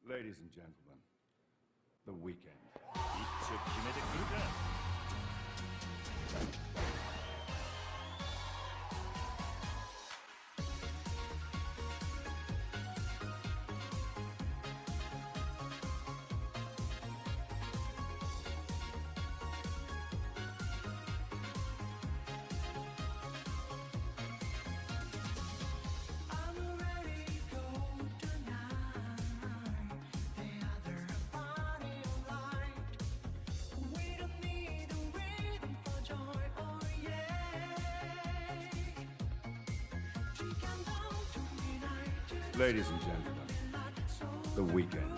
Ladies and gentlemen, the weekend. 一致決めてくるか。 Ladies and gentlemen, the weekend.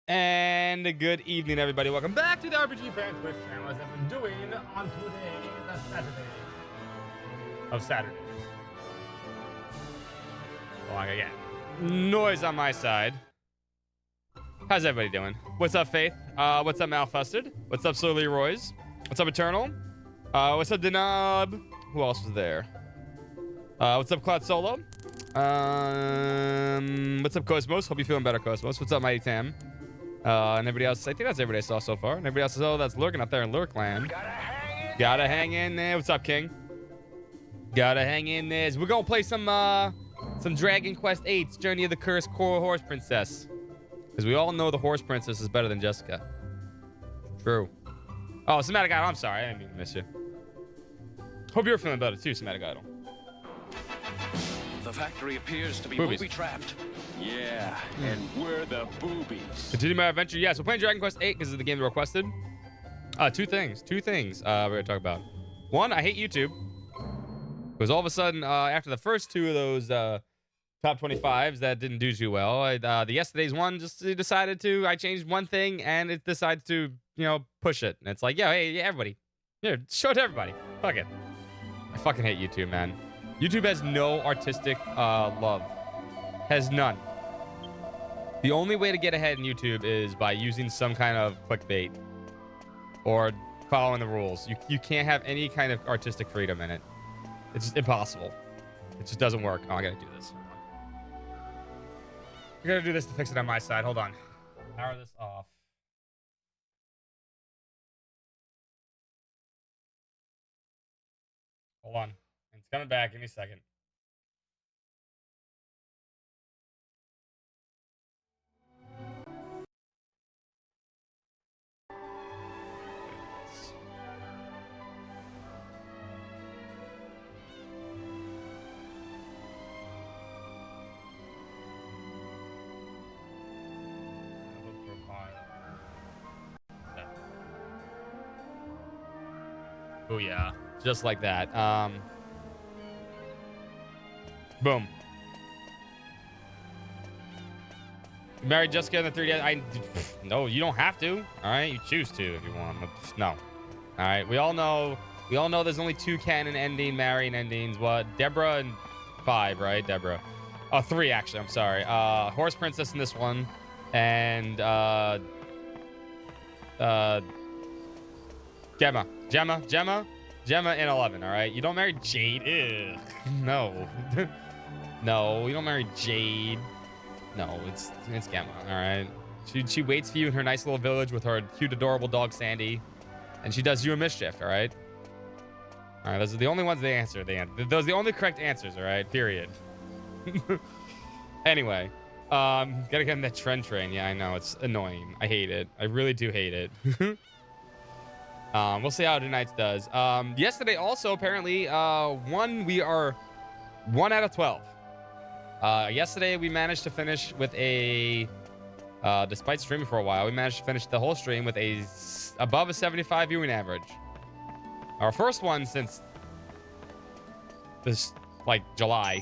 And good evening, everybody. Welcome back to the RPG Fan Twitch channel, as I've been doing on today, the Saturday of Saturdays. Oh, I got noise on my side. How's everybody doing? What's up, Faith? What's up, Malfusted? What's up, Slowly Roy's? What's up, Eternal? What's up, Denab? Who else was there? What's up, Cloud Solo? What's up, Cosmos? Hope you're feeling better, Cosmos. What's up, Mighty Tam? And everybody else, I think that's everybody I saw so far. And everybody else, oh, that's lurking out there in Lurkland. Gotta hang in there. What's up, King? Gotta hang in there. We're gonna play some Dragon Quest VIII, Journey of the Cursed Core Horse Princess. Because we all know the Horse Princess is better than Jessica. True. Oh, Somatic Idol, I'm sorry. I didn't mean to miss you. Hope you're feeling better too, Somatic Idol. The factory appears to be Boobies. booby-trapped. Yeah, and we're the boobies. Continue my adventure. Yes, we're playing Dragon Quest VIII because it's the game they requested. Two things we're gonna talk about. One, I hate YouTube. Because all of a sudden, after the first two of those top 25s that didn't do too well, the yesterday's one just decided to, I changed one thing and it decided to, push it. And it's like, hey, everybody. Here, show it to everybody. Fuck it. I fucking hate YouTube, man. YouTube has no artistic love. Has none. The only way to get ahead in YouTube is by using some kind of clickbait or following the rules. You can't have any kind of artistic freedom in it. It's just impossible. It just doesn't work. Oh, I gotta do this. I gotta do this to fix it on my side. Hold on. Power this off. Hold on. It's coming back. Give me a second. Oh yeah, just like that. Boom. You married Jessica in the 3D. No, you don't have to. All right, you choose to if you want. No. All right, we all know there's only two canon ending marrying endings. What? Deborah and 5, right? Deborah. Oh, 3 actually. I'm sorry. Horse Princess in this one, and Gemma in 11. All right, you don't marry Jade. Ew. No. No, you don't marry Jade. No, it's Gemma. All right, she waits for you in her nice little village with her cute, adorable dog Sandy, and she does you a mischief. All right. All right, those are the only ones they answer. Those are the only correct answers. All right. Period. Anyway, gotta get in that trend train. Yeah, I know it's annoying. I hate it. I really do hate it. We'll see how tonight's does. Yesterday also apparently we are 1 out of 12. Yesterday we managed to finish with a despite streaming for a while, we managed to finish the whole stream with above a 75 viewing average. Our first one since this like July.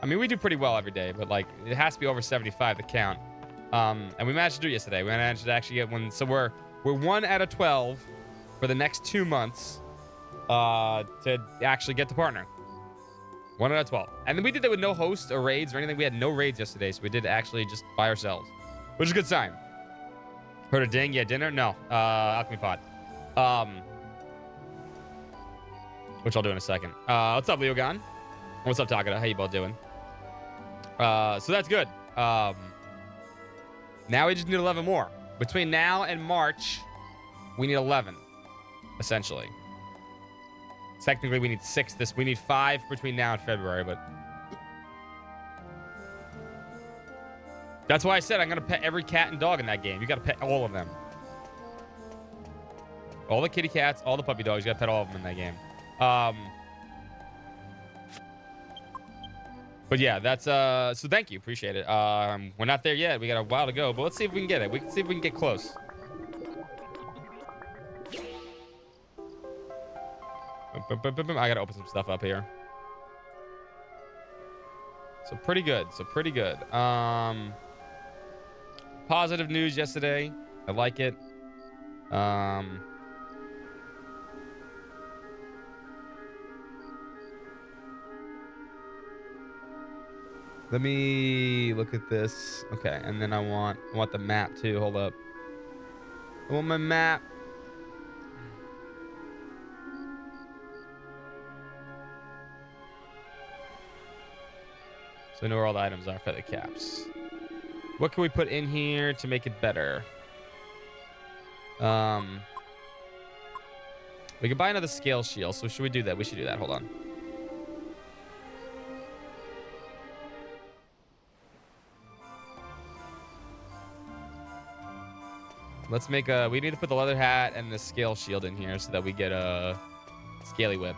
I mean, we do pretty well every day, but like it has to be over 75 to count. And we managed to do it yesterday. We managed to actually get one. So we're 1 out of 12 for the next 2 months to actually get the partner. 1 out of 12. And then we did that with no hosts or raids or anything. We had no raids yesterday, so we did actually just by ourselves, which is a good sign. Heard a ding? Yeah, dinner? No. Alchemy Pod. Which I'll do in a second. What's up, Leogon? What's up, Takada? How you both doing? So that's good. Now we just need 11 more. Between now and March, we need 11, essentially. Technically, we need 6. We need 5 between now and February, but that's why I said I'm gonna pet every cat and dog in that game. You gotta pet all of them. All the kitty cats, all the puppy dogs. You gotta pet all of them in that game. But yeah, that's so thank you, appreciate it. We're not there yet. We got a while to go, but let's see if we can get it. We can see if we can get close. I gotta open some stuff up here. So pretty good. Positive news yesterday. I like it. Let me look at this. Okay, and then I want the map too. Hold up. I want my map. So I know where all the items are for the caps. What can we put in here to make it better? We could buy another scale shield. So should we do that? We should do that. Hold on. Let's make a... We need to put the leather hat and the scale shield in here so that we get a scaly whip.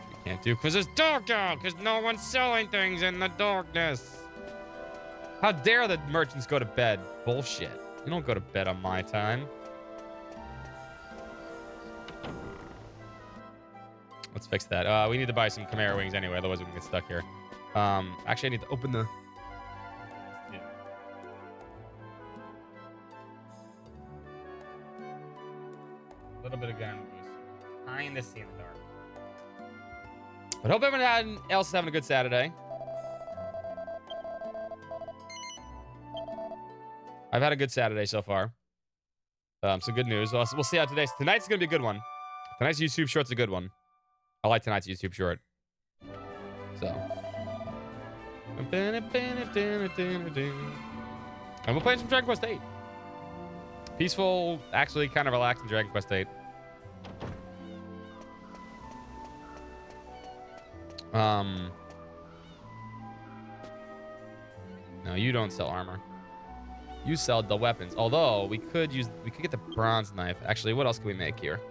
Which we can't do because there's dark out. Because no one's selling things in the darkness. How dare the merchants go to bed? Bullshit. You don't go to bed on my time. Let's fix that. We need to buy some Chimera wings anyway. Otherwise, we can get stuck here. Actually, I need to open the... A little bit of gun boost. Behind the scene in the dark. But hope everyone else is having a good Saturday. I've had a good Saturday so far. Some good news. We'll see how tonight's gonna be a good one. Tonight's YouTube short's a good one. I like tonight's YouTube short. So. And we're playing some Dragon Quest 8. Peaceful, actually kind of relaxing Dragon Quest 8. No, you don't sell armor. You sell the weapons. Although we could get the bronze knife. Actually, what else can we make here?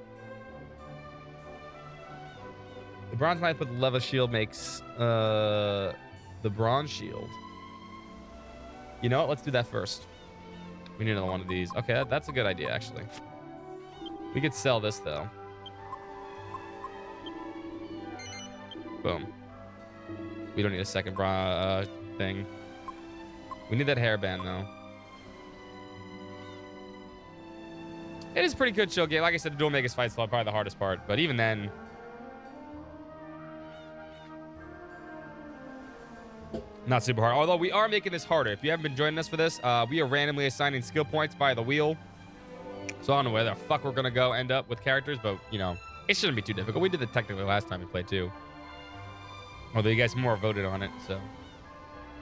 The bronze knife with the leather shield makes the bronze shield. You know what? Let's do that first. We need another one of these. Okay, that's a good idea, actually. We could sell this, though. Boom. We don't need a second thing. We need that hairband, though. It is a pretty good chill game. Like I said, the dual Magus fight's probably the hardest part. But even then... not super hard. Although we are making this harder. If you haven't been joining us for this, we are randomly assigning skill points by the wheel. So I don't know where the fuck we're going to end up with characters. But, you know, it shouldn't be too difficult. We did it technically last time we played, too. Although you guys more voted on it, so...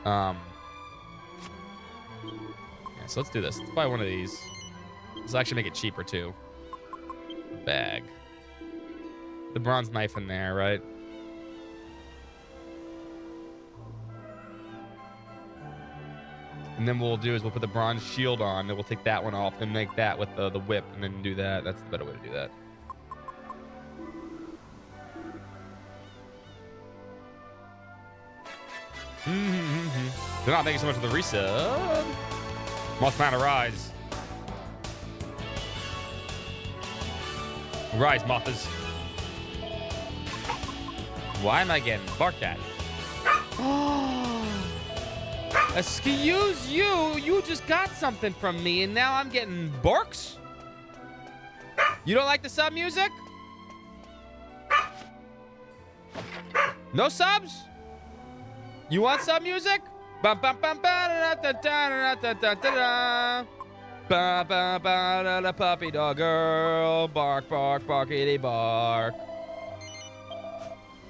yeah, so let's do this. Let's buy one of these. This will actually make it cheaper, too. Bag. The bronze knife in there, right? And then what we'll do is we'll put the bronze shield on, and we'll take that one off and make that with the whip, and then do that. That's the better way to do that. They're not thank you so much for the resub. Mothman, rise. Rise, Mothas. Why am I getting barked at? Excuse you. You just got something from me, and now I'm getting barks? You don't like the sub music? No subs? You want sub music? Bum, bum, bum, ba, da, da, da, da, da, da, da. Ba, ba, ba, da, da, puppy dog girl. Bark, bark, barkity bark.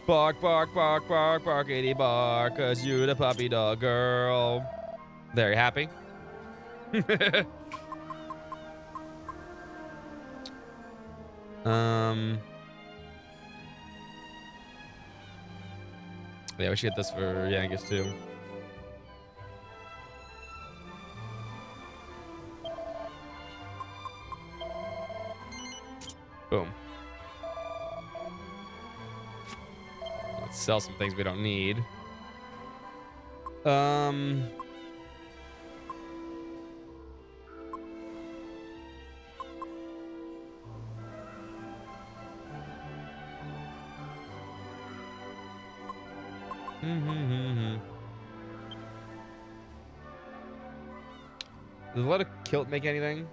Bark, bark, bark, bark, barkity bark, 'cause you the puppy dog girl. There, you happy? Yeah, we should get this for Yankees too. Boom. Let's sell some things we don't need. Does a lot of kilt make anything?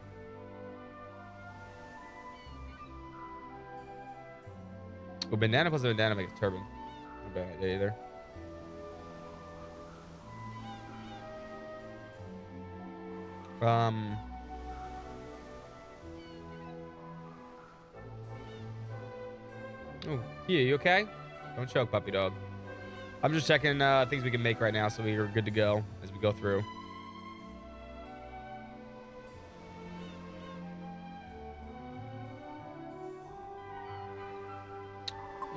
Well, banana plus a banana makes a turban. Not a bad idea either. Oh, yeah, you okay? Don't choke, puppy dog. I'm just checking things we can make right now, so we are good to go as we go through.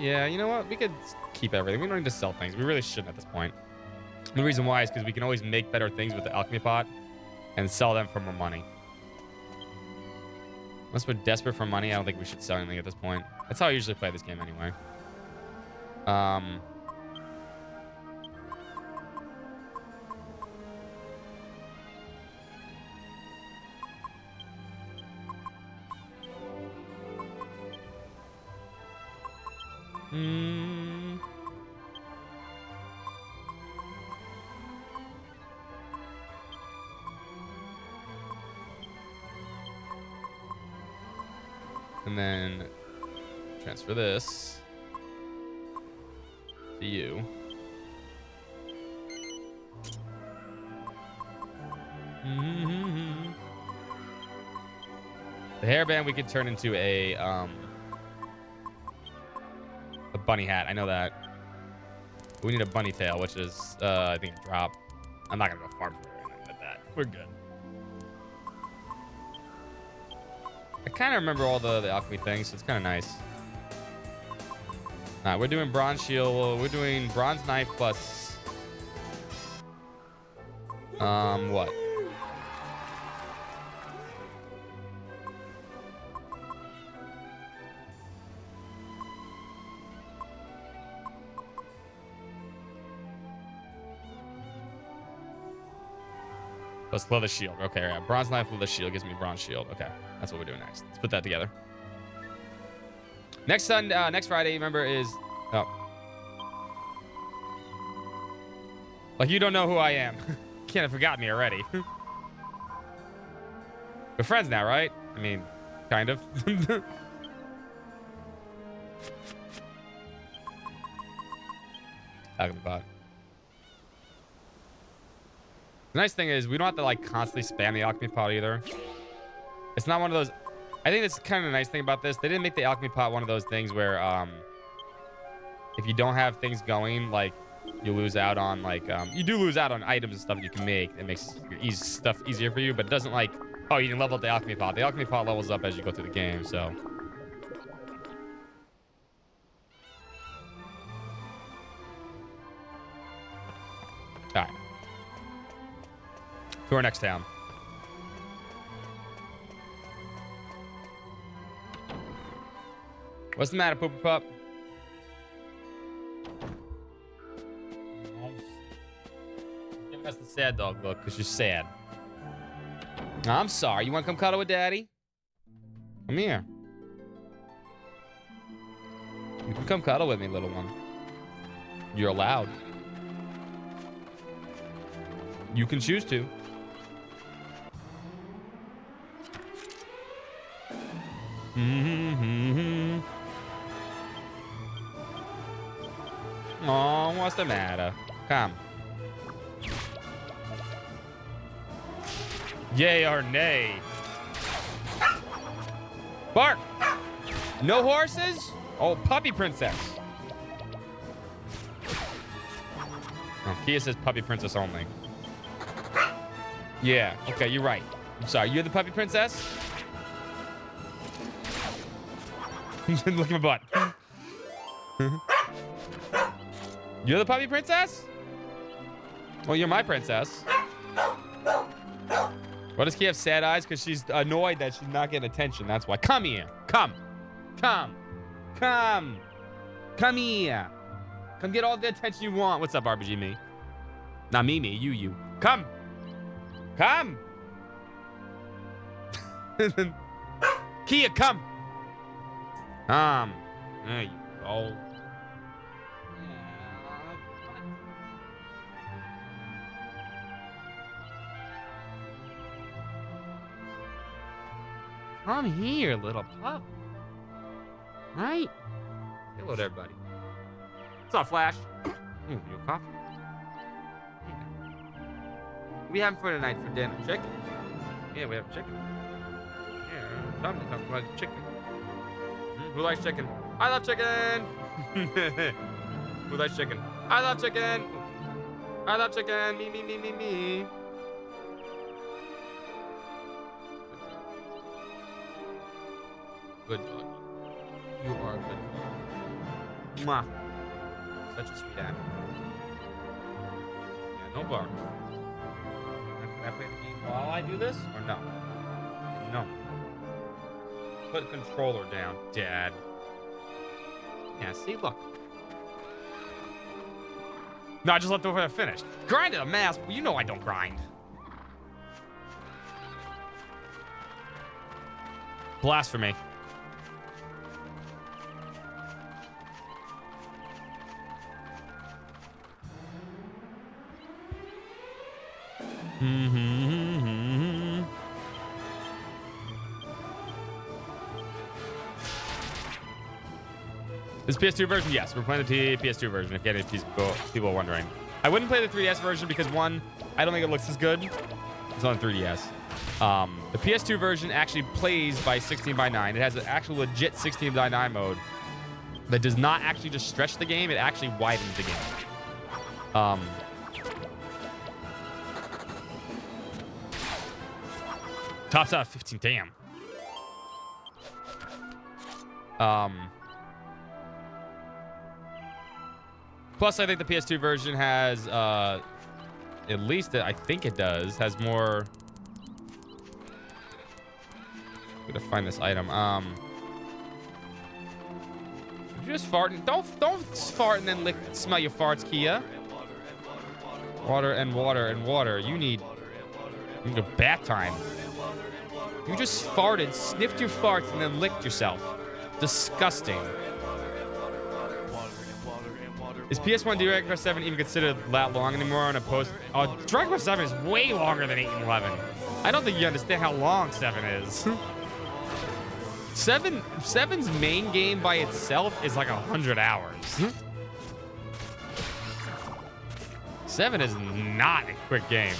Yeah, you know what? We could keep everything. We don't need to sell things. We really shouldn't at this point. The reason why is because we can always make better things with the alchemy pot and sell them for more money. Unless we're desperate for money, I don't think we should sell anything at this point. That's how I usually play this game anyway. And then transfer this to you. The hairband we could turn into a bunny hat. I know that. We need a bunny tail, which is I think a drop. I'm not gonna go farm for it or anything like that. We're good. I kind of remember all the alchemy things, so it's kind of nice. All right, we're doing bronze shield. We're doing bronze knife plus what? Plus leather shield. Okay, yeah. Bronze knife, leather shield gives me bronze shield. Okay, that's what we're doing next. Let's put that together. Next Friday, remember, is like you don't know who I am. Can't have forgotten me already. We're friends now, right? I mean, kind of. Talking about. The nice thing is we don't have to like constantly spam the alchemy pot either. It's not one of those. I think that's kind of a nice thing about this. They didn't make the alchemy pot one of those things where if you don't have things going, like you lose out on like you do lose out on items and stuff that you can make. It makes your stuff easier for you, but it doesn't like, oh, you can level up the alchemy pot. The alchemy pot levels up as you go through the game, so. All right. To our next town. What's the matter, Pooper Pup? Give us the sad dog look, because you're sad. I'm sorry. You want to come cuddle with Daddy? Come here. You can come cuddle with me, little one. You're allowed. You can choose to. Oh, what's the matter? Come. Yay or nay? Bark! No horses? Oh, puppy princess. Oh, Kia says puppy princess only. Yeah, okay, you're right. I'm sorry, you're the puppy princess? Look at my butt. You're the puppy princess? Well, you're my princess. Why does Kia have sad eyes? Because she's annoyed that she's not getting attention. That's why. Come here. Come. Come. Come. Come here. Come get all the attention you want. What's up, RPG me? Not me, you. Come. Come. Kia, come. There you go. Come here, little pup. Right? Say hello to everybody. What's up, Flash? You a coffee? Yeah. What we having for tonight for dinner? Chicken? Yeah, we have chicken. Yeah, time to talk about chicken. Who likes chicken? I love chicken! Who likes chicken? I love chicken! I love chicken! Me. Good dog. You are a good dog. Mwah. Such a sweet animal. Yeah, no bark. Can I play the game while I do this? Or no? No. Put the controller down, Dad. Yeah, see, look. No, I just left over there finished. Grinded a mass. Well, you know I don't grind. Blasphemy. This PS2 version? Yes, we're playing the PS2 version, if any people are wondering. I wouldn't play the 3DS version because, one, I don't think it looks as good. It's on 3DS. The PS2 version actually plays by 16:9. It has an actual legit 16:9 mode that does not actually just stretch the game. It actually widens the game. Tops out of 15. Damn. Plus, I think the PS2 version has, at least I think it does, has more. I'm gonna find this item. Did you just fart? Don't fart and then smell your farts, Kia. Water and water and water. You need a bath time. You just farted, sniffed your farts, and then licked yourself. Disgusting. Is PS1 Dragon Quest 7 even considered that long anymore on a post? Oh, Dragon Quest 7 is way longer than 8 and 11. I don't think you understand how long 7 is. 7's main game by itself is like 100 hours. 7 is not a quick game.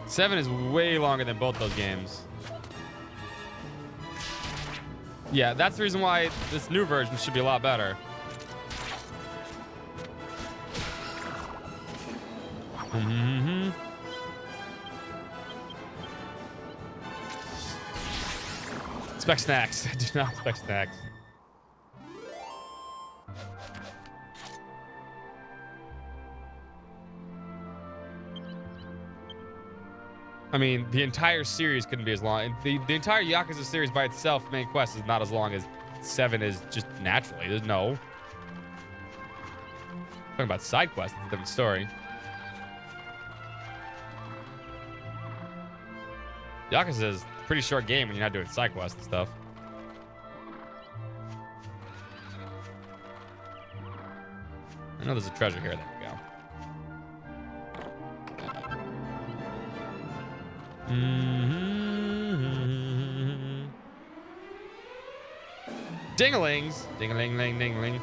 Seven is way longer than both those games. Yeah, that's the reason why this new version should be a lot better. Expect snacks. I do not expect snacks. I mean, the entire series couldn't be as long. The entire Yakuza series by itself, main quest, is not as long as 7 is just naturally. There's no. Talking about side quests, it's a different story. Yakuza is a pretty short game when you're not doing side quests and stuff. I know there's a treasure here. There we go. Mm-hmm. Dinglings. Ding-a-ling-ling, ding-a-ling.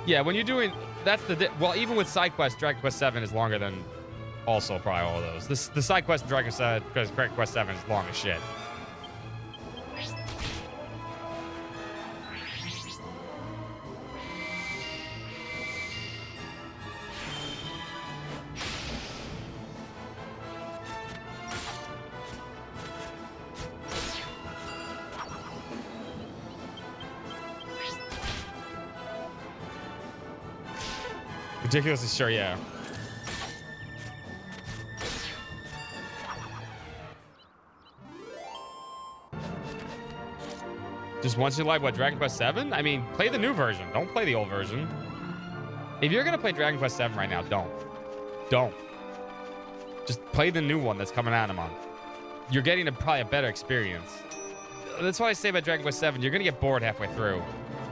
Yeah, when you're doing... That's the... Well, even with side quests, Dragon Quest 7 is longer than also probably all of those. The side quest in Dragon Quest 7 is long as shit. Ridiculously sure, yeah. Just once in your life, what, Dragon Quest 7? I mean, play the new version. Don't play the old version. If you're gonna play Dragon Quest 7 right now, don't. Don't. Just play the new one that's coming out in a month. You're getting probably a better experience. That's what I say about Dragon Quest 7. You're gonna get bored halfway through.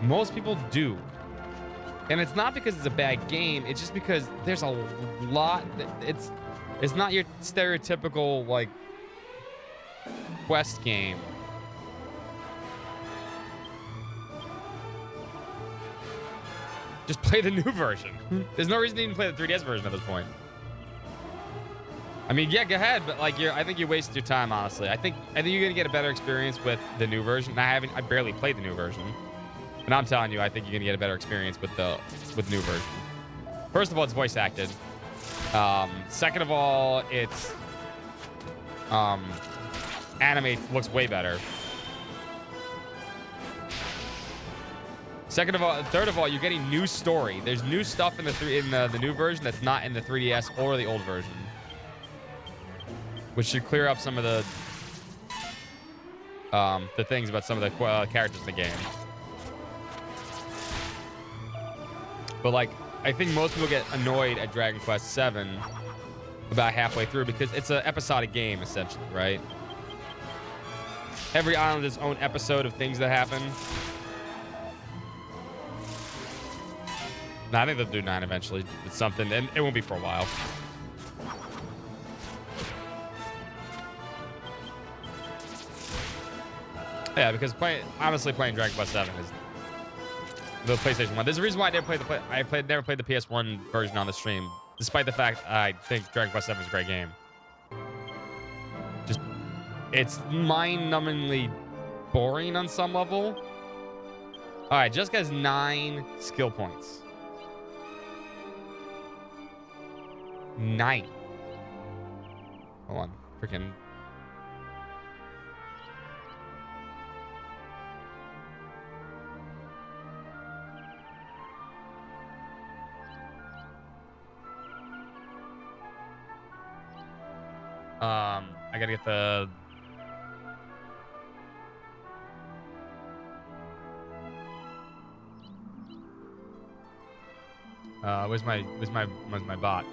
Most people do. And it's not because it's a bad game. It's just because there's a lot. It's not your stereotypical, like, quest game. Just play the new version. There's no reason to even play the 3DS version at this point. I mean, yeah, go ahead, but like, I think you wasted your time, honestly. I think you're gonna get a better experience with the new version. I barely played the new version. And I'm telling you, I think you're gonna get a better experience with the new version. First of all, it's voice acted. Second of all, it's anime looks way better. Third of all, you're getting new story. There's new stuff in the new version that's not in the 3DS or the old version, which should clear up some of the things about some of the characters in the game. But like, I think most people get annoyed at Dragon Quest 7 about halfway through because it's an episodic game, essentially, right? Every island has its own episode of things that happen. No, I think they'll do 9 eventually. It's something, and it won't be for a while. Yeah, because honestly, playing Dragon Quest 7 is the PlayStation 1. There's a reason why I never played the PS1 version on the stream, despite the fact I think Dragon Quest 7 is a great game. Just, it's mind-numbingly boring on some level. All right, Jessica has 9 skill points. 9. Hold on, freaking. I gotta get the. Where's my bot?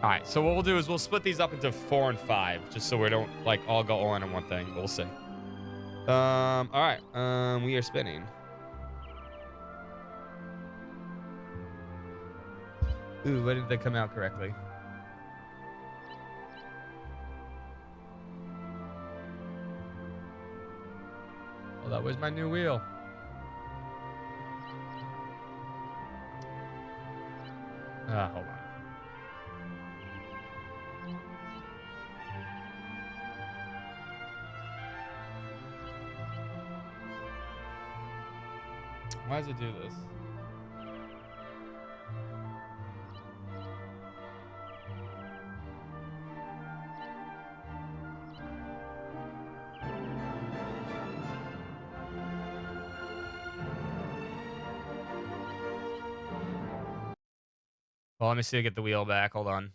All right, so what we'll do is we'll split these up into 4 and 5, just so we don't like all go all in on one thing. But we'll see. All right, we are spinning. Ooh, why did they come out correctly? Hold on, where's my new wheel? Hold on. Why does it do this? Well, let me see. I get the wheel back. Hold on.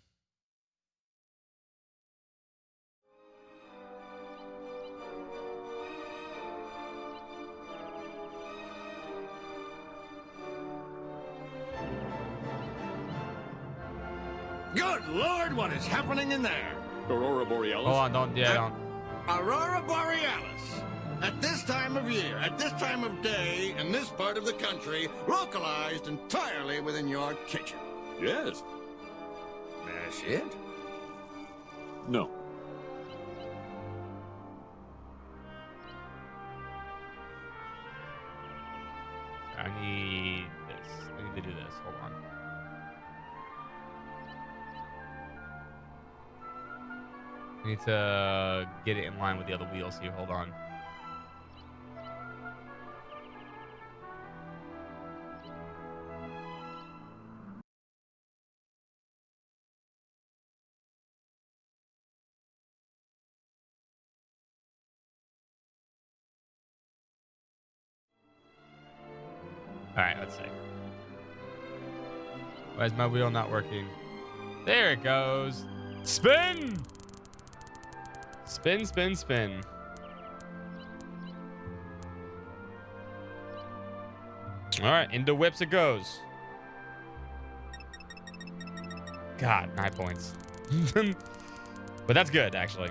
Good Lord, what is happening in there? Aurora Borealis. Hold on. Don't. Yeah, don't. Aurora Borealis. At this time of year, at this time of day, in this part of the country, localized entirely within your kitchen. Yes. That's it? No. I need this. I need to do this. Hold on. I need to get it in line with the other wheels here. Hold on. All right, let's see. Why is my wheel not working? There it goes. Spin! Spin, spin, spin. All right, into whips it goes. God, 9 points. But that's good, actually.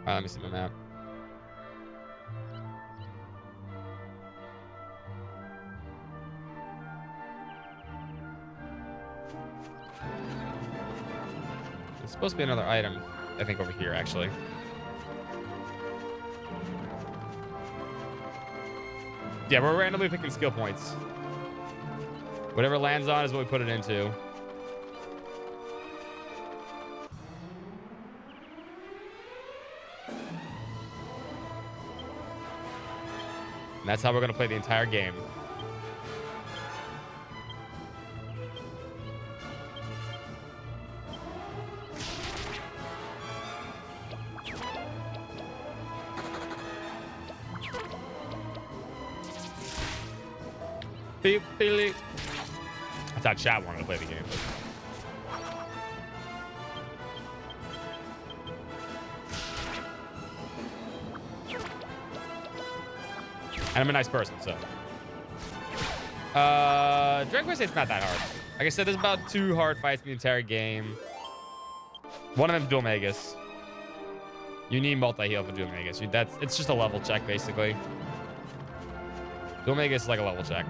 Let me see my map. It's supposed to be another item, I think, over here, actually. Yeah, we're randomly picking skill points. Whatever lands on is what we put it into. And that's how we're going to play the entire game. Beep, beep. I thought chat wanted to play the game. And I'm a nice person, so. Dragon Quest 8 is not that hard. Like I said, there's about 2 hard fights in the entire game. One of them's Dual Magus. You need multi-heal for Dual Magus. It's just a level check, basically. Dual Magus is like a level check.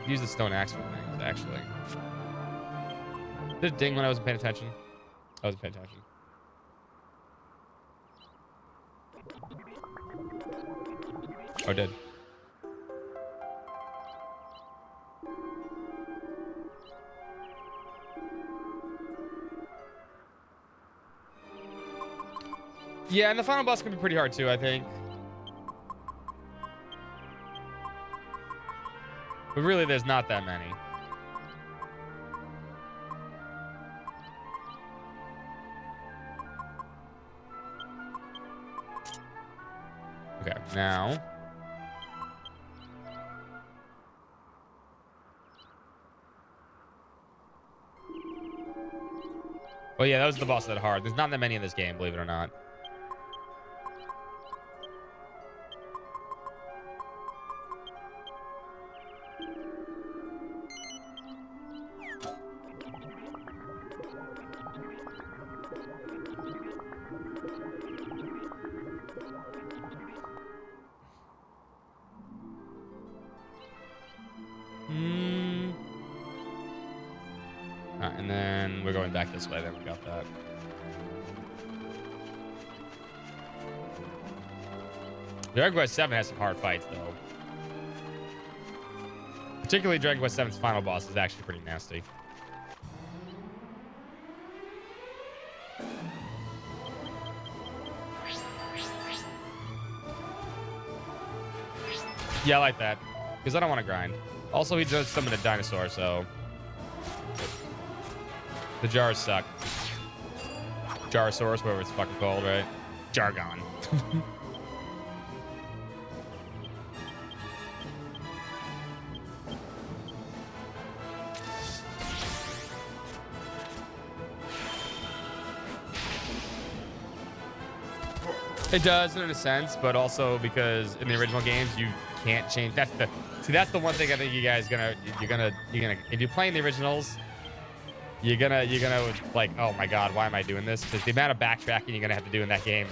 Use the stone axe for things, actually. Did it ding when I wasn't paying attention? I wasn't paying attention. Oh, it did. Yeah, and the final boss can be pretty hard too, I think. But really, there's not that many. Okay, now. Well, yeah, that was the boss that hard. There's not that many in this game, believe it or not. And then we're going back this way. Then we got that. Dragon Quest 7 has some hard fights, though. Particularly Dragon Quest 7's final boss is actually pretty nasty. Yeah, I like that. because I don't want to grind. Also, he just summoned a dinosaur, so the jars suck. Jarosaurus, whatever it's fucking called, right? Jargon. It does in a sense, but also because in the original games you can't change. That's the one thing I think you guys you're gonna if you're playing the originals, you're gonna like, oh my god, why am I doing this? Because the amount of backtracking you're gonna have to do in that game,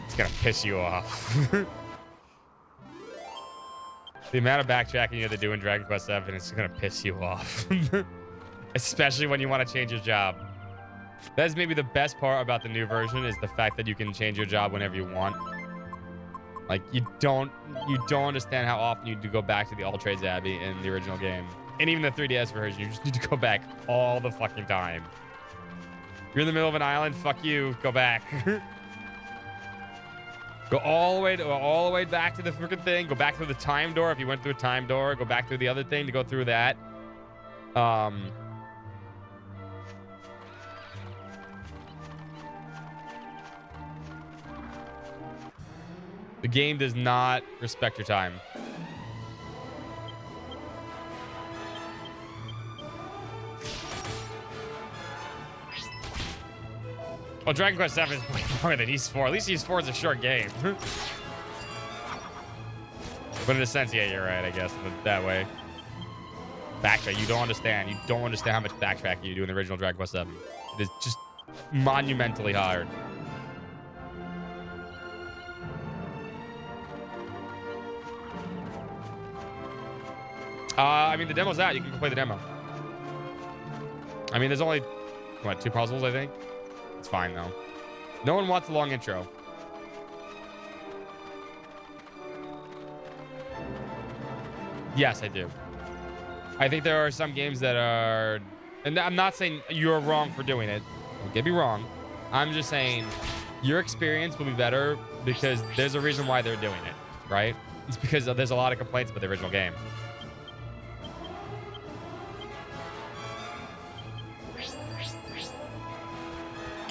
it's gonna piss you off. The amount of backtracking you have to do in Dragon Quest VII is gonna piss you off, especially when you want to change your job. That's maybe the best part about the new version is the fact that you can change your job whenever you want. Like, you don't understand how often you do go back to the All Trades Abbey in the original game. And even the 3DS version, you just need to go back all the fucking time. You're in the middle of an island, fuck you, go back. Go all the way back to the freaking thing. Go back through the time door if you went through a time door. Go back through the other thing to go through that. The game does not respect your time. Well, Dragon Quest VII is way longer than Ys 4. At least Ys 4 is a short game. But in a sense, yeah, you're right, I guess, that way. Backtrack, you don't understand. You don't understand how much backtracking you do in the original Dragon Quest VII. It is just monumentally hard. I mean, the demo's out. You can go play the demo. I mean, there's only, what, 2 puzzles, I think? It's fine, though. No one wants a long intro. Yes, I do. I think there are some games that are... And I'm not saying you're wrong for doing it. Don't get me wrong. I'm just saying your experience will be better because there's a reason why they're doing it, right? It's because there's a lot of complaints about the original game.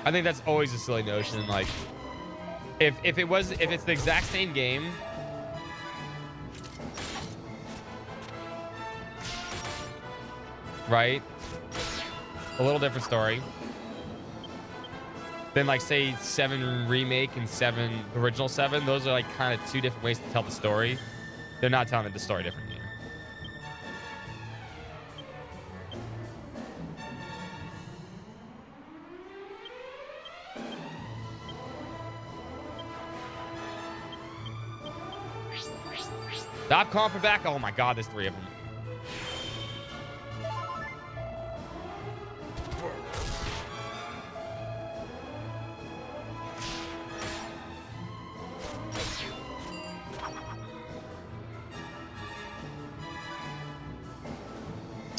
I think that's always a silly notion. Like, if it's the exact same game, right? A little different story. Then, like, say 7 Remake and 7 Original 7, those are like kind of 2 different ways to tell the story. They're not telling the story differently. Stop calling for back. Oh my god, there's 3 of them.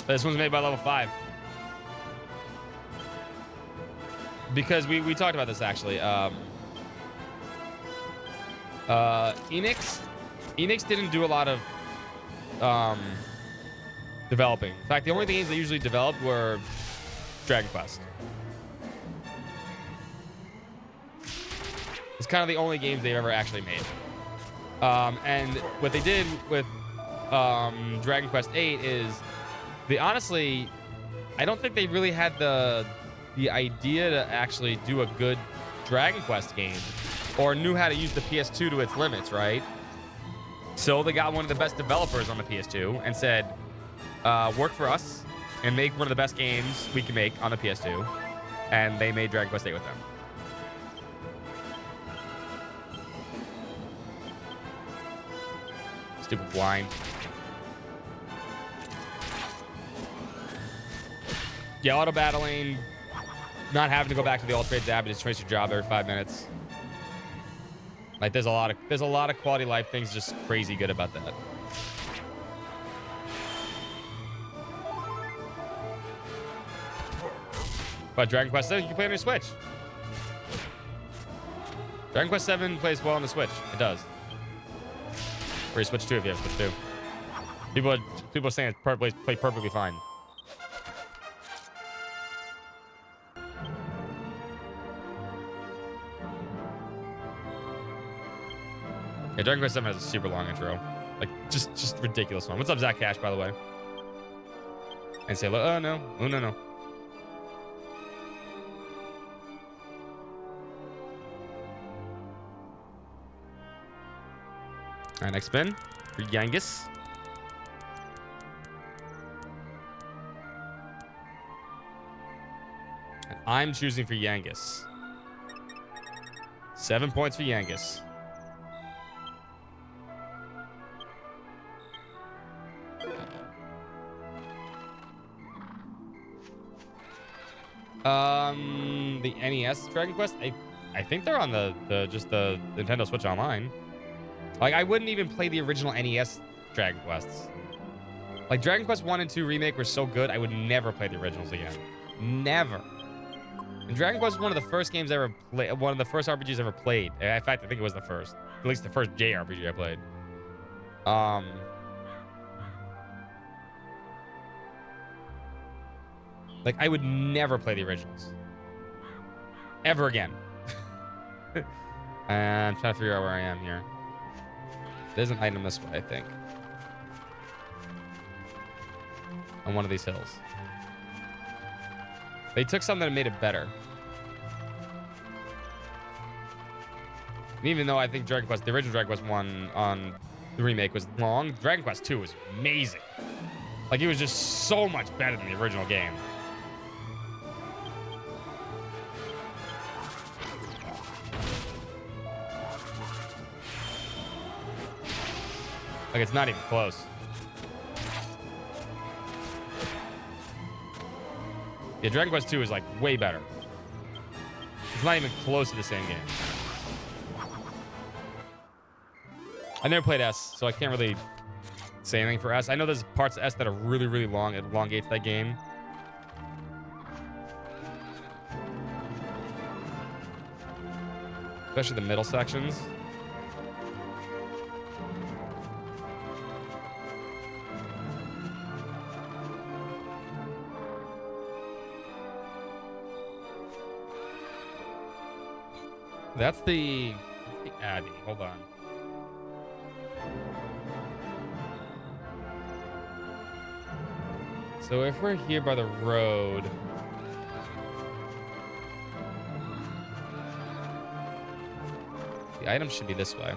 This one's made by level 5. Because we talked about this actually. Enix didn't do a lot of developing. In fact, the only games they usually developed were Dragon Quest. It's kind of the only games they've ever actually made. And what they did with Dragon Quest VIII is they honestly, I don't think they really had the idea to actually do a good Dragon Quest game or knew how to use the PS2 to its limits, right? So they got one of the best developers on the PS2 and said, work for us and make one of the best games we can make on the PS2. And they made Dragon Quest VIII with them. Stupid blind. Yeah, auto battling, not having to go back to the All Trades Abbey to trace your job every 5 minutes. Like, there's a lot of quality of life things just crazy good about that. But Dragon Quest VII, you can play on your Switch. Dragon Quest VII plays well on the Switch. It does. Or you Switch 2 if you have Switch 2. People are saying it's play perfectly fine. Yeah, Dragon Quest 7 has a super long intro. Like, just ridiculous one. What's up, Zach Cash, by the way? And say, oh, no. Oh, no, no. All right, next spin for Yangus. And I'm choosing for Yangus. 7 points for Yangus. The NES Dragon Quest. I think they're on the Nintendo Switch Online. Like, I wouldn't even play the original NES Dragon Quests. Like, Dragon Quest 1 and 2 Remake were so good, I would never play the originals again. Never. And Dragon Quest was one of the first games I ever played, one of the first RPGs I ever played. In fact, I think it was the first. At least the first JRPG I played. Like, I would never play the originals. Ever again. I'm trying to figure out where I am here. There's an item this way, I think. On one of these hills. They took something and made it better. And even though I think Dragon Quest, the original Dragon Quest 1 on the remake was long, Dragon Quest 2 was amazing. Like, it was just so much better than the original game. Like, it's not even close. Yeah, Dragon Quest 2 is, like, way better. It's not even close to the same game. I never played S, so I can't really say anything for S. I know there's parts of S that are really, really long. It elongates that game. Especially the middle sections. That's the Abbey. Hold on. So if we're here by the road, the item should be this way.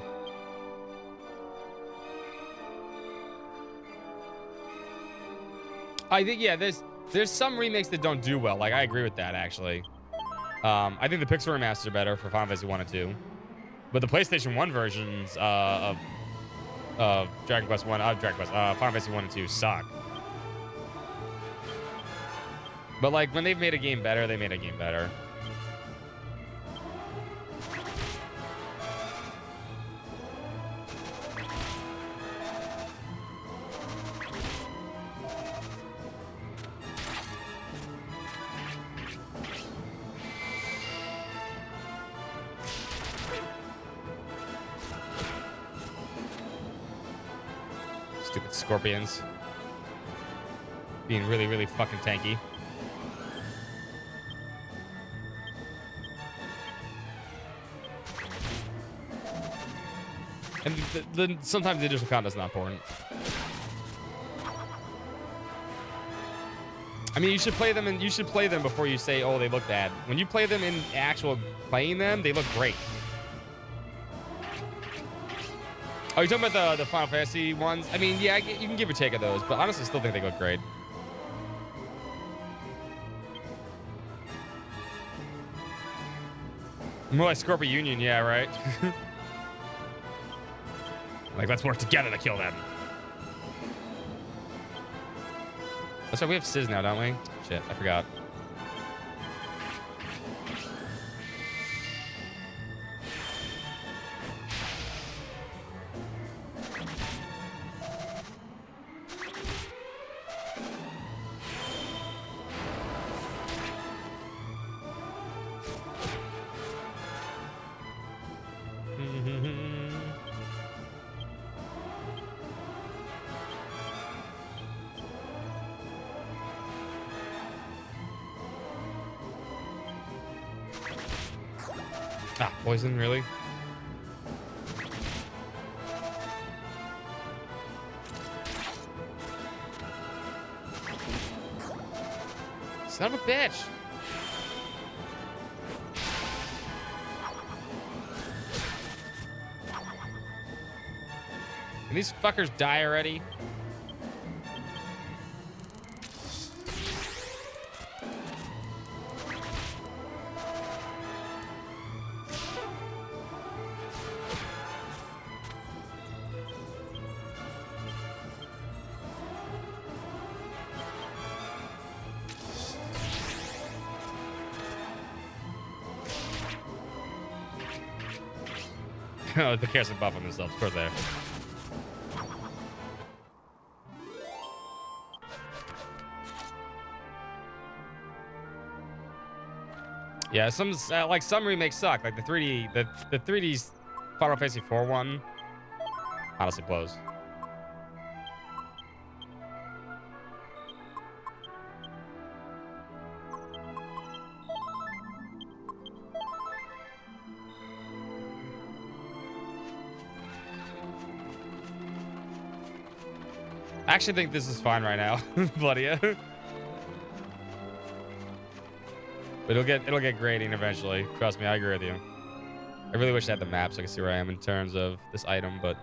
I think, yeah, there's some remakes that don't do well. Like, I agree with that, actually. I think the Pixel remasters are better for Final Fantasy 1 and 2. But the PlayStation 1 versions of Dragon Quest 1, Final Fantasy 1 and 2 suck. But, like, when they've made a game better, they made a game better. Stupid scorpions. Being really, really fucking tanky. And sometimes the additional content's not important. I mean, you should play them and you should play them before you say, oh, they look bad. When you play them in actual playing them, they look great. Oh, you're talking about the Final Fantasy ones? I mean, yeah, you can give or take of those, but honestly, I still think they look great. More like Scorpion Union, yeah, right? Like, let's work together to kill them. That's right, we have Sizz now, don't we? Shit, I forgot. Ah, poison, really? Son of a bitch! Can these fuckers die already? Oh, the characters are buffing themselves. Of course they are. Yeah, some like some remakes suck. Like the 3D, the 3D's Final Fantasy 4 one. Honestly, blows. I actually think this is fine right now, Bloody. But it'll get grading eventually. Trust me, I agree with you. I really wish I had the map so I could see where I am in terms of this item, but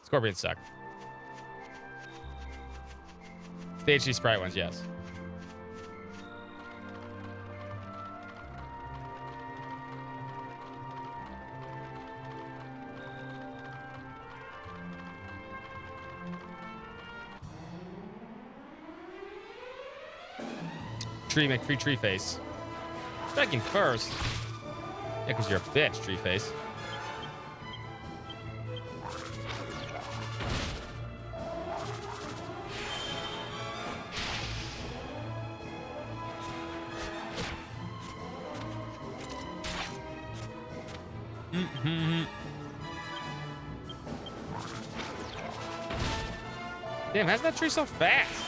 Scorpions suck. The HD sprite ones, yes. Tree, make free tree face. Striking first. Yeah, because you're a bitch, tree face. Damn, how's that tree so fast?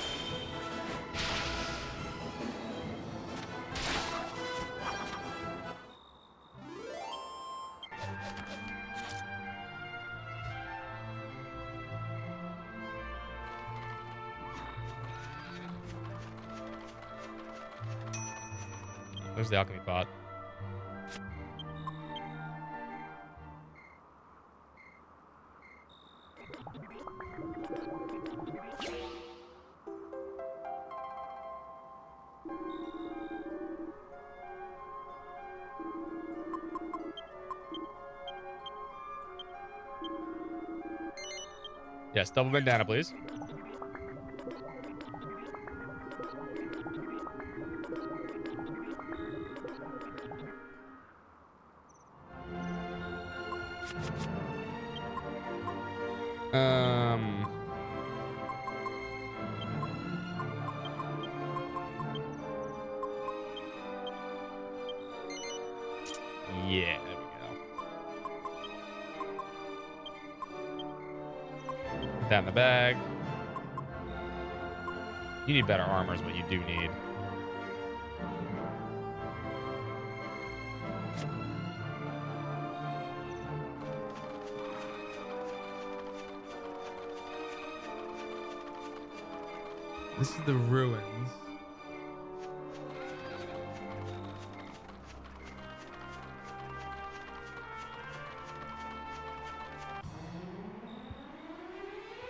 There's the alchemy pot. Yes, double bandana, please. Yeah, there we go. Put that in the bag. You need better armor is what you do need. This is the ruins.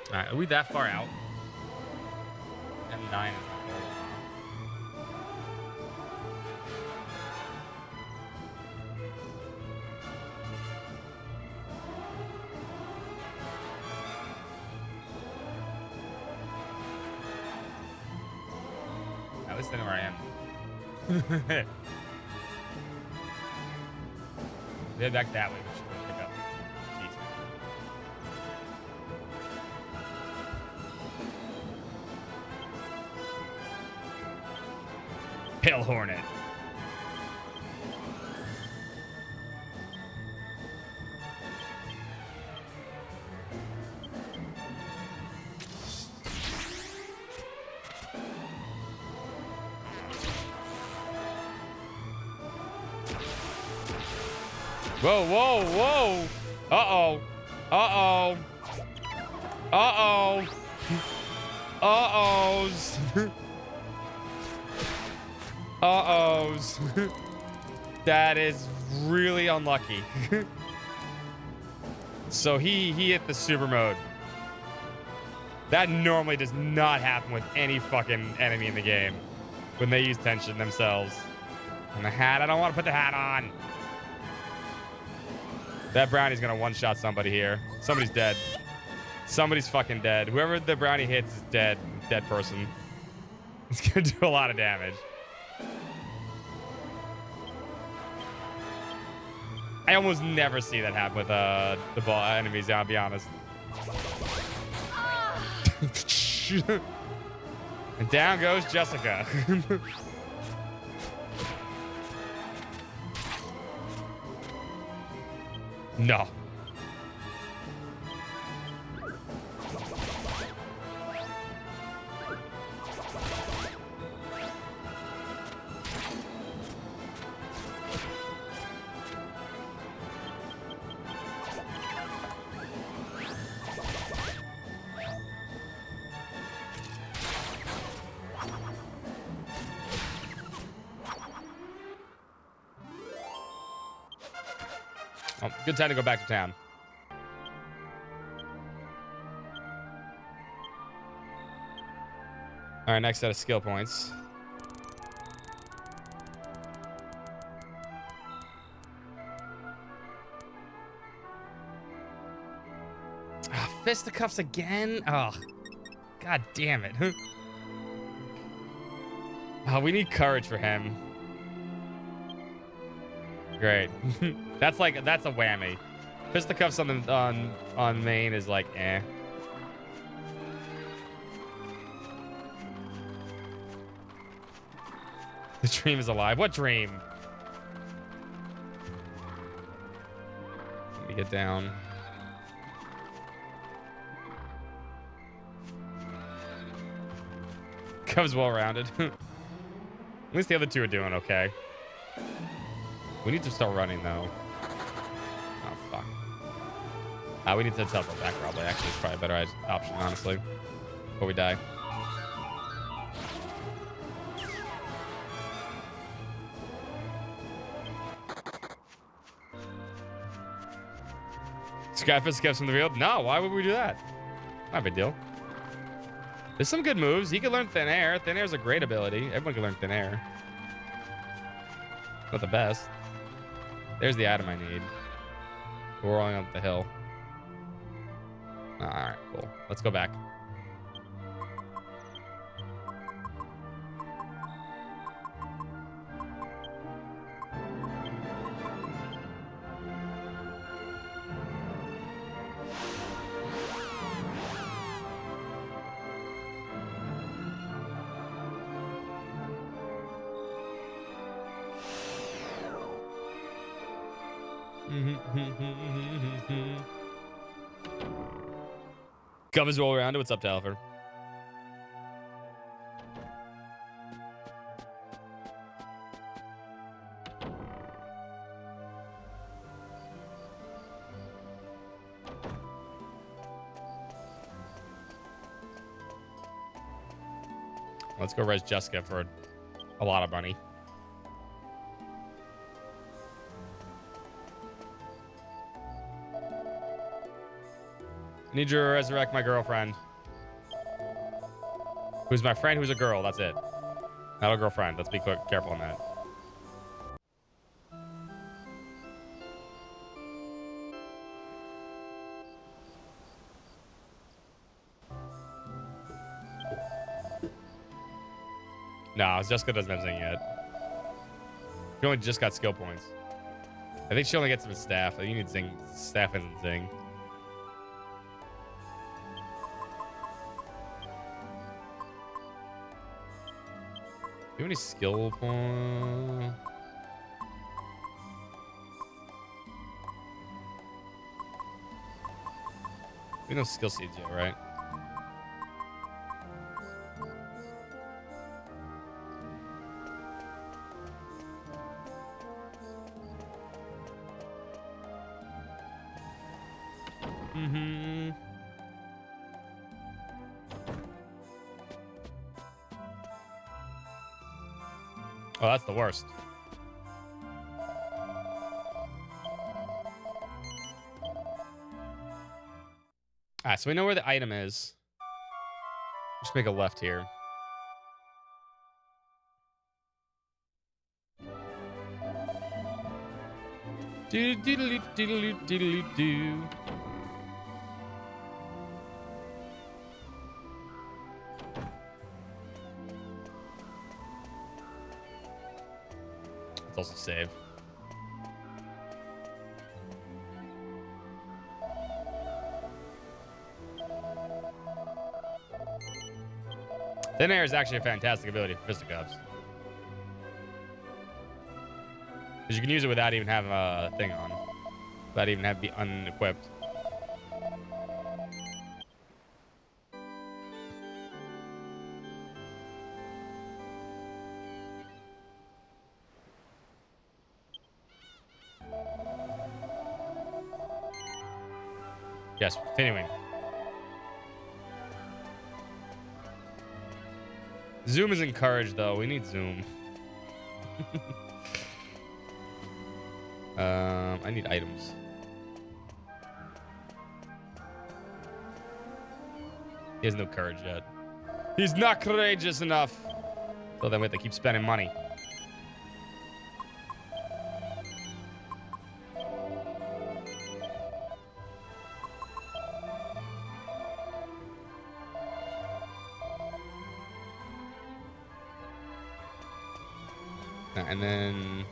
All right, are we that far out? M9 is not there. At least I know where I am. Head back that way. We should go pick up Keith. Pale Hornet. Whoa, whoa, whoa. Uh-oh. Uh-oh. Uh-oh. Uh-ohs. Uh-ohs. That is really unlucky. So he hit the super mode. That normally does not happen with any fucking enemy in the game when they use tension themselves. And the hat, I don't want to put the hat on. That brownie's gonna one-shot somebody here. Somebody's dead. Somebody's fucking dead. Whoever the brownie hits is dead. Dead person. It's gonna do a lot of damage. I almost never see that happen with the ball enemies, I'll be honest. And down goes Jessica. No. Oh, good time to go back to town. All right, next set of skill points. Fisticuffs again? Oh, god damn it. Oh, we need courage for him. Great. That's a whammy. Fisticuffs on main is like eh. The dream is alive. What dream? Let me get down. Cubs well rounded. At least the other two are doing okay. We need to start running though. Oh fuck. We need to teleport back probably. Actually, it's probably a better option, honestly. Before we die. Skyfist gets from the field? No, why would we do that? Not a big deal. There's some good moves. He can learn Thin Air. Thin Air is a great ability. Everyone can learn Thin Air. Not the best. There's the item I need. We're rolling up the hill. All right, cool. Let's go back. Covers roll around. What's up, Talifer? Let's go res Jessica for a lot of money. Need you to resurrect my girlfriend. Who's my friend, who's a girl. That's it. Not a girlfriend. Let's be careful on that. No, Jessica doesn't have Zing yet. She only just got skill points. I think she only gets them with staff. You need Zing. Staff isn't Zing. Do you have any skill points? We have no skill seeds yet, right? Mm-hmm. Oh, that's the worst. Alright, so we know where the item is. Just make a left here. Do. Let's also save. Thin air is actually a fantastic ability for fisticuffs. Because you can use it without even having a thing on. Without even having to be unequipped. Yes, continuing. Zoom is encouraged, though. We need zoom. I need items. He has no courage yet. He's not courageous enough. So then we have to keep spending money. And then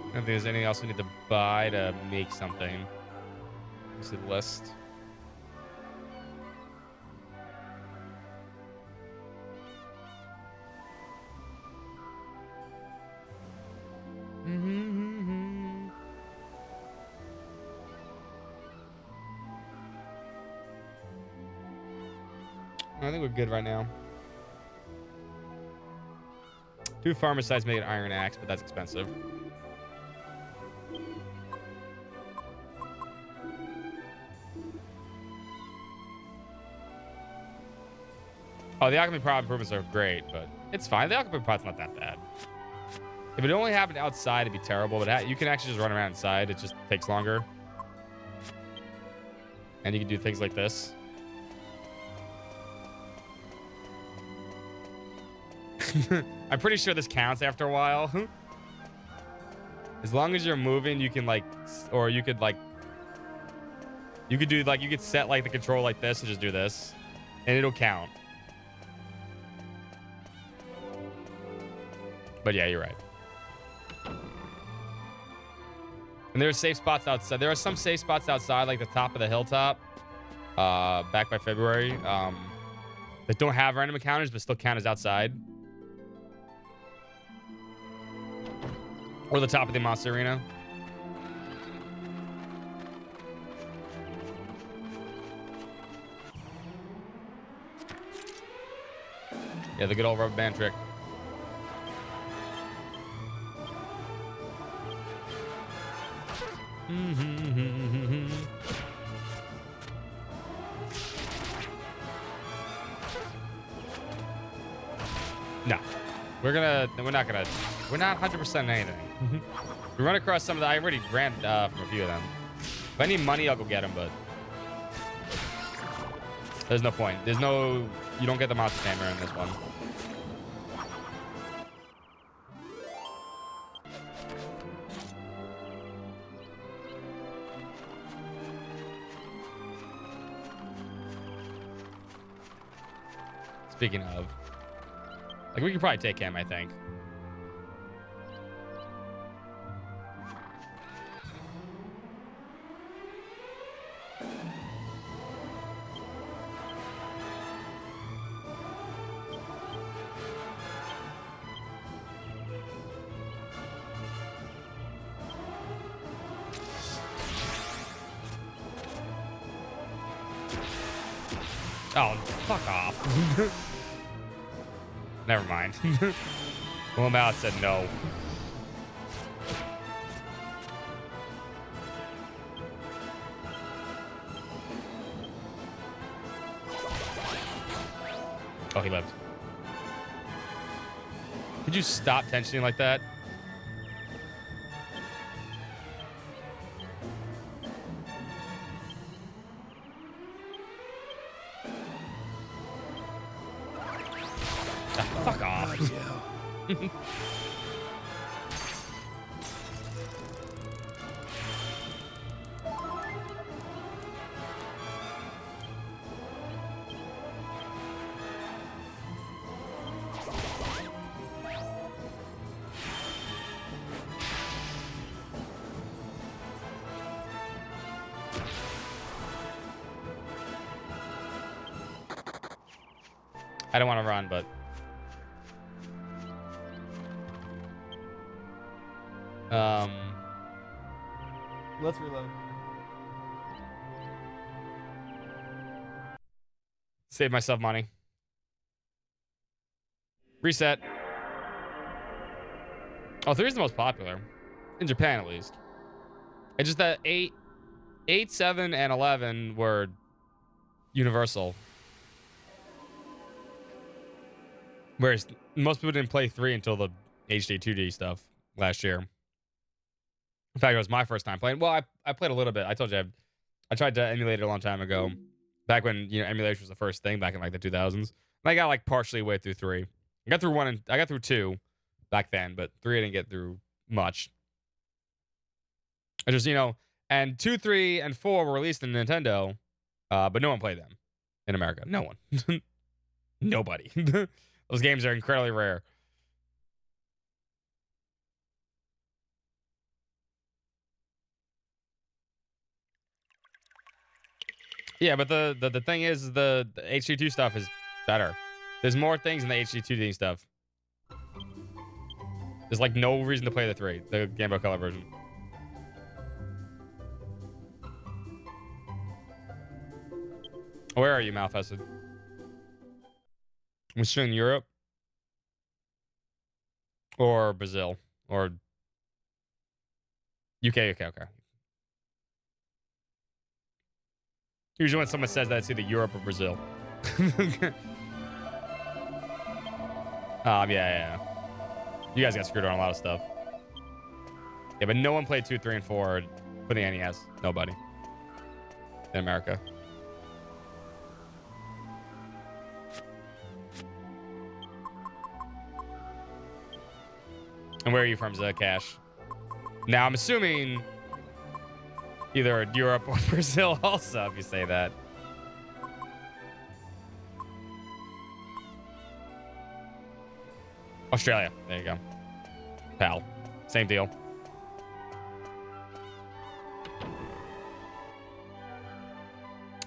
I don't think there's anything else we need to buy to make something. Let's see the list. I think we're good right now. 2 farmer sites make an iron axe, but that's expensive. Oh, the alchemy prop improvements are great, but it's fine. The alchemy prop's not that bad. If it only happened outside, it'd be terrible, but you can actually just run around inside. It just takes longer. And you can do things like this. I'm pretty sure this counts after a while. As long as you're moving, you can like, or you could like, you could do like, you could set like the control like this and just do this, and it'll count. But yeah, you're right. And there are safe spots outside. There are some safe spots outside, like the top of the hilltop, back by February, that don't have random encounters, but still count as outside. Or the top of the monster arena. Yeah, the good old rubber band trick. No. We're not 100% anything. We run across some of the, I already ran from a few of them. If I need money, I'll go get them, but there's no point. You don't get the monster tamer in this one. Speaking of, like, we can probably take him, I think. Oh, fuck off. Never mind. Well, Mallet said no. Oh, he lived. Could you stop tensioning like that? Ah, fuck off. I don't want to run, but let's reload. Save myself money. Reset. Oh, 3 is the most popular in Japan, at least. It's just that 8, 7, and 11 were universal. Whereas most people didn't play 3 until the HD 2D stuff last year. In fact, it was my first time playing. Well, I played a little bit. I told you I tried to emulate it a long time ago. Back when, you know, emulation was the first thing back in like the 2000s. And I got like partially way through 3. I got through 1 and I got through 2 back then, but 3 I didn't get through much. I just, you know, and 2, 3, and 4 were released in Nintendo, but no one played them in America. No one. Nobody. Those games are incredibly rare. Yeah, but the thing is, the HD2 stuff is better. There's more things in the HD2D stuff. There's like no reason to play the 3, the Game Boy Color version. Where are you, Malfested? Was she in Europe? Or Brazil? Or UK, okay. Usually when someone says that, it's either Europe or Brazil. Yeah. You guys got screwed on a lot of stuff. Yeah, but no one played 2, 3, and 4 for the NES. Nobody. In America. And where are you from, Cash? Now, I'm assuming either Europe or Brazil also, if you say that. Australia. There you go. Pal. Same deal.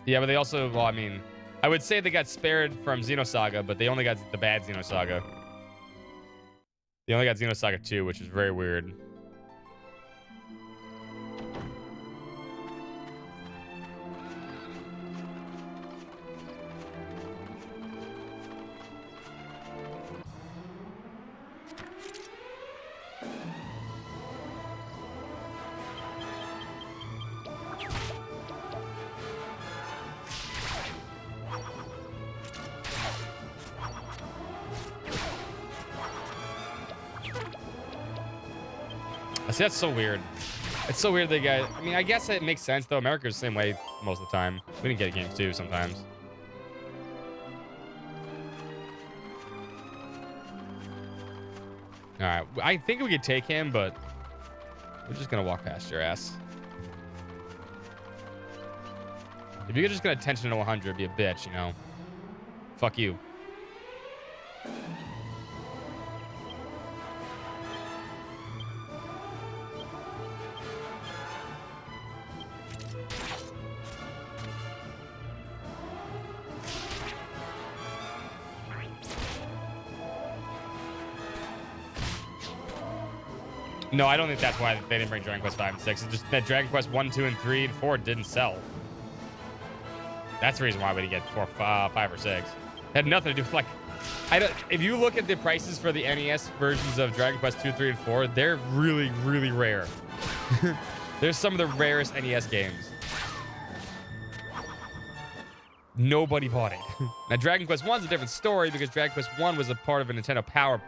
Yeah, but they also, well, I mean, I would say they got spared from Xenosaga, but they only got the bad Xenosaga. They only got Xenosaga 2, which is very weird. See, that's so weird. It's so weird they got... I mean, I guess it makes sense, though. America's the same way most of the time. We didn't get games, too, sometimes. Alright, I think we could take him, but... we're just gonna walk past your ass. If you're just gonna tension to 100, be a bitch, you know? Fuck you. No, I don't think that's why they didn't bring Dragon Quest 5 and 6. It's just that Dragon Quest 1, 2, and 3, and 4 didn't sell. That's the reason why we didn't get 4, 5, or 6. Had nothing to do with like. I don't. If you look at the prices for the NES versions of Dragon Quest 2, 3, and 4, they're really, really rare. There's some of the rarest NES games. Nobody bought it. Now, Dragon Quest 1's a different story because Dragon Quest 1 was a part of a Nintendo Power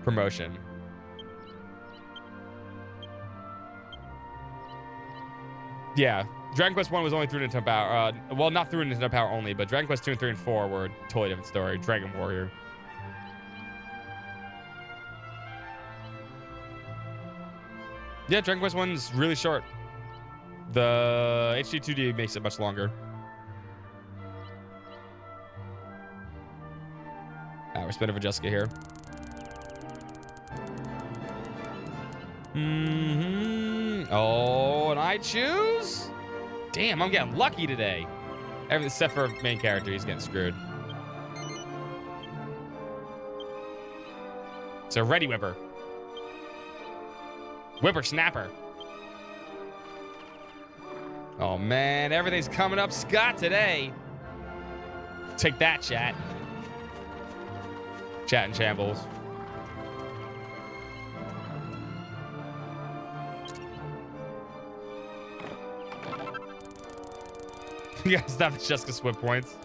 promotion. Yeah, Dragon Quest 1 was only through Nintendo Power. Well, not through Nintendo Power only, but Dragon Quest 2 and 3 and 4 were a totally different story. Dragon Warrior. Yeah, Dragon Quest 1's really short. The HD 2D makes it much longer. We're spinning for Jessica here. Oh, and I choose? Damn, I'm getting lucky today. Everything except for main character, he's getting screwed. So ready, Whipper. Whippersnapper. Oh man, everything's coming up Scott today. Take that, chat. Chat and shambles. You guys stop at Jessica Swift points.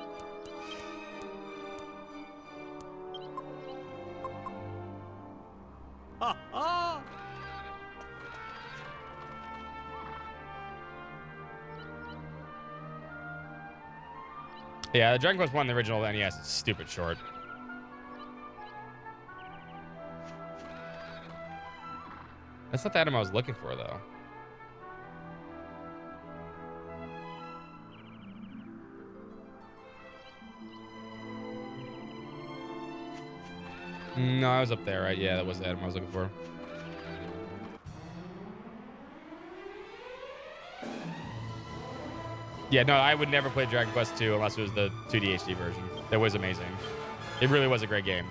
Yeah, Dragon Quest 1, the original NES, is stupid short. That's not the item I was looking for, though. No, I was up there, right? Yeah, that was the item I was looking for. Yeah, no, I would never play Dragon Quest 2 unless it was the 2D HD version. That was amazing. It really was a great game.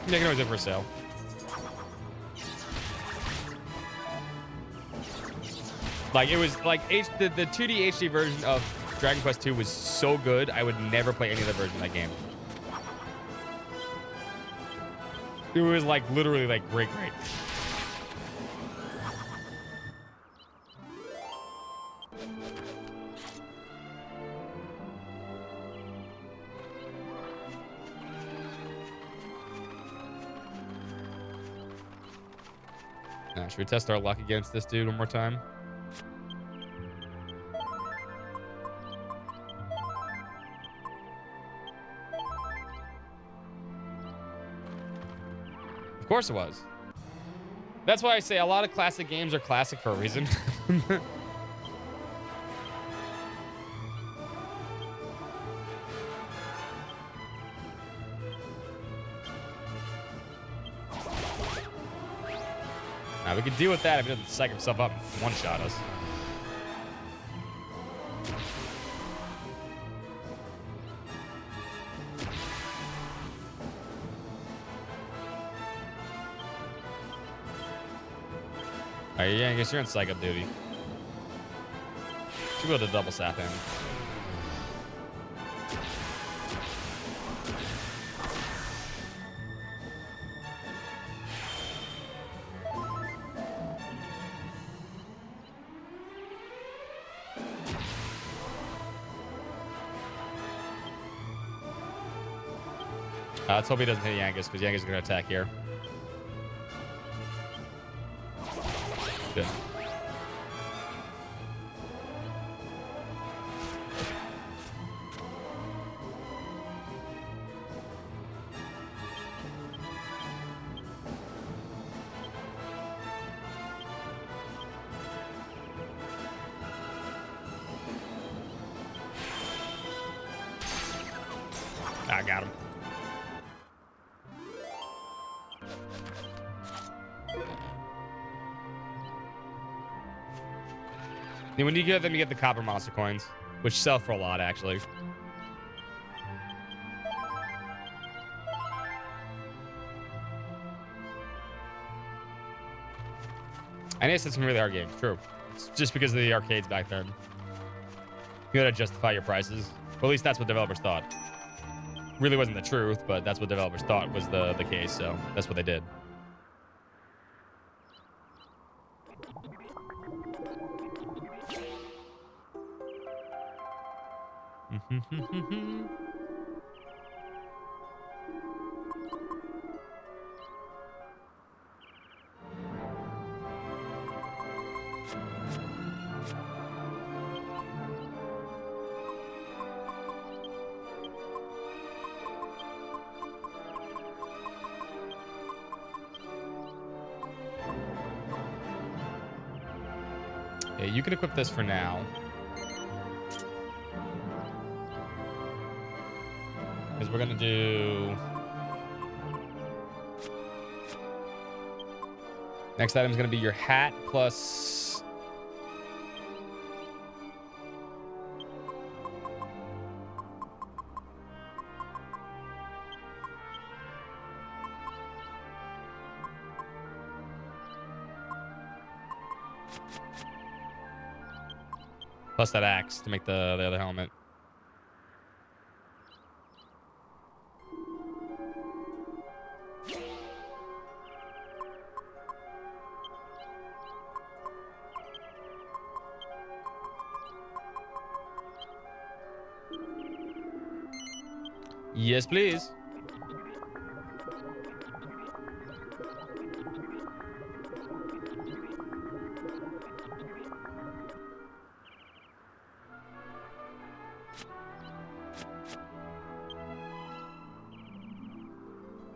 Yeah, you can always go for sale. Like, it was like the 2D HD version of Dragon Quest 2 was so good, I would never play any other version of that game. It was like literally like great. Now, should we test our luck against this dude one more time? Of course it was. That's why I say a lot of classic games are classic for a reason. Now we could deal with that if he doesn't psych himself up and one-shot us. Yeah, I guess you're on psych up duty. Should be able to double sap him. Let's hope he doesn't hit Yangus, because Yangus is going to attack here. Good. I got him. And when you get them, you get the copper monster coins, which sell for a lot, actually. NES had some really hard games. True. It's just because of the arcades back then. You gotta justify your prices. Well, at least that's what developers thought. Really wasn't the truth, but that's what developers thought was the case, so that's what they did. Yeah, you can equip this for now. Because we're going to do... Next item is going to be your hat plus... Plus that axe to make the other helmet. Yes, please.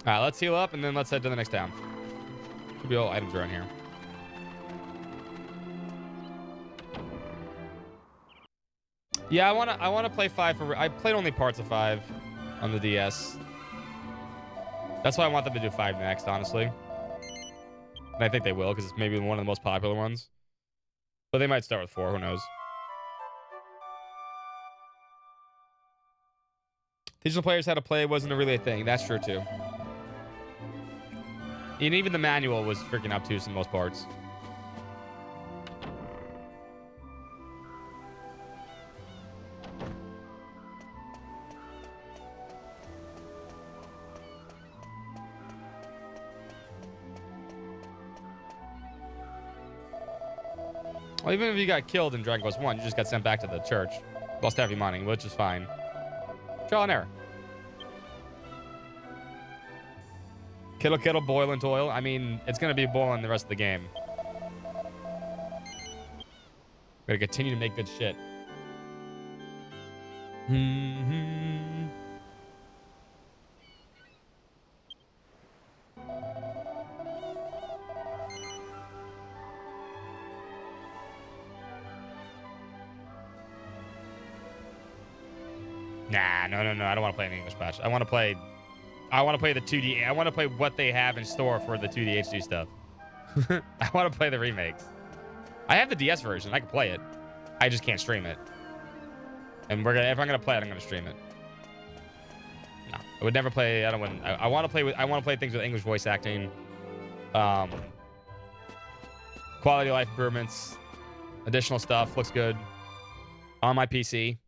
All right, let's heal up and then let's head to the next town. Should be all items around here. Yeah, I wanna play 5 for. I played only parts of 5 on the DS. That's why I want them to do 5 next, honestly. And I think they will, because it's maybe one of the most popular ones. But they might start with 4. Who knows? Teaching the players how to play wasn't really a thing. That's true too. And even the manual was freaking obtuse in most parts. Well, even if you got killed in Dragon Quest 1, you just got sent back to the church. Lost half your money, which is fine. Trial and error. Kittle, kittle, boil and toil. I mean, it's going to be boiling the rest of the game. Gotta continue to make good shit. Nah, no. I don't want to play an English patch. I want to play the 2D. I want to play what they have in store for the 2D HD stuff. I want to play the remakes. I have the DS version. I can play it. I just can't stream it. And if I'm gonna play it, I'm gonna stream it. No, I would never play. I want to play things with English voice acting. Quality of life improvements. Additional stuff looks good on my PC.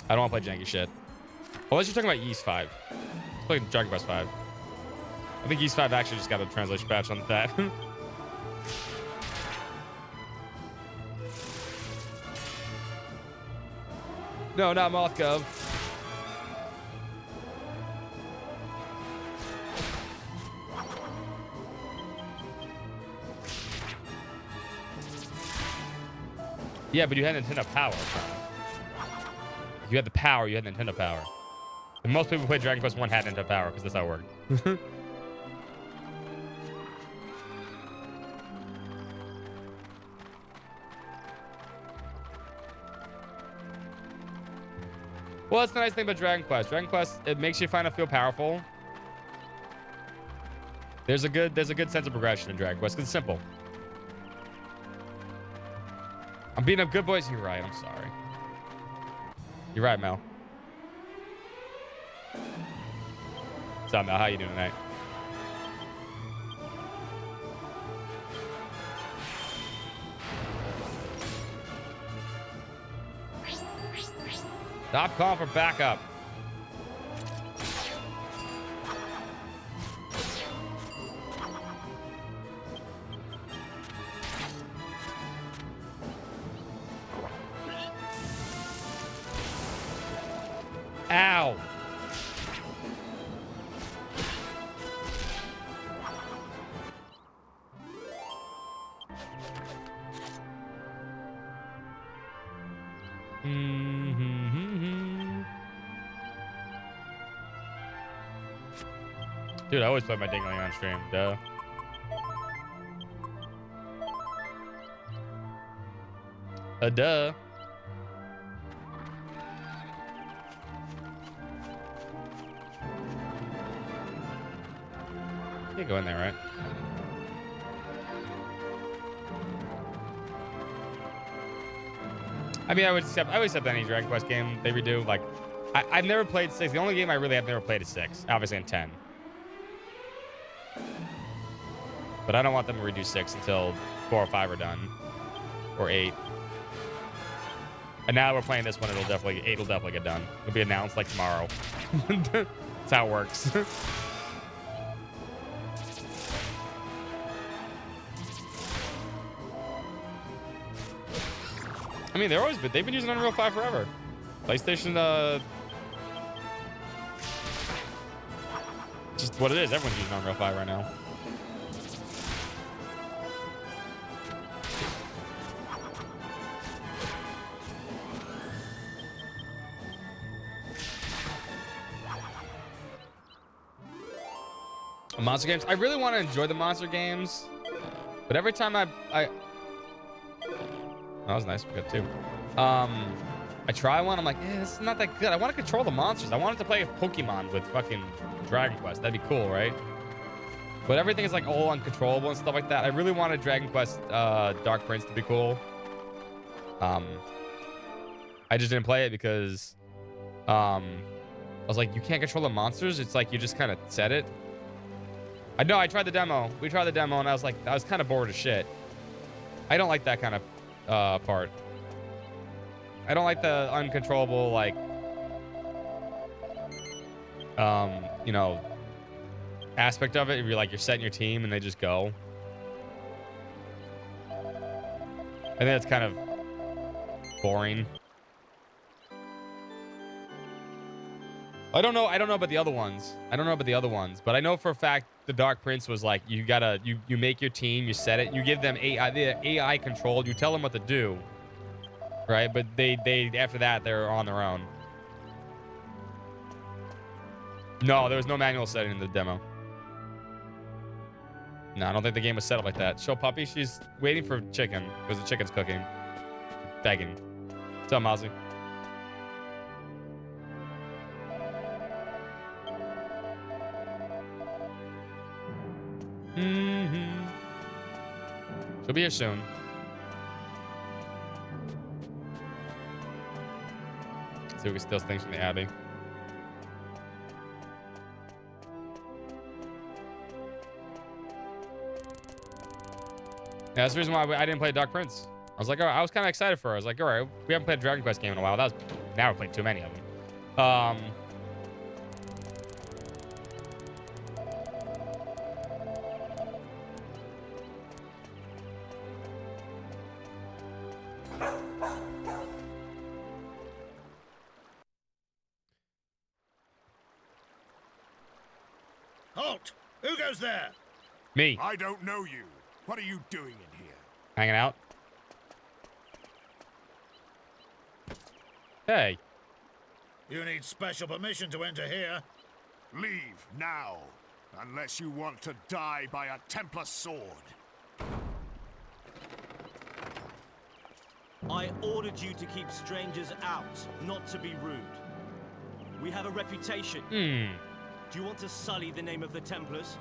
I don't want to play janky shit. Unless you're talking about Ys 5. Let's play Dragon Quest 5. I think Ys 5 actually just got a translation patch on that. No, not Mothgov. Yeah, but you had Nintendo Power. You had the power, you had Nintendo Power. And most people who played Dragon Quest 1 had Nintendo Power, because that's how it worked. Well, that's the nice thing about Dragon Quest. Dragon Quest, it makes you find it feel powerful. There's a good sense of progression in Dragon Quest, because it's simple. I'm beating up good boys. You're right. I'm sorry. You're right, Mel. What's up, Mel? How you doing tonight? Stop calling for backup. Ow. Dude, I always play my Dingling on stream, duh. Duh. You go in there, right? I mean, I would accept any Dragon Quest game they redo. Like, I've never played 6. The only game I really have never played is 6. Obviously, in 10. But I don't want them to redo 6 until 4 or 5 are done, or 8. And now that we're playing this one, 8 will definitely get done. It'll be announced like tomorrow. That's how it works. I mean, they've been using Unreal 5 forever. PlayStation, just what it is. Everyone's using Unreal 5 right now. Monster games. I really want to enjoy the monster games, but every time I that was nice. We got 2. I try one. I'm like, this is not that good. I want to control the monsters. I wanted to play a Pokemon with fucking Dragon Quest. That'd be cool, right? But everything is like all uncontrollable and stuff like that. I really wanted Dragon Quest Dark Prince to be cool. I just didn't play it because I was like, you can't control the monsters. It's like you just kind of set it. I know. I tried the demo. We tried the demo, and I was kind of bored as shit. I don't like that kind of part. I don't like the uncontrollable, like, you know, aspect of it. If you're setting your team and they just go. I think that's kind of boring. I don't know about the other ones. But I know for a fact the Dark Prince was like, you make your team, you set it, you give them AI control, you tell them what to do, right? But they after that they're on their own. No, there was no manual setting in the demo. No, I don't think the game was set up like that. Show Puppy, she's waiting for chicken because the chicken's cooking, begging. What's up, Mozzie? She'll be here soon. See if we can steal things from the Abbey. Yeah, that's the reason why I didn't play Dark Prince. I was like, all right, I was kind of excited for her. I was like, all right, we haven't played a Dragon Quest game in a while. Now we're playing too many of them. Halt! Who goes there? Me. I don't know you. What are you doing in here? Hanging out. Hey. You need special permission to enter here. Leave now, unless you want to die by a Templar sword. I ordered you to keep strangers out, not to be rude. We have a reputation. Do you want to sully the name of the Templars?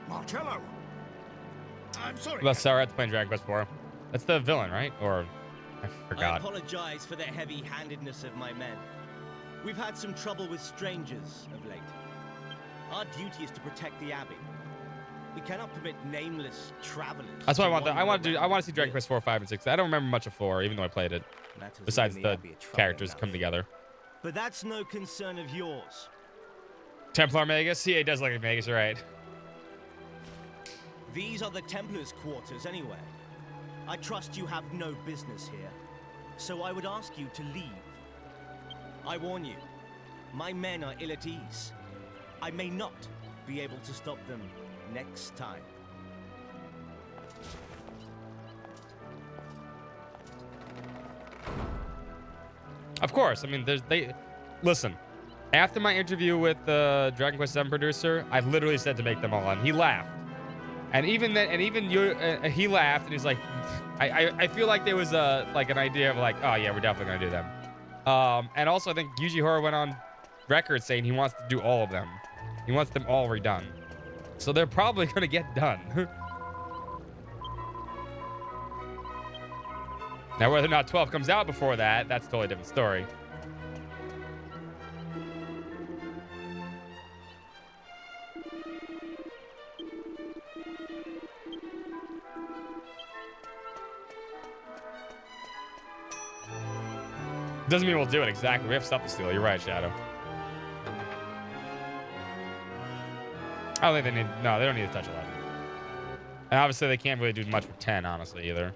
Marcello! I'm sorry. Well, sorry, I have to play Dragon Quest 4. That's the villain, right? Or I I forgot. apologize for the heavy-handedness of my men. We've had some trouble with strangers of late. Our duty is to protect the Abbey. We cannot permit nameless travelers. That's what I to want. I wander want around to see Dragon here. Quest 4, 5, and 6. I don't remember much of 4, even though I played it. Matters Besides within the Abbey are troubling characters enough. come together. But that's no concern of yours. Templar Magus? Yeah, it does look like Magus, you're right. These are the Templars' quarters anyway. I trust you have no business here, so I would ask you to leave. I warn you, my men are ill at ease. I may not be able to stop them next time. Of course. I mean, listen. After my interview with the Dragon Quest 7 producer, I literally said to make them all, and he laughed. And even then, he laughed, and he's like, I feel like there was like an idea of like, oh yeah, we're definitely gonna do them. And also I think Yuji Horii went on record saying he wants to do all of them. He wants them all redone. So they're probably gonna get done. Now, whether or not 12 comes out before that, that's a totally different story. Doesn't mean we'll do it exactly. We have stuff to steal. You're right, Shadow. I don't think they need... No, they don't need to touch 11. And obviously, they can't really do much with 10, honestly, either.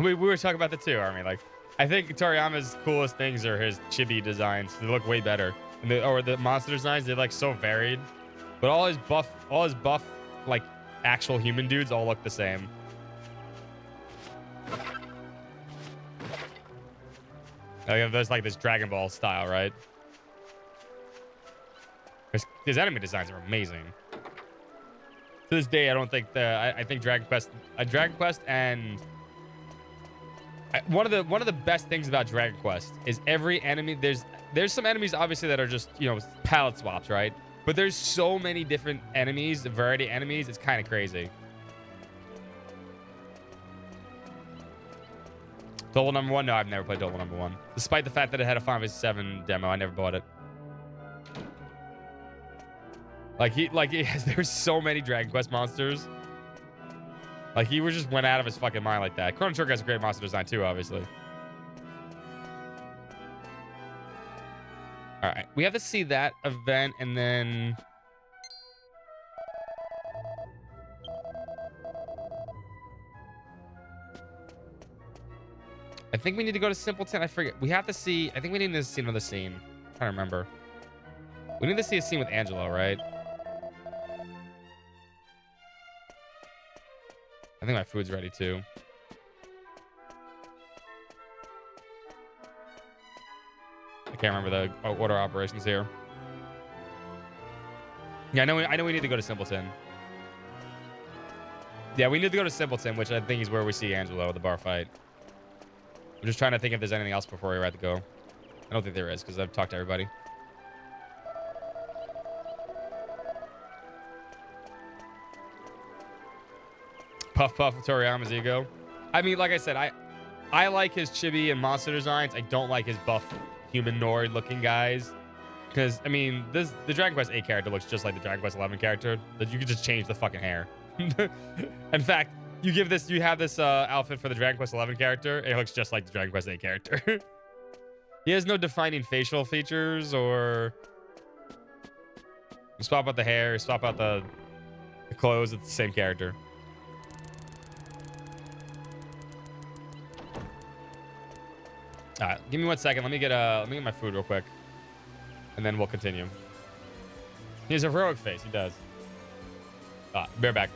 We were talking about that too, Army. Like, I think Toriyama's coolest things are his chibi designs. They look way better. And the monster designs, they're like so varied. But all his buff, like actual human dudes all look the same. Like, there's like this Dragon Ball style, right? His enemy designs are amazing. To this day, I don't think I think Dragon Quest and one of the best things about Dragon Quest is every enemy. There's some enemies obviously that are just, you know, palette swaps, right? But there's so many different enemies, variety of enemies. It's kind of crazy. Double number 1? No, I've never played Double number 1. Despite the fact that it had a Final Fantasy VII demo, I never bought it. There's so many Dragon Quest monsters. Like, he just went out of his fucking mind like that. Chrono Trigger has a great monster design too, obviously. All right, we have to see that event, and then I think we need to go to Simpleton. I forget. We have to see. I think we need to see another scene. I'm trying to remember. We need to see a scene with Angelo, right? I think my food's ready too. I can't remember the order of operations here. Yeah, I know we need to go to Simpleton. Yeah, we need to go to Simpleton, which I think is where we see Angelo at the bar fight. I'm just trying to think if there's anything else before we're at to go. I don't think there is, because I've talked to everybody. Puff Puff with Toriyama's ego. I mean, like I said, I like his chibi and monster designs. I don't like his buff humanoid looking guys. Because, I mean, the Dragon Quest 8 character looks just like the Dragon Quest 11 character. That you could just change the fucking hair. In fact, you have this outfit for the Dragon Quest 11 character. It looks just like the Dragon Quest 8 character. He has no defining facial features, or you swap out the hair, swap out the clothes. It's the same character. All right, give me 1 second. Let me get my food real quick, and then we'll continue. He has a heroic face. He does. Bear back.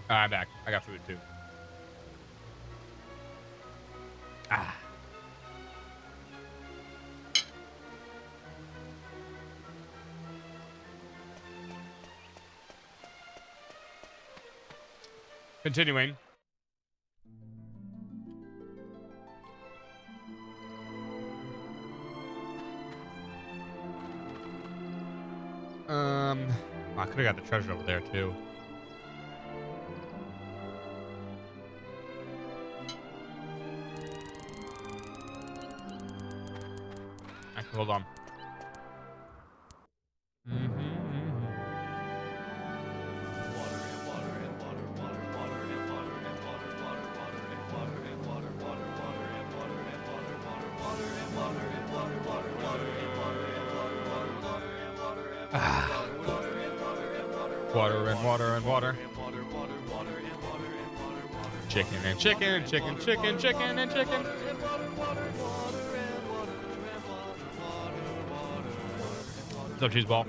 I'm back. I got food too. Ah. Continuing. I could have got the treasure over there too. Actually, hold on. Water and water and water. Chicken and chicken, chicken, chicken, chicken and chicken. What's up, cheese ball?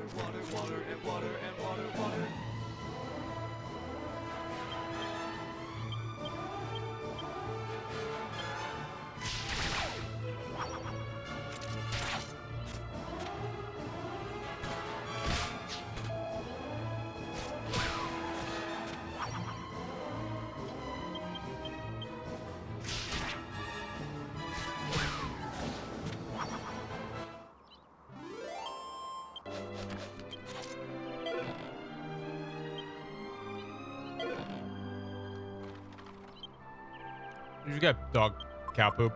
Did you get dog cow poop?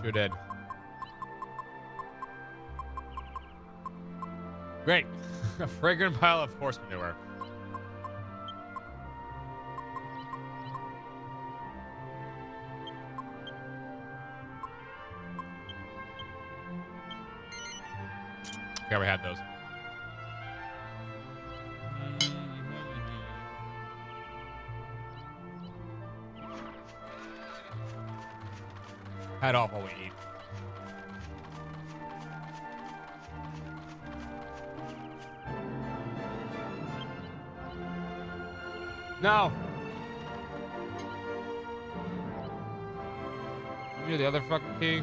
Sure did. Great. A fragrant pile of horse manure. Yeah, we had those. Head off while we eat. No. You're the other fucking key.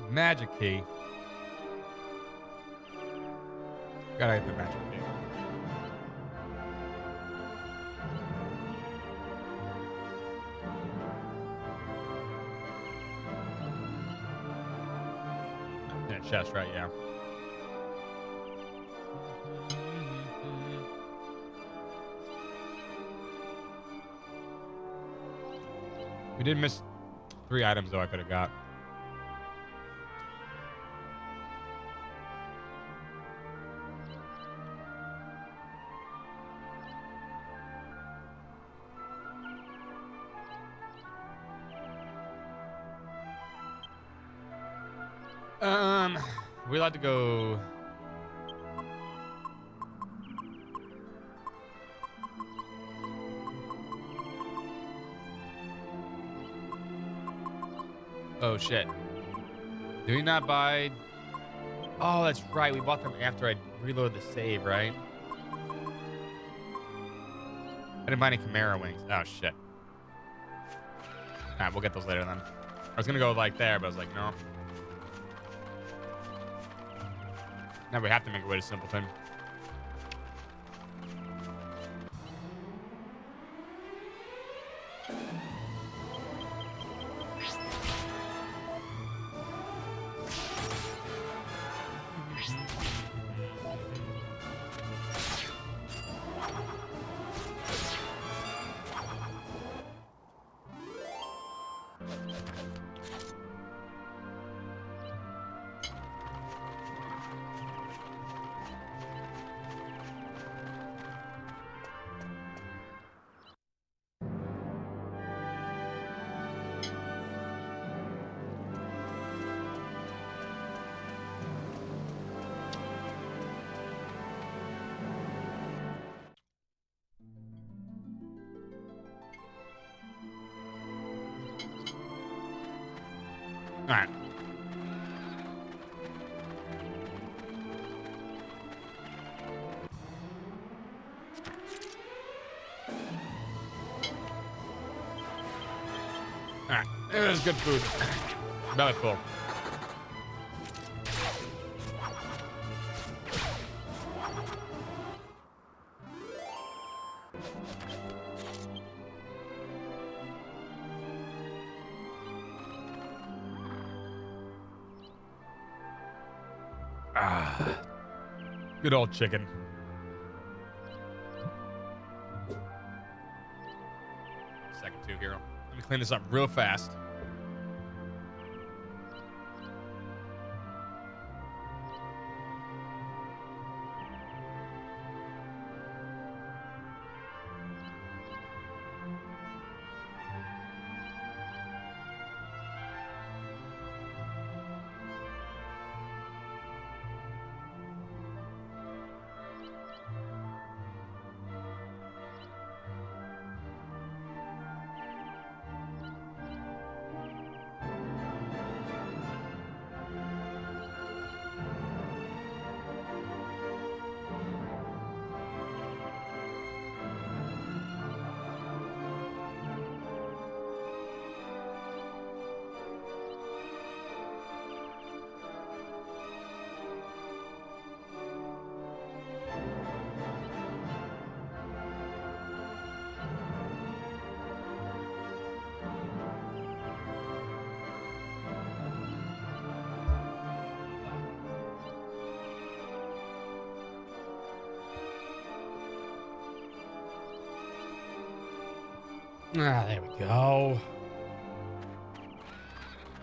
Magic key. Gotta get the magic key. Chest, right? Yeah. We did miss 3 items, though. I could have got. We allowed to go. Oh shit! Did we not buy? Oh, that's right. We bought them after I reloaded the save, right? I didn't buy any Chimera wings. Oh shit! Alright, we'll get those later then. I was gonna go like there, but I was like, no. Now we have to make it way to Simpleton. All right. All right. It is good food. Belly full. Ah, good old chicken. Second two here. Let me clean this up real fast. Ah, there we go.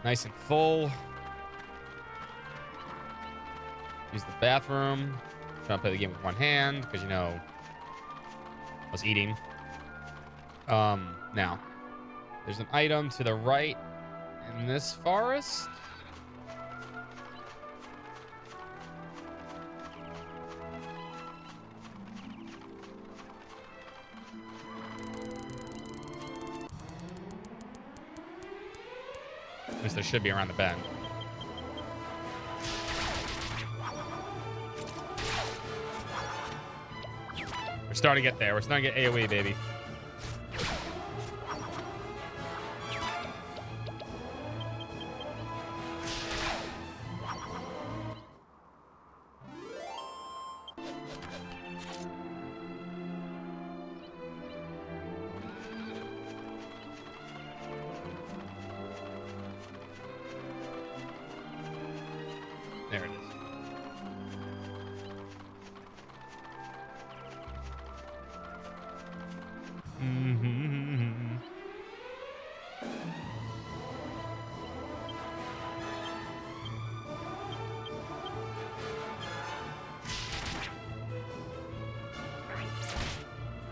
Nice and full. Use the bathroom. Trying to play the game with one hand because, you know, I was eating. Now, there's an item to the right in this forest. At least there should be around the bend. We're starting to get there. We're starting to get AoE, baby. There it is.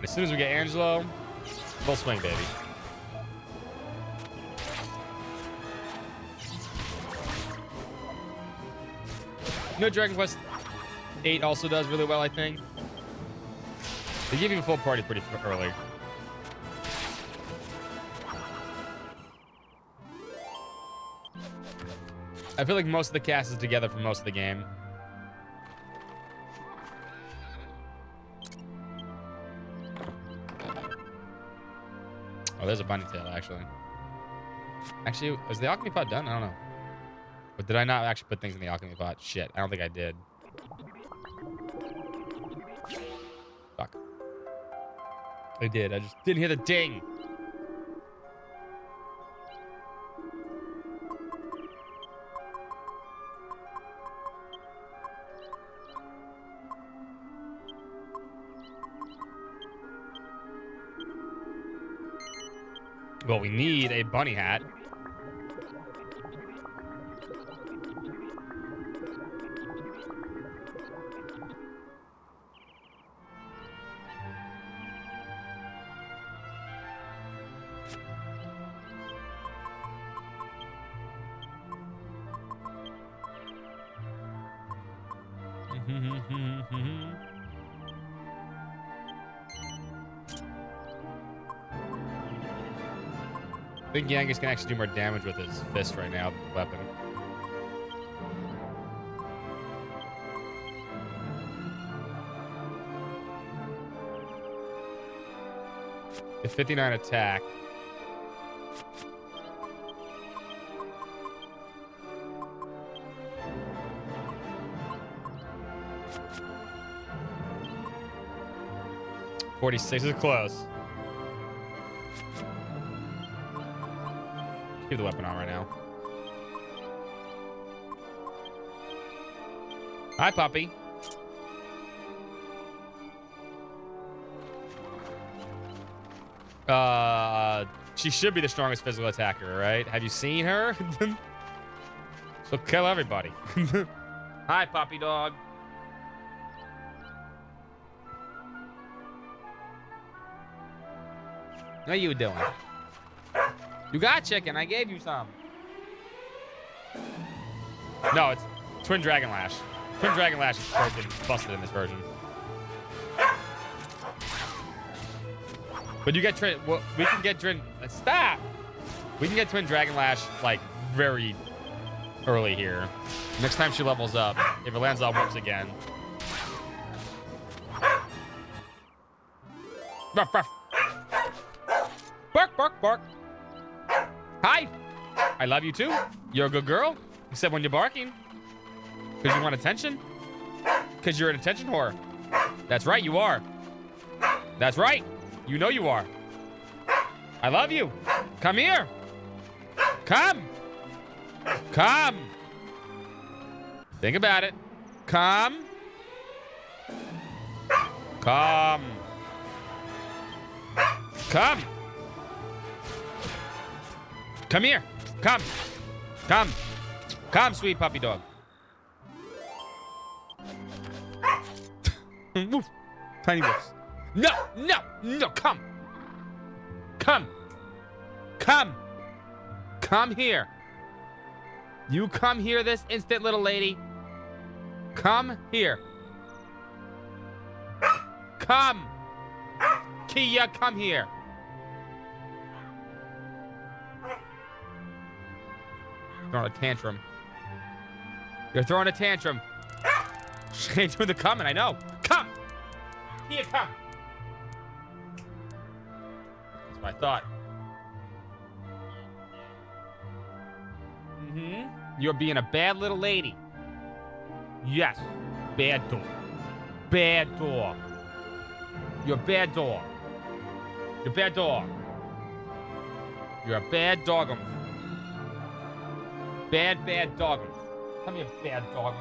As soon as we get Angelo, full swing, baby. You know, Dragon Quest 8 also does really well, I think. They give you a full party pretty early. I feel like most of the cast is together for most of the game. Oh, there's a bunny tail, actually. Actually, was the alchemy pot done? I don't know. But did I not actually put things in the alchemy pot? Shit, I don't think I did. Fuck. I did. I just didn't hear the ding. Well, we need a bunny hat. I think Yangus can actually do more damage with his fist right now, the weapon. The 59 attack. $46 is close. Keep the weapon on right now. Hi, puppy. She should be the strongest physical attacker, right? Have you seen her? She'll kill everybody. Hi, puppy dog. What are you doing? You got chicken. I gave you some. No, it's Twin Dragon Lash. Twin Dragon Lash is broken, busted in this version. But you get we can get stop. We can get Twin Dragon Lash like very early here. Next time she levels up, if it lands on whoops again. Ruff, ruff. Bark, bark, bark. Hi. I love you too. You're a good girl, except when you're barking. Because you want attention. Because you're an attention whore. That's right, you are. That's right. You know you are. I love you. Come here. Come. Come. Think about it. Come. Come. Come. Come here. Come. Come. Come, sweet puppy dog. Woof. Tiny woofs. No, no, no, come. Come. Come. Come here. You come here this instant, little lady. Come here. Come. Kia, come here. Throwing a tantrum. You're throwing a tantrum. She ain't doing the coming, I know. Come. Kia, come. That's what I thought. You're being a bad little lady. Yes. Bad dog. Bad dog. You're a bad dog. You're a bad dog. You're a bad dog'em. Bad, bad dog'em. Come here, bad dog'em.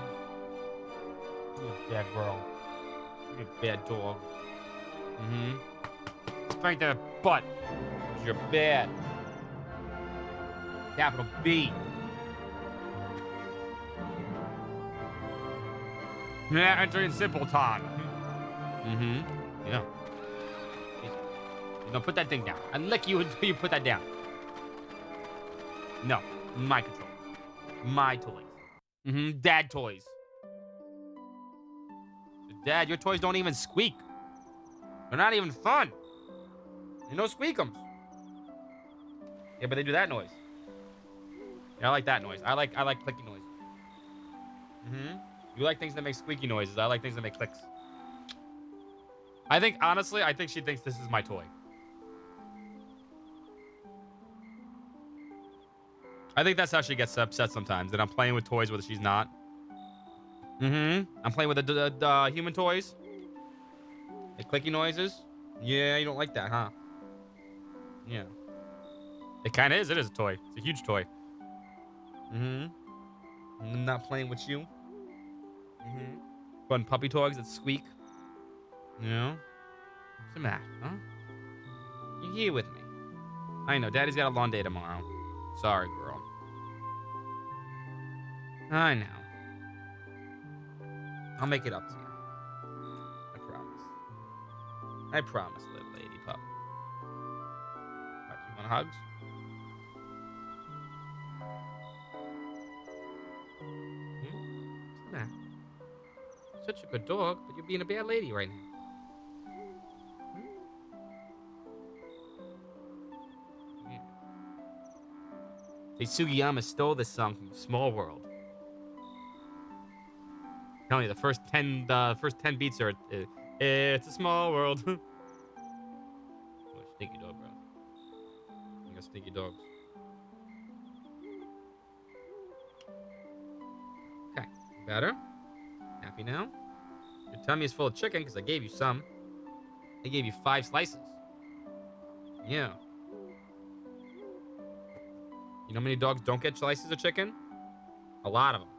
You're a bad girl. You're a bad dog. Spank that butt. You're bad. Capital B. Yeah, entering simple time. Yeah. No, put that thing down. I'll lick you until you put that down. No, my control. My toys. Dad toys. Dad, your toys don't even squeak. They're not even fun. You know squeakums. Yeah, but they do that noise. Yeah, I like that noise. I like clicky noises. You like things that make squeaky noises. I like things that make clicks. I think, honestly, I think she thinks this is my toy. I think that's how she gets upset sometimes, that I'm playing with toys where she's not. I'm playing with the human toys. The clicky noises. Yeah, you don't like that, huh? Yeah. It kind of is. It is a toy. It's a huge toy. I'm not playing with you. Fun puppy toys that squeak. You know? What's the matter, huh? You're here with me. I know, Daddy's got a long day tomorrow. Sorry, girl. I know. I'll make it up to you. I promise. I promise, little lady pup. What, you want hugs? What's the matter? Such a good dog, but you're being a bad lady right now. Hey, Sugiyama stole this song from Small World. I'm telling you, the first 10 beats are it's a small world. Oh, stinky dog, bro. You got stinky dogs. Okay, better. Happy now? Your tummy is full of chicken because I gave you some. I gave you 5 slices. Yeah. You know how many dogs don't get slices of chicken? A lot of them.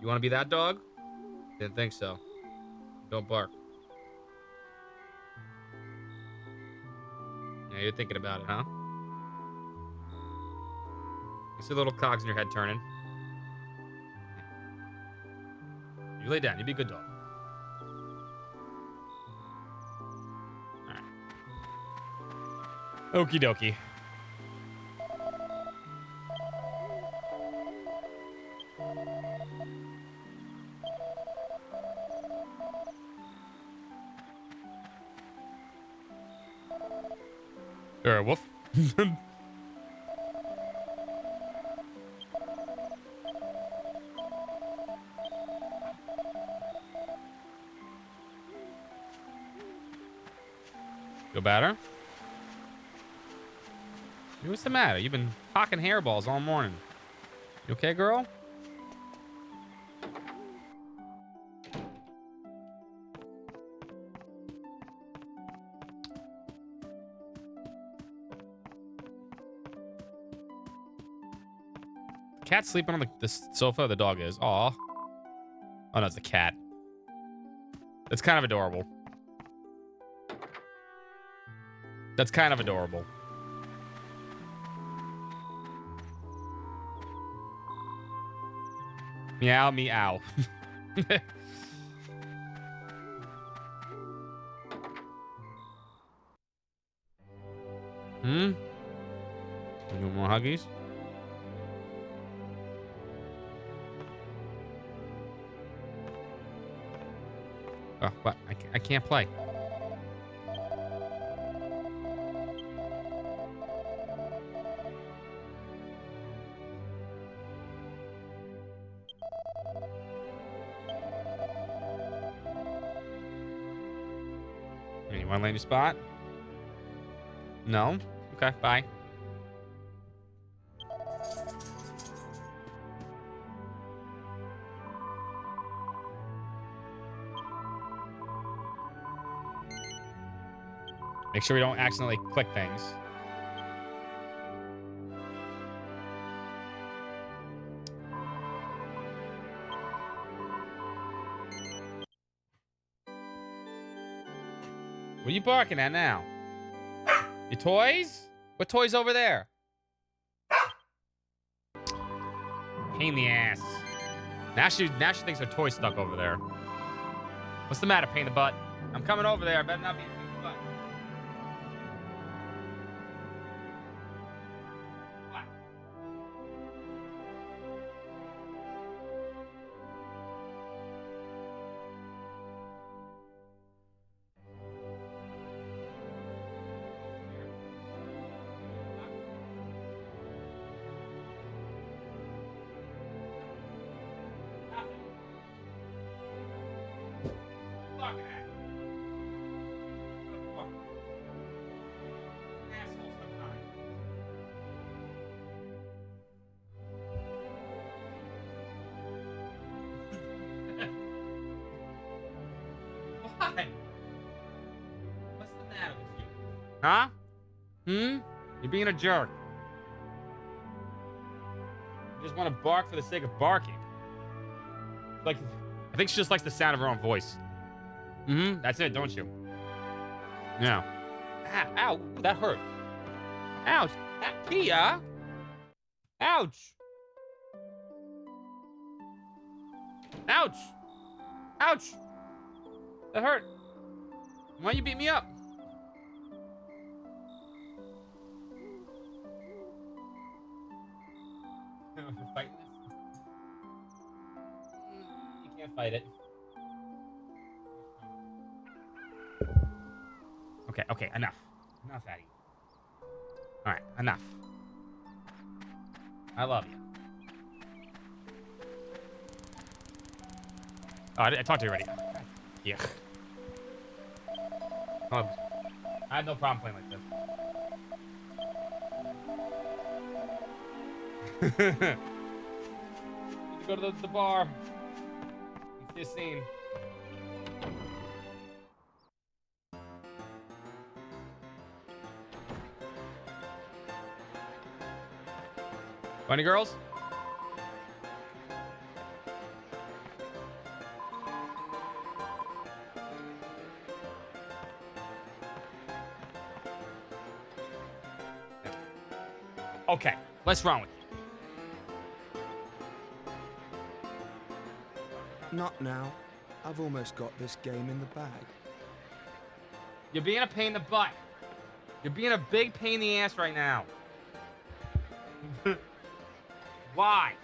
You want to be that dog? Didn't think so. Don't bark. Yeah, you're thinking about it, huh? You see the little cogs in your head turning. You lay down. You be a good dog. All right. Okie dokie. Woof. Go batter. What's the matter? You've been hawking hairballs all morning. You okay, girl? Cat's sleeping on the sofa. The dog is. Aw. Oh, no, it's the cat. It's kind of adorable. That's kind of adorable. Meow, meow. You want more huggies? Oh, what? I can't play. You want to land your spot? No? Okay, bye. Make sure we don't accidentally click things. What are you barking at now? Your toys? What toys over there? Pain in the ass. Now she thinks her toy's stuck over there. What's the matter, pain in the butt? I'm coming over there. I better not be a pain in the butt. What? Fucking ass. Asshole sometimes. What? What's the matter with you? Huh? You're being a jerk. You just want to bark for the sake of barking. Like, I think she just likes the sound of her own voice. That's it, don't you? Yeah. Ow, ow, that hurt. Ouch. Kia. Ouch. Ouch. Ouch. That hurt. Why you beat me up? Fighting this? You can't fight it. Okay, enough. Enough, Addy. All right, enough. I love you. Oh, I talked to you already. Yeah. Oh, I had no problem playing like this. Need to go to the bar. See a scene. Funny girls? Okay, what's wrong with you? Not now. I've almost got this game in the bag. You're being a pain in the butt. You're being a big pain in the ass right now. Why?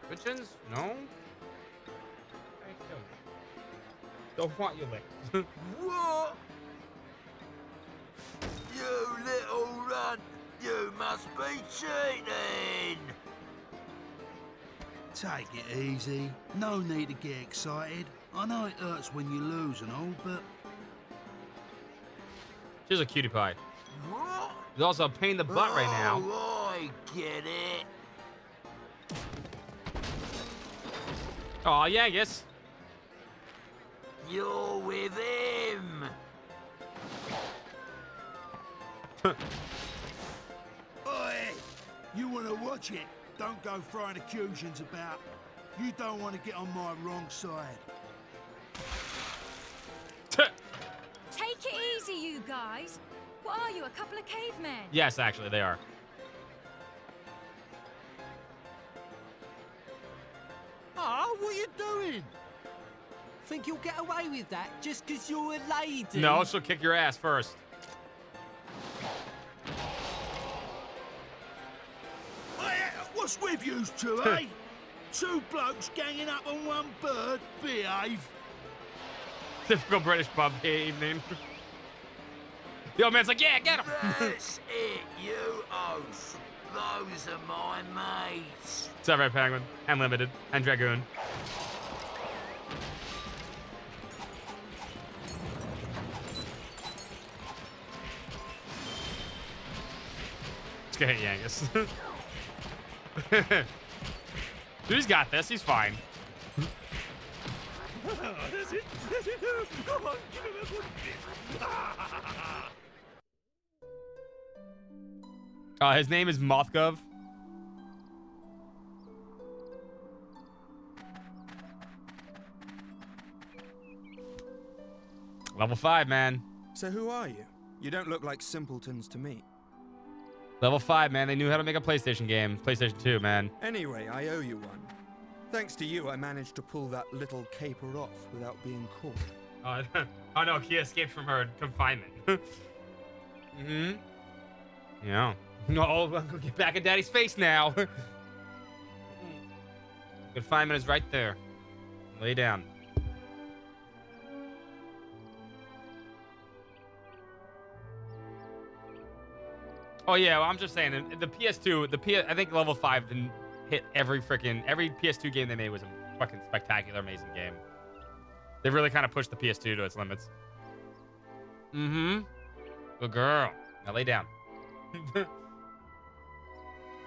Switchins? No? Thank you. Don't want your legs. What? You little runt! You must be cheating! Take it easy. No need to get excited. I know it hurts when you lose and all, but... She's a cutie pie. What? She's also a pain in the butt right now. Oh, I get it. Oh, yeah, I guess. You're with him. Oi! You want to watch it? Don't go throwing accusations about. You don't want to get on my wrong side. Take it easy, you guys. What are you, a couple of cavemen? Yes, actually, they are. Oh, what are you doing? Think you'll get away with that just 'cause you're a lady? No, she'll kick your ass first. Hey, what's with you two, eh? Two blokes ganging up on one bird? Behave. Typical British pub evening. The old man's like, yeah, get him. That's it, you oaf. Those are my mates. It's all right, Penguin. And Limited. And Dragoon. Let's go hit Yangus. Dude, he's got this. He's fine. His name is Mothgov. Level 5, man. So who are you? You don't look like simpletons to me. Level 5, man. They knew how to make a PlayStation game. PlayStation 2, man. Anyway, I owe you one. Thanks to you, I managed to pull that little caper off without being caught. Oh no, he escaped from her confinement. Mm-hmm. Yeah. No, get back in Daddy's face now. Confinement is right there. Lay down. Oh yeah, well, I'm just saying the PS2, I think level 5 didn't hit every PS2 game they made was a fucking spectacular, amazing game. They really kind of pushed the PS2 to its limits. Mm-hmm. Good girl. Now lay down.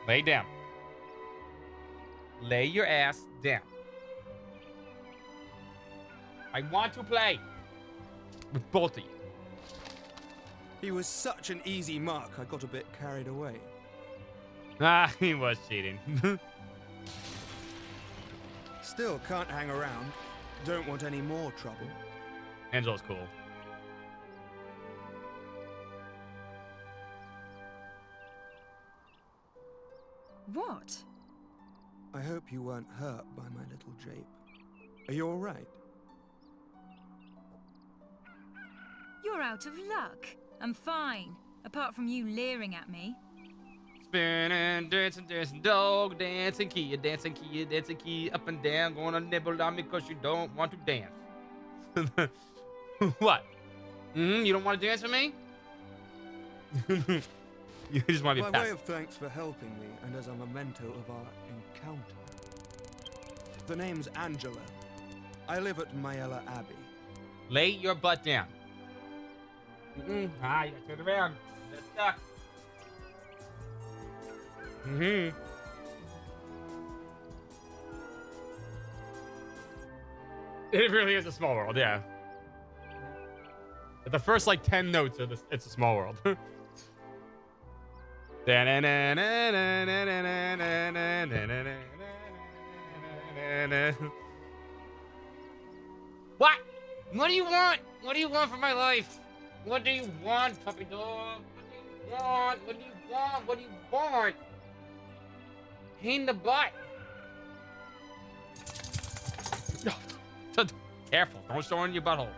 Lay down. Lay your ass down. I want to play with both of you. He was such an easy mark, I got a bit carried away. Ah, he was cheating. Still, can't hang around. Don't want any more trouble. Angela's cool. What? I hope you weren't hurt by my little jape. Are you all right? You're out of luck. I'm fine, apart from you leering at me. Spinning, dancing, dancing, dog, dancing key, dancing key, dancing key, up and down, gonna nibble on me because you don't want to dance. What? You don't want to dance with me? You just want to be By way pest. of thanks for helping me, and as a memento of our encounter. The name's Angelo. I live at Mayella Abbey. Lay your butt down. Ah, you gotta turn around. You're stuck. It really is a small world, yeah. The first like 10 notes are it's a small world. What? What do you want? What do you want from my life? What do you want, puppy dog? What do you want? What do you want? What do you want? Pain in the butt. Careful, don't show in your butthole.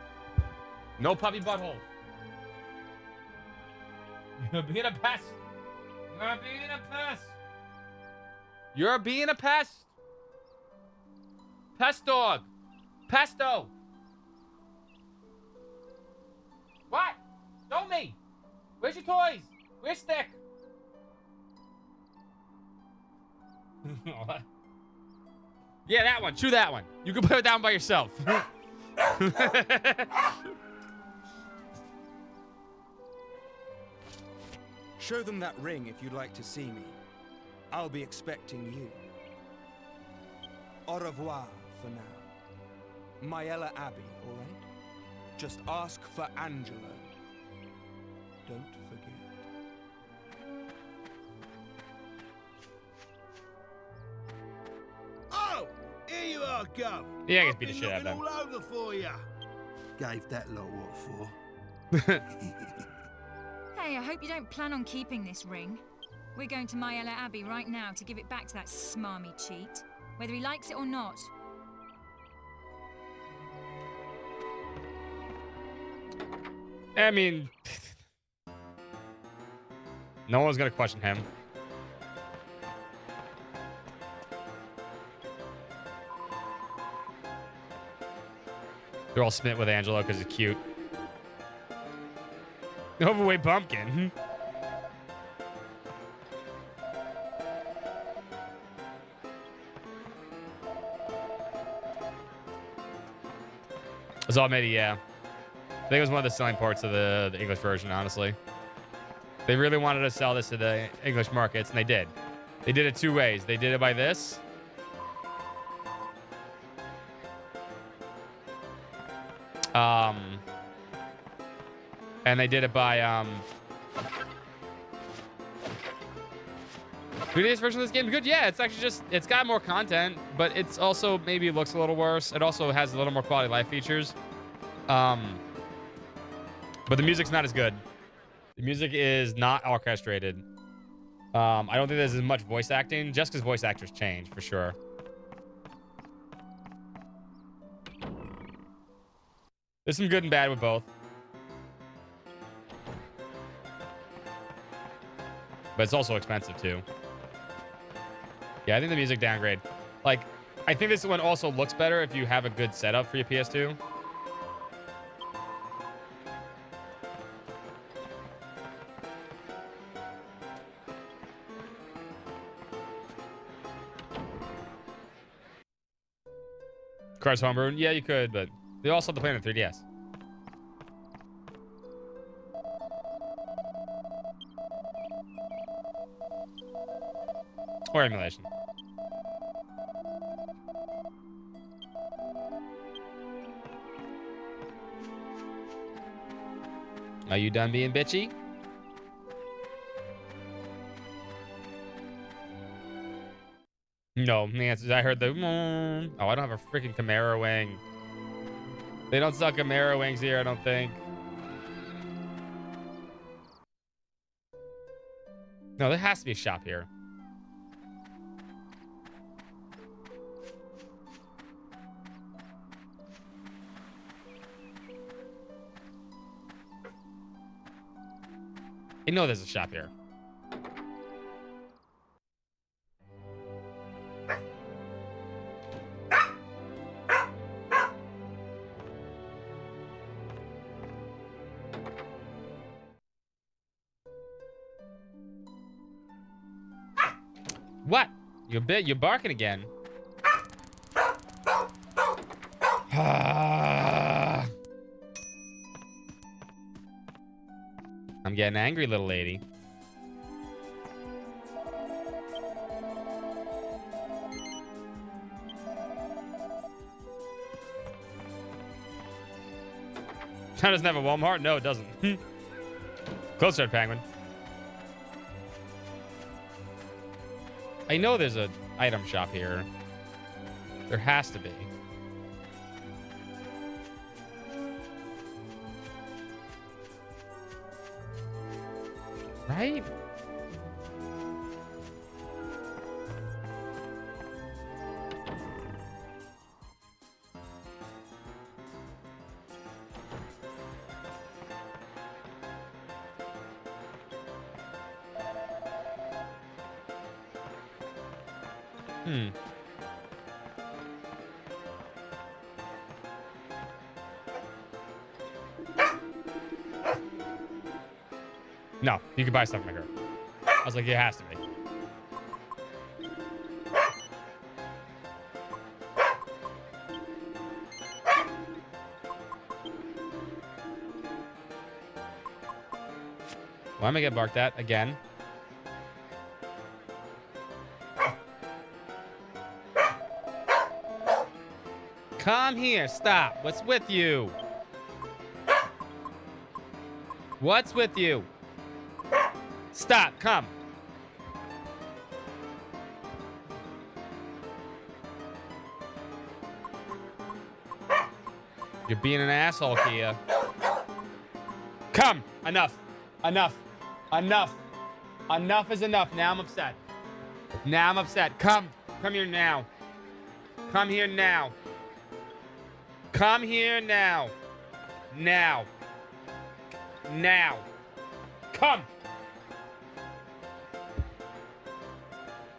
No puppy butthole. You're being a pest. You're being a pest. You're being a pest. Pest dog. Pesto. What? Show me. Where's your toys? Where's Stick? Yeah, that one. Chew that one. You can put it down by yourself. Show them that ring if you'd like to see me. I'll be expecting you. Au revoir for now. Mayella Abbey, all right? Just ask for Angelo. Don't forget. Oh, here you are, Gov. Yeah, I guess I've beat the been shit out of looking them. all over for you. Gave that lot what for? Hey, I hope you don't plan on keeping this ring. We're going to Mayella Abbey right now to give it back to that smarmy cheat, whether he likes it or not. I mean, no one's gonna question him. They're all smitten with Angelo because he's cute. Overweight pumpkin. It's all made, yeah. I think it was one of the selling parts of the English version, honestly. They really wanted to sell this to the English markets, and they did. They did it two ways. They did it by this. And they did it by, Today's version of this game is good. Yeah, it's actually just, it's got more content, but it's also maybe looks a little worse. It also has a little more quality of life features. But the music's not as good. The music is not orchestrated. I don't think there's as much voice acting, just because voice actors change, for sure. There's some good and bad with both. But it's also expensive, too. Yeah, I think the music downgrade. Like, I think this one also looks better if you have a good setup for your PS2. Cars Homebrew? Yeah, you could, but they also have to play on the 3DS. Or emulation. Are you done being bitchy? No, the answer is I heard the. Oh, I don't have a freaking Camaro wing. They don't sell Camaro wings here, I don't think. No, there has to be a shop here. I know there's a shop here. What? You're barking again. I'm getting angry, little lady. That doesn't have a Walmart? No, it doesn't. Close there, Penguin. I know there's an item shop here. There has to be. Right? No, you can buy stuff from her. I was like, it has to be. Why am I getting barked at again? Come here, stop. What's with you? What's with you? Stop, come. You're being an asshole, Kia. Come, enough, enough, enough. Enough is enough. Now I'm upset. Now I'm upset. Come here now. Come here now. Come here now. Now. Now. Come.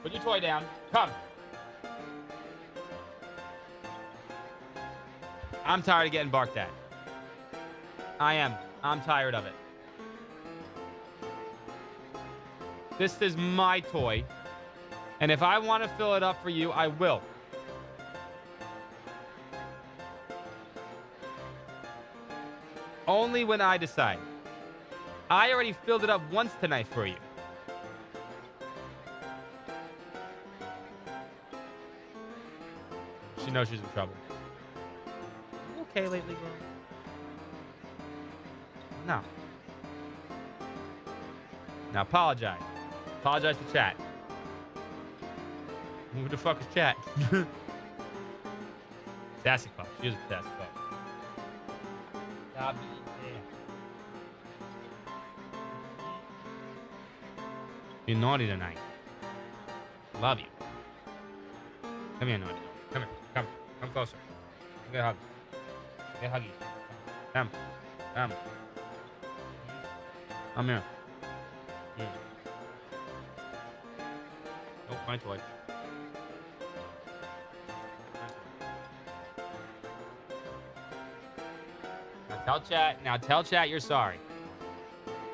Put your toy down. Come. I'm tired of getting barked at. I am. I'm tired of it. This is my toy. And if I want to fill it up for you, I will. Only when I decide. I already filled it up once tonight for you. She knows she's in trouble. You okay lately, girl? No. Now apologize. Apologize to chat. Who the fuck is chat? Sassy fuck. She is a sassy fuck. Stop it. You're naughty tonight. Love you. Come here, naughty. Come here. Come. Come closer. Get a hug. Get a huggy. Come. Come. Come here. Nope, my toy. Now tell chat you're sorry.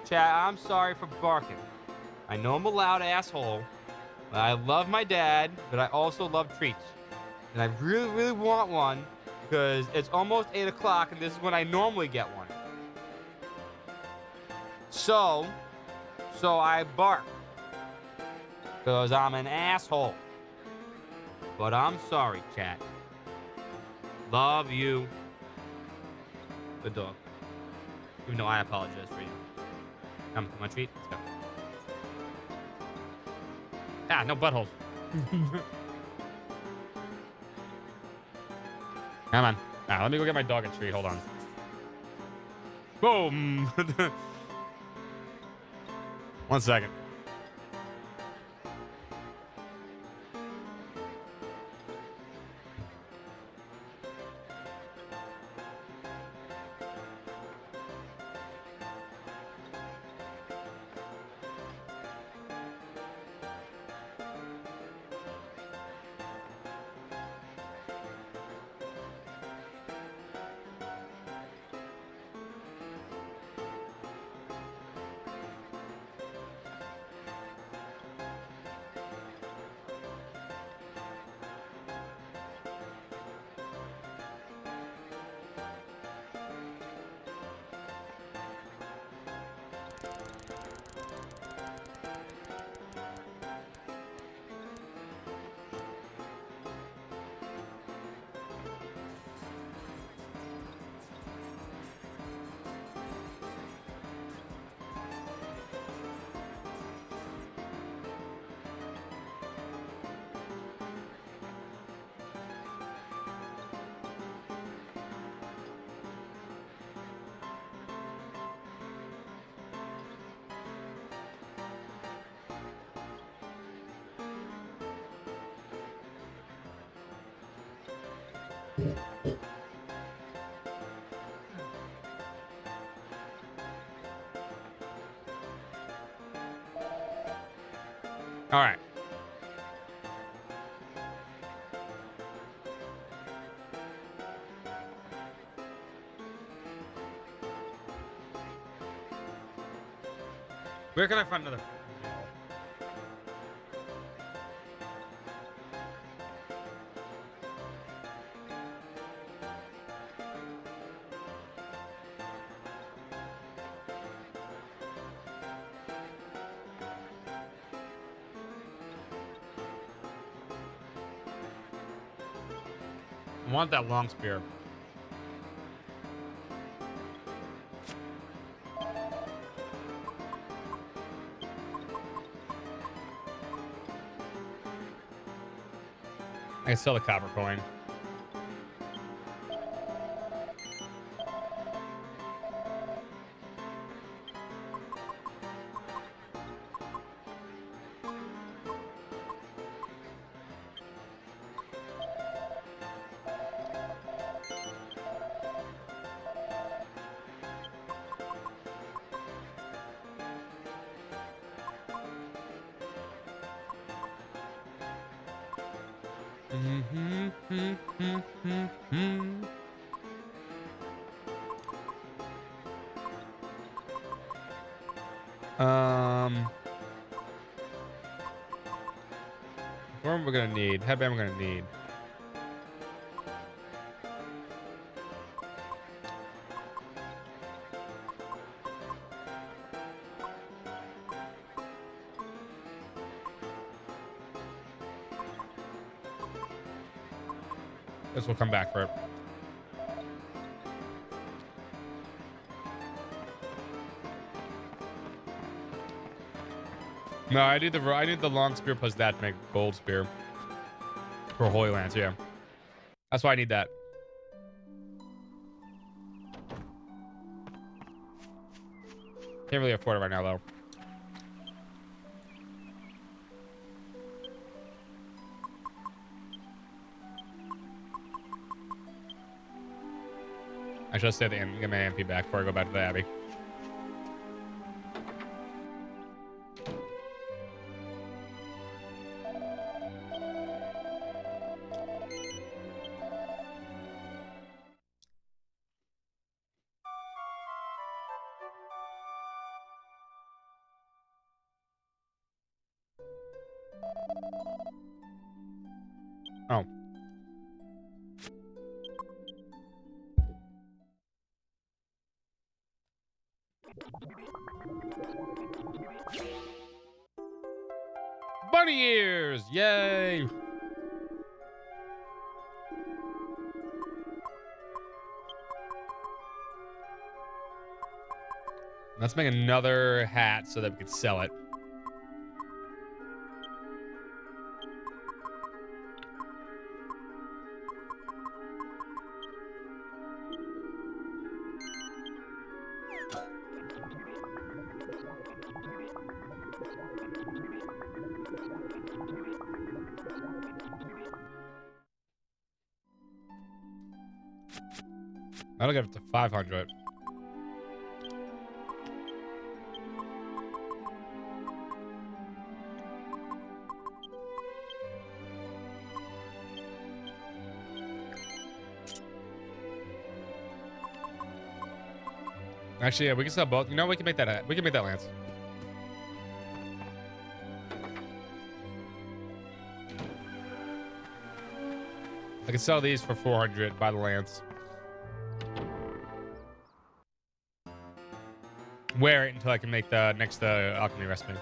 Chat, I'm sorry for barking. I know I'm a loud asshole, but I love my dad, but I also love treats. And I really, really want one because it's almost 8 o'clock and this is when I normally get one. So I bark because I'm an asshole. But I'm sorry, chat. Love you. Good dog. Even though I apologize for you. Come to my treat. Let's go. Ah, no buttholes. Come on. Ah, let me go get my dog a treat. Hold on. Boom. 1 second. All right. Where can I find another? I want that long spear. I can sell the copper coin. What am I gonna need? Headband we're gonna need. This will come back for it. No, I need the long spear plus that to make gold spear for Holy Lance. Yeah, that's why I need that. Can't really afford it right now though. I should stay and get my MP back before I go back to the Abbey. Oh. Bunny ears! Yay! Let's make another hat so that we can sell it. That'll get it to 500. Actually, yeah, we can sell both. You know, we can make that. We can make that lance. I can sell these for 400. Buy the lance. Wear it until I can make the next alchemy recipe.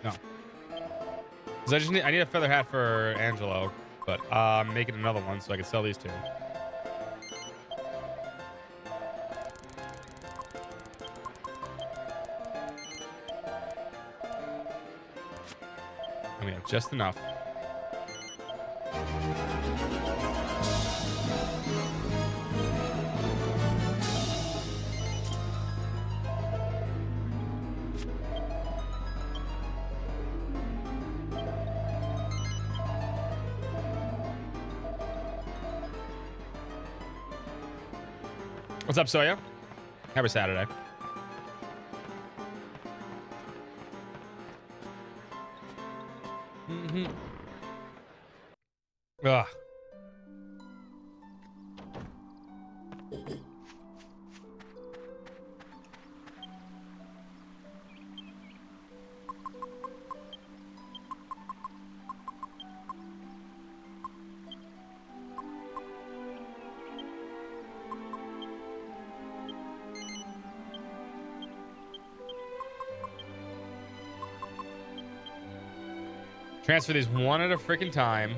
No. Because I need a feather hat for Angelo, but I'm making another one so I can sell these two. I mean, just enough. What's up, Soya? Happy Saturday. Ugh. Transfer these one at a freaking time.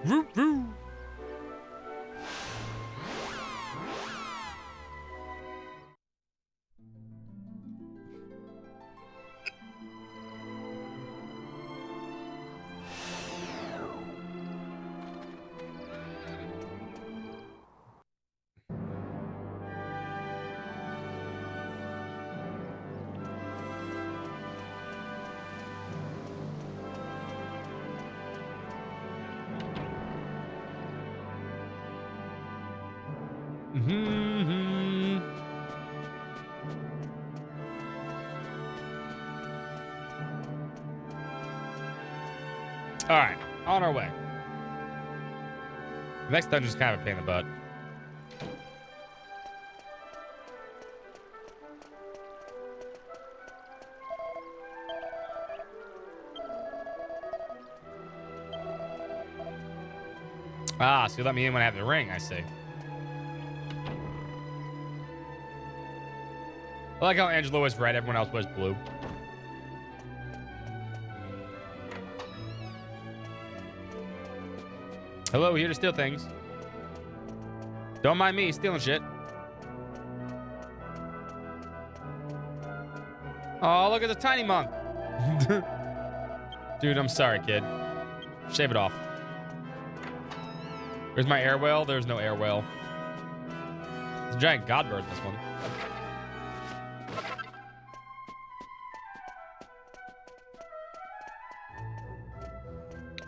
Woo woo. All right, on our way. The next dungeon's kind of a pain in the butt. Ah, so you let me in when I have the ring, I see. I like how Angelo was red, everyone else was blue. Hello, here to steal things. Don't mind me stealing shit. Oh, look at the tiny monk. Dude, I'm sorry, kid. Shave it off. Where's my air whale? There's no air whale. It's a giant god bird, this one.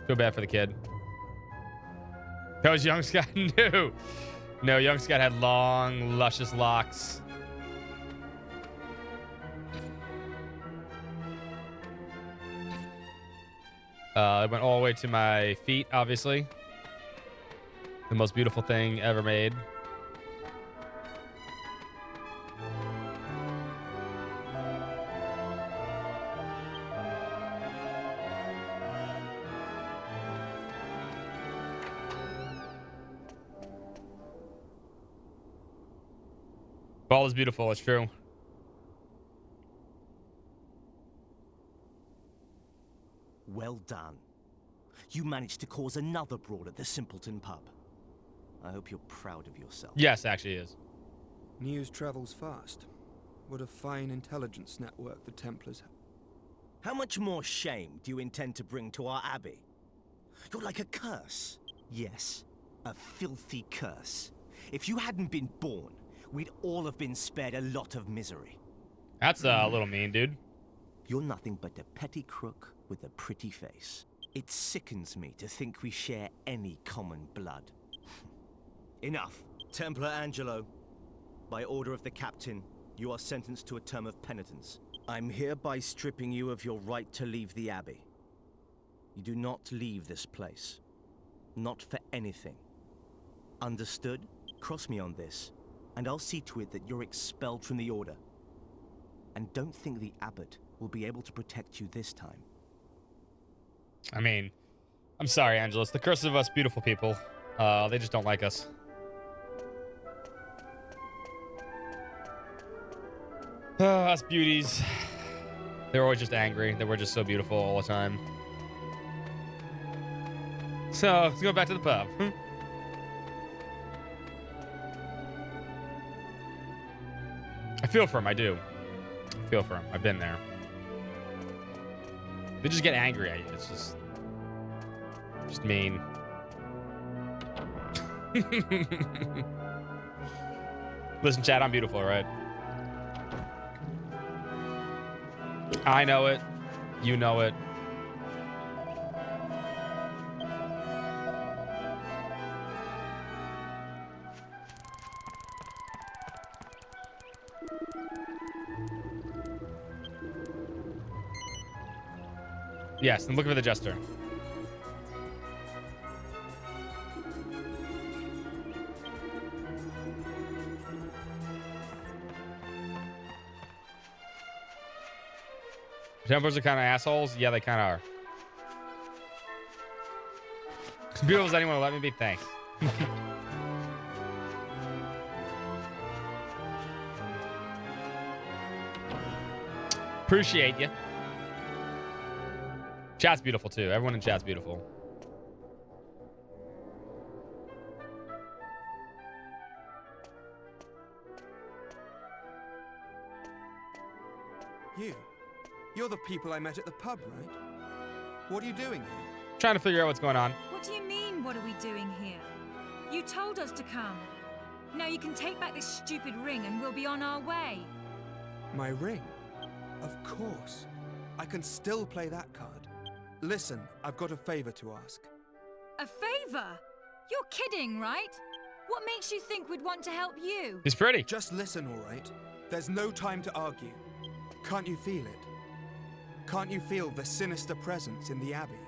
Feel bad for the kid. That was young Scott? No. No, young Scott had long, luscious locks. It went all the way to my feet, obviously. The most beautiful thing ever made. Ball is beautiful, it's true. Well done. You managed to cause another brawl at the Simpleton pub. I hope you're proud of yourself. Yes, actually is. News travels fast. What a fine intelligence network the Templars have. How much more shame do you intend to bring to our abbey? You're like a curse. Yes, a filthy curse. If you hadn't been born, we'd all have been spared a lot of misery. That's a little mean, dude. You're nothing but a petty crook with a pretty face. It sickens me to think we share any common blood. Enough. Templar Angelo, by order of the captain, you are sentenced to a term of penitence. I'm hereby stripping you of your right to leave the abbey. You do not leave this place. Not for anything. Understood? Cross me on this, and I'll see to it that you're expelled from the order. And don't think the abbot will be able to protect you this time. I mean, I'm sorry, Angela. It's the curse of us beautiful people. They just don't like us. Us beauties. They're always just angry. They were just so beautiful all the time. So, let's go back to the pub. I feel for him, I do. I feel for him. I've been there. They just get angry at you. It's just mean. Listen, Chad, I'm beautiful, right? I know it. You know it. Yes, and look for the jester. Templars are kind of assholes. Yeah, they kind of are. As beautiful as anyone will let me be. Thanks. Appreciate you. Chat's beautiful too. Everyone in chat's beautiful. You're the people I met at the pub, right? What are you doing here? Trying to figure out what's going on. What do you mean, what are we doing here? You told us to come. Now you can take back this stupid ring and we'll be on our way. My ring? Of course. I can still play that card. Listen, I've got a favor to ask. A favor? You're kidding, right? What makes you think we'd want to help you? He's pretty. Just listen, all right? There's no time to argue. Can't you feel it? Can't you feel the sinister presence in the Abbey?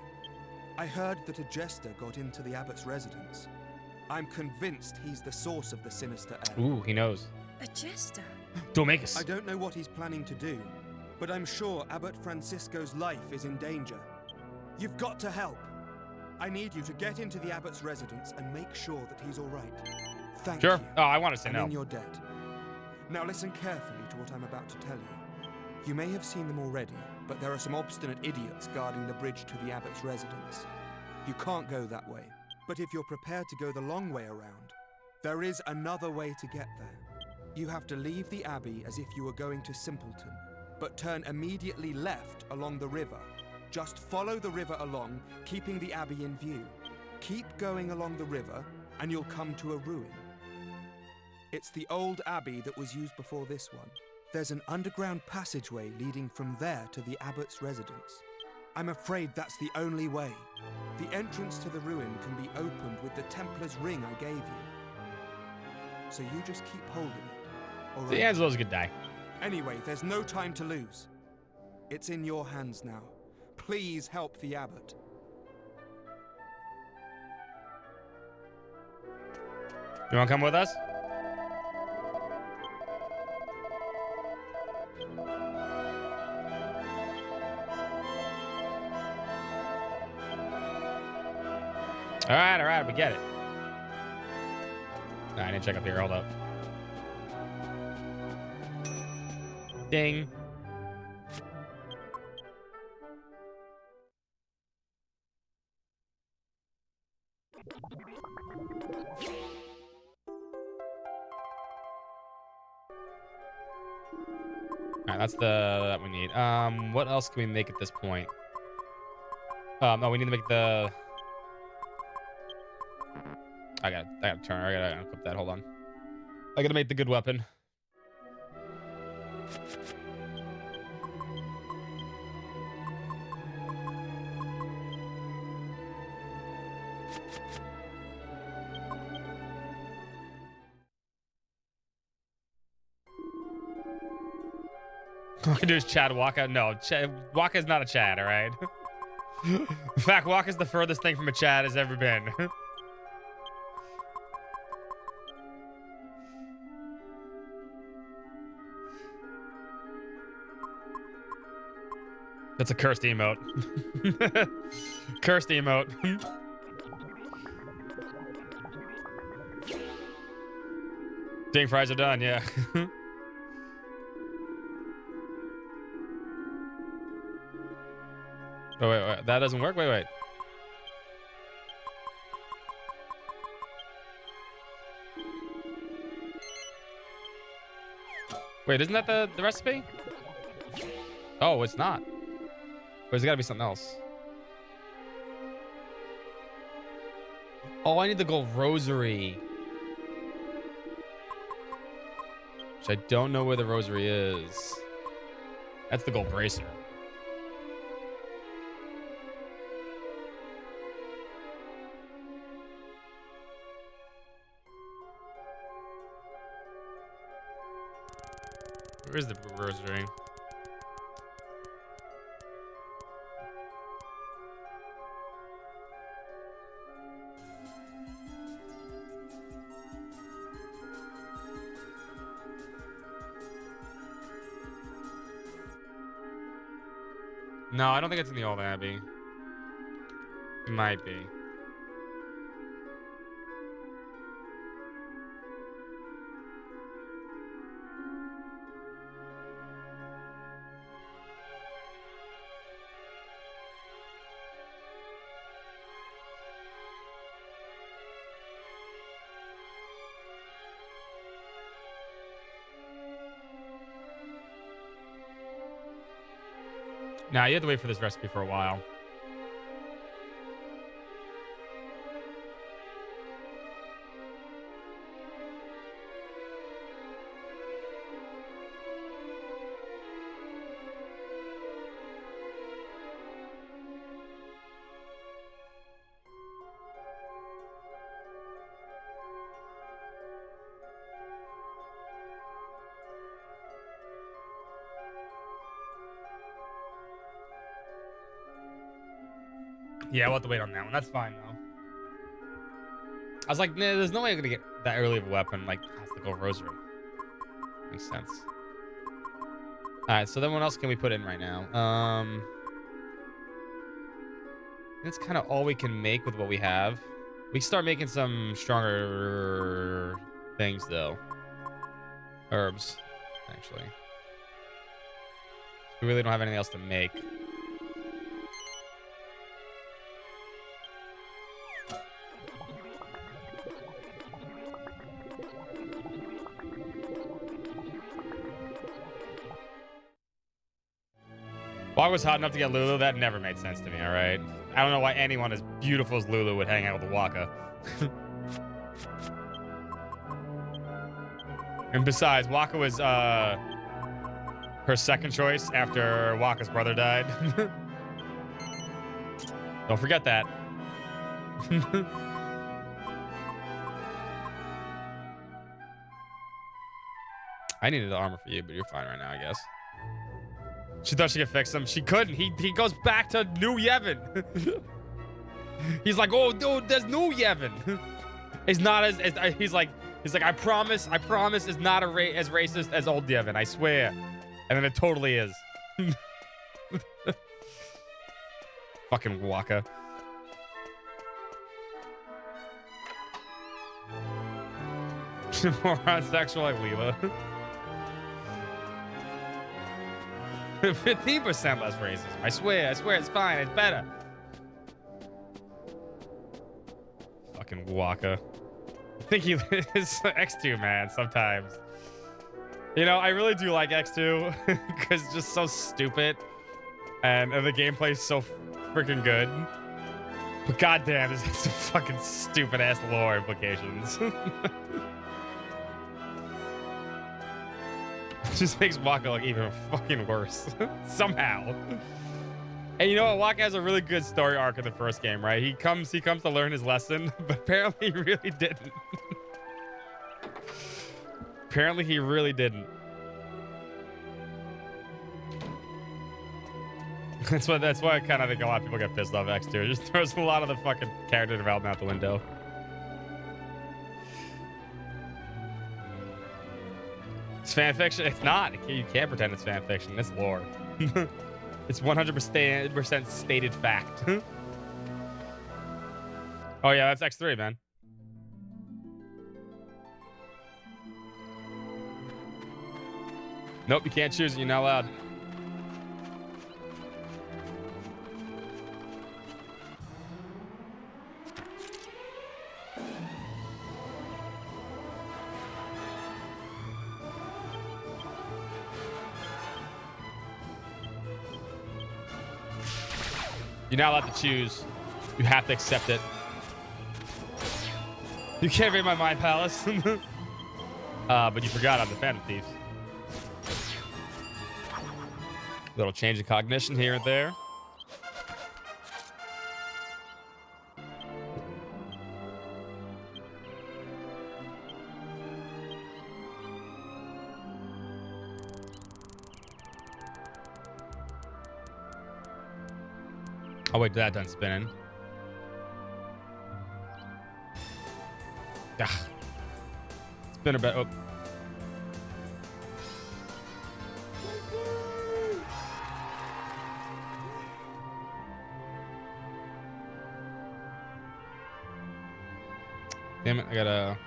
I heard that a jester got into the Abbot's residence. I'm convinced he's the source of the sinister air. Ooh, he knows. A jester? Don't make us. I don't know what he's planning to do, but I'm sure Abbot Francisco's life is in danger. You've got to help. I need you to get into the Abbot's residence and make sure that he's all right. Thank you. Sure. Oh, I want to say I'm no. in your debt. Now listen carefully to what I'm about to tell you. You may have seen them already, but there are some obstinate idiots guarding the bridge to the Abbot's residence. You can't go that way, but if you're prepared to go the long way around, there is another way to get there. You have to leave the Abbey as if you were going to Simpleton, but turn immediately left along the river. Just follow the river along, keeping the Abbey in view. Keep going along the river, and you'll come to a ruin. It's the old Abbey that was used before this one. There's an underground passageway leading from there to the Abbot's residence. I'm afraid that's the only way. The entrance to the ruin can be opened with the Templar's ring I gave you. So you just keep hold of it, all right? See, Angelo's gonna die. Anyway, there's no time to lose. It's in your hands now. Please help the Abbot. You wanna come with us? All right, we get it. Nah, I didn't check up here. Hold up. Ding. All right, that's that we need. What else can we make at this point? No, we need to make the. I gotta turn. I gotta equip that. Hold on. I gotta make the good weapon. All I can do is Chad Waka. No, Waka's not a Chad, all right? In fact, Waka's the furthest thing from a Chad has ever been. That's a cursed emote. Cursed emote. Ding fries are done, yeah. Oh, wait, that doesn't work? Wait. Wait, isn't that the recipe? Oh, it's not. There's gotta be something else. Oh, I need the gold rosary. Which I don't know where the rosary is. That's the gold bracer. Where's the rosary? No, I don't think it's in the Old Abbey. It might be. Nah, you have to wait for this recipe for a while. Yeah, we'll have to wait on that one. That's fine, though. I was like, nah, there's no way I'm going to get that early of a weapon. Like, has to go rosary. Makes sense. All right, so then what else can we put in right now? That's kind of all we can make with what we have. We can start making some stronger things, though. Herbs, actually. We really don't have anything else to make. Why was hot enough to get Lulu? That never made sense to me, all right? I don't know why anyone as beautiful as Lulu would hang out with Wakka. And besides, Wakka was her second choice after Wakka's brother died. Don't forget that. I needed the armor for you, but you're fine right now, I guess. She thought she could fix him. She couldn't. He goes back to New Yevon. He's like, oh, dude, there's New Yevon. It's not as he's like, I promise, it's not as racist as old Yevon. I swear. And then it totally is. Fucking Wakka. Moron sexual like Leela. 15% less racism. I swear it's fine. It's better. Fucking Wakka. I think he is X2, man, sometimes. You know, I really do like X2 because it's just so stupid. And the gameplay's so freaking good. But goddamn, there's some fucking stupid ass lore implications. Just makes Wakka look even fucking worse. Somehow. And you know what? Wakka has a really good story arc in the first game, right? He comes to learn his lesson, but apparently he really didn't. Apparently he really didn't. That's why I kind of think a lot of people get pissed off X2. It just throws a lot of the fucking character development out the window. It's fan fiction. It's not. You can't pretend it's fan fiction. It's lore. It's 100% stated fact. Oh yeah, that's X3, man. Nope, you can't choose it. You're not allowed. You're not allowed to choose. You have to accept it. You can't read my mind palace. But you forgot I'm the Phantom Thieves. Little change of cognition here and there. I'll wait till that done spinning. Ah. Spin a bit. Oh. Damn it, I gotta...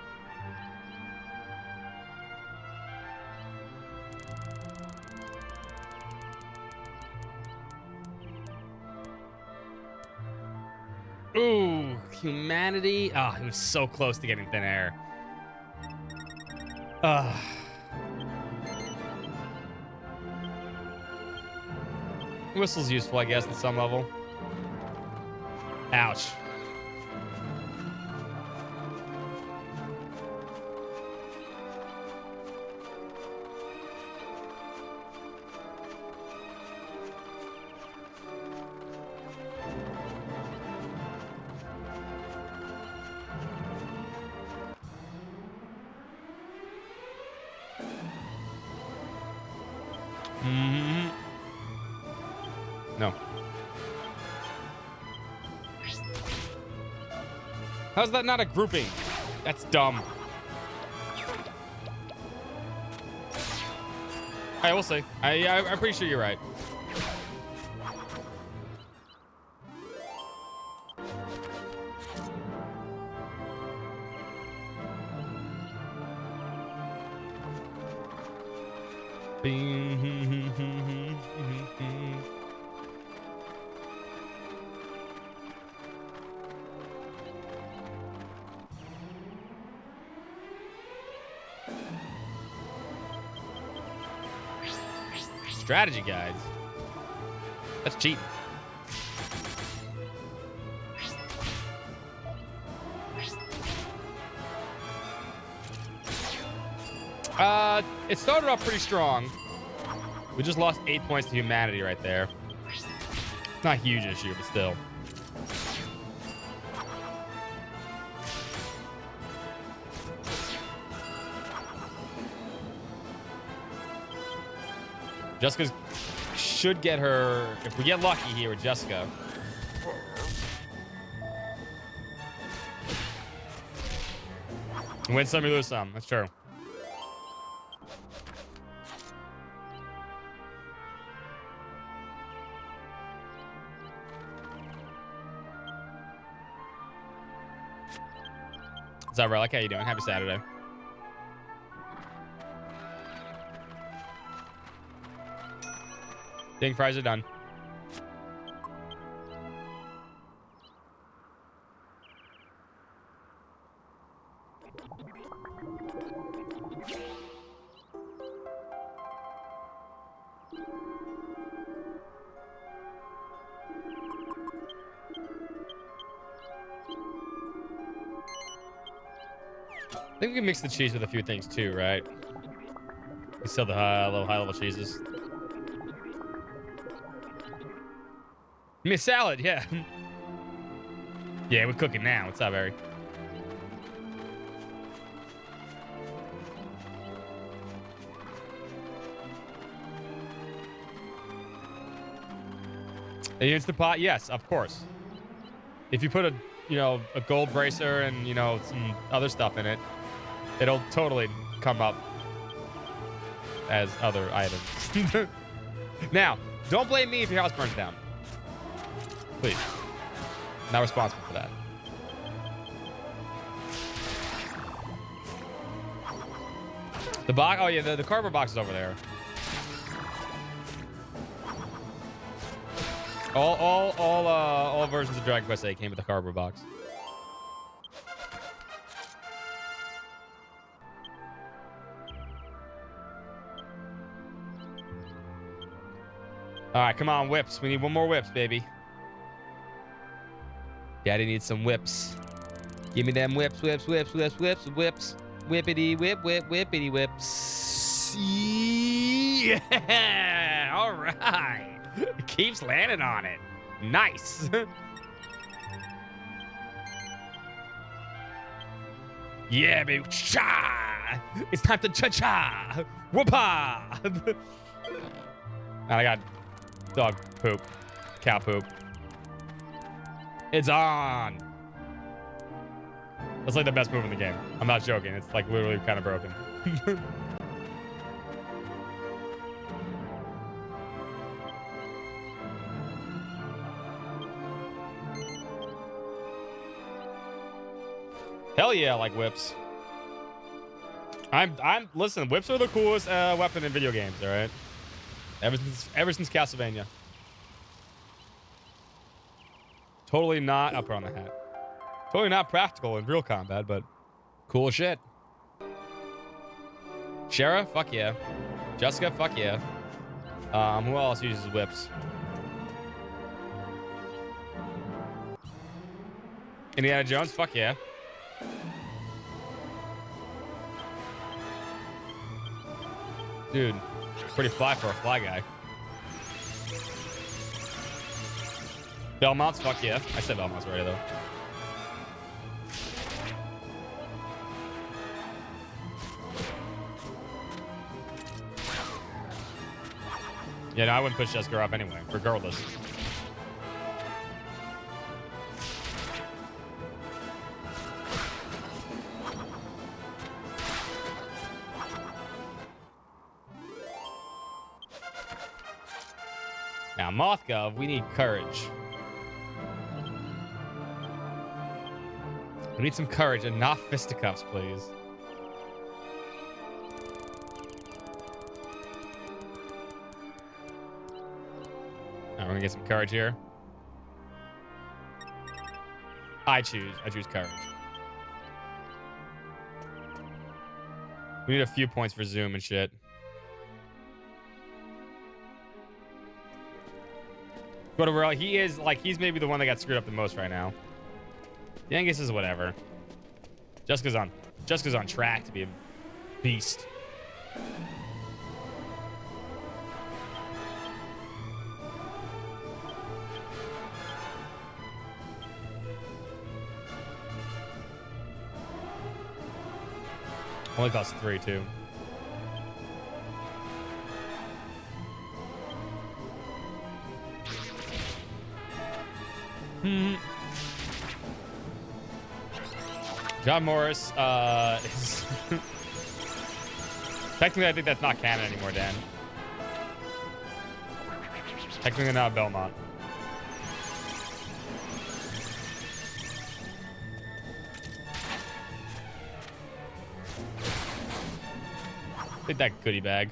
Ooh, humanity. Oh, it was so close to getting thin air. Whistle's useful, I guess, at some level. Ouch. No. How's that not a grouping? That's dumb. I will say. I'm pretty sure you're right. Strategy guides. That's cheating. It started off pretty strong. We just lost 8 points to humanity right there. It's not a huge issue, but still. Jessica should get her, if we get lucky here with Jessica. Win some, you lose some. That's true. What's up, Relic? How you doing? Happy Saturday. Ding fries are done. I think we can mix the cheese with a few things too, right? We sell the high level cheeses. Miss salad, yeah. Yeah, we're cooking now. What's up, Eric? An Instant Pot? Yes, of course. If you put a gold bracer and, some other stuff in it, it'll totally come up as other items. Now, don't blame me if your house burns down. Please. Not responsible for that. The box, oh yeah, the cardboard box is over there. All versions of Dragon Quest 8 came with a cardboard box. All right, come on, whips. We need one more whips, baby. Daddy needs some whips. Give me them whips, whips, whips, whips, whips, whips. Whippity whip, whip, whippity whips. Yeah! All right. It keeps landing on it. Nice. Yeah, baby. Cha! It's time to cha-cha. Whoopah! And I got dog poop. Cow poop. It's on. That's like the best move in the game. I'm not joking. It's like literally kind of broken. Hell yeah, I like whips. Listen, whips are the coolest weapon in video games, all right? Ever since Castlevania. Totally not, I'll put on the hat. Totally not practical in real combat, but cool as shit. Shara, fuck yeah. Jessica, fuck yeah. Who else uses whips? Indiana Jones, fuck yeah. Dude, pretty fly for a fly guy. Belmont's, fuck yeah. I said Belmont's already though. Yeah, no, I wouldn't push Jessica off anyway, regardless. Now, Mothgov, we need courage. We need some courage and not fisticuffs, please. We're gonna get some courage here. I choose courage. We need a few points for zoom and shit. But overall, he is like, he's maybe the one that got screwed up the most right now. The Angus is whatever. Jessica's on track to be a beast. Only costs 3 too. John Morris is technically, I think that's not canon anymore, Dan. Technically not Belmont. Take that goodie bag.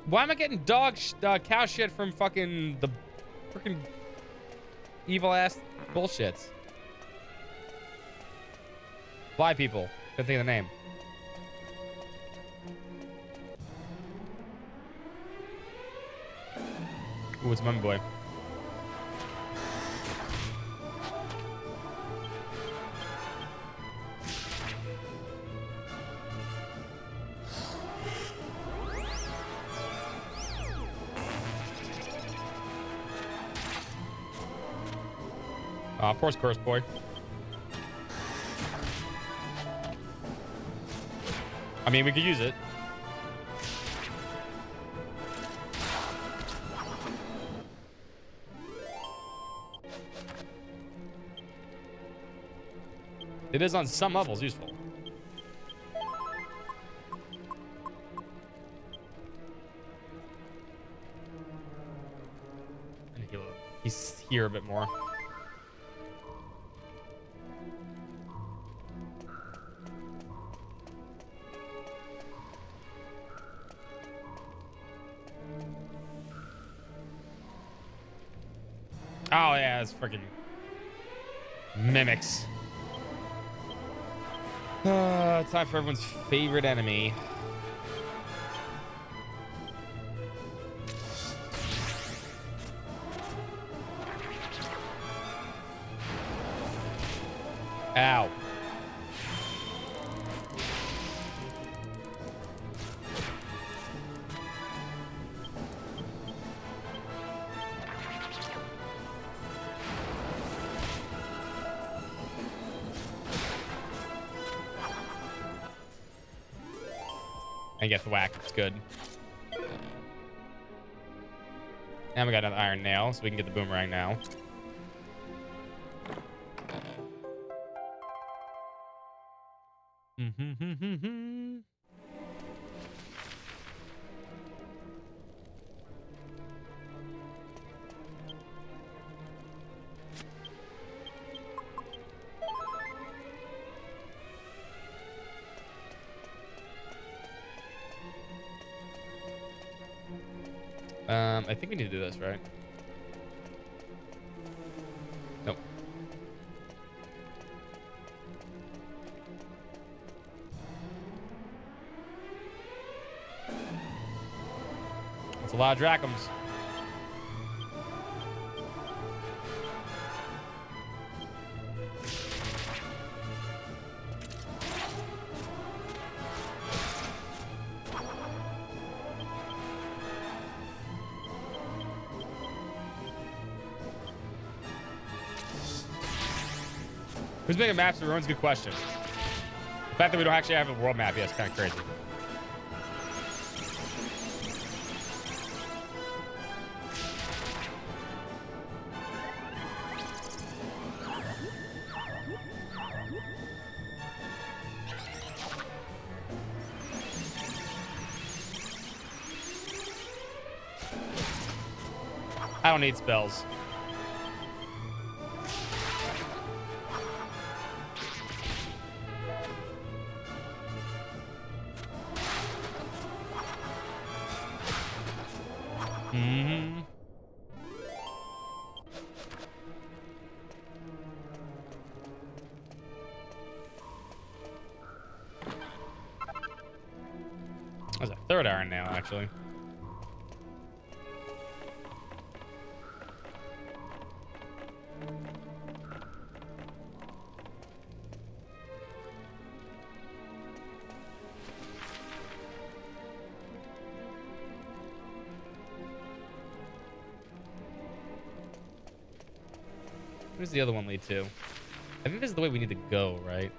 Why am I getting cow shit from fucking the freaking evil ass bullshits? Fly people. Couldn't think of the name. Ooh, it's Mummy Boy. Of course, Curse Boy. I mean, we could use it. It is on some levels useful. He's here a bit more. Oh yeah, it's freaking mimics. Time for everyone's favorite enemy. Ow. And get the whack. It's good. And we got another iron nail, so we can get the boomerang now. I think we need to do this, right? Nope. That's a lot of Drachms. Who's making maps of ruins? Good question. The fact that we don't actually have a world map yet is kind of crazy. I don't need spells. There's a third iron now, actually. Where does the other one lead to? I think this is the way we need to go, right?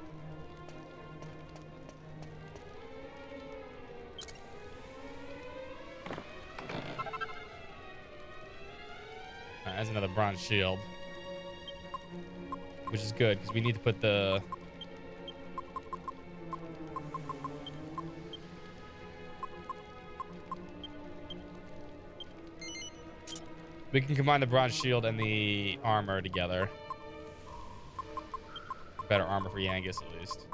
That's another bronze shield, which is good because we need to put the we can combine the bronze shield and the armor together. Better armor for Yangus at least.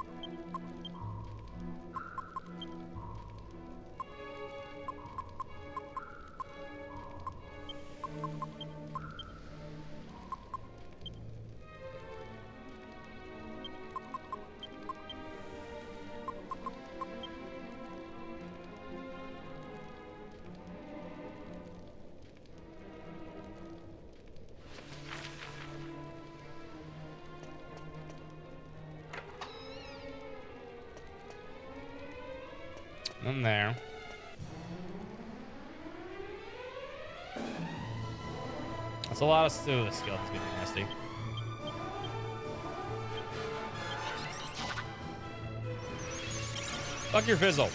In there. That's a lot of... Ooh, the skeleton's getting nasty. Fuck your fizzle.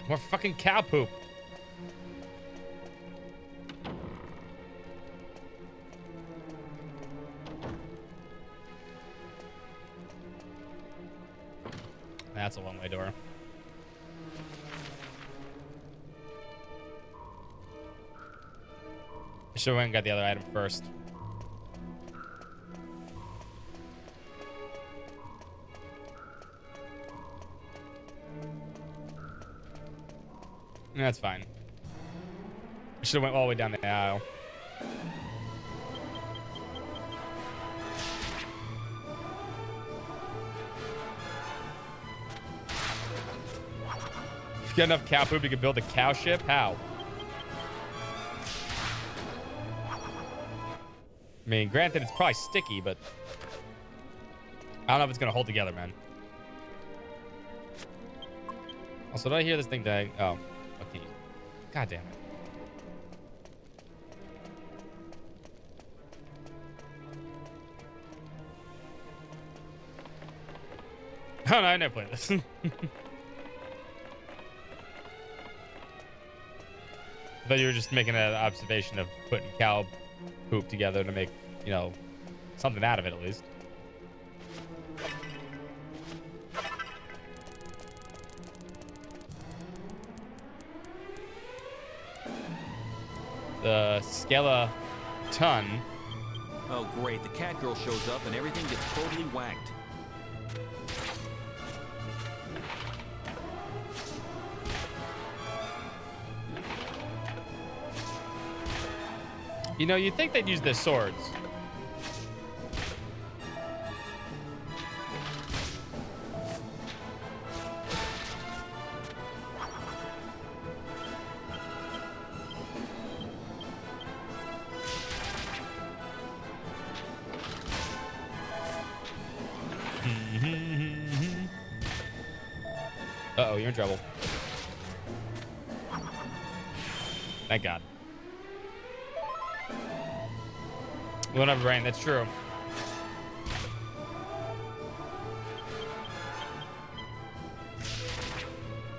More fucking cow poop. That's a one-way door. I should have went and got the other item first. That's fine. I should have went all the way down the aisle. If you get enough cow poop, you can build a cow ship? How? I mean, granted, it's probably sticky, but I don't know if it's going to hold together, man. Also, did I hear this thing die? Oh, okay. God damn it. Oh, no, I never played this. I thought you were just making an observation of putting cow poop together to make, you know, something out of it at least. The skeleton. Oh, great. The cat girl shows up and everything gets totally whacked. You know, you'd think they'd use their swords. Uh-oh, you're in trouble. Thank God. We don't have a brain, that's true.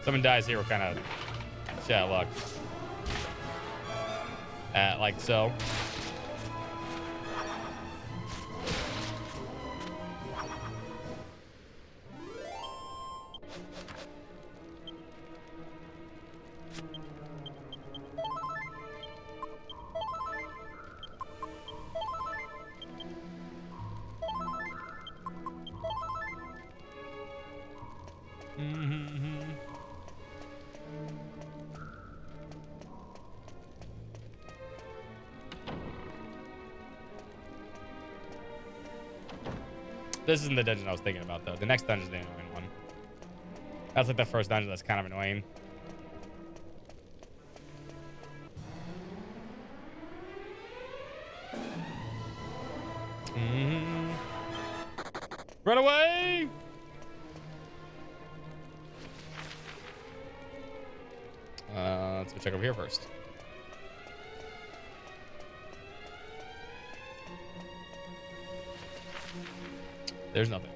Someone dies here, we're kind of shit out of luck. Like so. This isn't the dungeon I was thinking about, though. The next dungeon is the annoying one. That's like the first dungeon that's kind of annoying. Run away! Let's go check over here first. There's nothing.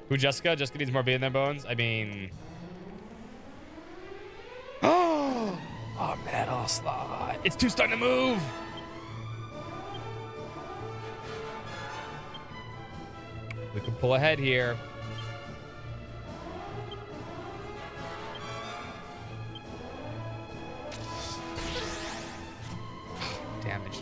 Who, Jessica? Jessica needs more beat in their bones? I mean... Oh! Oh, metal slot. It's too starting to move! We can pull ahead here. Damage.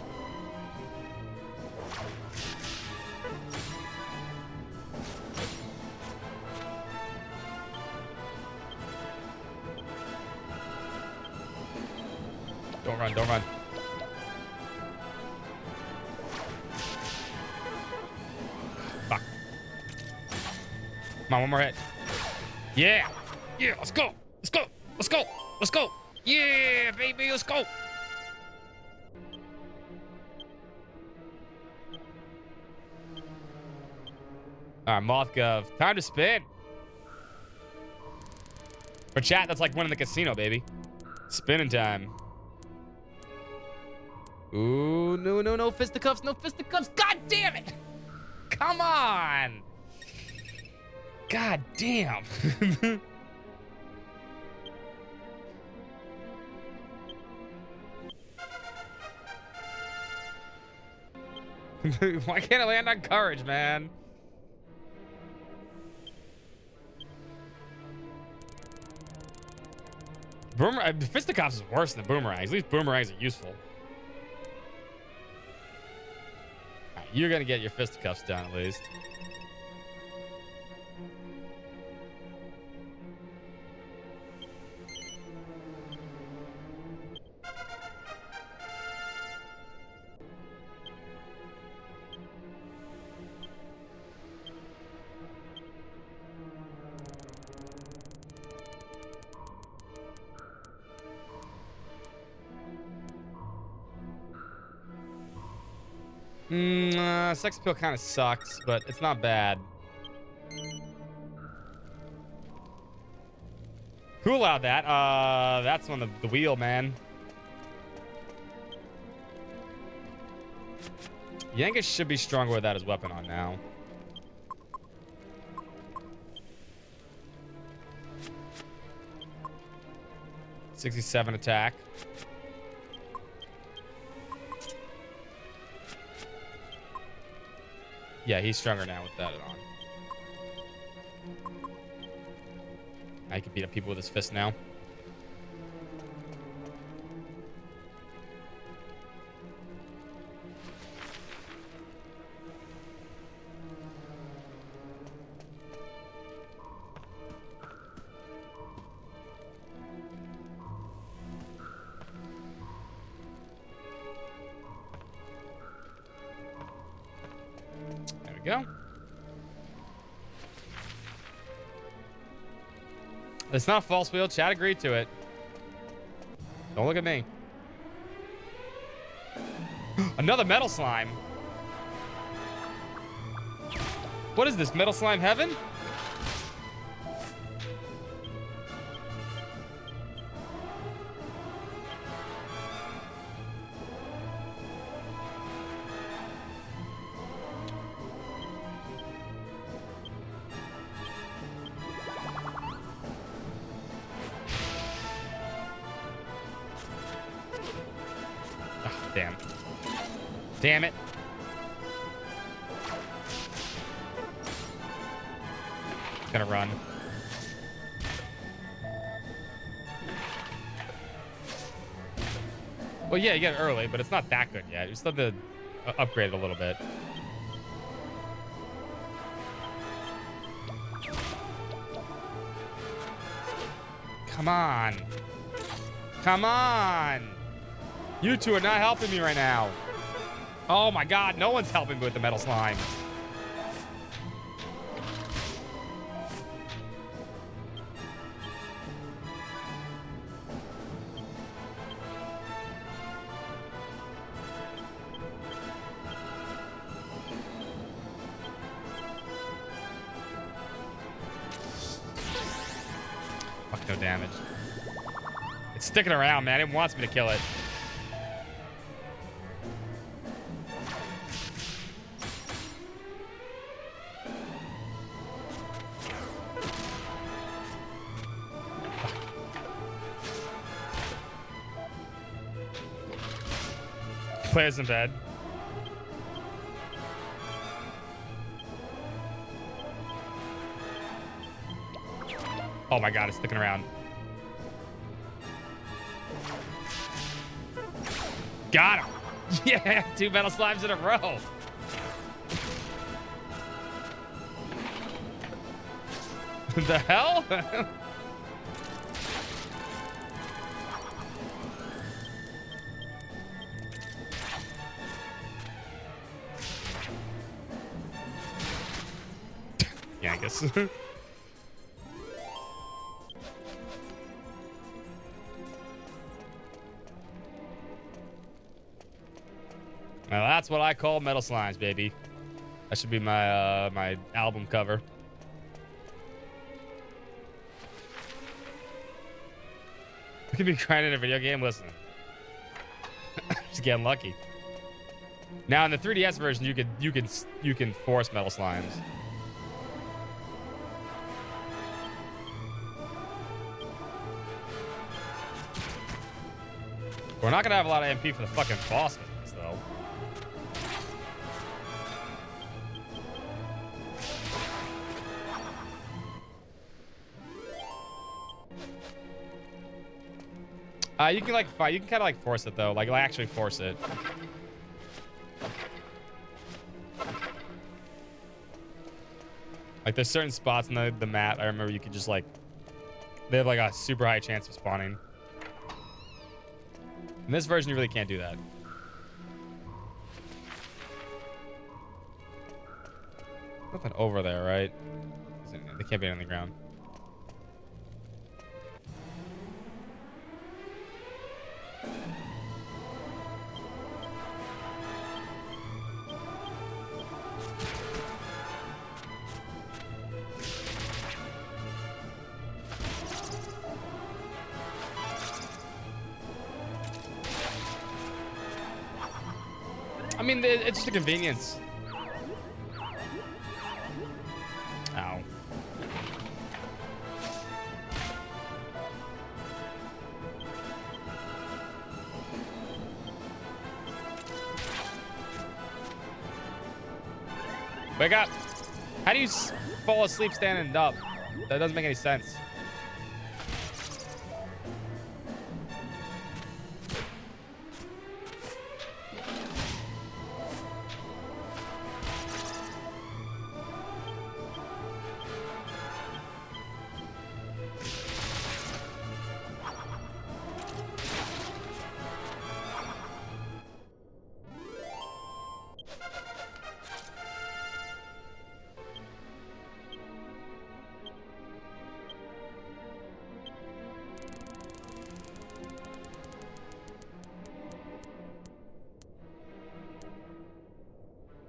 Don't run, don't run. Fuck. Come on, one more hit. Yeah. Yeah, let's go. Let's go. Let's go. Let's go. Yeah, baby, let's go. All right, Mothgov. Time to spin. For chat, that's like winning the casino, baby. Spinning time. Ooh, no, no, no fisticuffs, no fisticuffs. God damn it. Come on. God damn. Why can't I land on courage, man? Fisticuffs is worse than boomerangs. At least boomerangs are useful. Right, you're gonna get your fisticuffs done at least. Sex appeal kind of sucks, but it's not bad. Who allowed that? That's on the wheel, man. Yankees should be stronger with that as weapon on now. .67 attack. Yeah, he's stronger now with that on. I can beat up people with his fist now. Go. It's not a false wheel. Chat agreed to it. Don't look at me. Another metal slime. What is this? Metal slime heaven? Damn it. Gonna run. Well, yeah, you get it early, but it's not that good yet. You still have to upgrade it a little bit. Come on. Come on. You two are not helping me right now. Oh my god, no one's helping me with the metal slime. Fuck, no damage. It's sticking around, man. It wants me to kill it. Players in bed. Oh my god, it's sticking around. Got him. Yeah, 2 metal slimes in a row. The hell? Yeah, I guess. Now that's what I call metal slimes, baby. That should be my my album cover. You could be crying in a video game. Listen, just getting lucky. Now in the 3DS version, you can force metal slimes. We're not gonna have a lot of MP for the fucking boss missions, though. You can like fight. You can kind of like force it though. Like actually force it. Like there's certain spots in the map. I remember you could just like they have like a super high chance of spawning. In this version, you really can't do that. Nothing over there, right? They can't be on the ground. I mean, it's just a convenience. Ow. Wake up. How do you fall asleep standing up? That doesn't make any sense.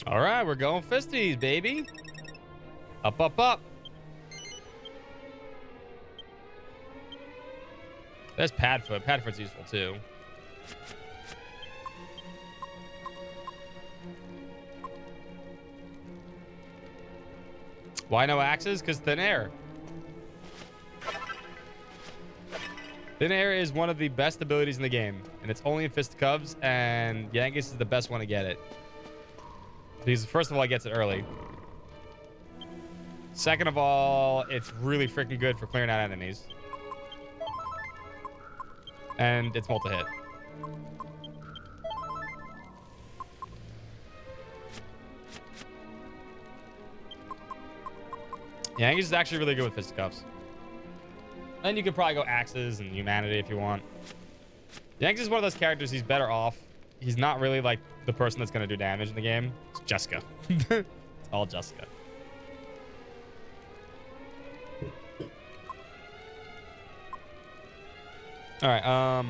All right, we're going fisties, baby. Up, up, up. There's Padfoot. Padfoot's useful too. Why no axes? Because thin air. Thin air is one of the best abilities in the game, and it's only in fisticuffs, and Yangus is the best one to get it. Because first of all, it gets it early. Second of all, it's really freaking good for clearing out enemies. And it's multi-hit. Yeah, Yangus is actually really good with fisticuffs. And you could probably go axes and humanity if you want. Yangus is one of those characters, he's better off. He's not really like the person that's going to do damage in the game. It's Jessica. It's all Jessica. All right.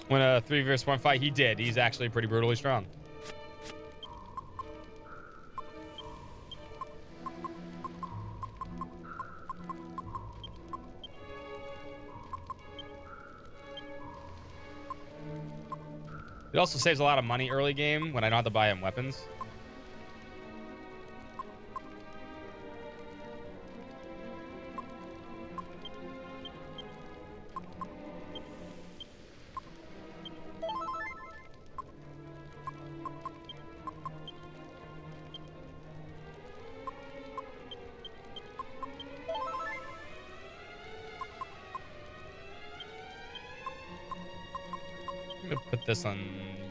When a 3 versus 1 fight, he did. He's actually pretty brutally strong. It also saves a lot of money early game when I don't have to buy him weapons. I'm gonna put this on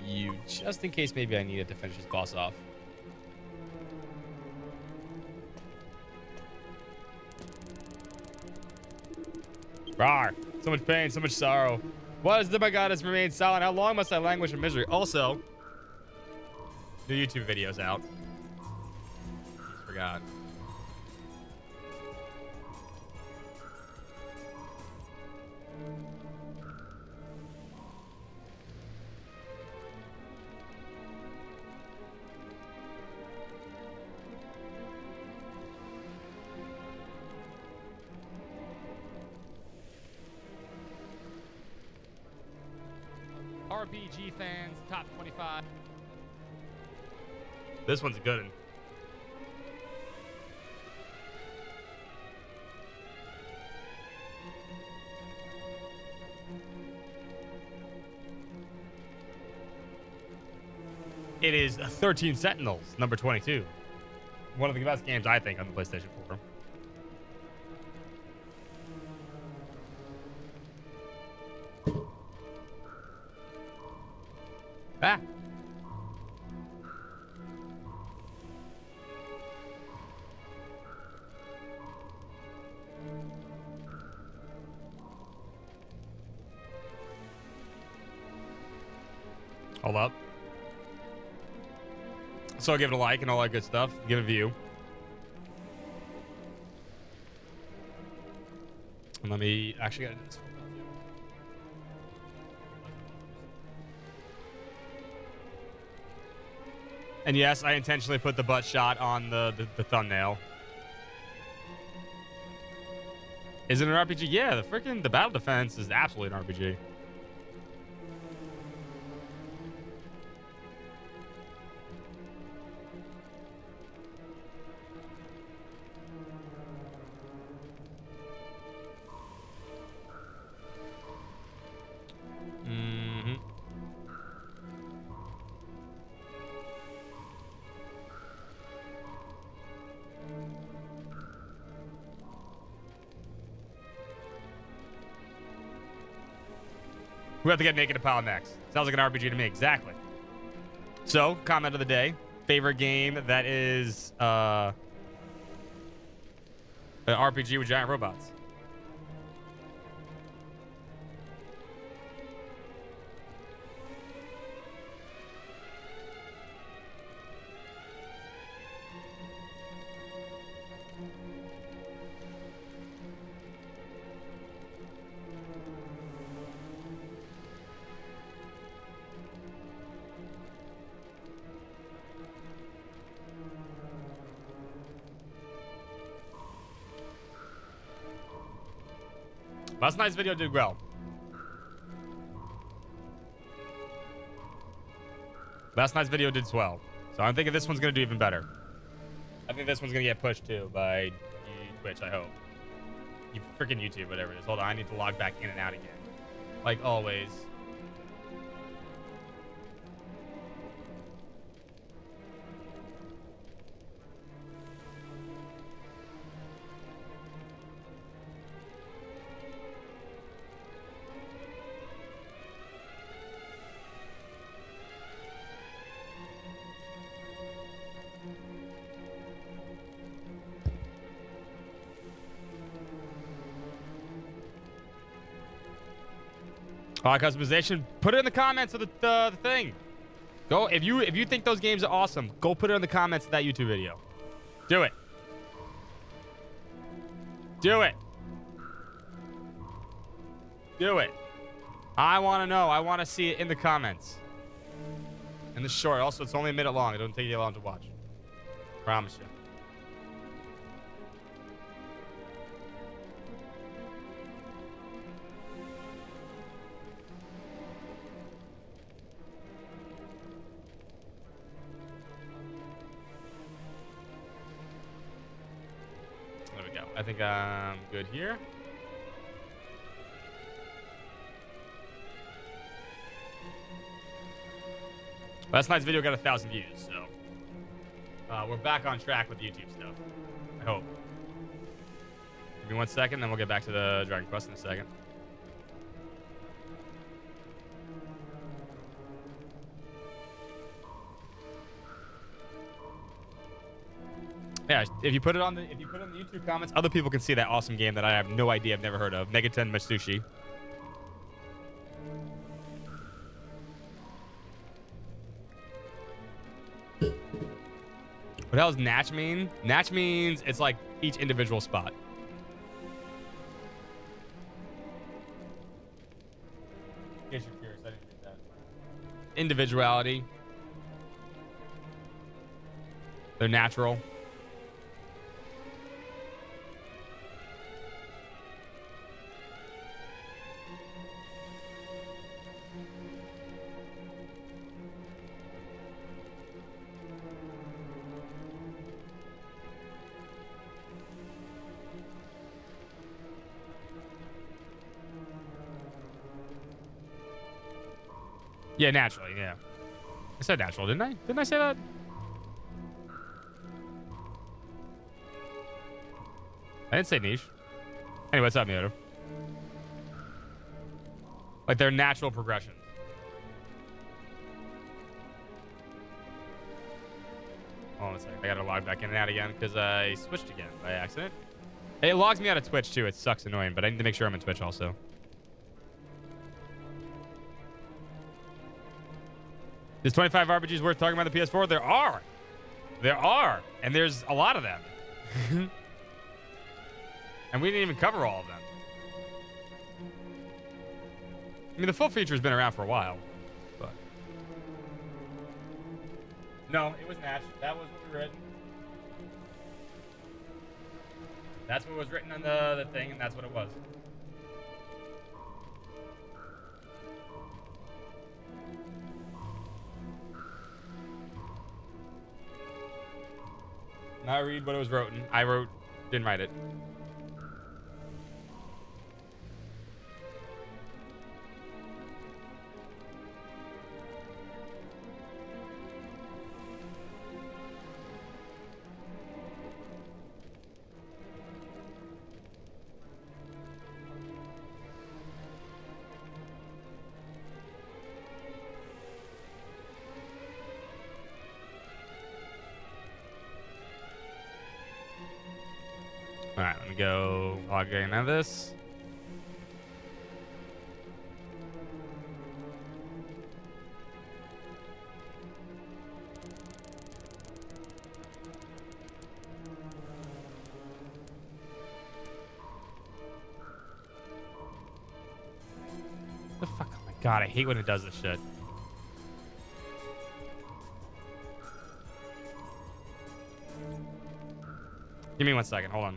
you just in case maybe I need it to finish this boss off. Rawr. So much pain, so much sorrow. What is the my god has remained silent? How long must I languish in misery? Also, new YouTube videos out. Forgot. RPG fans, top 25. This one's a good one. It is 13 Sentinels, number 22. One of the best games, I think, on the PlayStation 4. Ah. Hold up. So give it a like and all that good stuff. Give it a view. And let me actually gotta do this. And yes, I intentionally put the butt shot on the thumbnail. Is it an RPG? Yeah, the Battle Defense is absolutely an RPG. We have to get Naked to Pile next. Sounds like an RPG to me. Exactly. So, comment of the day. Favorite game that is an RPG with giant robots. Last night's video did well. Last night's video did swell. So I'm thinking this one's going to do even better. I think this one's going to get pushed too by Twitch, I hope. You freaking YouTube, whatever it is. Hold on, I need to log back in and out again. Like always. Customization. Put it in the comments of the thing. Go if you think those games are awesome. Go put it in the comments of that YouTube video. Do it. Do it. Do it. I want to know. I want to see it in the comments. And the short. Also, it's only a minute long. It doesn't take you long to watch. Promise you. I think I'm good here. Last night's video got 1,000 views, so we're back on track with YouTube stuff. I hope. Give me 1 second, then we'll get back to the Dragon Quest in a second. Yeah, if you put it on the YouTube comments, other people can see that awesome game that I have no idea, I've never heard of. Megaten Matsushi. What the hell does Natch mean? Natch means it's like each individual spot. In case you're curious, I didn't get that. Individuality. They're natural. Yeah, naturally, yeah. I said natural, didn't I? Didn't I say that? I didn't say niche. Anyway, what's up, Mioto? Like, they're natural progressions. Hold on a second. I gotta log back in and out again because I switched again by accident. It logs me out of Twitch, too. It sucks annoying, but I need to make sure I'm in Twitch also. Is 25 RPGs worth talking about the PS4? There are. There are. And there's a lot of them. And we didn't even cover all of them. I mean, the full feature has been around for a while. But no, it was Natch. That was what we read. That's what was written on the thing, and that's what it was. I read what it was written. I wrote, didn't write it. All right, let me go log in on this. The fuck? Oh my god, I hate when it does this shit. Give me 1 second. Hold on.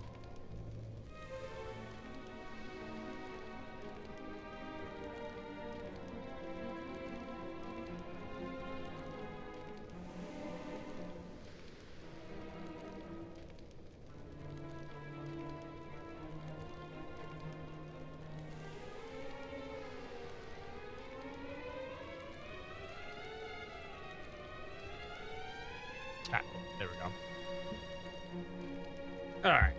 Ah, there we go. All right.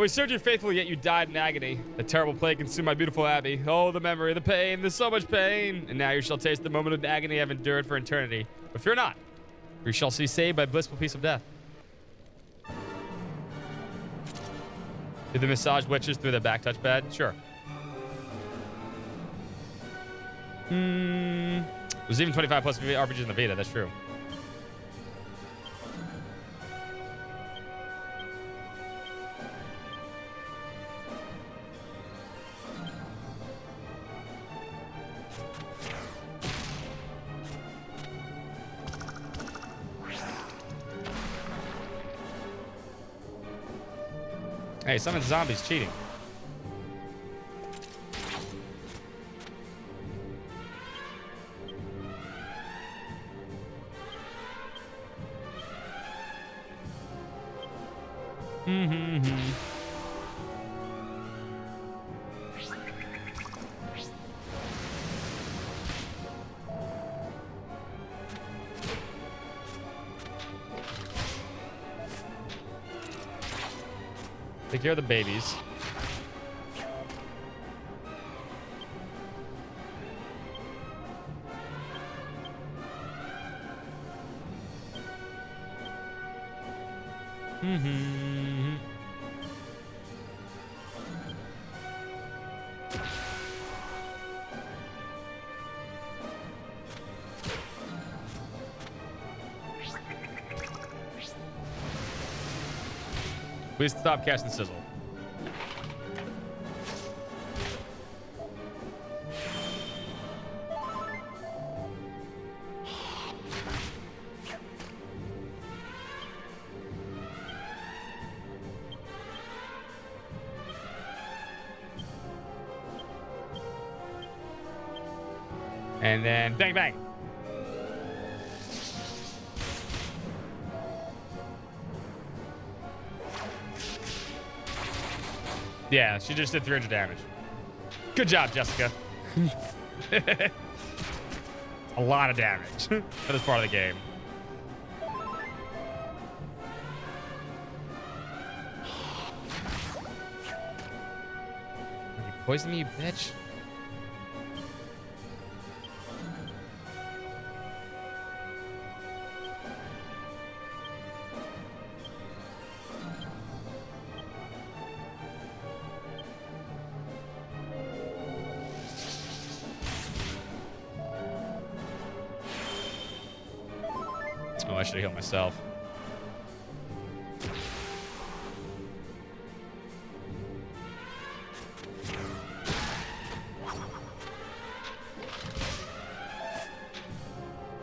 We served you faithfully, yet you died in agony. A terrible plague consumed my beautiful abbey. Oh, the memory, the pain, there's so much pain. And now you shall taste the moment of agony I've endured for eternity. But fear not, for you shall be saved by blissful peace of death. Did the massage witches through the back touchpad? Sure. There's even 25 plus RPGs in the Vita, that's true. Hey, summon zombies cheating. Take care of the babies. Mm-hmm. Please stop casting sizzle. And then bang, bang. Yeah, she just did 300 damage. Good job, Jessica. A lot of damage. That is part of the game. You poison me, you bitch. Oh, I should have healed myself.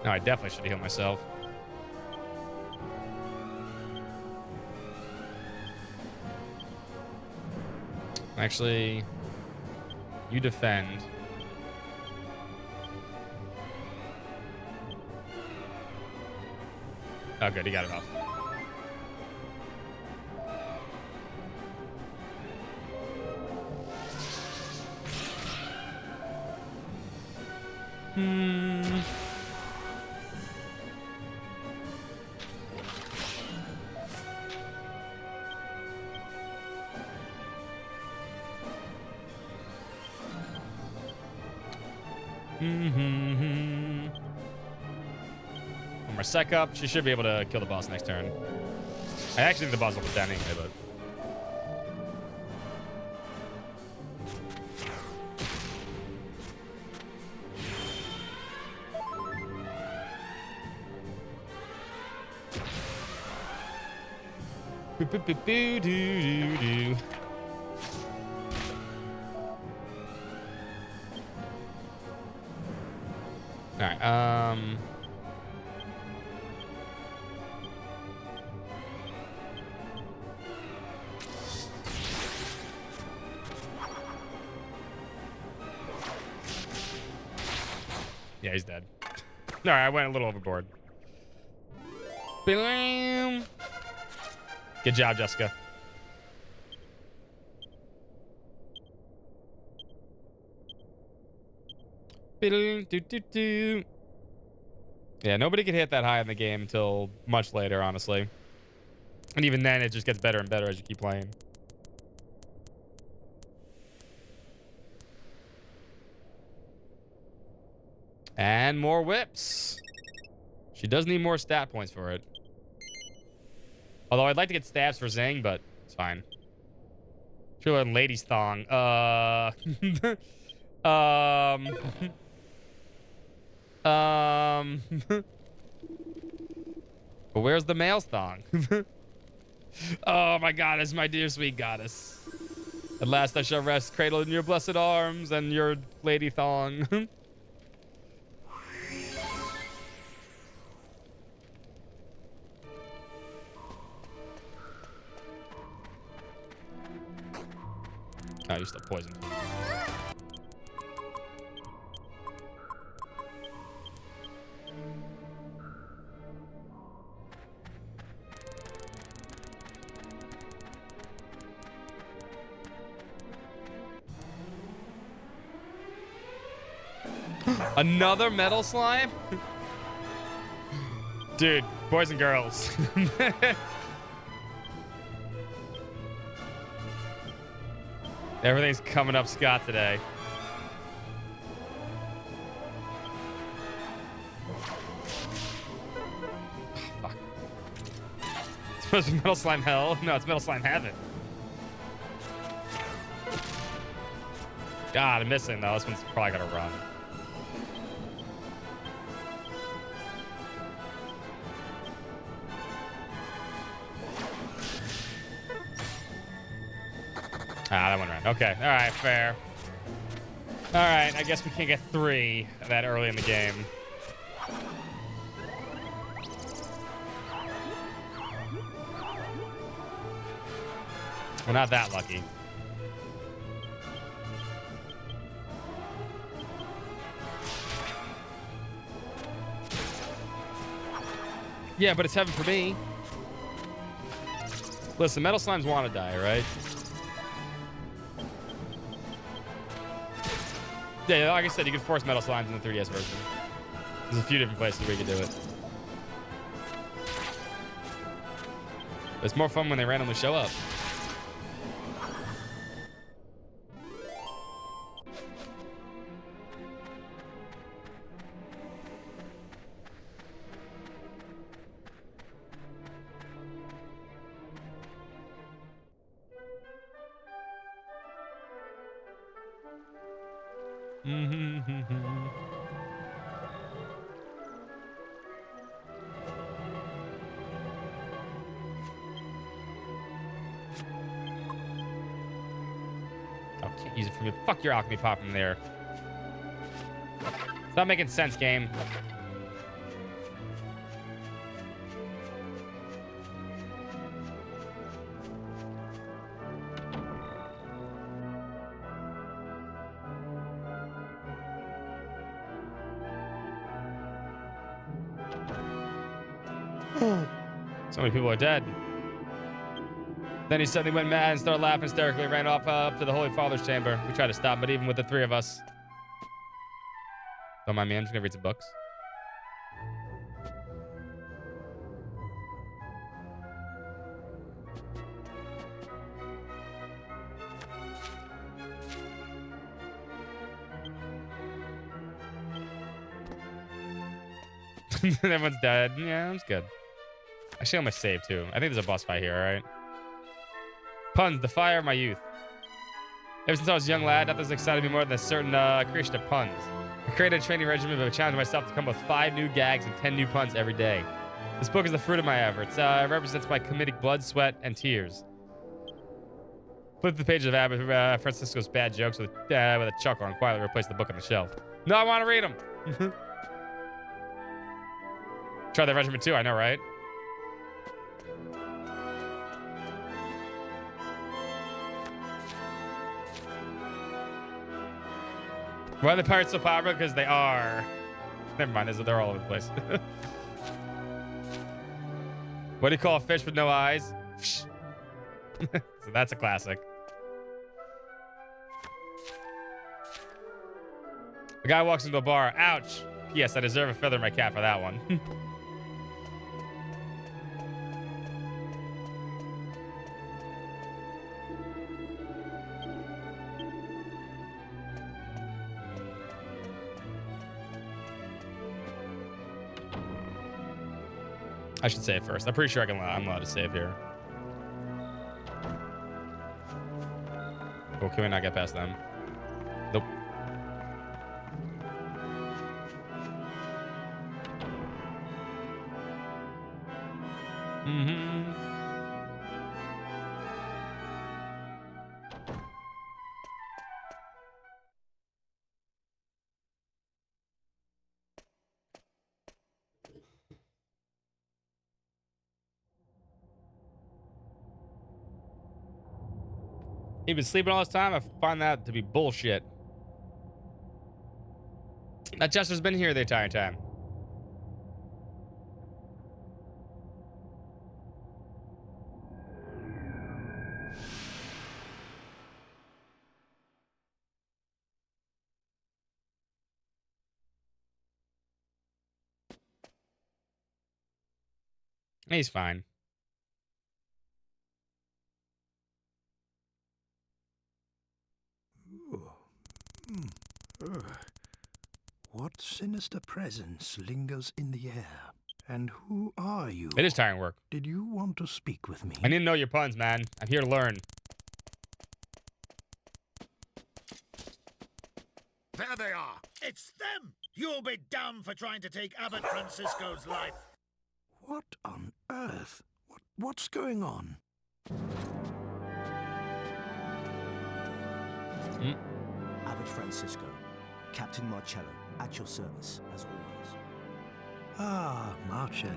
No, I definitely should have healed myself. Actually, you defend. Oh, good. He got it off. One more sec up. She should be able to kill the boss next turn. I actually think the boss will be down anyway, but... Boo-boo-boo-boo-doo-doo-doo. Alright, yeah, he's dead. Alright, I went a little overboard. Good job, Jessica. Yeah, nobody could hit that high in the game until much later, honestly. And even then, it just gets better and better as you keep playing. And more whips. She does need more stat points for it. Although I'd like to get stabs for Zing, but it's fine. Should learn Lady's Thong. But where's the male's thong? Oh my goddess, my dear sweet goddess. At last I shall rest cradled in your blessed arms and your lady thong. Oh, you're still poisoned. Another metal slime? Dude, boys and girls. Everything's coming up Scott today. Fuck. Supposed to be Metal Slime Hell. No, it's Metal Slime Heaven. God, I'm missing though. This one's probably gonna run. Ah, that one ran. Okay. All right, fair. All right, I guess we can't get 3 that early in the game. We're not that lucky. Yeah, but it's heaven for me. Listen, Metal Slimes want to die, right? Yeah, like I said, you can force Metal Slimes in the 3DS version. There's a few different places where you can do it. It's more fun when they randomly show up. Can't use it from you. Fuck your alchemy pop from there. It's not making sense, game. So many people are dead. Then he suddenly went mad and started laughing hysterically, ran off up to the Holy Father's chamber. We tried to stop, but even with the 3 of us. Don't mind me, I'm just gonna read some books. Everyone's dead. Yeah, that's good. Actually, I'm gonna save too. I think there's a boss fight here, alright? Puns, the fire of my youth. Ever since I was a young lad, nothing's excited me more than a certain creation of puns. I created a training regimen, but I challenged myself to come up with 5 new gags and 10 new puns every day. This book is the fruit of my efforts. It represents my comedic blood, sweat, and tears. Flip the pages of Abbott Francisco's bad jokes with a chuckle and quietly replace the book on the shelf. No, I want to read them. Try that regimen too, I know, right? Why are the pirates so popular? Because they are. Never mind, they're all over the place. What do you call a fish with no eyes? So that's a classic. A guy walks into a bar. Ouch. P.S. I deserve a feather in my cap for that one. I should save first. I'm pretty sure I'm allowed to save here. Cool, can we not get past them? Nope. He's been sleeping all this time. I find that to be bullshit. That Chester's been here the entire time. He's fine. What sinister presence lingers in the air? And who are you? It is tiring work. Did you want to speak with me? I need to know your puns, man. I'm here to learn. There they are. It's them. You'll be damned for trying to take Abbot Francisco's life. What on earth? What's going on? Abbot Francisco, Captain Marcello, at your service, as always. Ah, Marcello.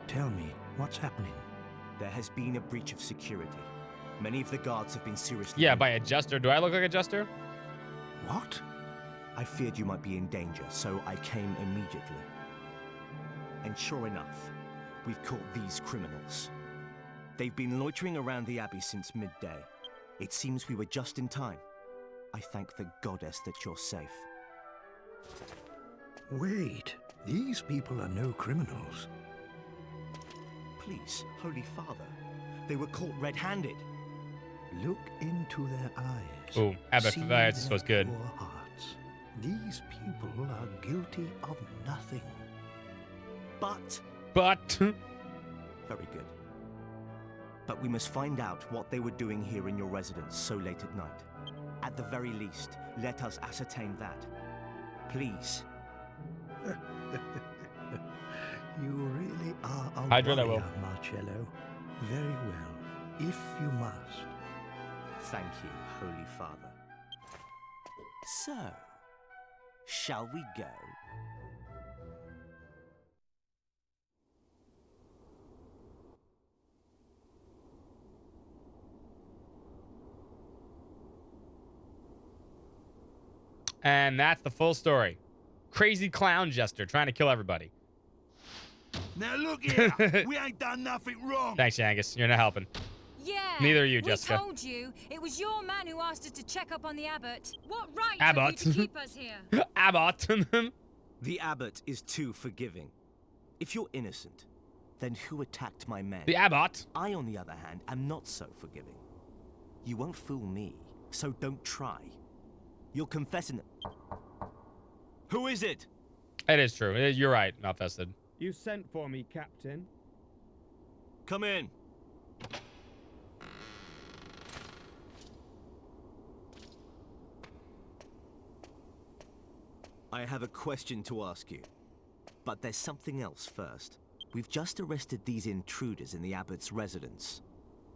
Tell me, what's happening? There has been a breach of security. Many of the guards have been seriously... Yeah, by a jester. Do I look like a jester? What? I feared you might be in danger, so I came immediately. And sure enough, we've caught these criminals. They've been loitering around the Abbey since midday. It seems we were just in time. I thank the goddess that you're safe. Wait, these people are no criminals. Please, Holy Father, they were caught red-handed. Look into their eyes. Oh, Abbot Francisco was good. Poor hearts. These people are guilty of nothing. But... Very good. But we must find out what they were doing here in your residence so late at night. At the very least, let us ascertain that. Please. You really are a Hydra, that warrior, will. Marcello. Very well, if you must. Thank you, Holy Father. So, shall we go? And that's the full story. Crazy clown jester trying to kill everybody. Now look here, we ain't done nothing wrong. Thanks, Angus. You're not helping. Yeah. Neither are you, Jessica. We told you it was your man who asked us to check up on the abbot. What right Abbot. have you to keep us here? Abbot. The abbot is too forgiving. If you're innocent, then who attacked my men? The abbot. I, on the other hand, am not so forgiving. You won't fool me, so don't try. You'll confess in... Who is it? It is true. You're right, Malfested. You sent for me, Captain. Come in. I have a question to ask you. But there's something else first. We've just arrested these intruders in the abbot's residence.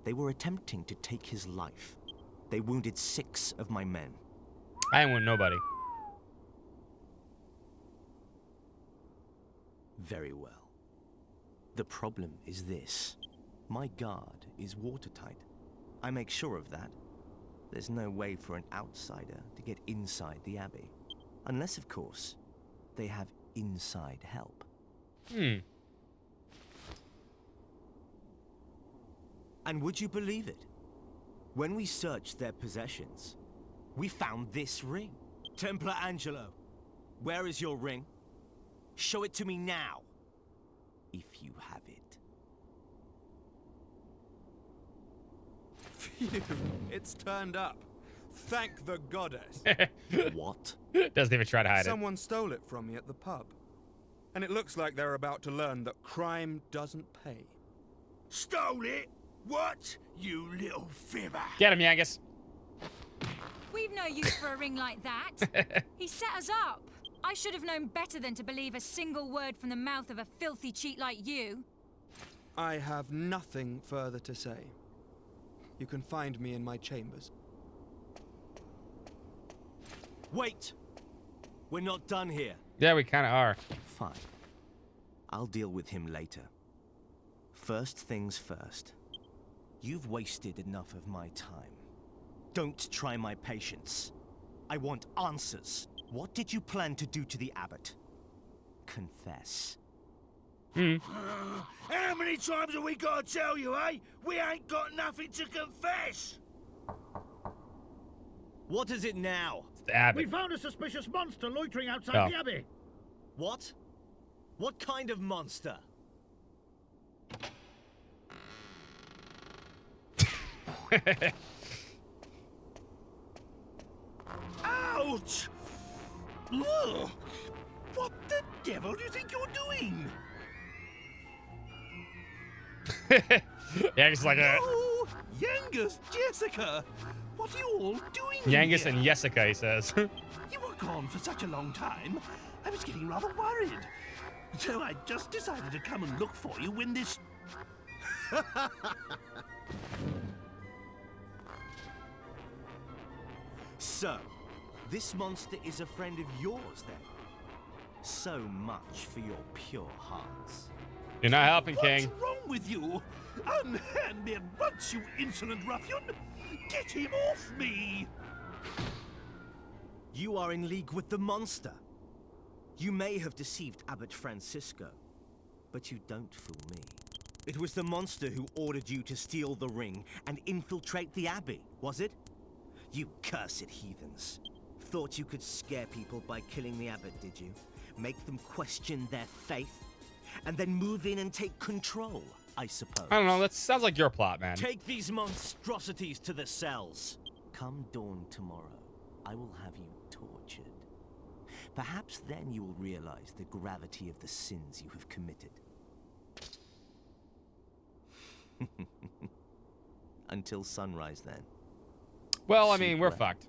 They were attempting to take his life. They wounded 6 of my men. I ain't wound nobody. Very well. The problem is this. My guard is watertight. I make sure of that. There's no way for an outsider to get inside the Abbey. Unless, of course, they have inside help. And would you believe it? When we searched their possessions, we found this ring. Templar Angelo, where is your ring? Show it to me now, if you have it. Phew, it's turned up. Thank the goddess. What? Doesn't even try to hide Someone stole it from me at the pub. And it looks like they're about to learn that crime doesn't pay. Stole it? What? You little fibber. Get him, Yangus. We've no use for a ring like that. He set us up. I should have known better than to believe a single word from the mouth of a filthy cheat like you. I have nothing further to say. You can find me in my chambers. Wait! We're not done here. Yeah, we kind of are. Fine. I'll deal with him later. First things first. You've wasted enough of my time. Don't try my patience. I want answers. What did you plan to do to the abbot? Confess. How many times have we got to tell you, eh? We ain't got nothing to confess. What is it now? It's the abbot. We found a suspicious monster loitering outside the Abbey. What? What kind of monster? Ouch! Ugh. What the devil do you think you're doing? Yangus like a Oh, Yangus, Jessica, what are you all doing Yangus here? and Jessica, he says. You were gone for such a long time. I was getting rather worried. So I just decided to come and look for you when this... So, this monster is a friend of yours then? So much for your pure hearts. You're not helping, King. What's wrong with you? Unhand me at once, you insolent ruffian! Get him off me! You are in league with the monster. You may have deceived Abbot Francisco, but you don't fool me. It was the monster who ordered you to steal the ring and infiltrate the abbey, was it? You cursed heathens. Thought you could scare people by killing the abbot, did you? Make them question their faith? And then move in and take control, I suppose. I don't know. That sounds like your plot, man. Take these monstrosities to the cells. Come dawn tomorrow, I will have you tortured. Perhaps then you will realize the gravity of the sins you have committed. Until sunrise, then. Well, I mean, we're fucked.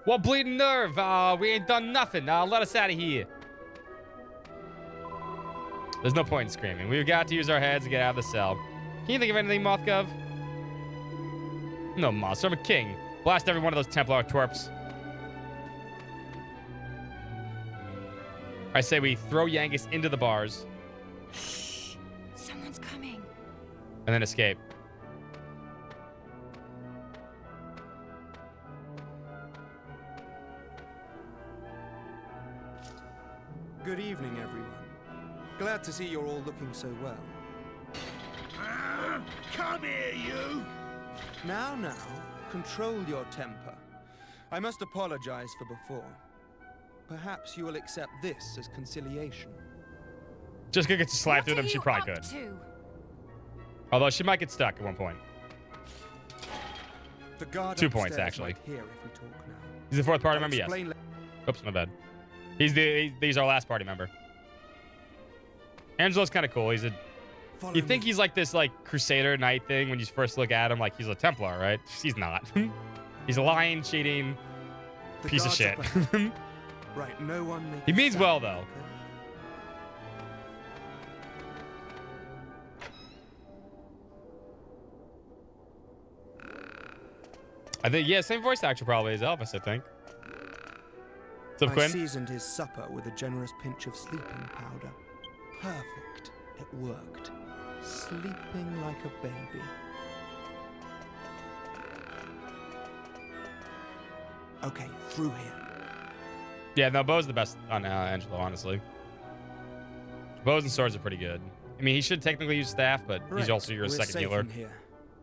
Well, bleeding nerve. We ain't done nothing. Let us out of here. There's no point in screaming. We've got to use our heads to get out of the cell. Can you think of anything, Mothgov? No, monster. I'm a king. Blast every one of those Templar twerps. I say we throw Yangus into the bars. Shh. Someone's coming. And then escape. Good evening, everyone. Glad to see you're all looking so well. Come here, you! Now, control your temper. I must apologize for before. Perhaps you will accept this as conciliation. Just gonna get to slide through them, she probably could. Although she might get stuck at one point. The guard 2 points, upstairs actually. might hear if we talk now. He's the fourth party I'll member, yes. explain Oops, my bad. He's our last party member. Angelo's kind of cool. He's a. You think he's like this like Crusader Knight thing when you first look at him, like he's a Templar, right? He's not. He's a lying, cheating The piece of guards shit. up ahead. Right, no one make He a means sound, well though. okay? I think yeah, same voice actor probably as Elvis. I think. What's up, I Quinn? seasoned his supper with a generous pinch of sleeping powder. Perfect. It worked. Sleeping like a baby. Okay, through here. Yeah, no, Bo's the best on Angelo, honestly. Bows and swords are pretty good. I mean, he should technically use staff, but he's Right, also your we're second safe healer. in here.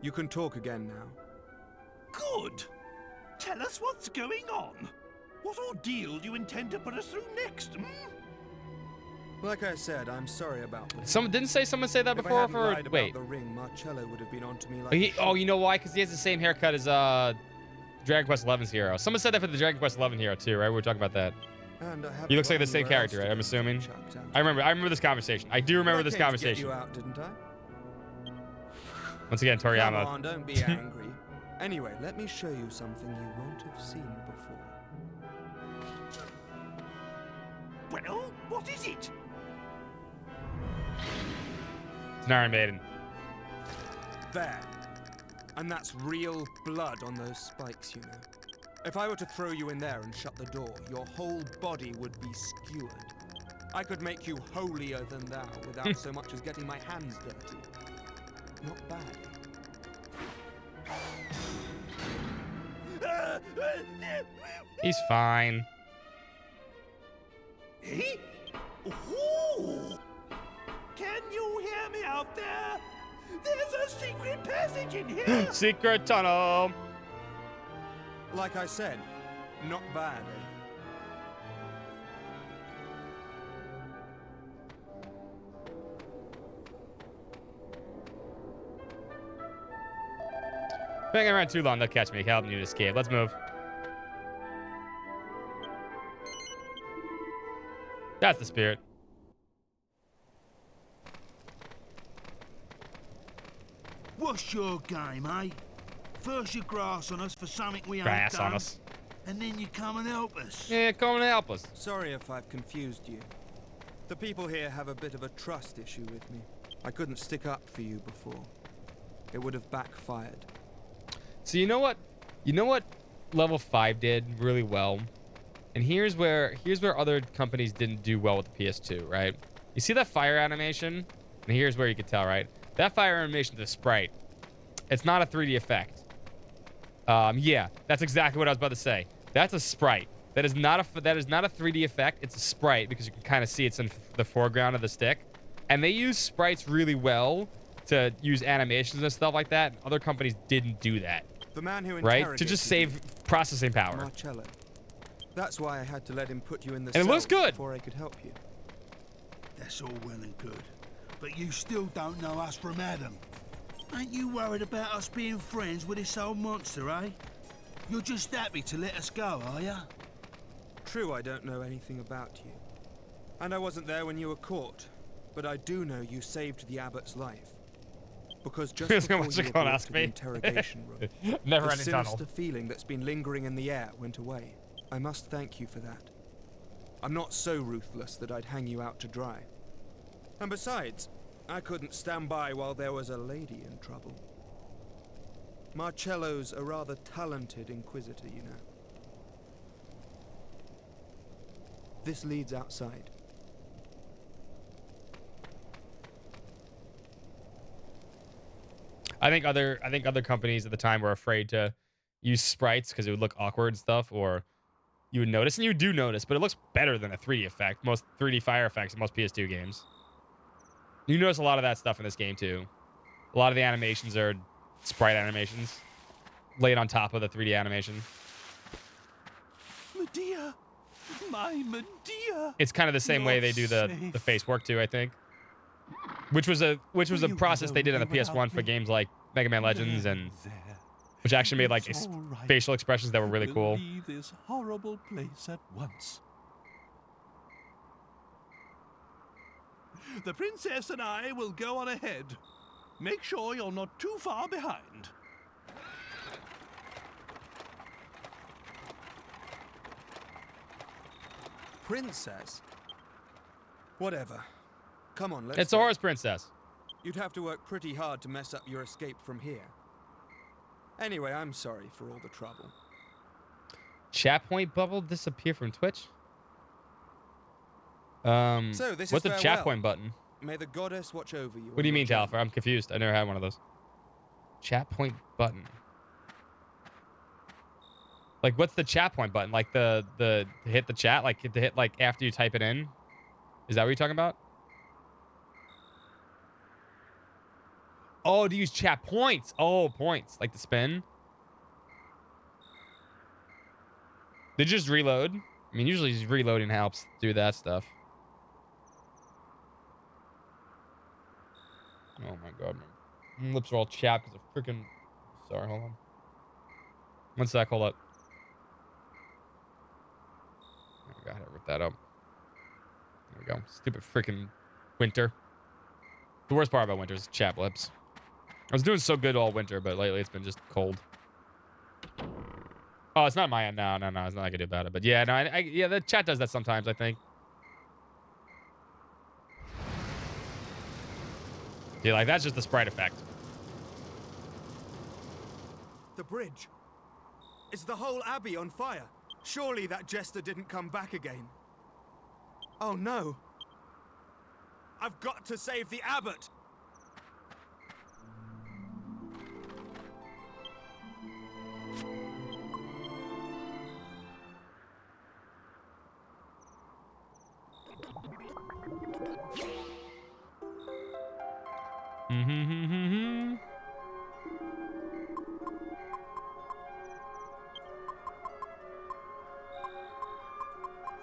You can talk again now. Good. Tell us what's going on. What ordeal do you intend to put us through next, hmm? Like I said, I'm sorry about this. Someone say that If I before hadn't for lied wait. about the ring, Marcello would have been onto me like Oh, you know why? Because he has the same haircut as Dragon Quest XI's hero. Someone said that for the Dragon Quest XI hero too, right? We were talking about that. And I haven't He looks like got the same anywhere character, else right? to I'm go assuming. chucked out. I remember this conversation. I do remember I this came to get conversation. you out, didn't I? Once again, Come Toriyama. on, don't be angry. Anyway, let me show you something you won't have seen before. Well, what is it? It's an Iron Maiden. There. And that's real blood on those spikes, you know. If I were to throw you in there and shut the door, your whole body would be skewered. I could make you holier than thou without so much as getting my hands dirty. Not bad. He's fine. Eh? Ooh. Can you hear me out there? There's a secret passage in here. Secret tunnel. Like I said, not bad, eh? hang around too long, they'll catch me. Help me to escape. Let's move. That's the spirit. What's your game, eh? First you grass on us for something we ain't Grass done, on us. and then you come and help us. Yeah, come and help us. Sorry if I've confused you. The people here have a bit of a trust issue with me. I couldn't stick up for you before. It would have backfired. So you know what? You know what level 5 did really well? And here's where other companies didn't do well with the PS2, right? You see that fire animation? And here's where you can tell, right? That fire animation is a sprite. It's not a 3D effect. Yeah, that's exactly what I was about to say. That's a sprite. That is not a 3D effect. It's a sprite because you can kind of see it's in the foreground of the stick. And they use sprites really well to use animations and stuff like that. And other companies didn't do that. The man who right? To just save processing power. Marcello. That's why I had to let him put you in the And it looks cells good. before I could help you. That's all well and good, but you still don't know us from Adam. Ain't you worried about us being friends with this old monster, eh? You're just happy to let us go, are ya? True, I don't know anything about you. And I wasn't there when you were caught. But I do know you saved the abbot's life. Because just before you were brought to the interrogation room, Never the ending tunnel. sinister feeling that's been lingering in the air went away. I must thank you for that. I'm not so ruthless that I'd hang you out to dry. And besides, I couldn't stand by while there was a lady in trouble. Marcello's a rather talented inquisitor, you know. This leads outside. I think other companies at the time were afraid to use sprites because it would look awkward and stuff, or you would notice, and you do notice, but it looks better than a 3D effect. Most 3D fire effects in most PS2 games. You notice a lot of that stuff in this game too. A lot of the animations are sprite animations laid on top of the 3D animation. Medea, my Medea. It's kind of the same way they do the face work too, I think. Which was a process they did on the PS1 for games like Mega Man Legends, and which actually made like facial expressions that were really cool. Leave this horrible place at once. The princess and I will go on ahead. Make sure you're not too far behind. Princess? Whatever. Come on, let's It's go. Aura's princess. You'd have to work pretty hard to mess up your escape from here. Anyway, I'm sorry for all the trouble. Chat point bubble disappear from Twitch? So this what's is the chat farewell. point button? May the goddess watch over you. What do you mean, Talfer? I'm confused. I never had one of those. Chat point button. Like, what's the chat point button? Like the to hit the chat? Like to hit like after you type it in? Is that what you're talking about? Oh, to use chat points. Oh, points. Like the spin. Did you just reload? I mean, usually just reloading helps do that stuff. Oh my god, my lips are all chapped because of freaking... Sorry, hold on. One sec, hold up. Oh god, I ripped that up. There we go. Stupid freaking winter. The worst part about winter is chapped lips. I was doing so good all winter, but lately it's been just cold. Oh, it's not my end. No, it's nothing I can do about it. But yeah, no, yeah, the chat does that sometimes, I think. Yeah, like that's just the sprite effect. The bridge. Is the whole abbey on fire? Surely that jester didn't come back again. Oh no. I've got to save the abbot.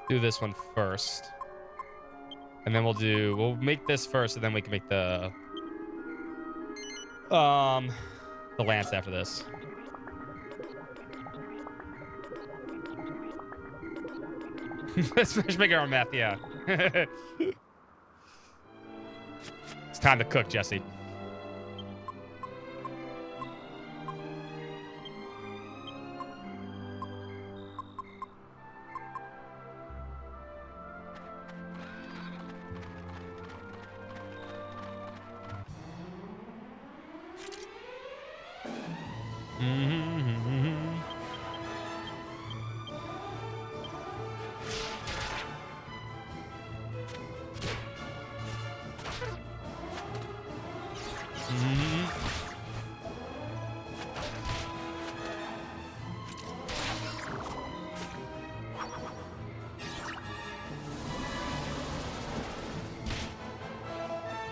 Do this one first. And then we'll make this first, and then we can make the lance after this. Let's finish making our meth, yeah. It's time to cook, Jesse.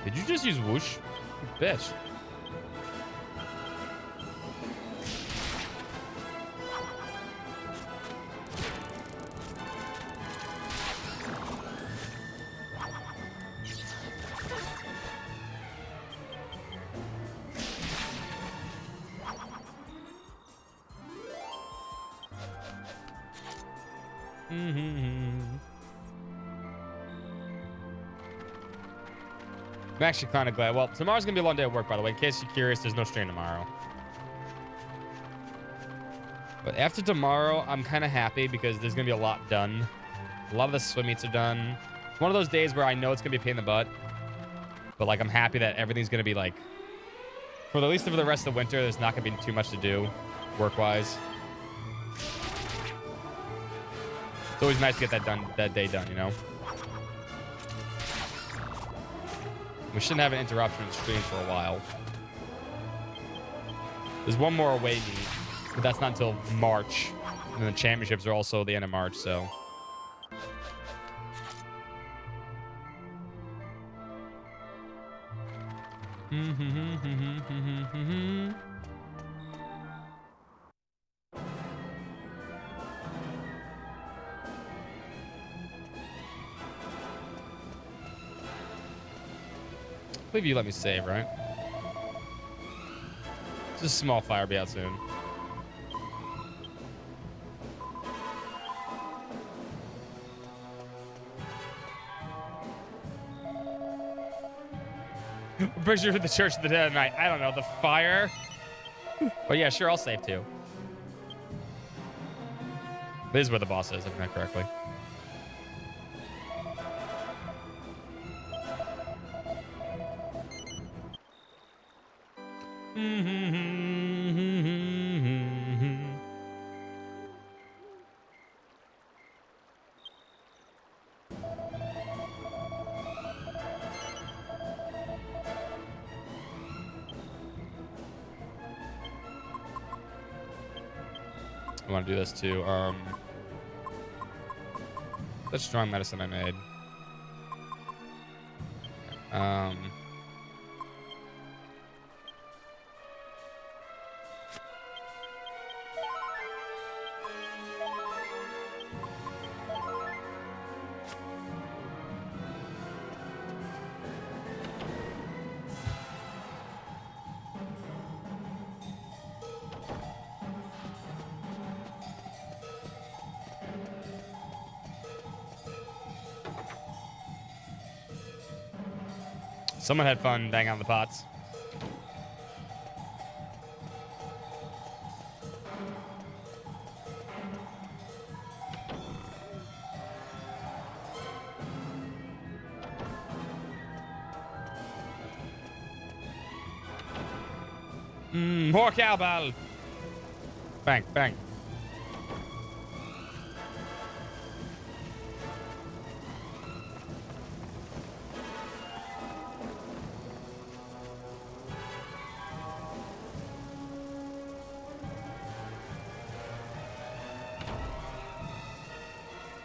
Did you just use whoosh? You bitch. I'm actually kind of glad. Well, tomorrow's going to be a long day at work, by the way. In case you're curious, there's no stream tomorrow. But after tomorrow, I'm kind of happy because there's going to be a lot done. A lot of the swim meets are done. It's one of those days where I know it's going to be a pain in the butt. But, like, I'm happy that everything's going to be, like... For at least for the rest of the winter, there's not going to be too much to do, work-wise. It's always nice to get that day done, you know? We shouldn't have an interruption in stream for a while. There's one more away meet, but that's not until March. And the championships are also the end of March, so... I believe you let me save, right? Just a small fire, be out soon. Picture of the Church of the Dead at night. I don't know, the fire. But yeah, sure, I'll save too. This is where the boss is, if I'm not correctly. I want to do this too. That's strong medicine I made. Someone had fun banging on the pots. More cowbell. Bang, bang.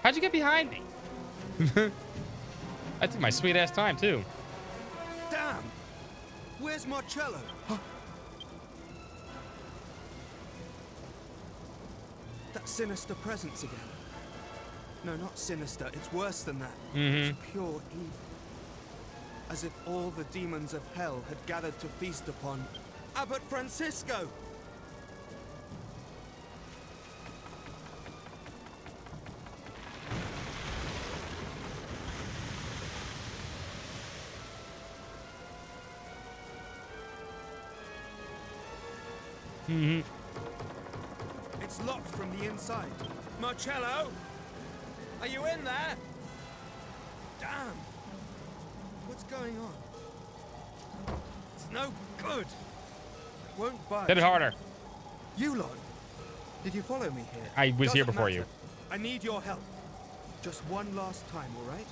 How'd you get behind me? I took my sweet ass time too. Damn! Where's Marcello? That sinister presence again. No, not sinister. It's worse than that. It's pure evil. As if all the demons of hell had gathered to feast upon Abbot Francisco. Mm-hmm. It's locked from the inside. Marcello? Are you in there? Damn. What's going on? It's no good. It won't budge. Hit it harder. You lot, did you follow me here? I was here Doesn't before matter. you. I need your help. Just one last time, all right?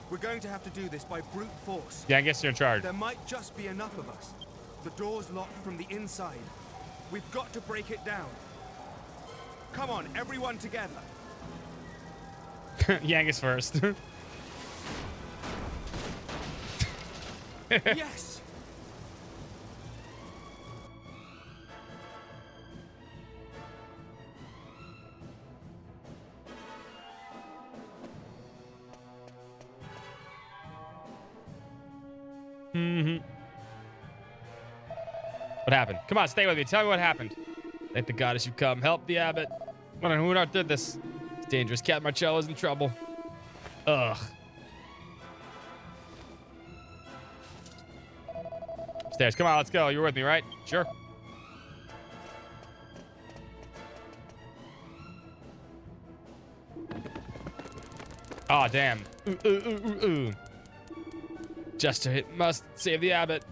We're going to have to do this by brute force. Yeah, I guess you're in charge. There might just be enough of us. The door's locked from the inside. We've got to break it down. Come on, everyone together. Yangus first. Yes! Mm-hmm. What happened? Come on, stay with me. Tell me what happened. Thank the goddess you come. Help the abbot. Wondering who not did this. It's dangerous. Cat Marcello's in trouble. Ugh. Upstairs. Come on, let's go. You're with me, right? Sure. Aw, damn. Ooh, ooh, ooh, ooh, ooh. Jester, it must save the abbot.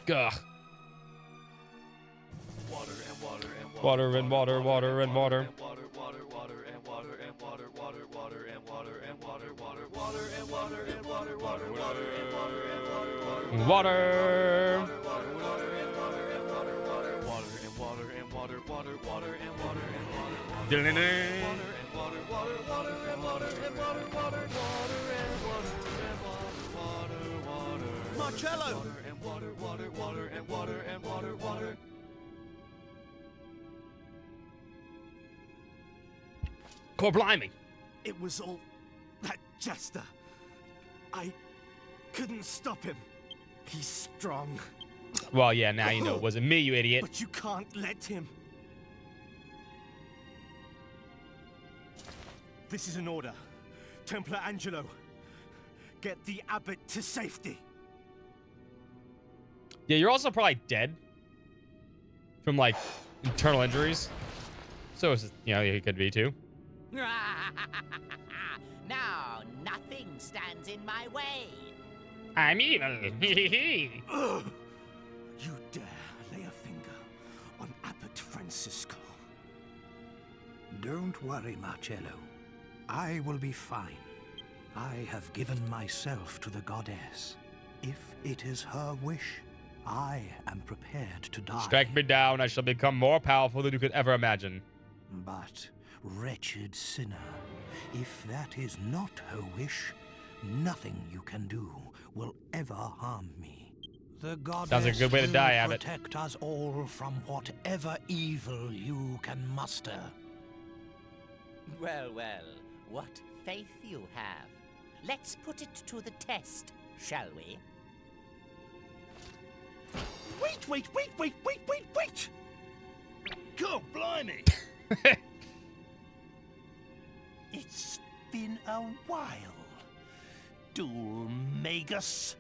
Gah. Water and water, water and water. Water. Marcello! Core blimey. It was all that Jester. I couldn't stop him. He's strong. Well, yeah, now you know it wasn't me, you idiot. But you can't let him. This is an order. Templar Angelo, get the abbot to safety. Yeah, you're also probably dead from like internal injuries. So, you know, he could be too. Now, nothing stands in my way. I'm evil. You dare lay a finger on Abbot Francisco? Don't worry, Marcello. I will be fine. I have given myself to the goddess. If it is her wish, I am prepared to die. Strike me down, I shall become more powerful than you could ever imagine. But, wretched sinner, if that is not her wish, nothing you can do will ever harm me. The goddess Sounds like a good way to die, will Abbot. protect us all from whatever evil you can muster. Well, well, what faith you have. Let's put it to the test, shall we? Wait! God blimey! It's been a while, Dulmagus.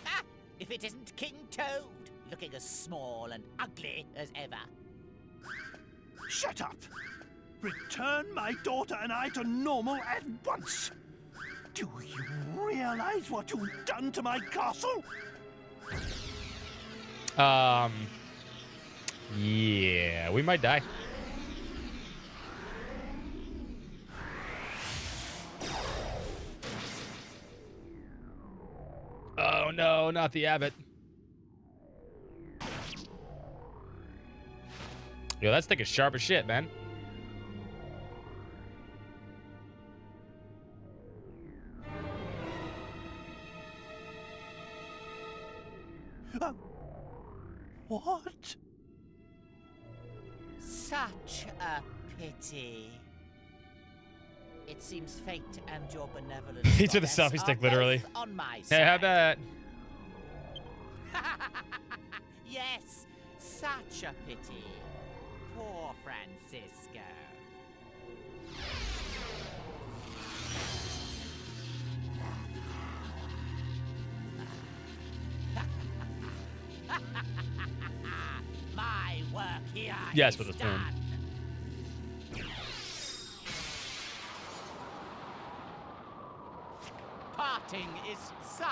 Ah! If it isn't King Toad, looking as small and ugly as ever. Shut up! Return my daughter and I to normal at once! Do you realize what you've done to my castle? Yeah, we might die. Oh no, not the abbot. Yo, that stick is sharp as shit, man. What? Such a pity. It seems fate and your benevolent He took the goddess selfie are stick, literally. both on my Hey, side. how about? Yes, such a pity. Poor Francisco. My here Yes, is with a spoon. done. Parting is such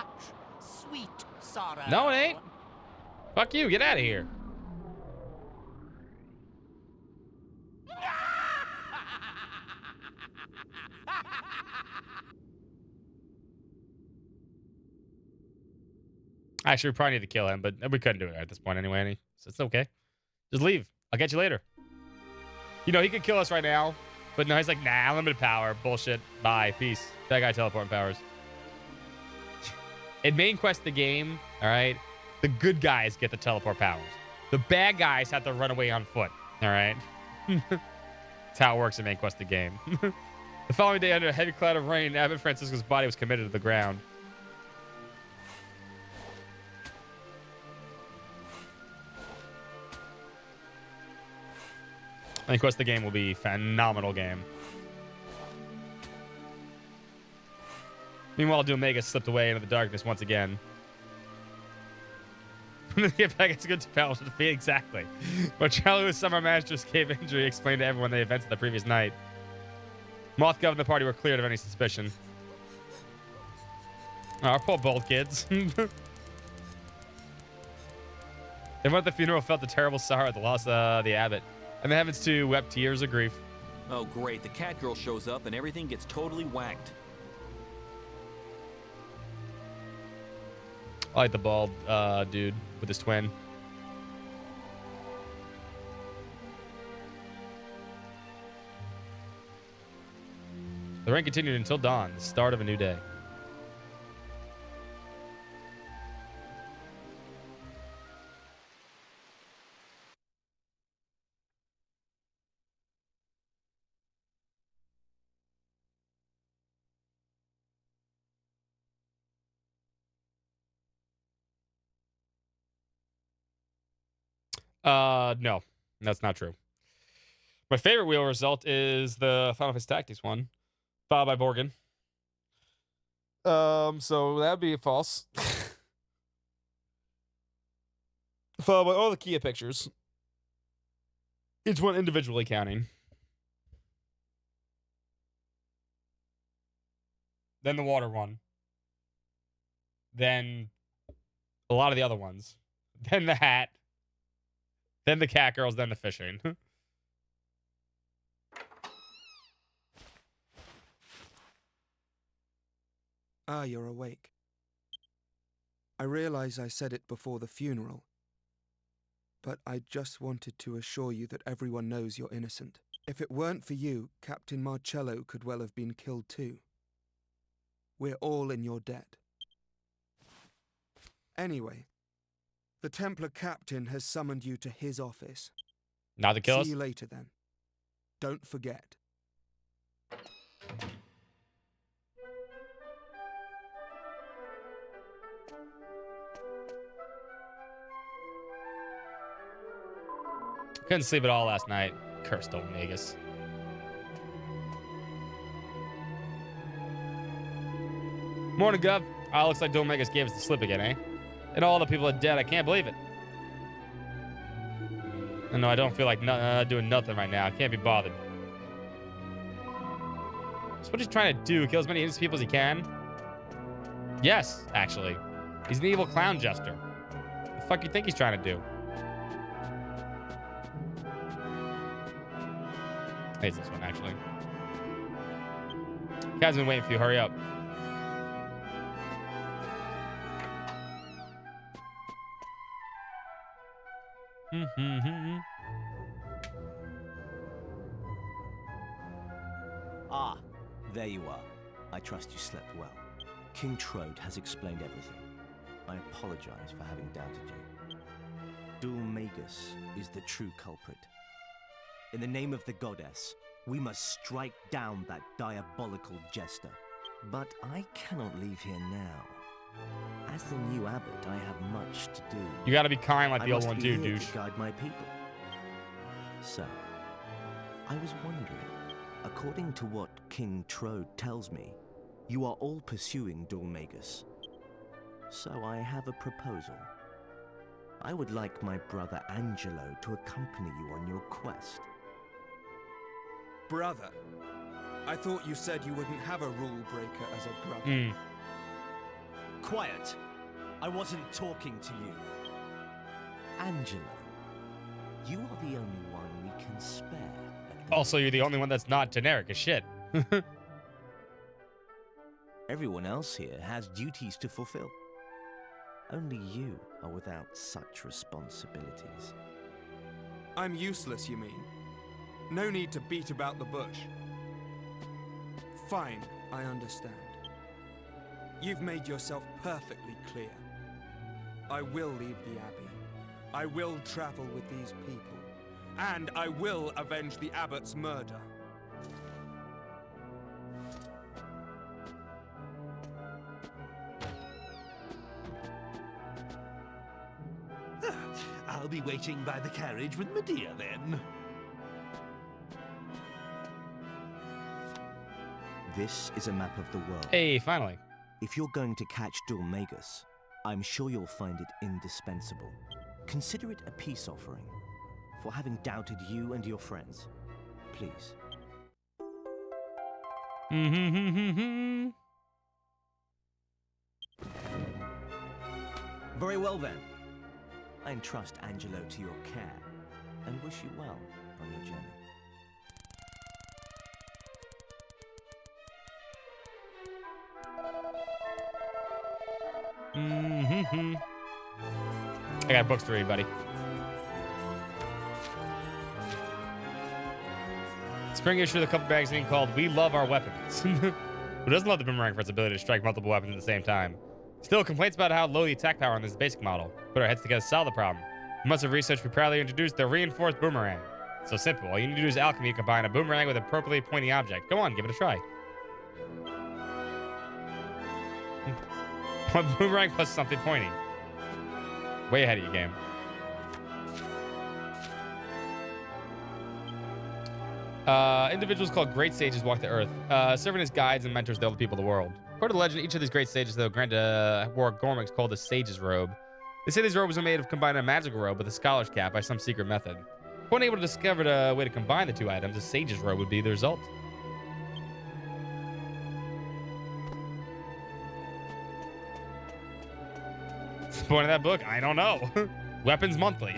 sweet sorrow. No, it ain't. Fuck you. Get out of here. Actually, we probably need to kill him, but we couldn't do it at this point anyway. So it's okay. Just leave. I'll catch you later. You know, he could kill us right now, but no, he's like, nah, limited power. Bullshit. Bye. Peace. That guy teleporting powers. In main quest of the game, all right, the good guys get the teleport powers. The bad guys have to run away on foot, all right? That's how it works in main quest of the game. The following day, under a heavy cloud of rain, Abbot Francisco's body was committed to the ground. Main quest of the game will be a phenomenal game. Meanwhile, Doom Mega slipped away into the darkness once again. Get back, it's good to balance the defeat. Exactly. But Charlie with Summer Master's cave injury explained to everyone the events of the previous night. Mothgov and the party were cleared of any suspicion. Oh, our poor bold kids. Everyone at the funeral felt the terrible sorrow at the loss of the abbot, and the heavens too wept tears of grief. Oh, great. The cat girl shows up and everything gets totally whacked. I like the bald dude with his twin. The rain continued until dawn, the start of a new day. No, that's not true. My favorite wheel result is the Final Fantasy Tactics one, followed by Borgen. So that'd be false. Followed by all the Kia pictures. Each one individually counting. Then the water one. Then a lot of the other ones. Then the hat. Then the cat girls, then the fishing. Ah, you're awake. I realize I said it before the funeral, but I just wanted to assure you that everyone knows you're innocent. If it weren't for you, Captain Marcello could well have been killed too. We're all in your debt. Anyway, the Templar captain has summoned you to his office. Not to kill us? See you later, then. Don't forget. Couldn't sleep at all last night. Cursed old Magus. Morning, Gov. Oh, looks like Dome Magus gave us the slip again, eh? And all the people are dead. I can't believe it. And no, I don't feel like doing nothing right now. I can't be bothered. So what he's trying to do, kill as many innocent people as he can? Yes, actually. He's an evil clown jester. What the fuck you think he's trying to do? I hate this one, actually. Guy's been waiting for you. Hurry up. Ah, there you are. I trust you slept well. King Trode has explained everything. I apologize for having doubted you. Dul Magus is the true culprit. In the name of the goddess, we must strike down that diabolical jester. But I cannot leave here now. As the new abbot, I have much to do. You gotta be kind like the old one too, I must be here douche. to guide my people. So, I was wondering, according to what King Trode tells me, you are all pursuing Dul Magus. So I have a proposal. I would like my brother Angelo to accompany you on your quest. Brother? I thought you said you wouldn't have a rule breaker as a brother. Quiet. I wasn't talking to you. Angelo, you are the only one we can spare. Also, you're the only one that's not generic as shit. Everyone else here has duties to fulfill. Only you are without such responsibilities. I'm useless, you mean? No need to beat about the bush. Fine, I understand. You've made yourself perfectly clear. I will leave the Abbey. I will travel with these people. And I will avenge the Abbot's murder. I'll be waiting by the carriage with Medea then. This is a map of the world. Hey, finally. If you're going to catch Dulmagus, I'm sure you'll find it indispensable. Consider it a peace offering for having doubted you and your friends. Please. Very well then. I entrust Angelo to your care and wish you well on your journey. I got books to read, buddy. Spring issue of the Couple magazine called We Love Our Weapons. Who doesn't love the boomerang for its ability to strike multiple weapons at the same time? Still, complaints about how low the attack power on this basic model. Put our heads together to solve the problem. In months of research, we proudly introduced the reinforced boomerang. It's so simple. All you need to do is alchemy to combine a boomerang with an appropriately pointing object. Go on, give it a try. Boomerang plus something pointing. Way ahead of you, game. Individuals called great sages walk the earth, serving as guides and mentors to all the people of the world. According to legend, each of these great sages, though, granted wore Gormix called the Sage's Robe. They say these robes are made of combining a magical robe with a scholar's cap by some secret method. If one able to discover a way to combine the two items, a Sage's Robe would be the result. What's the point of that book? I don't know. Weapons Monthly.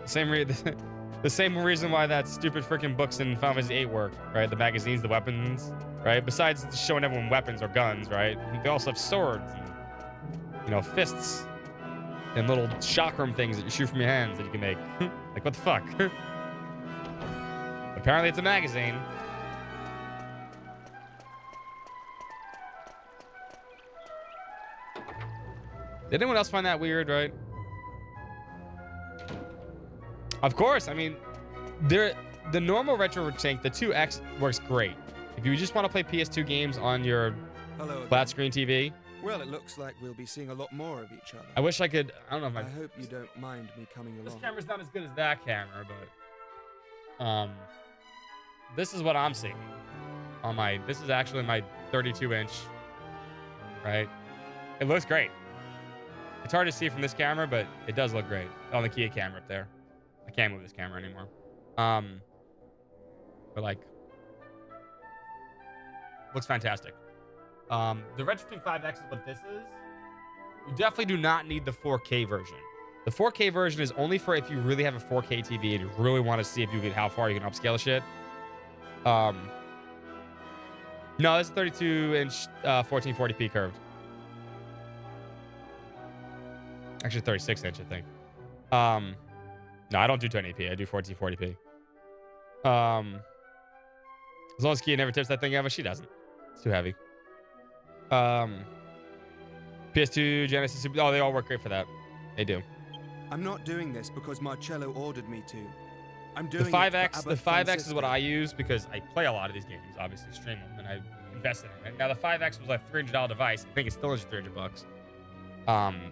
The same reason why that stupid freaking books in Final Fantasy VIII work, right? The magazines, the weapons, right? Besides showing everyone weapons or guns, right? They also have swords and, you know, fists and little chakram things that you shoot from your hands that you can make. Like, what the fuck? Apparently it's a magazine. Did anyone else find that weird, right? Of course, I mean, the normal retro tank, the 2X works great. If you just want to play PS2 games on your flat screen TV. Well, it looks like we'll be seeing a lot more of each other. I wish I could, I don't know if I hope you don't mind me coming along. This camera's not as good as that camera, but this is what I'm seeing on my, this is actually my 32-inch, right? It looks great. It's hard to see from this camera, but it does look great on the Kia camera up there. I can't move this camera anymore. But like, looks fantastic. The RetroTink 5X is what this is. You definitely do not need the 4K version. The 4K version is only for if you really have a 4K TV and you really want to see if you can, how far you can upscale shit. No, this is 32-inch 1440p curved. Actually, 36-inch, I think. No, I don't do 1080p. I do 1440p. As long as Kia never tips that thing ever, she doesn't. It's too heavy. PS2, Genesis, oh, they all work great for that. They do. I'm not doing this because Marcello ordered me to. I'm doing the 5X. The 5X is what I use because I play a lot of these games, obviously stream them, and I invested in it. Now the 5X was like a $300 device. I think it's still $300.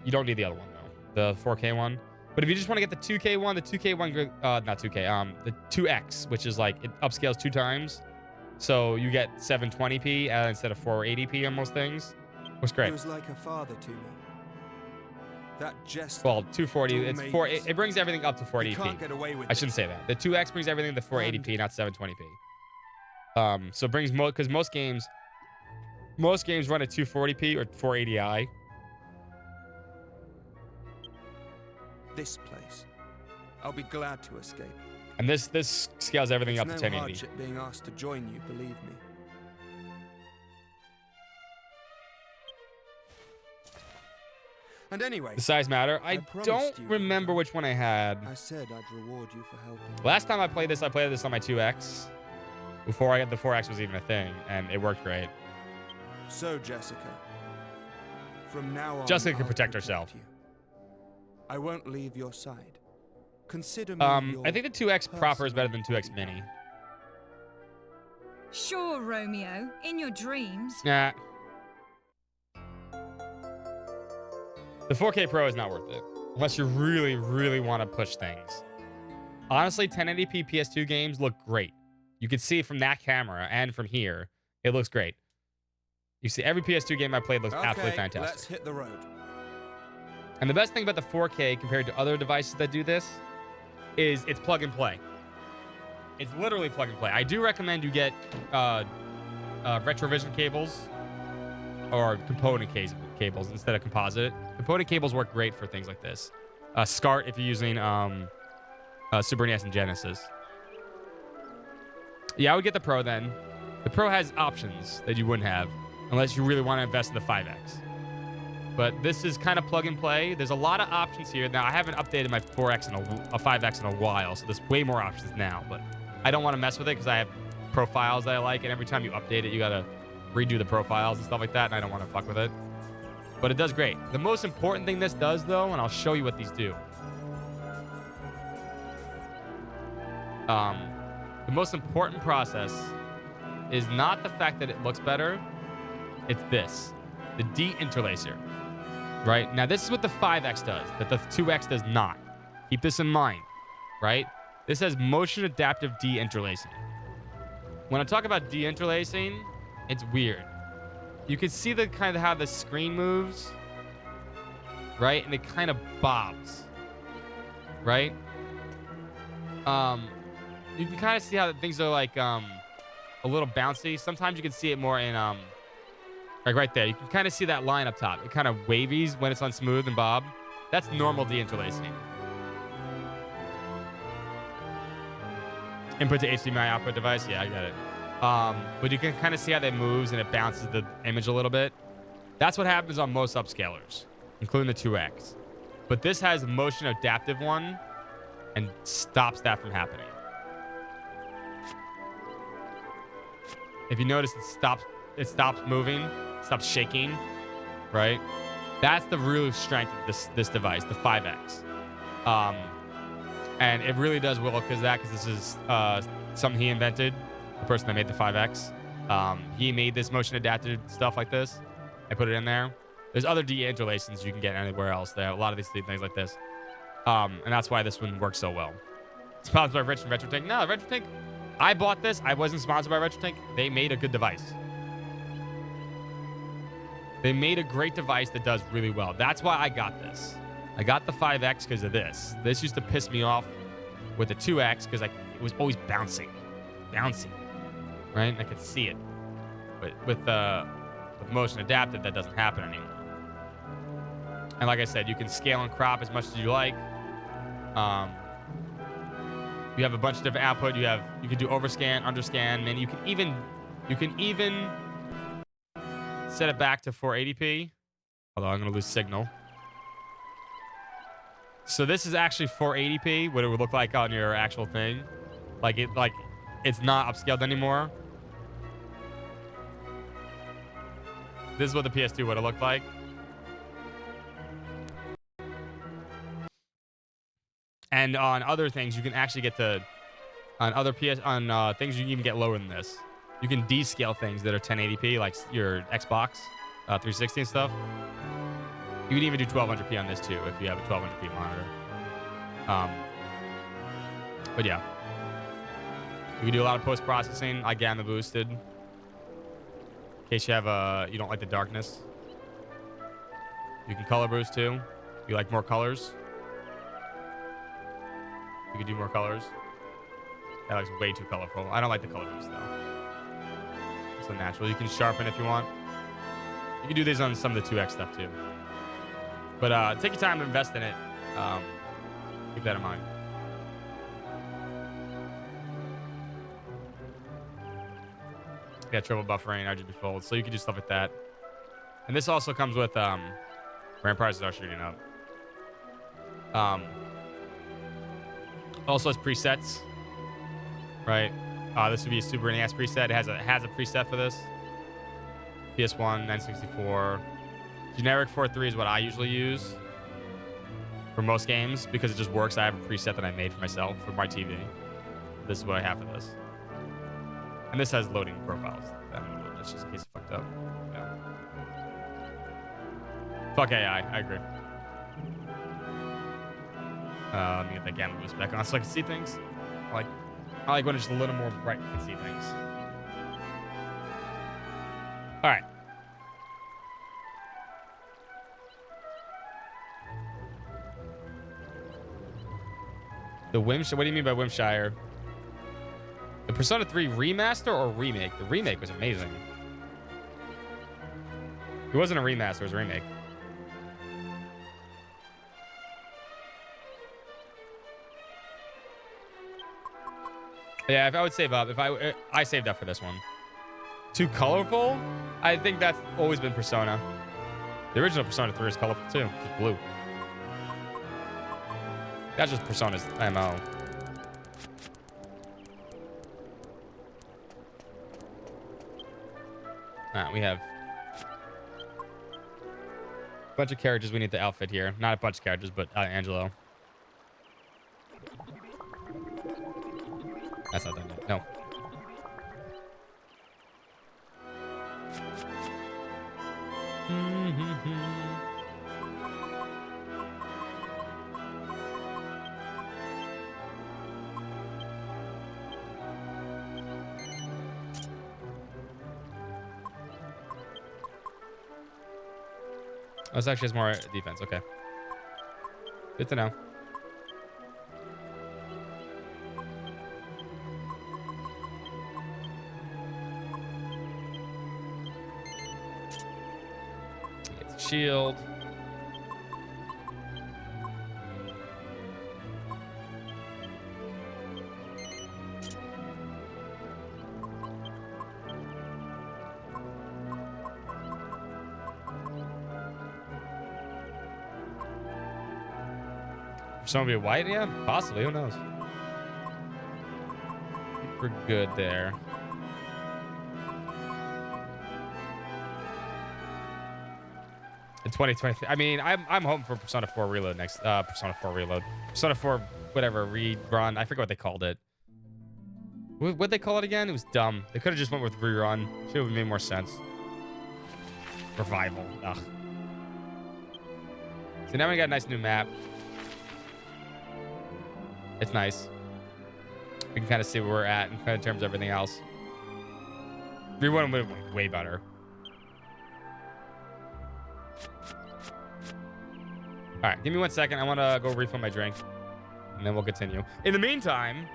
You don't need the other one though, the 4K one. But if you just want to get the 2K one, the 2K one, not 2K, the 2X, which is like it upscales 2 times, so you get 720p instead of 480p on most things. Looks great. He was like a father to me. That jester. Well, 240. It's made 4. us. It brings everything up to You 480p. can't get away with I shouldn't say that. The 2X brings everything to 480p, not 720p. So it brings because most games run at 240p or 480i. This place. I'll be glad to escape. And this scales everything It's up to no 1080p. hardship being asked to join you, believe me. And anyway, The size matter. I promised don't you remember which one I had. I said I'd reward you for helping. Last time I played this on my 2X. Before the 4X was even a thing, and it worked great. So, Jessica, from now on, Jessica can I'll protect herself. you. I won't leave your side. Consider me your I think the 2X proper is better than 2X mini. Sure, Romeo. In your dreams. Nah. The 4K Pro is not worth it. Unless you really, really want to push things. Honestly, 1080p PS2 games look great. You can see it from that camera and from here. It looks great. You see, every PS2 game I played looks absolutely fantastic. Let's hit the road. And the best thing about the 4K compared to other devices that do this is it's plug and play. It's literally plug and play. I do recommend you get Retrovision cables or component cables instead of composite. Component cables work great for things like this. SCART if you're using Super NES and Genesis. Yeah, I would get the Pro then. The Pro has options that you wouldn't have unless you really want to invest in the 5X. But this is kind of plug and play. There's a lot of options here. Now, I haven't updated my 4X and a 5X in a while, so there's way more options now. But I don't want to mess with it because I have profiles that I like, and every time you update it, you got to redo the profiles and stuff like that, and I don't want to fuck with it. But it does great. The most important thing this does, though, and I'll show you what these do. The most important process is not the fact that it looks better. It's this, the deinterlacer. Right? Now, this is what the 5X does, that the 2X does not. Keep this in mind, right? This has motion adaptive deinterlacing. When I talk about deinterlacing, it's weird. You can see the kind of how the screen moves, right? And it kind of bobs, right? You can kind of see how things are like a little bouncy. Sometimes you can see it more in like right there. You can kind of see that line up top. It kind of wavies when it's on smooth and bob. That's normal deinterlacing. Input to HDMI output device. Yeah, I get it. But you can kind of see how that moves and it bounces the image a little bit. That's what happens on most upscalers, including the 2X. But this has a motion adaptive one and stops that from happening. If you notice, it stops moving, stops shaking, right? That's the real strength of this device, the 5X. And it really does well because this is something he invented, the person that made the 5X. He made this motion adapted stuff like this. I put it in there. There's other deinterlacings you can get anywhere else. There are a lot of these things like this. And that's why this one works so well. Sponsored by Rich and RetroTink. No, RetroTink, I bought this. I wasn't sponsored by RetroTink. They made a good device. They made a great device that does really well. That's why I got this. I got the 5X because of this. This used to piss me off with the 2X because it was always bouncing, right? I could see it. But with motion adaptive, that doesn't happen anymore. And like I said, you can scale and crop as much as you like. You have a bunch of different output. You can do overscan, underscan, and you can even set it back to 480p. Although I'm gonna lose signal. So this is actually 480p, what it would look like on your actual thing. Like it's not upscaled anymore. This is what the PS2 would have looked like. And on other things, you can actually get to things you can even get lower than this. You can descale things that are 1080p, like your Xbox 360 and stuff. You can even do 1200p on this too if you have a 1200p monitor. But yeah, you can do a lot of post processing. I gamma boosted in case you don't like the darkness. You can color boost too. You like more colors? You can do more colors. That looks way too colorful. I don't like the color boost though. It's unnatural. You can sharpen if you want. You can do these on some of the 2x stuff too. But take your time to invest in it. Keep that in mind. Yeah, triple buffering, RGB fold. So you can do stuff like that. And this also comes with ramp prices are shooting up. Also has presets, right? This would be a Super NES preset. It has a preset for this. PS1, 964. Generic 4.3 is what I usually use for most games because it just works. I have a preset that I made for myself for my TV. This is what I have for this. And this has loading profiles. That's just in case it fucked up. Yeah. Fuck AI. I agree. Let me get that gamma boost back on so I can see things. I like when it's just a little more bright and see things. All right. The Wimshire. What do you mean by Wimshire? The Persona 3 remaster or remake? The remake was amazing. It wasn't a remaster, it was a remake. Yeah, if I would save up, if I saved up for this one. Too colorful? I think that's always been Persona. The original Persona 3 is colorful too, just blue. That's just Persona's MO. Alright, we have a bunch of characters we need the outfit here. Not a bunch of characters, but Angelo. That's not that bad. No. Oh, this actually has more defense. Okay. Good to know. Gets a shield. Someone be white? Yeah, possibly. Who knows? We're good there. In 2023, I mean, I'm hoping for Persona 4 Reload next. Persona 4 Reload. Persona 4, whatever, rerun. I forget what they called it. What'd they call it again? It was dumb. They could have just went with rerun. Should have made more sense. Revival. Ugh. So now we got a nice new map. It's nice. We can kind of see where we're at in terms of everything else. Rerun would have been way better. All right, give me 1 second. I want to go refill my drink, and then we'll continue. In the meantime,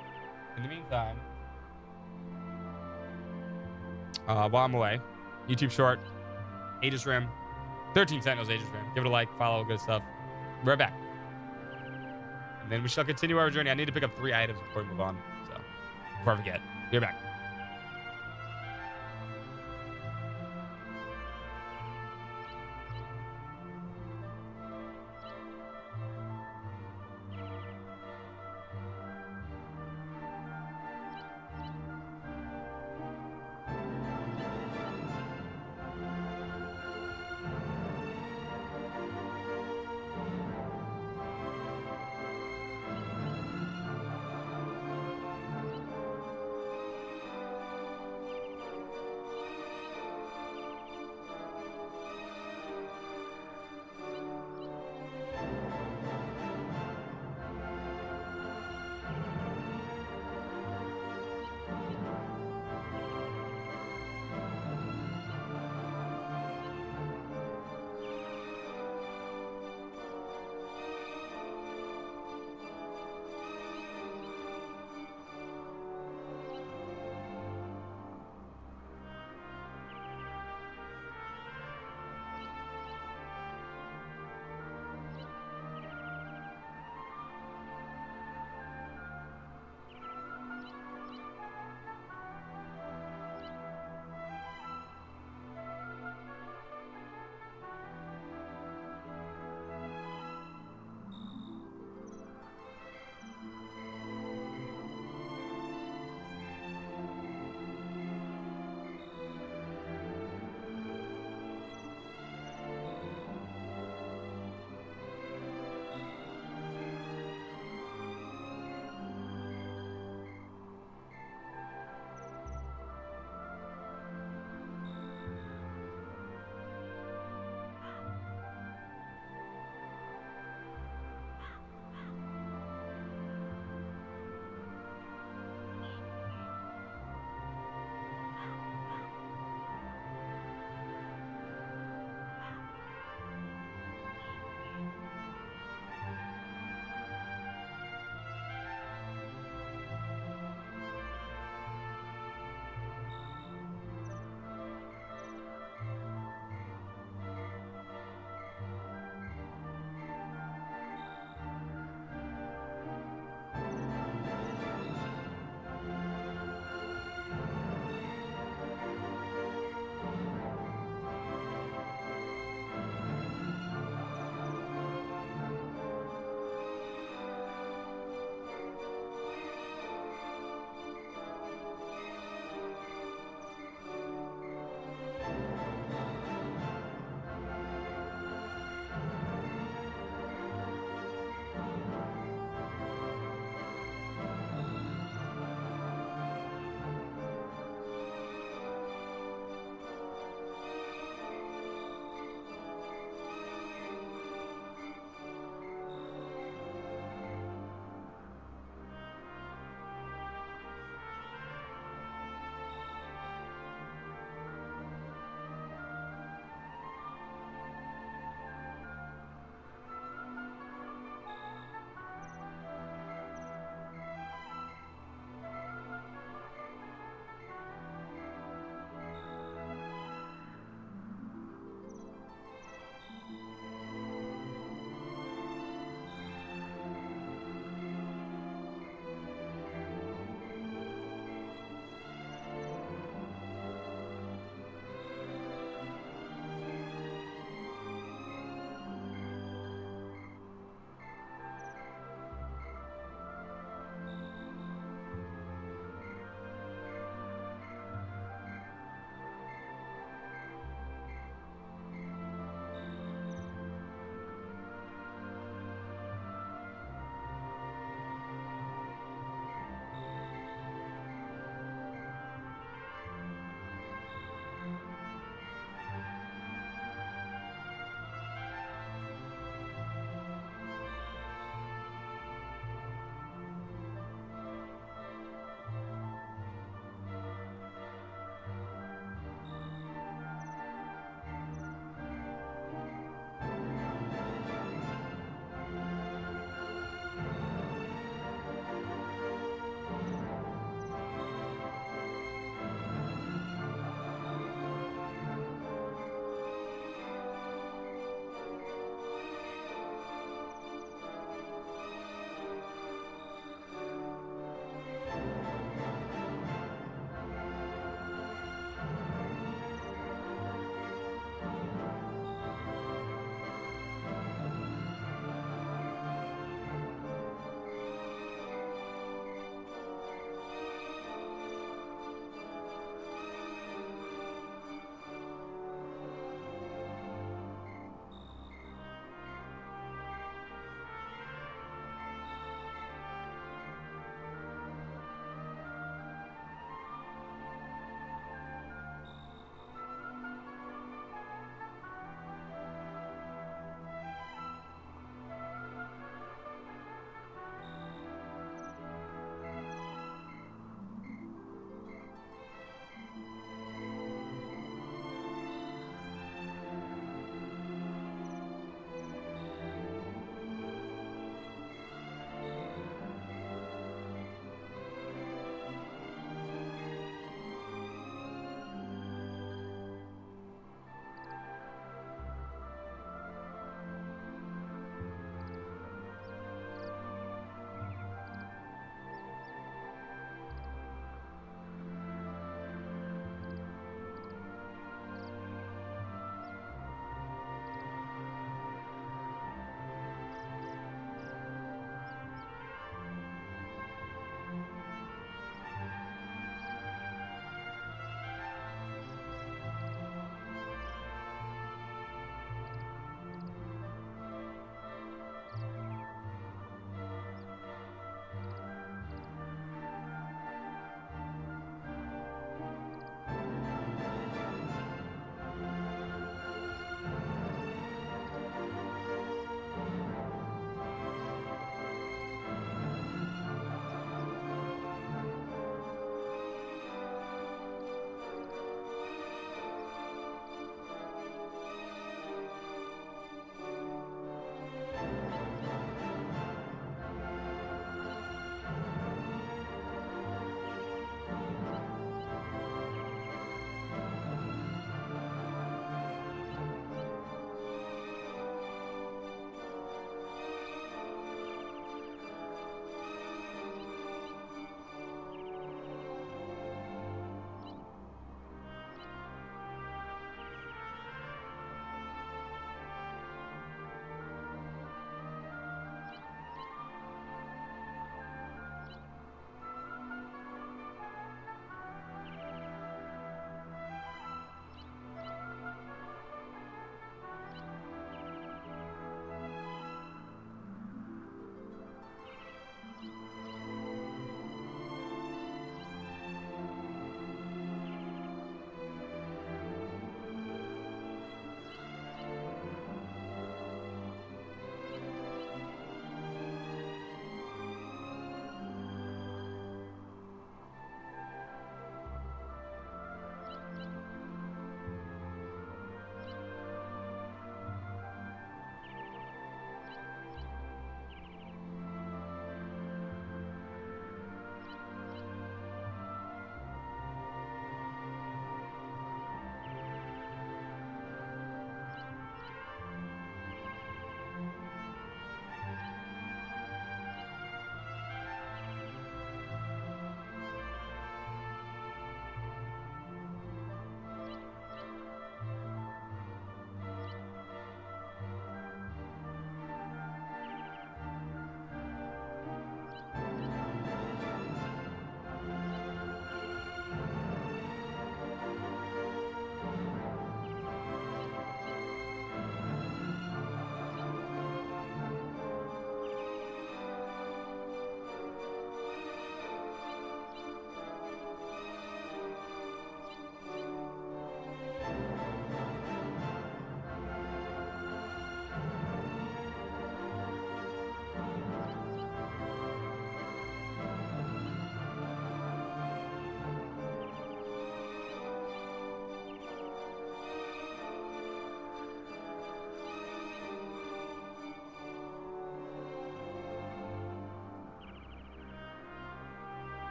while I'm away, YouTube short, Aegis Rim, 13 Sentinels Aegis Rim. Give it a like, follow, good stuff. Be right back. And then we shall continue our journey. I need to pick up 3 items before we move on. So, before I forget. Be right back.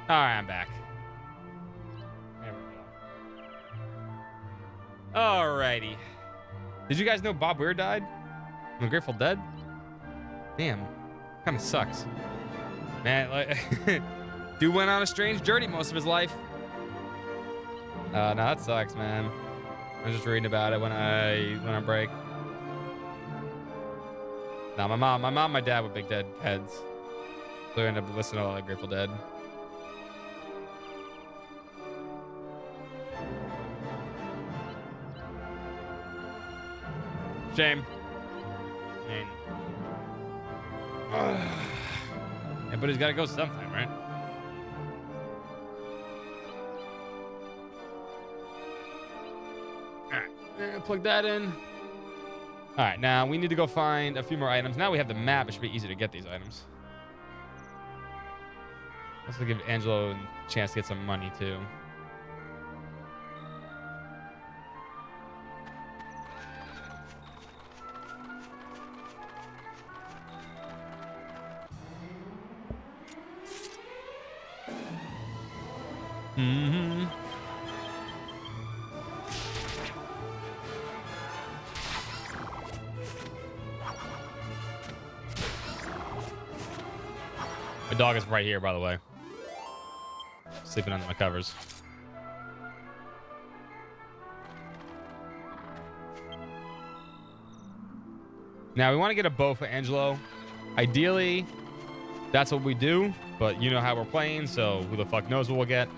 All right, I'm back. There we go. Alrighty. Did you guys know Bob Weir died? From the Grateful Dead? Damn. Kind of sucks. Man, like, dude went on a strange journey most of his life. No, that sucks, man. I was just reading about it when I went on break. No, my mom, my dad were big Dead heads. So I ended up listening to all the Grateful Dead. Shame. Yeah, but he's got to go sometime, right? Alright, plug that in. Alright, now we need to go find a few more items. Now we have the map. It should be easy to get these items. Also give Angelo a chance to get some money, too. Mm-hmm. My dog is right here, by the way. Sleeping under my covers. Now, we want to get a bow for Angelo. Ideally, that's what we do. But you know how we're playing, so who the fuck knows what we'll get.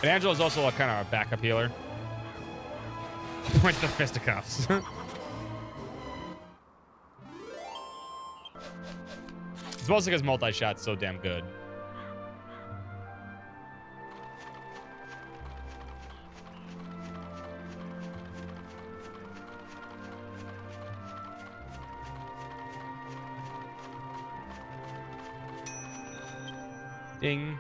And Angelo's also a kind of a backup healer. Points the fisticuffs. It's mostly because multi-shot's so damn good. Ding.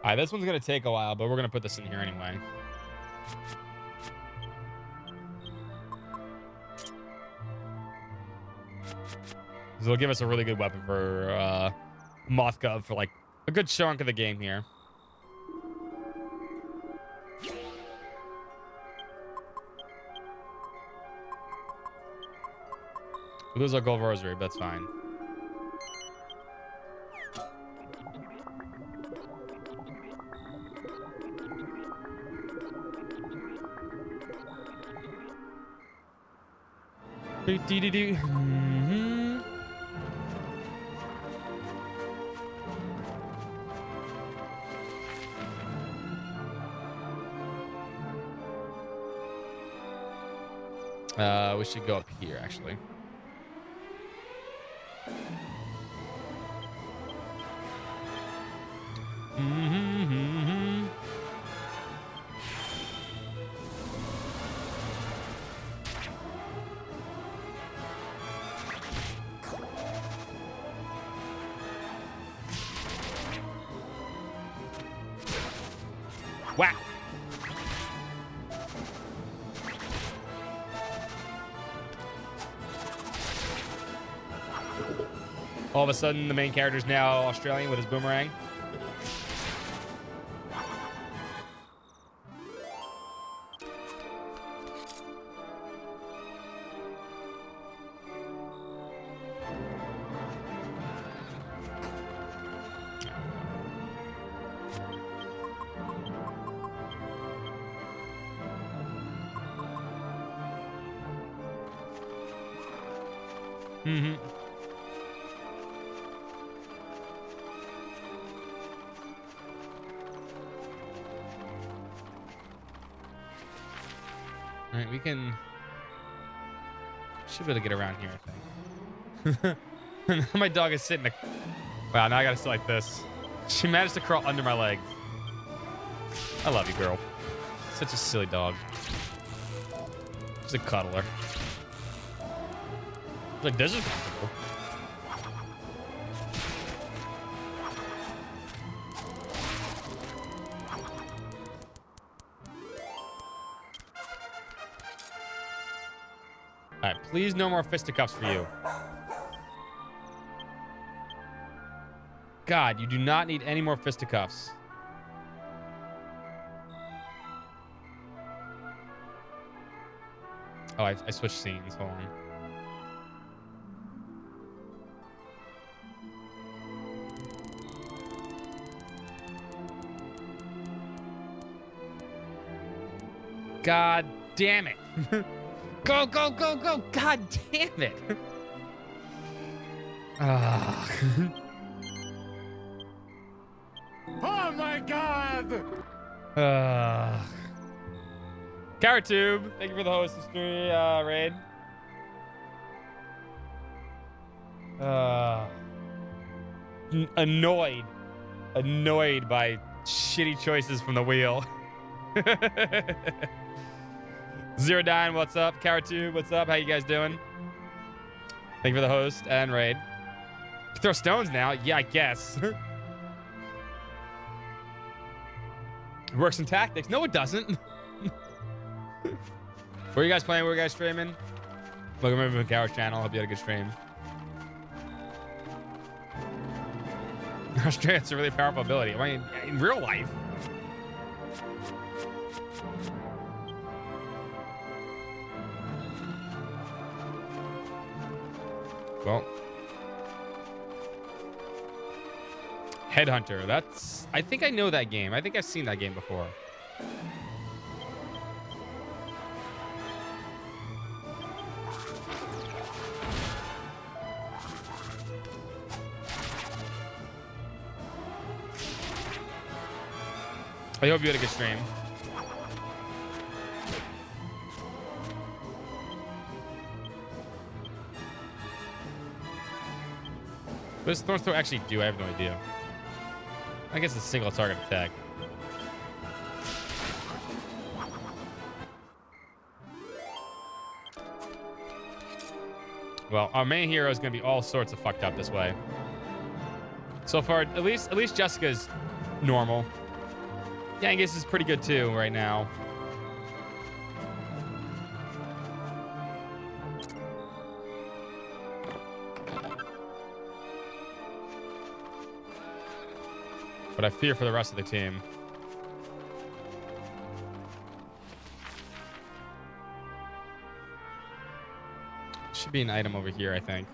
All right, this one's going to take a while, but we're going to put this in here anyway. This will give us a really good weapon for Mothgov for like a good chunk of the game here. We lose our gold rosary, but that's fine. Mm-hmm. We should go up here, actually. Mm-hmm. Wow. All of a sudden, the main character is now Australian with his boomerang. Alright, we can... Should be able to get around here, I think. My dog is sitting... Wow, now I gotta sit like this. She managed to crawl under my leg. I love you, girl. Such a silly dog. She's a cuddler. Like, this is comfortable. Alright, please no more fisticuffs for you. God, you do not need any more fisticuffs. Oh, I switched scenes. Hold on. God damn it. Go, go, go, go. God damn it. Oh my God! Caratube, thank you for the host history, raid. Annoyed by shitty choices from the wheel. Zero Dine, what's up? Caratube, what's up? How you guys doing? Thank you for the host and raid. You throw stones now? Yeah, I guess. It works in tactics. No, it doesn't. Where are you guys playing? Where are you guys streaming? Welcome over to Coward's channel. Hope you had a good stream. It's a really powerful ability. I mean, in real life. Well. Headhunter. That's... I think I know that game. I think I've seen that game before. I hope you had a good stream. What does Thorn's Throw actually do? I have no idea. I guess it's a single target attack. Well, our main hero is going to be all sorts of fucked up this way. So far, at least Jessica's normal. Yangus is pretty good too right now. But I fear for the rest of the team. Should be an item over here, I think.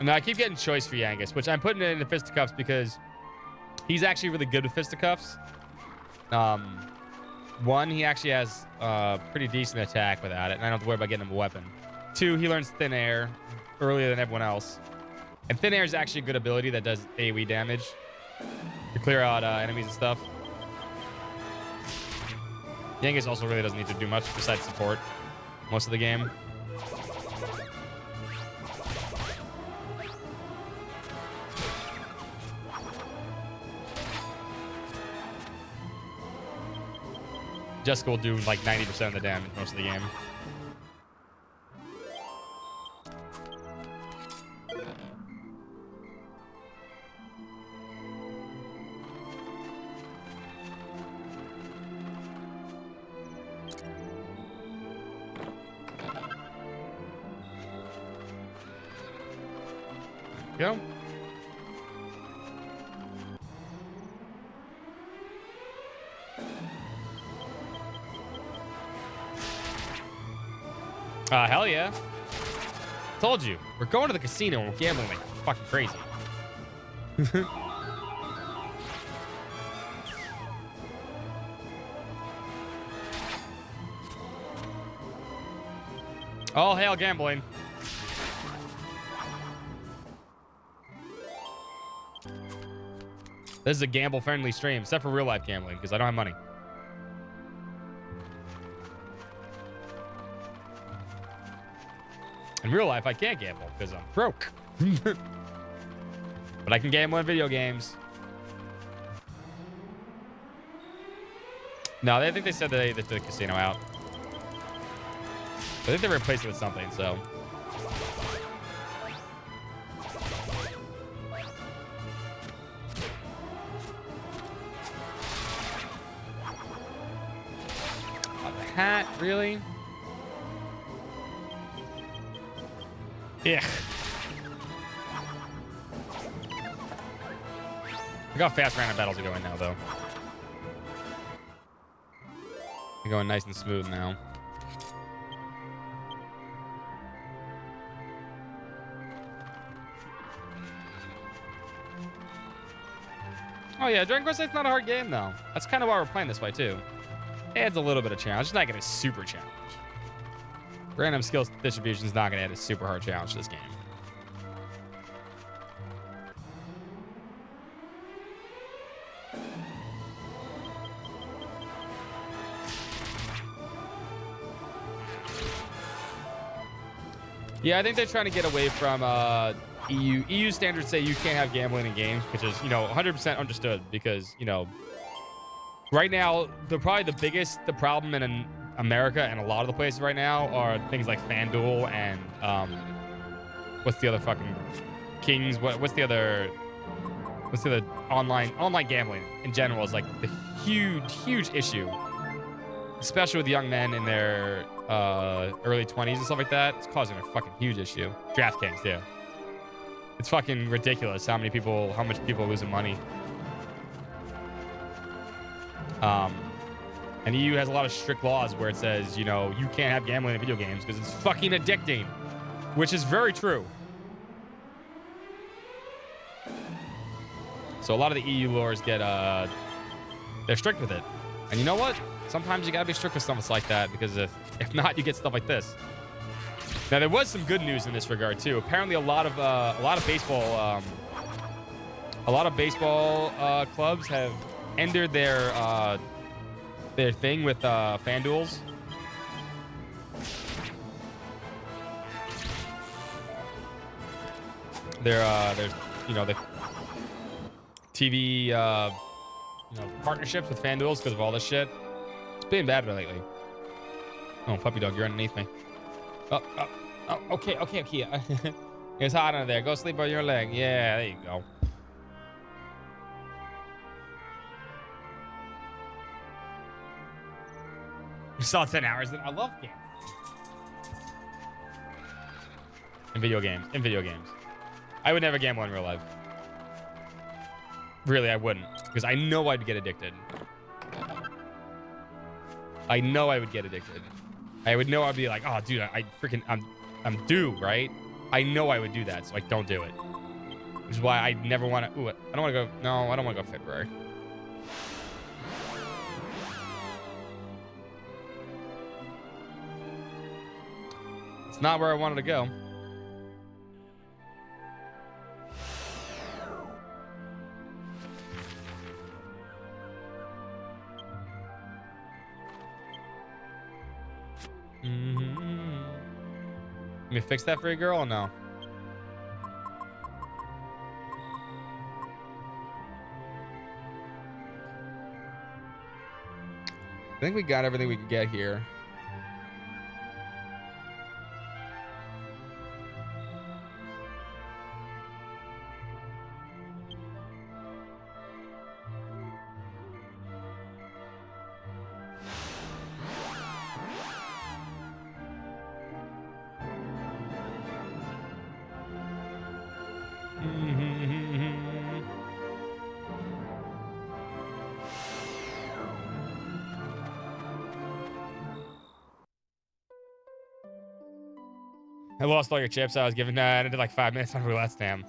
No, I keep getting choice for Yangus, which I'm putting it into fisticuffs because he's actually really good with fisticuffs. One, he actually has pretty decent attack without it, and I don't have to worry about getting him a weapon. Two, he learns Thin Air earlier than everyone else. And Thin Air is actually a good ability that does AoE damage to clear out enemies and stuff. Yangus also really doesn't need to do much besides support most of the game. Jessica will do like 90% of the damage most of the game. Go. Hell yeah. Told you. We're going to the casino and we're gambling like fucking crazy. All hail gambling. This is a gamble-friendly stream, except for real-life gambling, because I don't have money. In real life, I can't gamble, because I'm broke. But I can gamble in video games. No, I think they said they took the casino out. I think they replaced it with something, so... Hat, really? Yeah. Look how fast random battles are going now, though. They're going nice and smooth now. Oh yeah, Dragon Quest 8's not a hard game though. That's kind of why we're playing this way too. It adds a little bit of challenge. It's not gonna be a super challenge. Random skill distribution is not gonna add a super hard challenge to this game. Yeah, I think they're trying to get away from EU. EU standards say you can't have gambling in games, which is, 100% understood because, right now, probably the problem in America and a lot of the places right now are things like FanDuel and what's the other fucking Kings? What's the other online gambling in general is like the huge issue, especially with young men in their early 20s and stuff like that. It's causing a fucking huge issue. DraftKings, yeah. It's fucking ridiculous how much people are losing money. And EU has a lot of strict laws where it says, you can't have gambling in video games because it's fucking addicting, which is very true. So a lot of the EU laws they're strict with it. And you know what? Sometimes you gotta be strict with stuff like that because if not, you get stuff like this. Now there was some good news in this regard too. Apparently, a lot of baseball clubs have ended their thing with FanDuels. There's the TV partnerships with FanDuels because of all this shit. It's been bad lately. Oh, puppy dog, you're underneath me. Oh, okay. It's hot under there. Go sleep on your leg. Yeah, there you go. You saw 10 hours. I love games. In video games. I would never gamble in real life. Really, I wouldn't. Because I know I'd get addicted. I know I would get addicted. I would know I'd be like, oh, dude, I'm due, right? I know I would do that, so I don't do it. Which is why I never want to. Ooh, I don't want to go. No, I don't want to go February. It's not where I wanted to go. Let me fix that for you, girl, or no? I think we got everything we can get here. I lost all your chips. I was giving. I did like 5 minutes on roulette, damn.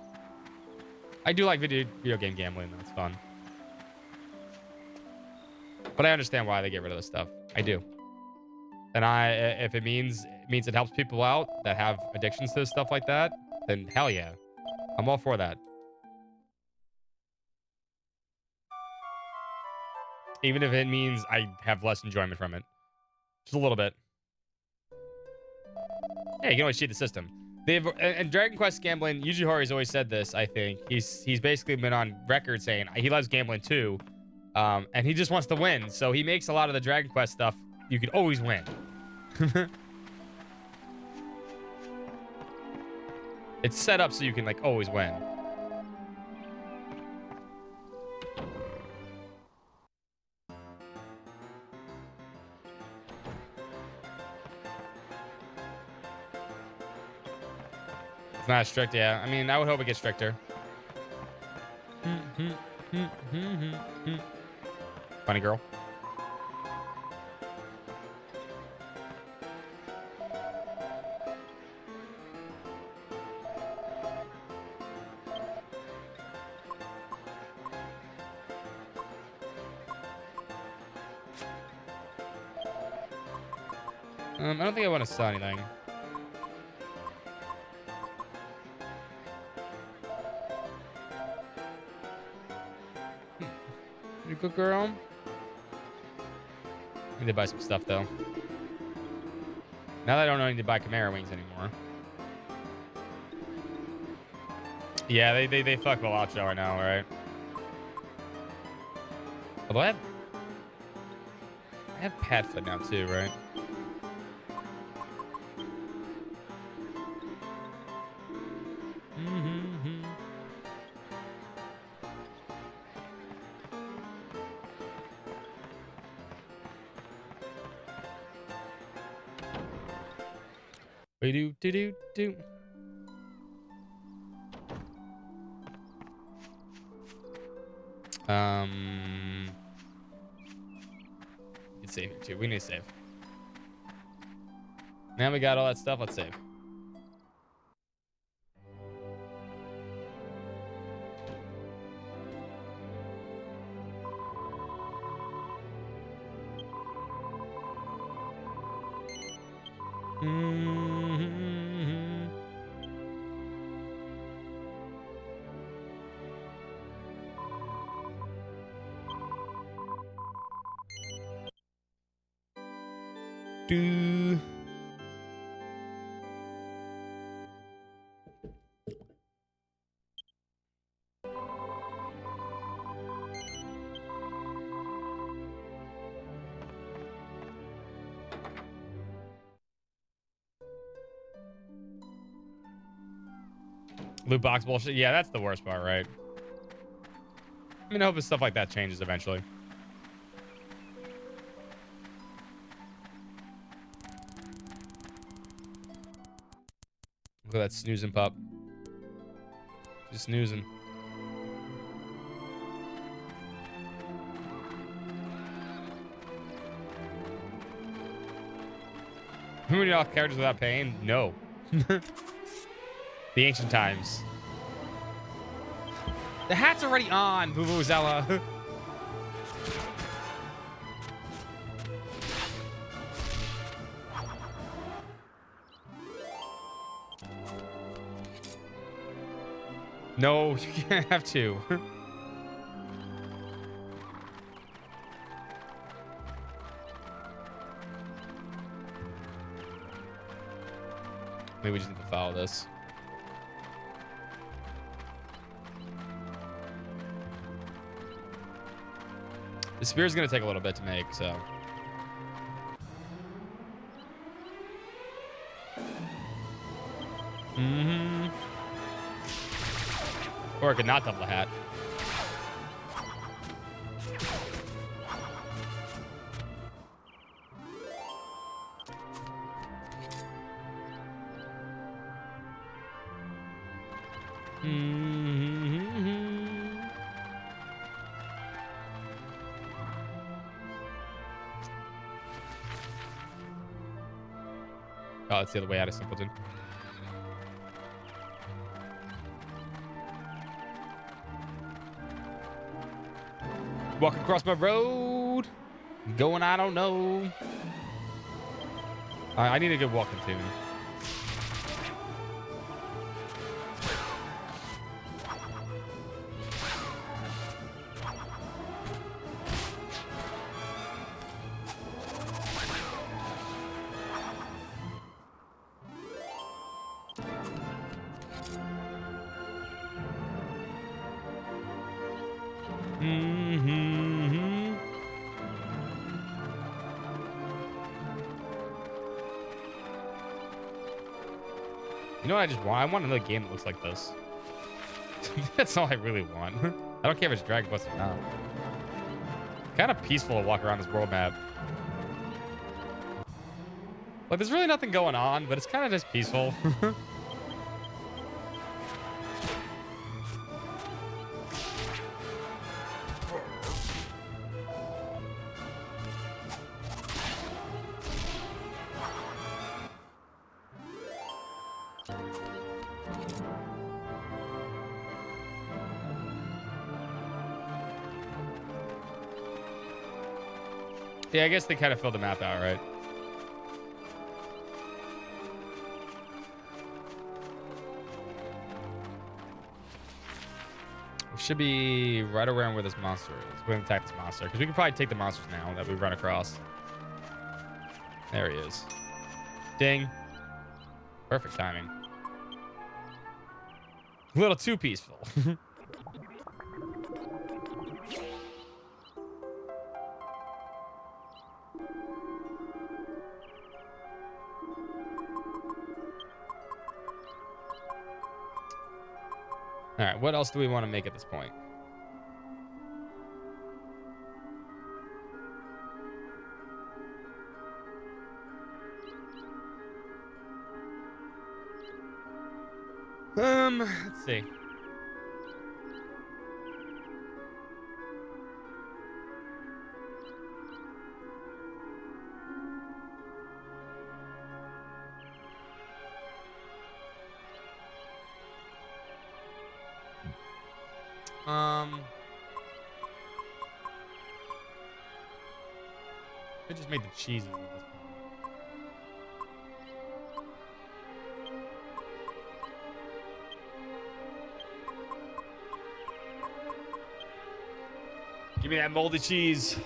I do like video game gambling. That's fun. But I understand why they get rid of this stuff. I do. And if it means it helps people out that have addictions to stuff like that, then hell yeah. I'm all for that. Even if it means I have less enjoyment from it. Just a little bit. Hey, you can always cheat the system. And Dragon Quest gambling, Yuji Horii has always said this, I think. He's basically been on record saying he loves gambling too. And he just wants to win. So he makes a lot of the Dragon Quest stuff you could always win. It's set up so you can like always win. It's not strict, yeah. I mean, I would hope it gets stricter. Funny girl. I don't think I want to sell anything. You good girl? I need to buy some stuff though. Now that I don't need to buy Chimera wings anymore. Yeah, they fuck Velatro right now, right? Although I have Padfoot now too, right? Do. Let's save here too. We need to save. Now we got all that stuff. Let's save. Loot box bullshit. Yeah, that's the worst part, right? I mean, I hope stuff like that changes eventually. Look at that snoozing pup. Just snoozing. Who many all characters without pain? No. The ancient times. The hat's already on, Vuvuzela. No, you can't have two. Maybe we just need to follow this. The spear's gonna take a little bit to make, so. Or I could not double the hat. Oh, that's the other way out of Simpleton. Walking across my road. Going, I don't know. I need a good walking tune. You know what I just want? I want another game that looks like this. That's all I really want. I don't care if it's Dragon Quest or not. Kind of peaceful to walk around this world map. Like, there's really nothing going on, but it's kind of just peaceful. Yeah, I guess they kind of filled the map out, right? We should be right around where this monster is. We're gonna attack this monster because we can probably take the monsters now that we run across. There he is. Ding. Perfect timing. A little too peaceful. All right, what else do we want to make at this point? Let's see. I just made the cheeses at this point. Give me that moldy cheese.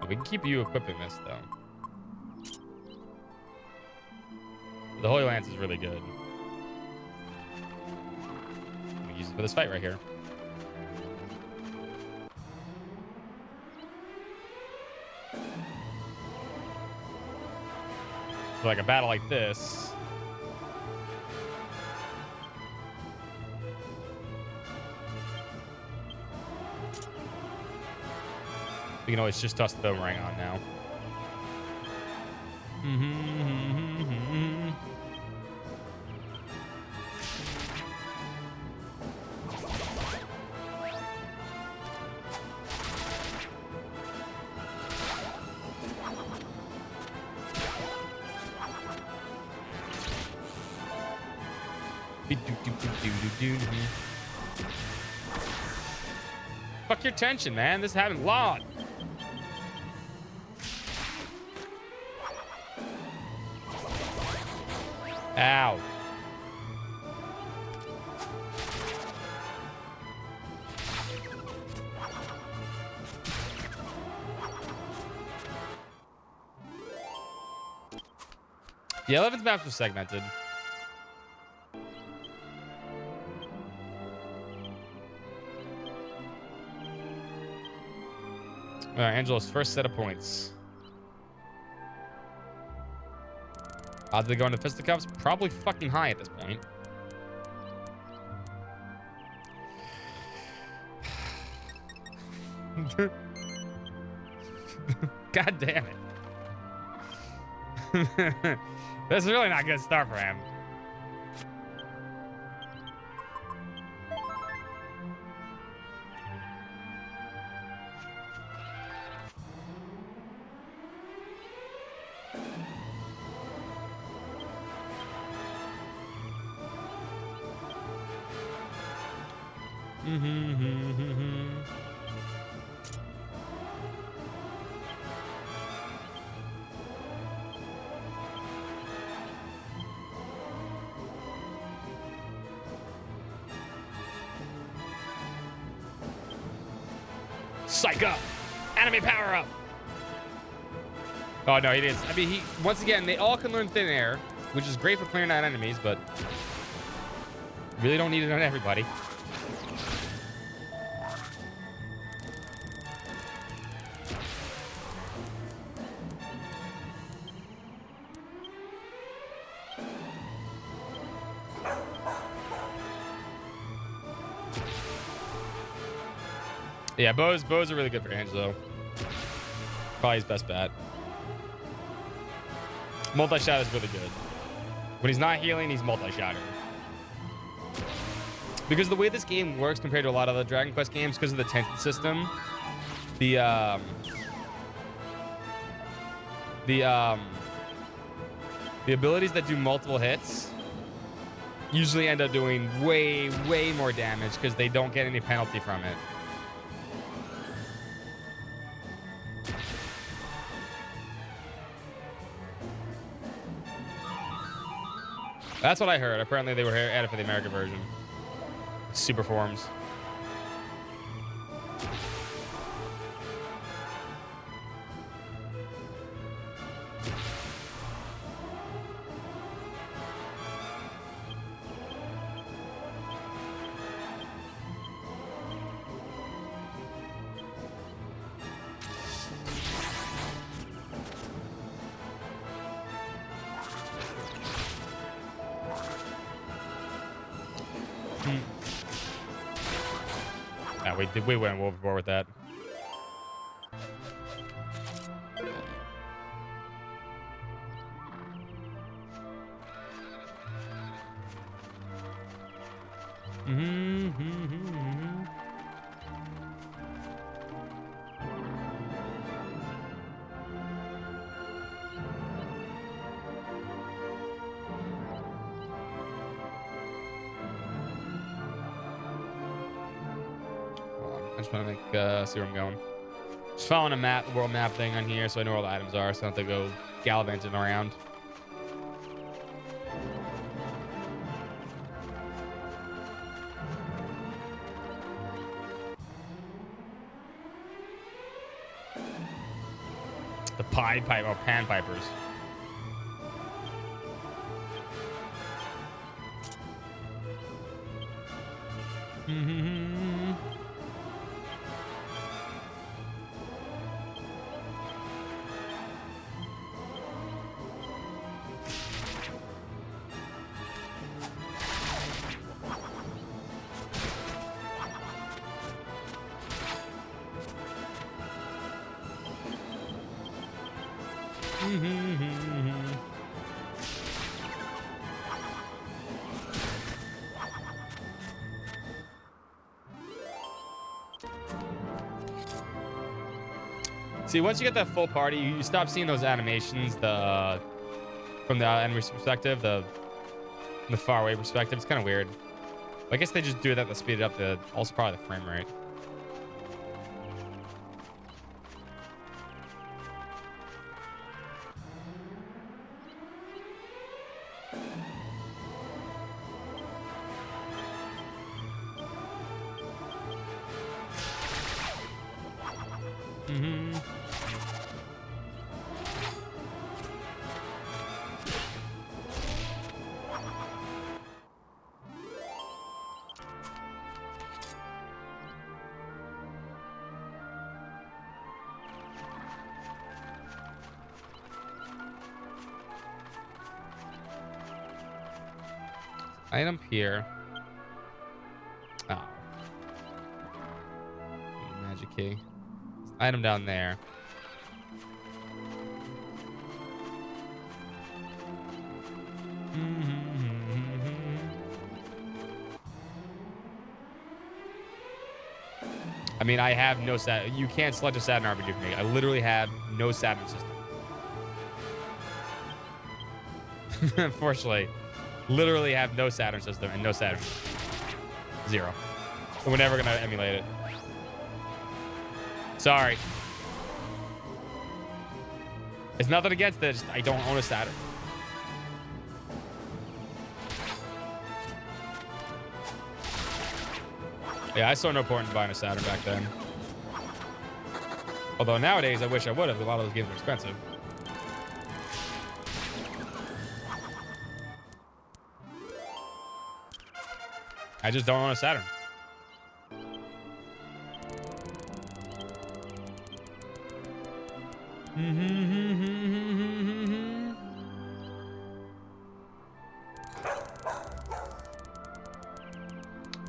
We can keep you equipping this, though. The Holy Lance is really good. We use it for this fight right here. So like a battle like this. We can always just toss the boomerang on now. Fuck your tension, man. This is having long. Ow. The 11th maps were segmented. All right, Angelo's first set of points. Odds they go into fisticuffs? Probably fucking high at this point. God damn it. This is really not a good start for him. Psych up! Anime power up! Oh no, he didn't. I mean, he once again, they all can learn thin air, which is great for clearing out enemies, but really don't need it on everybody. Yeah, bows are really good for Angelo. Probably his best bet. Multi-shot is really good. When he's not healing, he's multi-shotting. Because the way this game works compared to a lot of other Dragon Quest games, because of the tension system, the abilities that do multiple hits usually end up doing way more damage because they don't get any penalty from it. That's what I heard. Apparently they were added for the American version. Super forms. We went overboard with that. I just want to make see where I'm going. Just following a map, world map thing on here, so I know where all the items are, so I don't have to go gallivanting around. The Pied Piper, or Pan Pipers. See, once you get that full party, you stop seeing those animations, from the enemy perspective, the far away perspective. It's kind of weird. I guess they just do that to speed it up. Also probably the frame rate. Item here. Oh. Magic key. Item down there. I mean, I have no Saturn. You can't select a Saturn RPG for me. I literally have no Saturn system. Unfortunately. Literally have no Saturn system and no Saturn. Zero. We're never gonna emulate it. Sorry. It's nothing against it. Just, I don't own a Saturn. Yeah, I saw no point in buying a Saturn back then. Although nowadays, I wish I would have. A lot of those games are expensive. I just don't own a Saturn.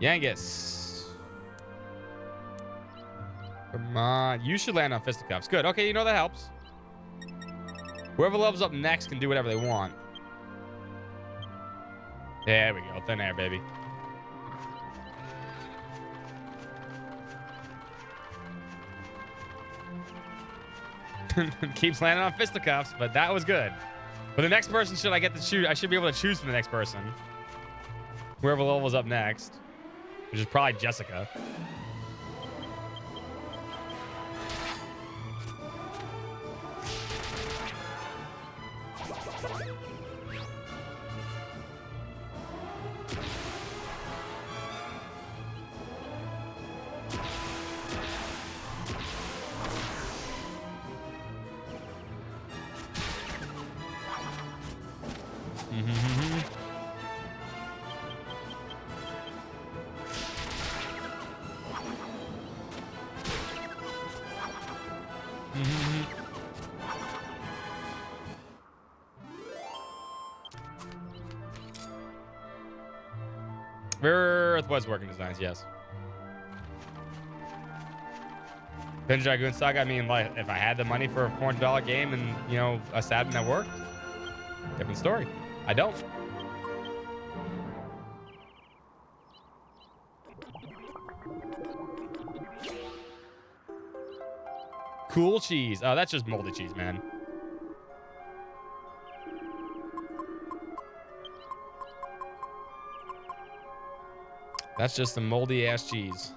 Yangus. Come on. You should land on fisticuffs. Good. Okay, you know that helps. Whoever levels up next can do whatever they want. There we go. Thin air, baby. Keeps landing on fisticuffs, but that was good. For the next person, should I get to choose? I should be able to choose from the next person. Whoever levels up next, which is probably Jessica. Earth was working designs, yes. Ninja Dragoon Saga, I mean, like, if I had the money for a $400 game and, you know, a Saturn that worked, different story. I don't. Cool cheese. Oh, that's just moldy cheese, man. That's just some moldy ass cheese.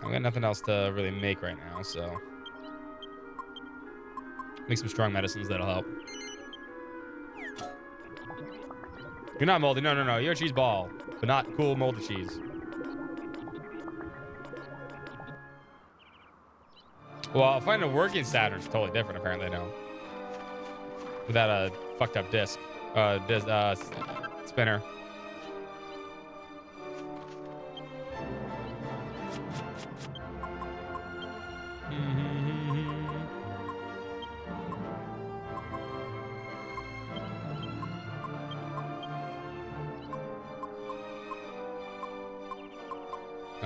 I've got nothing else to really make right now, so make some strong medicines that'll help. You're not moldy. No, no, no. You're a cheese ball, but not cool moldy cheese. Well, finding a working Saturn is totally different, apparently, now. Without a fucked up disc. Spinner.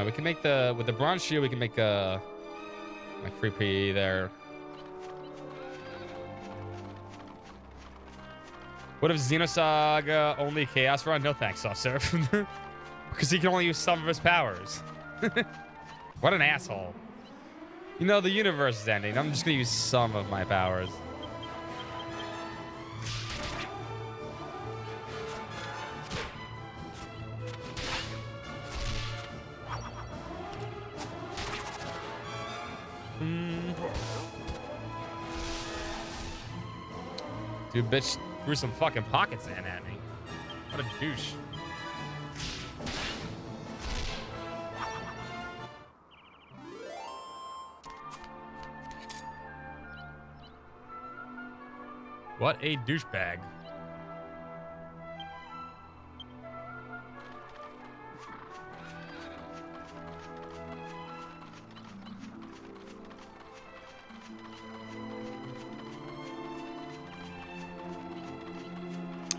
We can make with the bronze shield, we can make like free P there. What if Xenosaga only Chaos Run? No thanks, Soft Surf. Because he can only use some of his powers. What an asshole. You know, the universe is ending. I'm just going to use some of my powers. Dude, bitch threw some fucking pocket sand at me. What a douche. What a douchebag.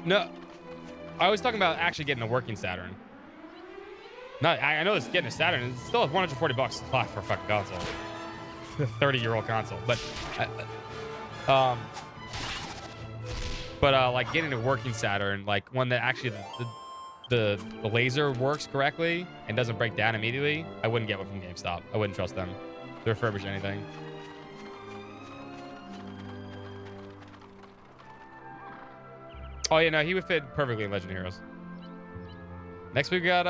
No, I was talking about actually getting a working Saturn. No, I know it's getting a Saturn. It's still $140 a lot for a fucking console, a 30-year-old console. But, like getting a working Saturn, like one that actually the laser works correctly and doesn't break down immediately, I wouldn't get one from GameStop. I wouldn't trust them to refurbish anything. Oh yeah, no, he would fit perfectly in Legend Heroes. Next week we got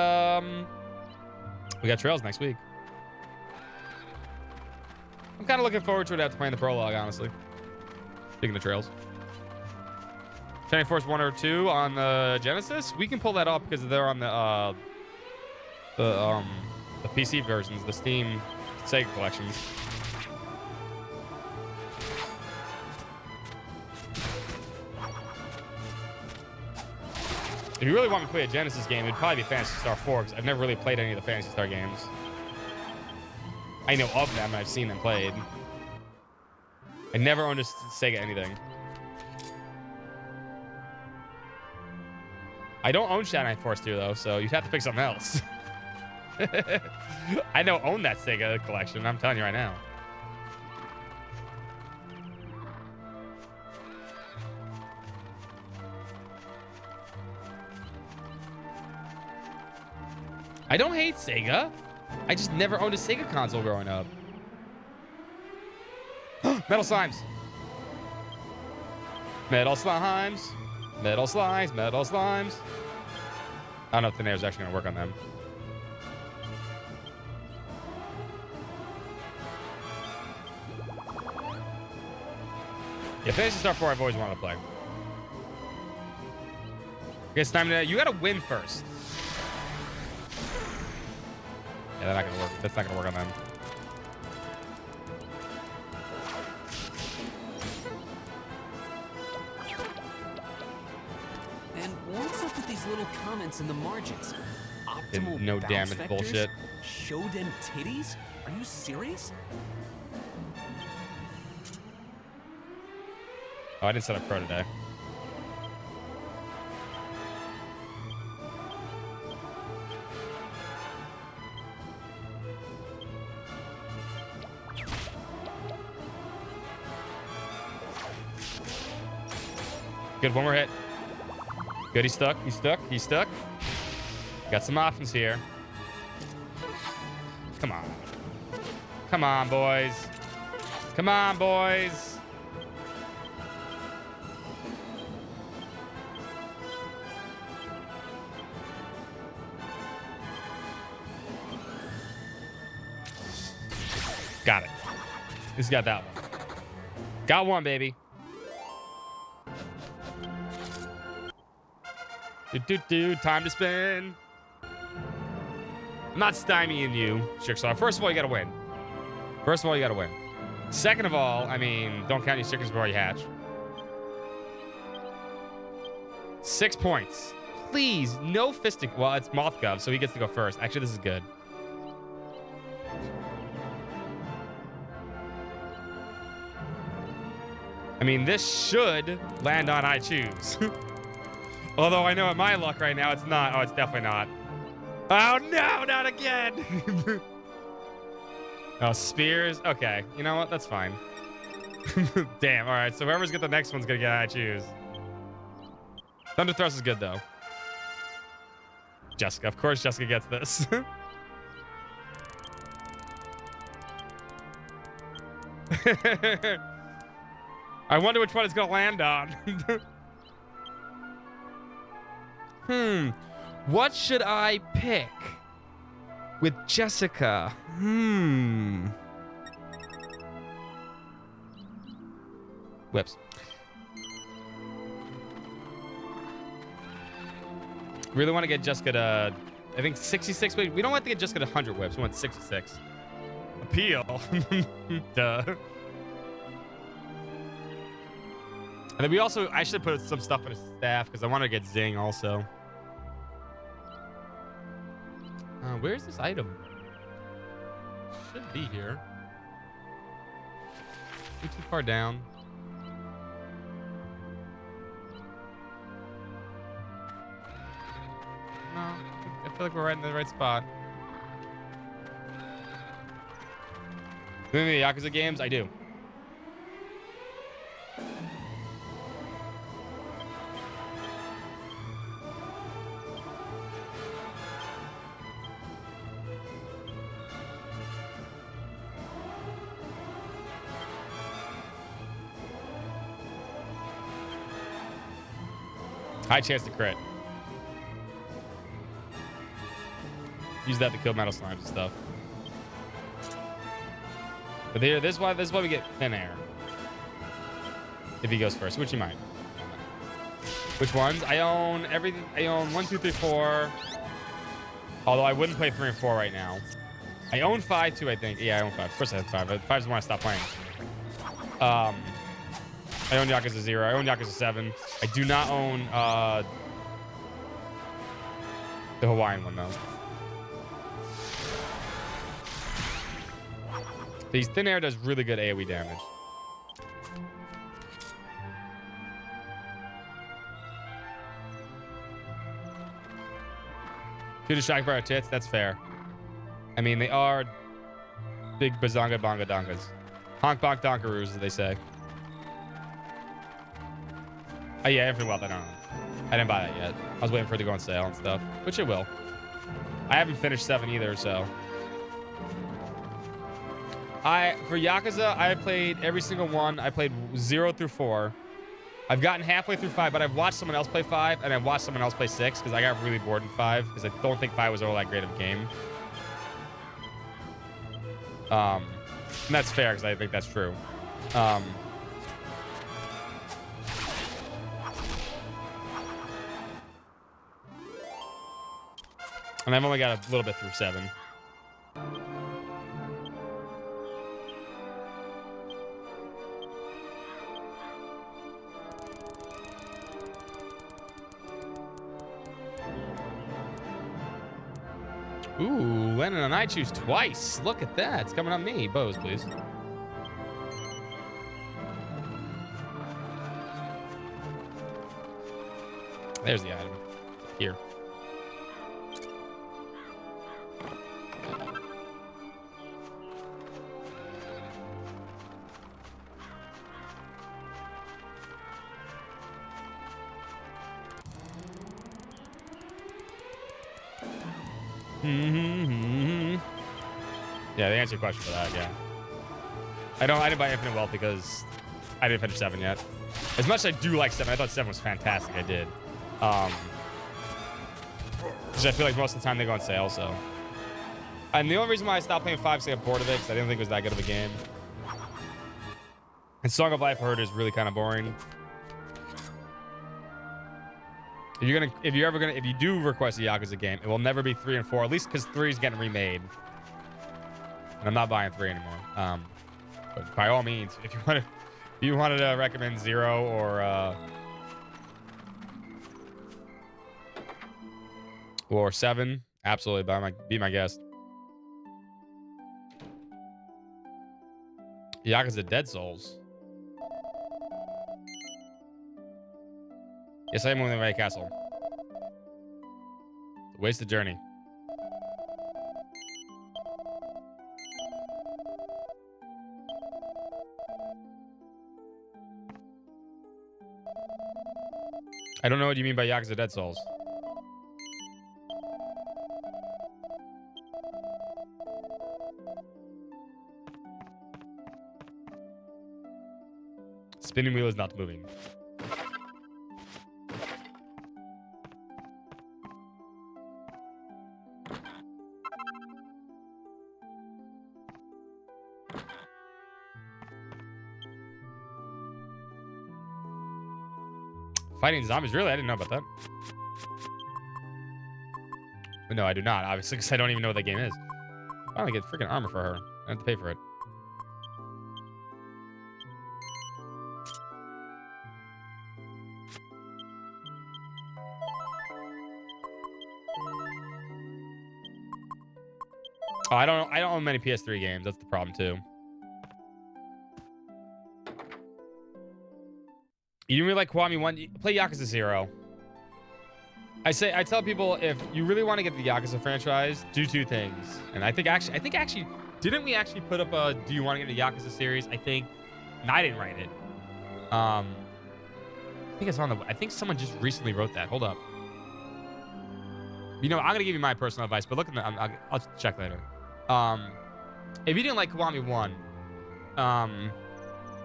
Trails next week. I'm kind of looking forward to it after playing the prologue, honestly. Speaking of Trails. Shining Force 1 or 2 on the Genesis, we can pull that up because they're on the PC versions, the Steam Sega collections. If you really want me to play a Genesis game, it'd probably be Phantasy Star 4 because I've never really played any of the Phantasy Star games. I know of them and I've seen them played. I never owned a Sega anything. I don't own Shining Force 2 though, so you'd have to pick something else. I don't own that Sega collection, I'm telling you right now. I don't hate Sega. I just never owned a Sega console growing up. Metal Slimes. Metal Slimes. Metal Slimes. Metal Slimes. I don't know if the name's actually going to work on them. Yeah, Phantasy Star 4 I've always wanted to play. Okay, it's time to... You got to win first. Yeah, that's not gonna work. That's not gonna work on them. And what's up with these little comments in the margins? Optimal No bounce damage vectors? bullshit. Show them titties? Are you serious? Oh, I didn't set up pro today. Good, one more hit. Good, he's stuck, he's stuck, he's stuck. Got some options here. Come on. Come on, boys. Come on, boys. Got it. He's got that one. Got one, baby. Time to spin. I'm not stymieing you, Trickstar. First of all, you gotta win. First of all, you gotta win. Second of all, I mean, don't count your chickens before you hatch. 6 points. Please, no fisting. Well, it's Mothgov, so he gets to go first. Actually, this is good. I mean, this should land on I choose. Although I know at my luck right now, it's not. Oh, it's definitely not. Oh, no, not again. Oh, spears. Okay. You know what? That's fine. Damn. All right. So whoever's got the next one's going to get I choose. Thunder Thrust is good, though. Jessica. Of course, Jessica gets this. I wonder which one it's going to land on. What should I pick with Jessica? Whips. Really want to get Jessica to, I think 66. Wait, we don't want to get Jessica to 100 whips. We want 66. Appeal. Duh. And then we also, I should put some stuff in his staff because I want to get Zing also. Where's this item? Should be here. Too far down. No, I feel like we're right in the right spot. Do you mean the Yakuza games? I do. High chance to crit. Use that to kill metal slimes and stuff. But here, this is why we get thin air. If he goes first, which you might. Which ones? I own everything. I own 1, 2, 3, 4. Although I wouldn't play 3 and 4 right now. I own 5 too, I think. Yeah, I own 5. Of course I have 5. 5 is when I stop playing. I own Yakuza 0. I own Yakuza 7. I do not own the Hawaiian one though. These thin air does really good AoE damage. Too distracted by our tits? That's fair. I mean, they are big bazonga bonga dongas. Honk bonk donkaroos, as they say. Oh yeah, Infinite Wealth, I don't know. I didn't buy that yet. I was waiting for it to go on sale and stuff, which it will. I haven't finished 7 either, so. For Yakuza, I played every single one. I played 0 through 4. I've gotten halfway through 5, but I've watched someone else play 5, and I've watched someone else play 6, because I got really bored in 5, because I don't think 5 was all that great of a game. And that's fair, because I think that's true. And I've only got a little bit through 7. Ooh, landing on I choose twice. Look at that. It's coming on me. Bows, please. There's the item. Here. Yeah, they answer your question for that, yeah. I didn't buy Infinite Wealth because I didn't finish 7 yet. As much as I do like 7, I thought 7 was fantastic. I did. Because I feel like most of the time they go on sale, so. And the only reason why I stopped playing 5 is I got bored of it, because I didn't think it was that good of a game. And Song of Life, I heard, is really kind of boring. If you do request a Yakuza game, it will never be 3 and 4, at least because 3 is getting remade. And I'm not buying 3 anymore. But by all means, if you wanted to recommend 0 or 7, absolutely be my guest. Yakuza Dead Souls. Yes, I am moving to my castle. It's a wasted journey. I don't know what you mean by Yakuza Dead Souls. Spinning wheel is not moving. Fighting zombies? Really? I didn't know about that. But no, I do not, obviously, because I don't even know what that game is. I don't get freaking armor for her. I have to pay for it. Oh, I don't own many PS3 games. That's the problem too. You didn't really like Kiwami 1? Play Yakuza 0. I tell people, if you really want to get the Yakuza franchise, do 2 things. And I think actually, didn't we actually put up a do you want to get the Yakuza series? I think, no, I didn't write it. I think it's on the, I think someone just recently wrote that. Hold up. You know, I'm going to give you my personal advice, but look at the, I'll check later. If you didn't like Kiwami 1,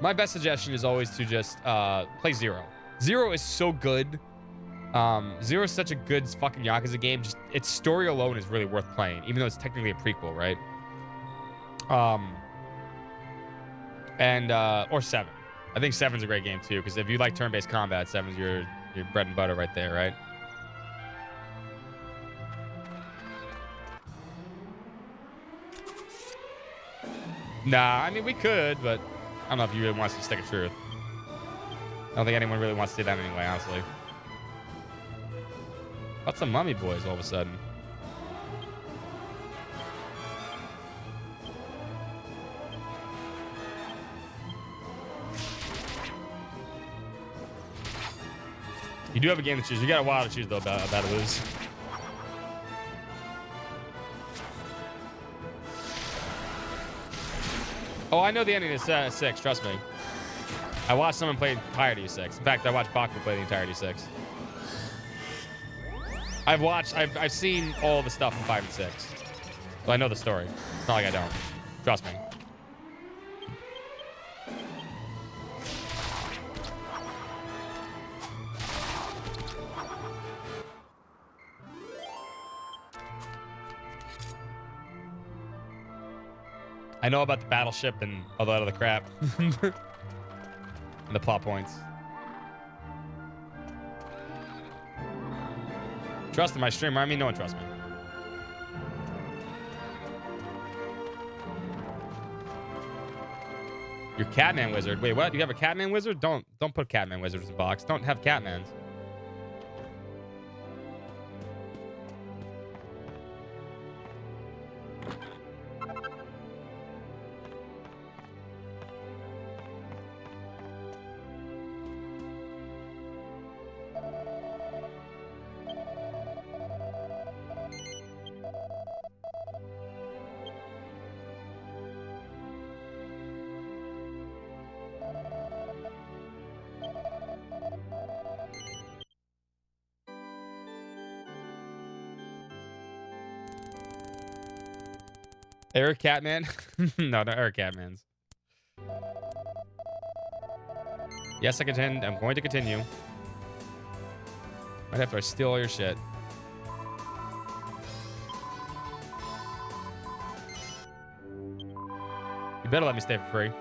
my best suggestion is always to just play 0. 0 is so good Zero is such a good fucking Yakuza game. Just its story alone is really worth playing, even though it's technically a prequel, right? Or 7. I think 7's a great game too, because if you like turn-based combat, 7's your bread and butter right there, right? Nah, I mean we could, but I don't know if you really want us to stick a truth. I don't think anyone really wants to do that anyway, honestly. What's the Mummy Boys all of a sudden? You do have a game to choose. You got a while to choose though about to lose. Oh, I know the ending is 6. Trust me. I watched someone play the entirety of 6. In fact, I watched Baku play the entirety of 6. I've seen all the stuff in 5 and 6. So I know the story. It's not like I don't. Trust me. I know about the battleship and all that other crap. And the plot points. Trust in my streamer. I mean, no one trusts me. Your Catman wizard. Wait, what? You have a Catman wizard? Don't put Catman wizards in the box. Don't have Catmans. Eric Catman? No, not Eric Catmans. Yes, I'm going to continue. Right after I steal all your shit. You better let me stay for free.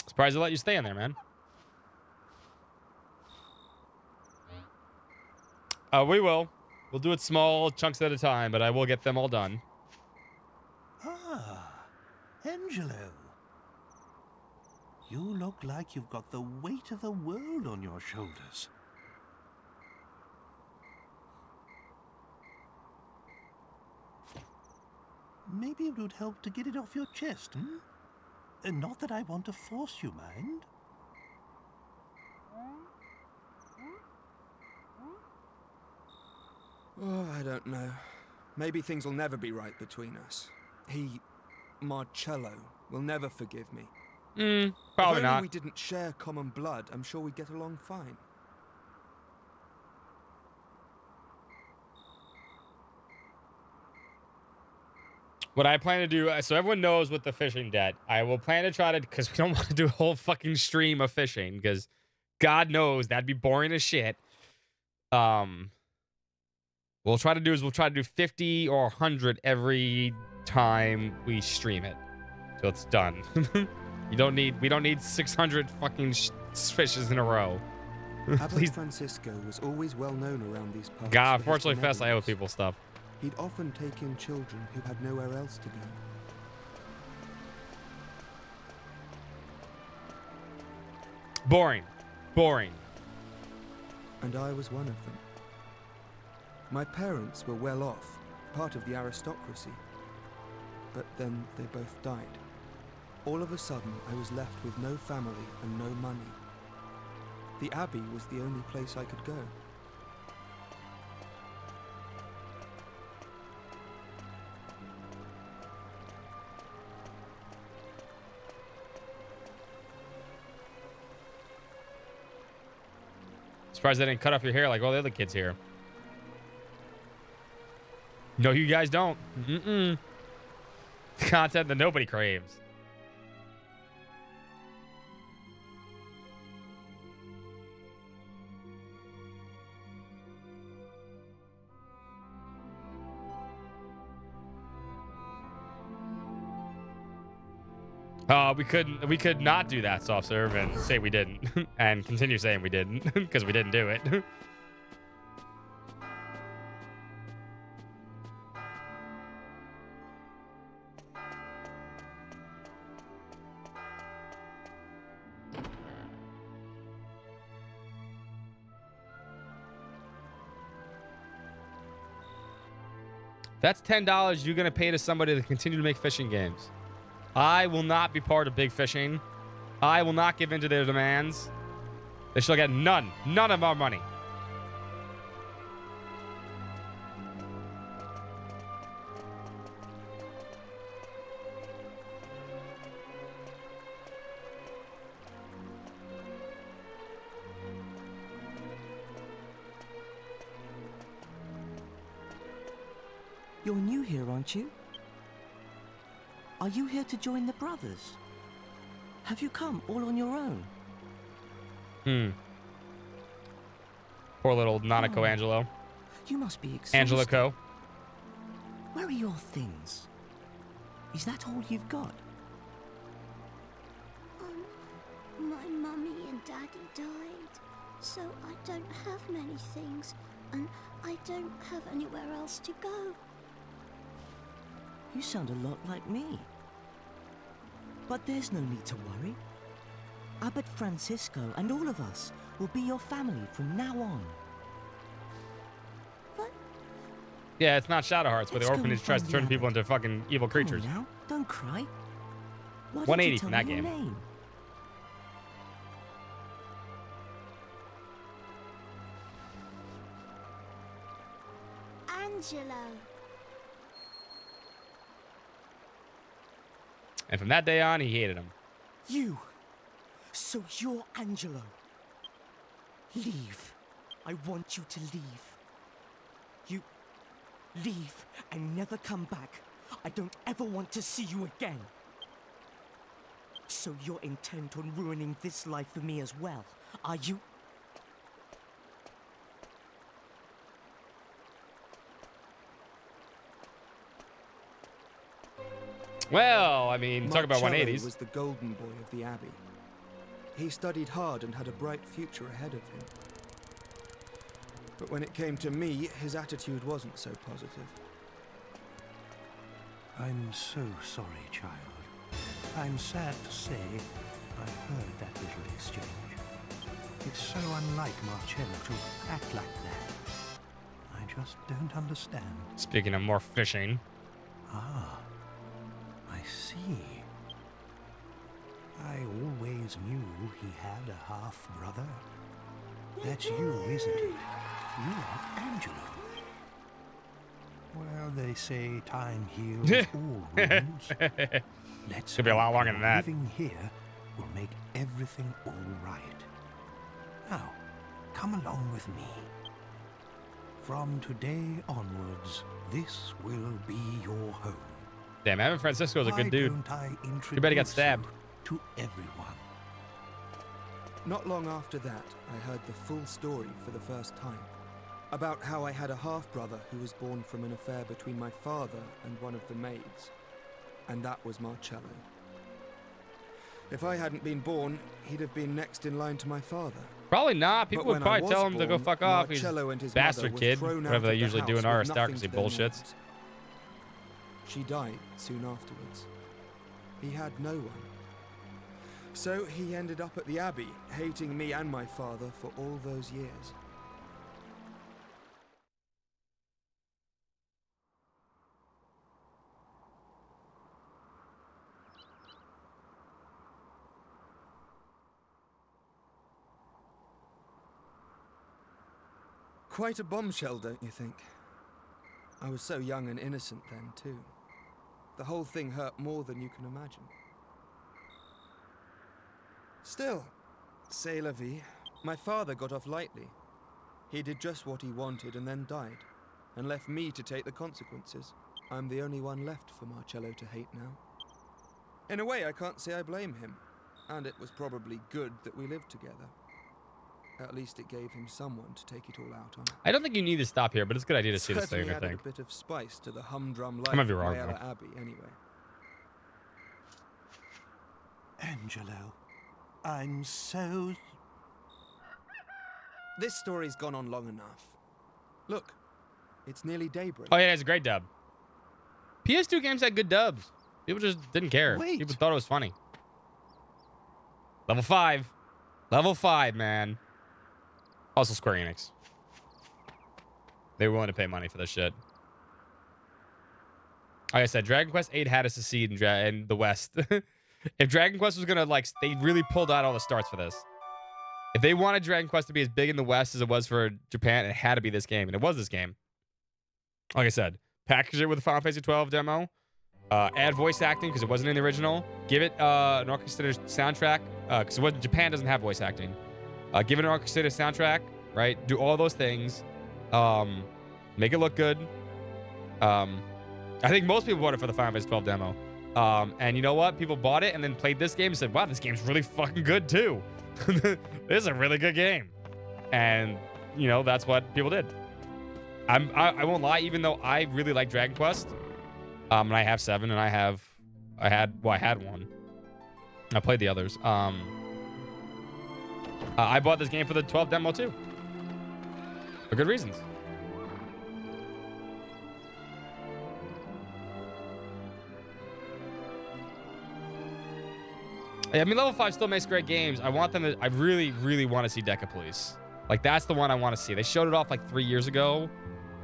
Surprised they let you stay in there, man. We will. We'll do it small chunks at a time, but I will get them all done. Ah, Angelo. You look like you've got the weight of the world on your shoulders. Maybe it would help to get it off your chest, hmm? Not that I want to force you, mind. Oh, I don't know. Maybe things will never be right between us. Marcello, will never forgive me. Probably if only not. we didn't share common blood, I'm sure we'd get along fine. What I plan to do, so everyone knows with the fishing debt, I will plan to try to, because we don't want to do a whole fucking stream of fishing, because God knows that'd be boring as shit. What we'll try to do 50 or 100 every time we stream it, till it's done. We don't need 600 fucking fishes in a row. Abbot Francisco was always well known around these parts. God, unfortunately, Fest, I owe people stuff. He'd often take in children who had nowhere else to go. Boring. Boring. And I was one of them. My parents were well off, part of the aristocracy. But then they both died. All of a sudden, I was left with no family and no money. The Abbey was the only place I could go. Surprised they didn't cut off your hair like all the other kids here. No, you guys don't. Mm-mm. Content that nobody craves. We could not do that soft serve and say we didn't and continue saying we didn't because we didn't do it. That's $10 you're gonna pay to somebody to continue to make fishing games. I will not be part of Big Fishing. I will not give in to their demands. They shall get none of our money. You're new here, aren't you? Are you here to join the brothers? Have you come all on your own? Poor little Nanako Angelo. You must be exhausted. Angela Co. Where are your things? Is that all you've got? My mummy and daddy died, so I don't have many things, and I don't have anywhere else to go. You sound a lot like me. But there's no need to worry. Abbot Francisco and all of us will be your family from now on. Yeah, it's not Shadow Hearts where the Let's go orphanage and tries to find turn the people into fucking evil creatures. Come on now, don't cry. Why 180 don't you from tell that me your game. name? Angelo. And from that day on, he hated him. You. So you're Angelo. Leave. I want you to leave. You leave and never come back. I don't ever want to see you again. So you're intent on ruining this life for me as well, are you? Well, I mean, talk about Marcello 180s. was the golden boy of the Abbey. He studied hard and had a bright future ahead of him. But when it came to me, his attitude wasn't so positive. I'm so sorry, child. I'm sad to say I heard that little exchange. It's so unlike Marcello to act like that. I just don't understand. Speaking of more fishing. Ah, I see. I always knew he had a half-brother. That's you, isn't it? You are Angelo. Well, they say time heals all wounds. Let's Could be a lot longer than that. Living here will make everything all right. Now, come along with me. From today onwards, this will be your home. Damn, Evan Francisco's a Why good dude. don't I Too bad he got introduce stabbed. you to everyone? Not long after that, I heard the full story for the first time. About how I had a half-brother who was born from an affair between my father and one of the maids. And that was Marcello. If I hadn't been born, he'd have been next in line to my father. Probably not. People But would when I probably was tell him to go born, fuck off. He's Marcello and his bastard mother were kid. thrown out Whatever they of the usually do house in our with nothing aristocracy to their bullshits. names. She died soon afterwards. He had no one. So he ended up at the Abbey, hating me and my father for all those years. Quite a bombshell, don't you think? I was so young and innocent then, too. The whole thing hurt more than you can imagine. Still, c'est la vie. My father got off lightly. He did just what he wanted and then died, and left me to take the consequences. I'm the only one left for Marcello to hate now. In a way, I can't say I blame him, and it was probably good that we lived together. At least it gave him someone to take it all out on. I don't think you need to stop here, but it's a good idea to see this thing, Certainly I added think. a bit of spice to the humdrum I life might of be wrong, Mayella though. Abbey, anyway. Angelo, I'm so... This story's gone on long enough. Look, it's nearly daybreak. Oh, yeah, it's a great dub. PS2 games had good dubs. People just didn't care. Wait. People thought it was funny. Level 5. Level 5, man. Also Square Enix. They were willing to pay money for this shit. Like I said, Dragon Quest VIII had to succeed in the West. If Dragon Quest was gonna, like, they really pulled out all the starts for this. If they wanted Dragon Quest to be as big in the West as it was for Japan, it had to be this game, and it was this game. Like I said, package it with a Final Fantasy 12 demo. Add voice acting because it wasn't in the original. Give it an orchestrated soundtrack because Japan doesn't have voice acting. Give it an orchestrated soundtrack, right? Do all those things. Make it look good. I think most people bought it for the Final Fantasy 12 demo. And you know what? People bought it and then played this game and said, wow, this game's really fucking good too. This is a really good game. And, you know, that's what people did. I won't lie, even though I really like Dragon Quest, and I have 7 and I had one. I played the others. I bought this game for the 12 demo too. For good reasons. I mean, level 5 still makes great games. I want them to, I really, really want to see Deca Police. Like, that's the one I want to see. They showed it off like 3 years ago,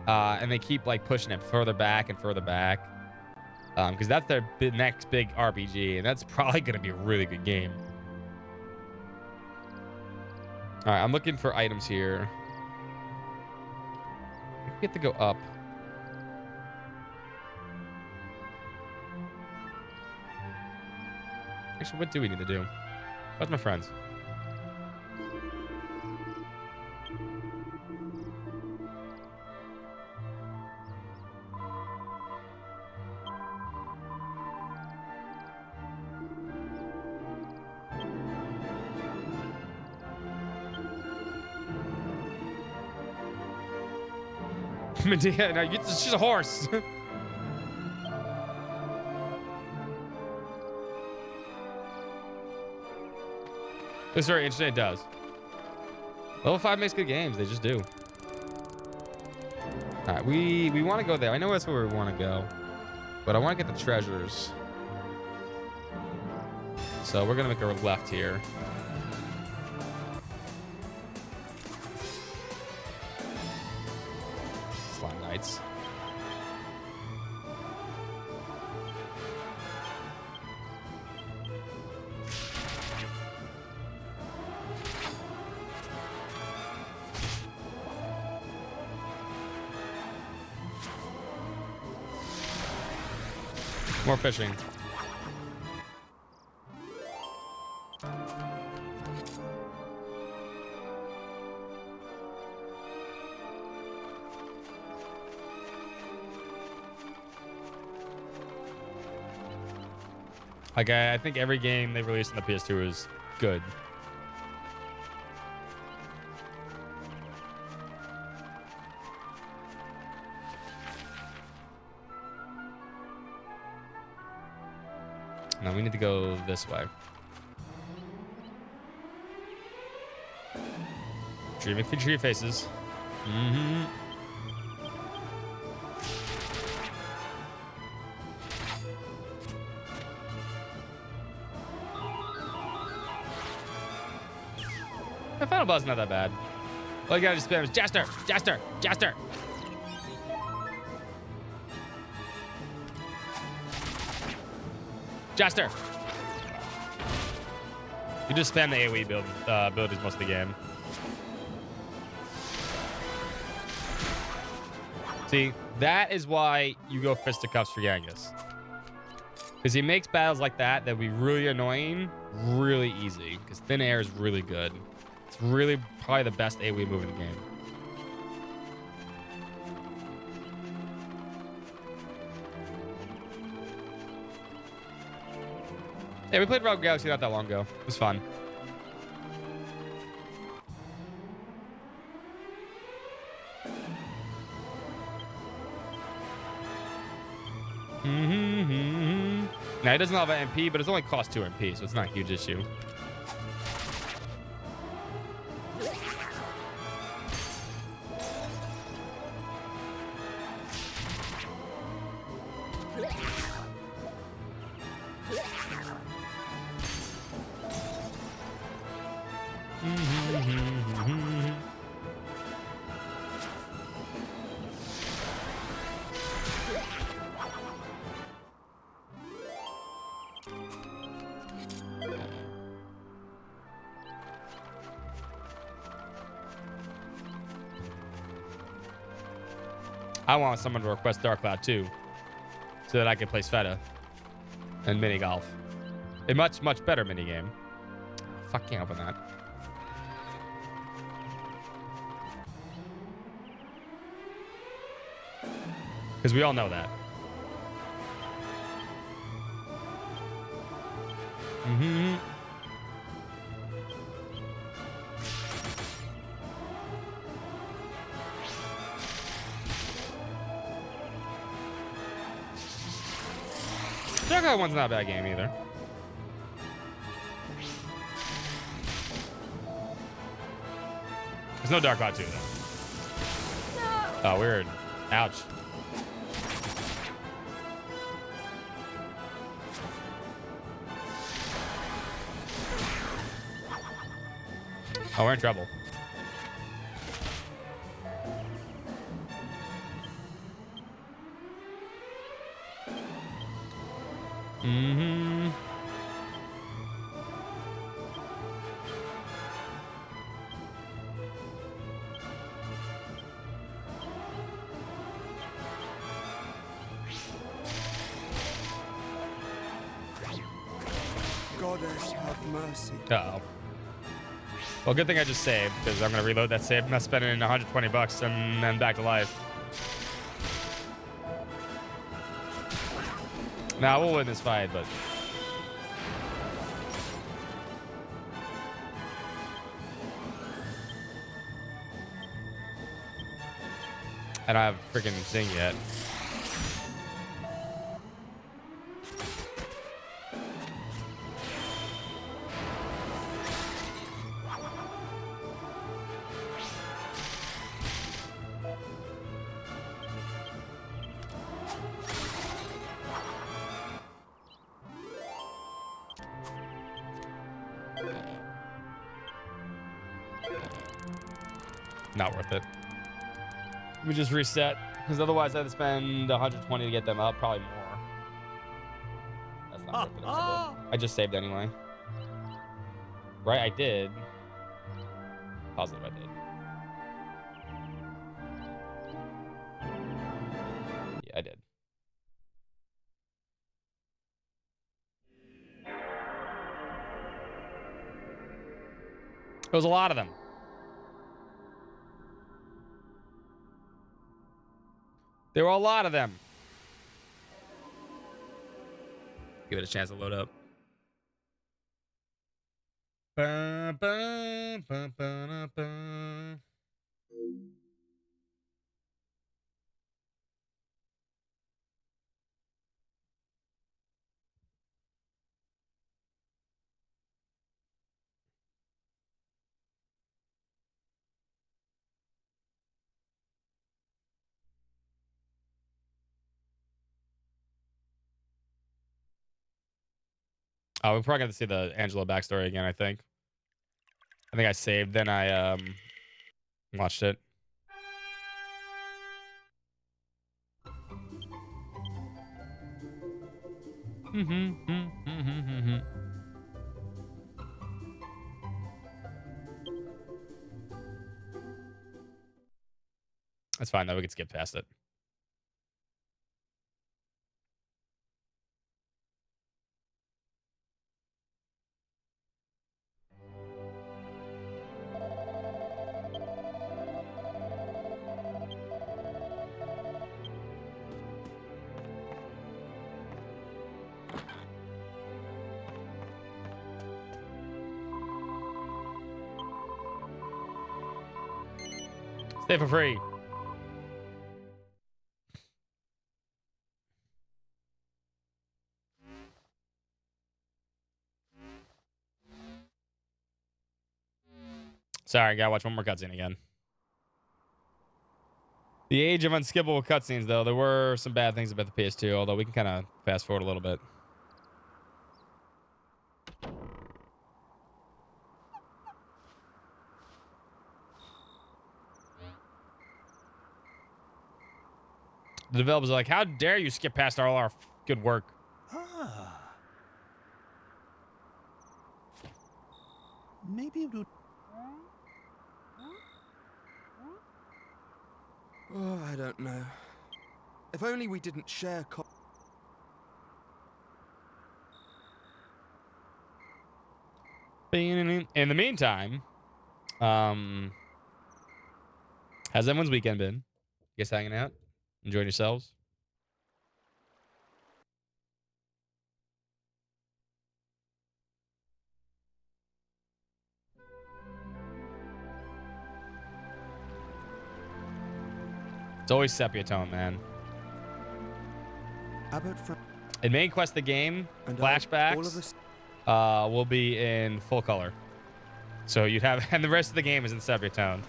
and they keep like pushing it further back and further back. Because that's their next big RPG, and that's probably going to be a really good game. All right, I'm looking for items here. We get to go up. Actually, what do we need to do? Where's my friends? Medea, no, she's a horse. It's very interesting. It does. Level 5 makes good games. They just do. All right, we want to go there. I know that's where we want to go, but I want to get the treasures. So we're gonna make our left here. Slime Knights. More fishing. Like, I think every game they released on the PS2 is good. Now we need to go this way. Dreaming for tree faces. Mm-hmm. The final boss is not that bad. All you gotta just spam is Jaster, Jaster, Jaster. Jaster. You just spam the AoE abilities most of the game. See, that is why you go fisticuffs for Yangus. Because he makes battles like that that be really annoying really easy. Because Thin Air is really good. It's really probably the best AoE move in the game. Yeah, we played Rogue Galaxy not that long ago. It was fun. Now, it doesn't have an MP, but it's only cost 2 MP, so it's not a huge issue. I want someone to request Dark Cloud 2 so that I can play Sveta and mini golf. A much, much better mini game. Fuck, can't open that. Because we all know that. Dark Cloud 1's not a bad game either. There's no Dark Cloud 2 though. Oh, weird. Ouch. Oh, we're in trouble. Goddess have mercy. Uh-oh. Well, good thing I just saved, because I'm going to reload that save. I'm not spending $120 and then back to life. Nah, we'll win this fight, but... I don't have freaking Zing yet. Not worth it. Let me just reset, because otherwise I have to spend 120 to get them up, probably more. That's not worth it. I just saved anyway. Right, I did. Positive I did. Yeah, I did. There was a lot of them. There were a lot of them. Give it a chance to load up. Ba, ba, ba, ba, ba. Oh, we're probably going to see the Angela backstory again, I think. I think I saved, then I watched it. That's fine, though. We can skip past it. Stay for free. Sorry, gotta watch one more cutscene again. The age of unskippable cutscenes, though. There were some bad things about the PS2, although we can kind of fast forward a little bit. The developers are like, how dare you skip past all our good work? Ah. Maybe it would... Oh, I don't know. If only we didn't share In the meantime, how's everyone's weekend been? You guys hanging out? Enjoying yourselves? It's always sepia tone, man. In main quest, the game, flashbacks will be in full color. So you'd have, and the rest of the game is in sepia tone.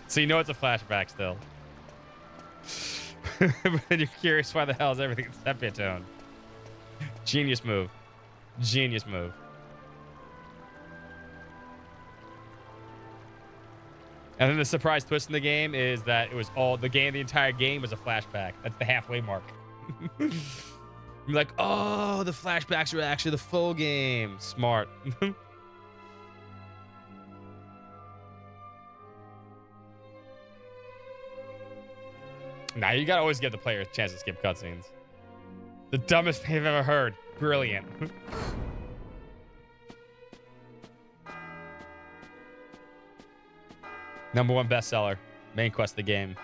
So you know it's a flashback still. But then you're curious why the hell is everything in sepia tone. Genius move. Genius move. And then the surprise twist in the game is that it was all the entire game was a flashback. That's the halfway mark. You're like, oh, the flashbacks are actually the full game. Smart. Nah, you gotta always give the player a chance to skip cutscenes. The dumbest thing I've ever heard. Brilliant. #1 bestseller. Main quest of the game.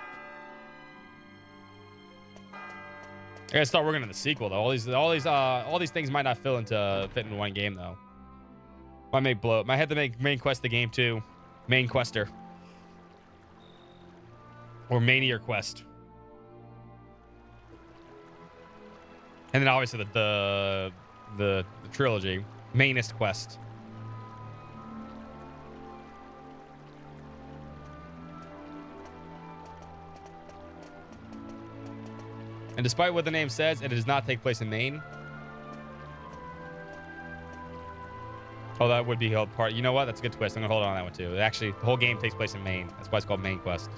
I gotta start working on the sequel though. All these things might not fit in one game though. Might have to make main quest the game too. Main quester. Or Manier Quest. And then obviously the trilogy. Mainest Quest. And despite what the name says, it does not take place in Maine. Oh, that would be a part. You know what? That's a good twist. I'm gonna hold on to that one too. Actually, the whole game takes place in Maine. That's why it's called Main Quest.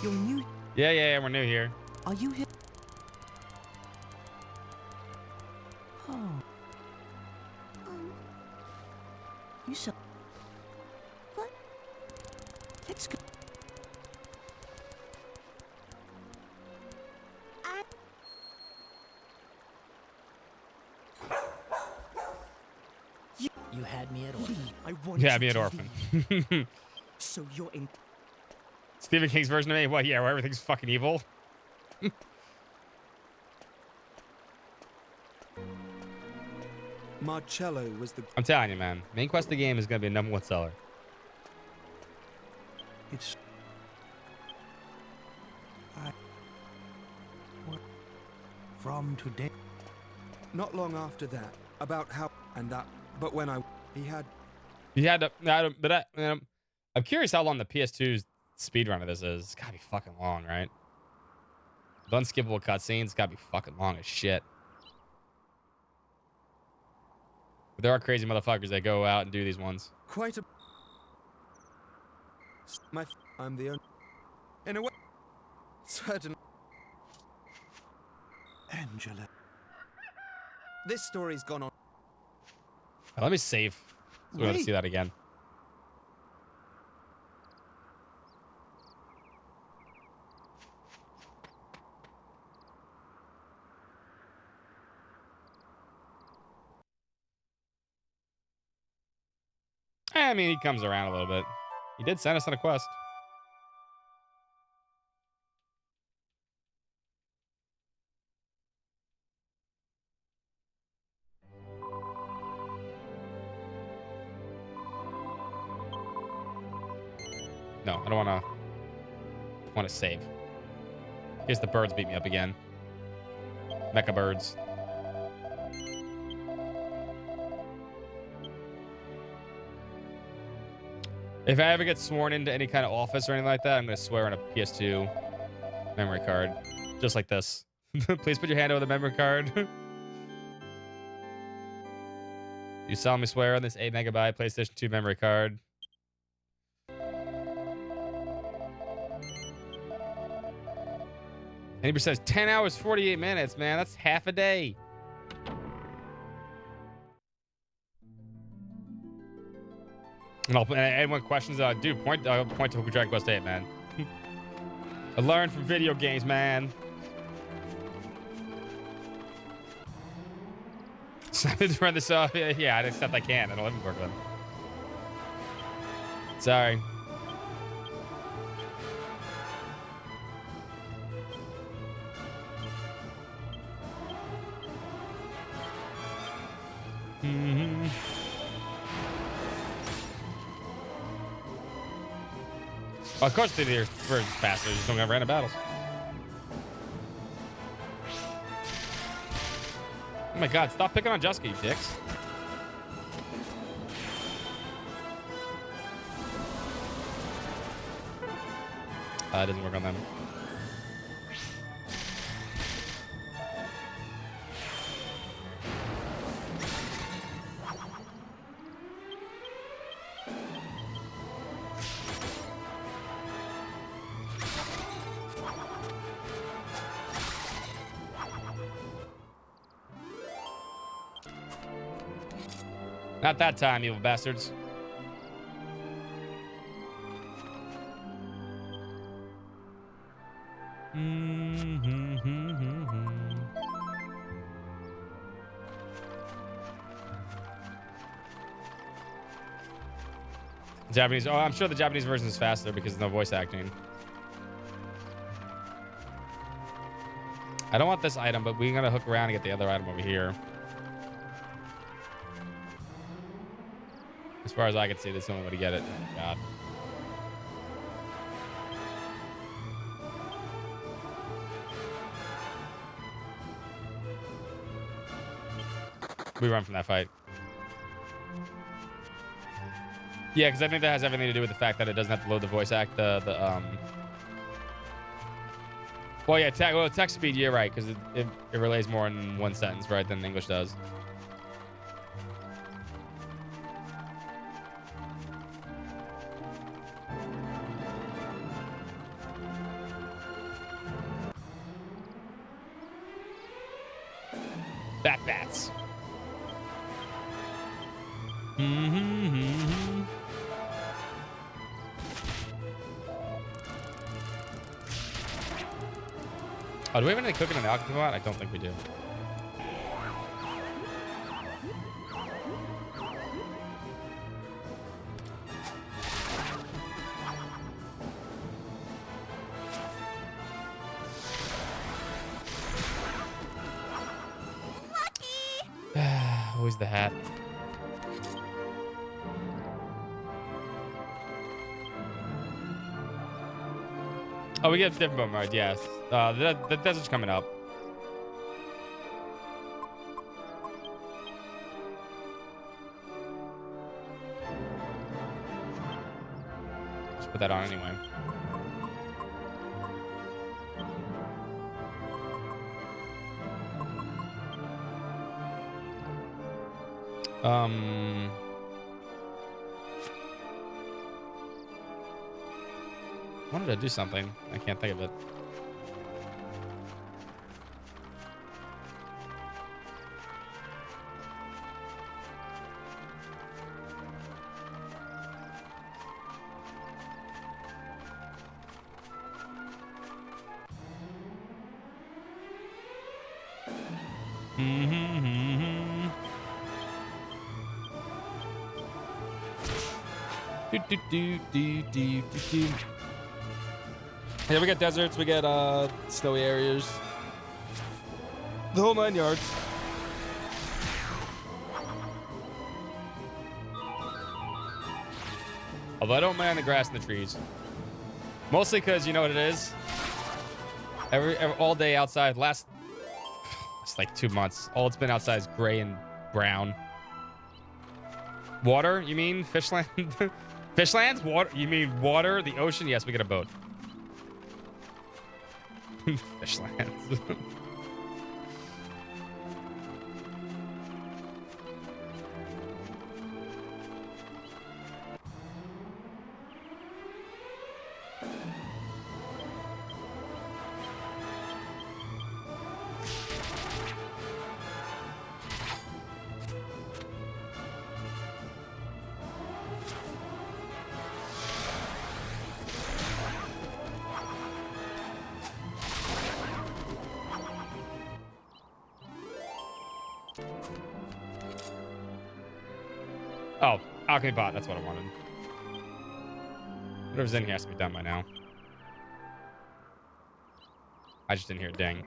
You're new. Yeah, we're new here. Are you here? Oh. You said. What? Let's go. You had me at orphan. I want Yeah, you me at to orphan. leave. So you're in. Stephen King's version of me? What? Yeah, where everything's fucking evil. Marcello was the... I'm telling you, man. Main quest of the game is gonna be a #1 seller. It's... From today. Not long after that, about how... And that... But when I... He had... I'm curious how long the PS2's speedrun of this is. It's gotta be fucking long, right? The unskippable cutscenes gotta be fucking long as shit. But there are crazy motherfuckers that go out and do these ones. Quite a... I'm the only... In a way... Certain... Angela. This story's gone on... Let me save. So we want to see that again. I mean, he comes around a little bit. He did send us on a quest. No, I don't want to. want to save. I guess the birds beat me up again. Mecha birds. If I ever get sworn into any kind of office or anything like that, I'm going to swear on a PS2 memory card. Just like this. Please put your hand over the memory card. You solemnly swear on this 8 megabyte PlayStation 2 memory card. And he says 10 hours, 48 minutes, man. That's half a day. And anyone questions, dude, point to Dragon Quest 8, man. I learned from video games, man. Something to run this off. Yeah, except I can't. I don't live in Brooklyn. Sorry. Mm-hmm. Well, of course they're faster. Just don't have random battles. Oh my god, stop picking on Juska, you dicks. It doesn't work on them. Not that time, evil bastards. Japanese. Oh, I'm sure the Japanese version is faster because of no voice acting. I don't want this item, but we gotta hook around and get the other item over here. As far as I can see, that's the only way to get it. Oh, God. We run from that fight. Yeah, because I think that has everything to do with the fact that it doesn't have to load the voice act. Well, yeah, text speed. You're right, because it relays more in one sentence, right, than English does. Bats. Oh, do we have any cooking in the alchemy pot? I don't think we do. Always the hat. Oh, we get different bone rides, yes. The desert's coming up. Just put that on anyway. I wanted to do something. I can't think of it. Yeah, we got deserts, we got snowy areas. The whole 9 yards. Although I don't mind the grass and the trees. Mostly because you know what it is. Every all day outside. It's like 2 months. All it's been outside is gray and brown. Water? You mean Fishland? Fishlands? Water? You mean water? The ocean? Yes, we get a boat. Fishlands. Oh, alchemy pot. That's what I wanted. Whatever's in here has to be done by now. I just didn't hear a ding.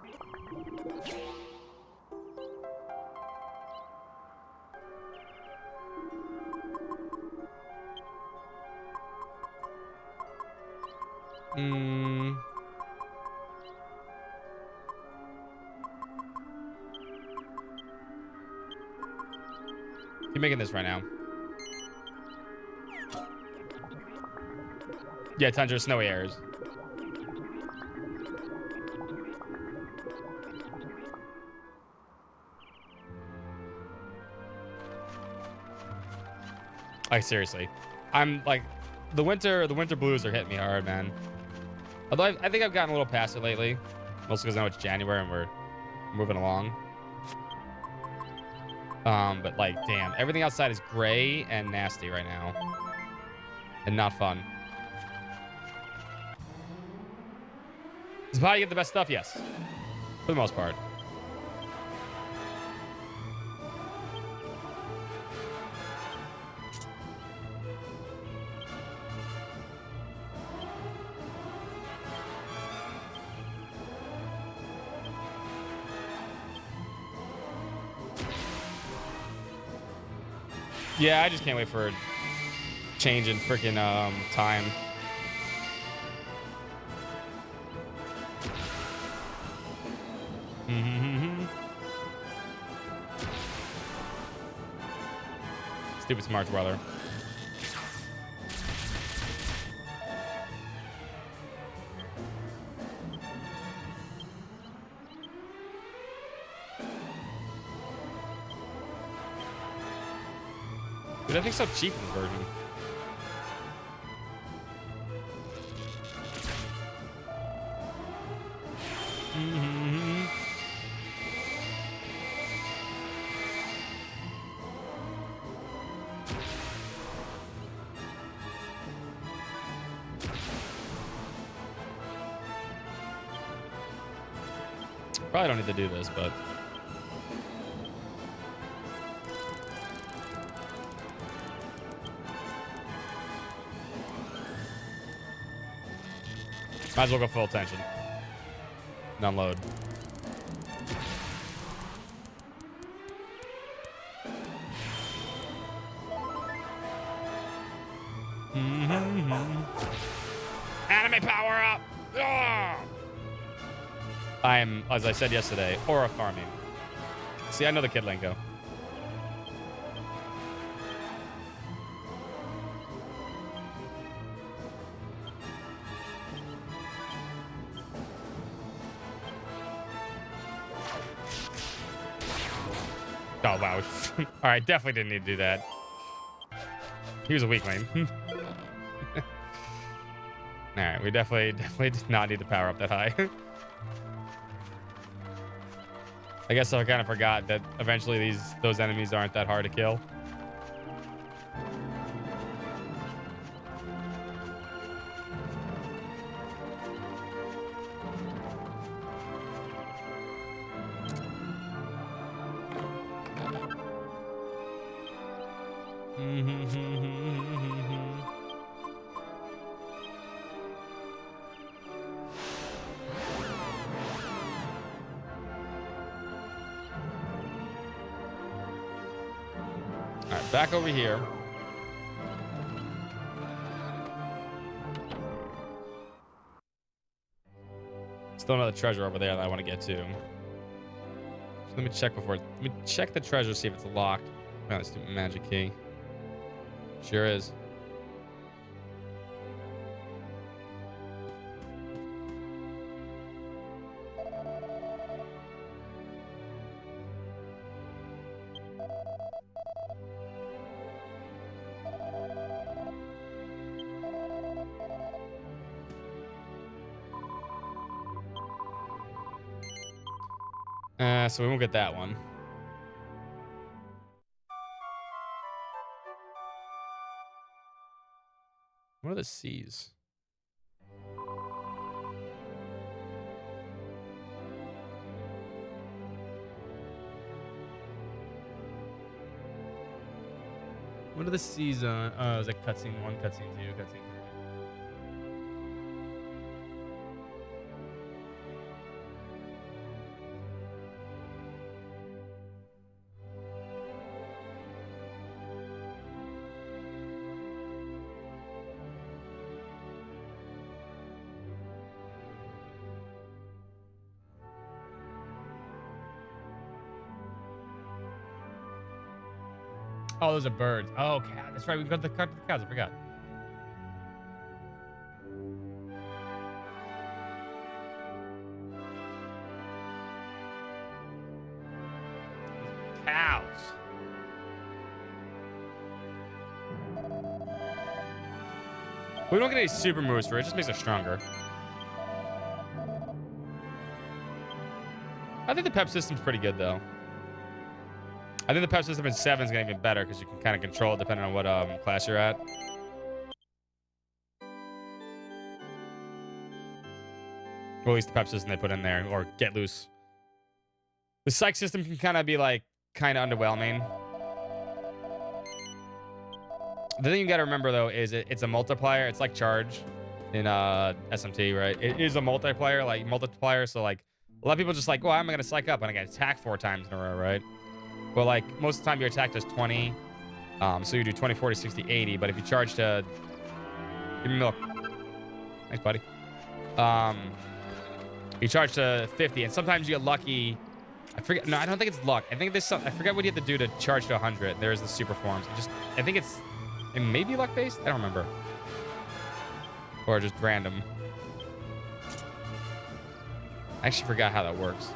Keep making this right now. Yeah, tundra, snowy areas. Like seriously, I'm like, the winter blues are hitting me hard, man. Although I think I've gotten a little past it lately, mostly because now it's January and we're moving along. But like, damn, everything outside is gray and nasty right now, and not fun. Is how you get the best stuff? Yes, for the most part. Yeah, I just can't wait for a change in freaking time. Stupid smart brother. Dude, I think so cheap in this version. Probably don't need to do this, but might as well go full attention. And unload. Anime power up! Ugh! I am, as I said yesterday, aura farming. See, I know the kid lingo. Oh, wow. All right, definitely didn't need to do that. He was a weakling. All right, we definitely did not need to power up that high. I guess I kind of forgot that eventually those enemies aren't that hard to kill. Back over here. Still another treasure over there that I want to get to. So let me check before. Let me check the treasure, see if it's locked. Oh, that stupid magic key. Sure is. So we won't get that one. What are the C's? What are the C's on? Oh, it was like cutscene 1, cutscene 2, cutscene 3. Oh, those are birds. Oh, cat. That's right. We got the cows. I forgot. Cows. We don't get any super moves for it. It just makes us stronger. I think the pep system's pretty good, though. I think the pep system in 7 is going to get better because you can kind of control it depending on what class you're at. Or at least the pep system they put in there, or get loose. The psych system can kind of be like, kind of underwhelming. The thing you got to remember though is it's a multiplier. It's like charge in SMT, right? It is a multiplier, so like a lot of people just like, well, I'm going to psych up and I get attacked 4 times in a row, right? Well, like, most of the time your attack does 20. So you do 20, 40, 60, 80. But if you charge to... Give me milk. Thanks, buddy. You charge to 50. And sometimes you get lucky. I forget. No, I don't think it's luck. I think there's some... I forget what you have to do to charge to 100. There's the super forms. I think it's... It may be luck-based? I don't remember. Or just random. I actually forgot how that works.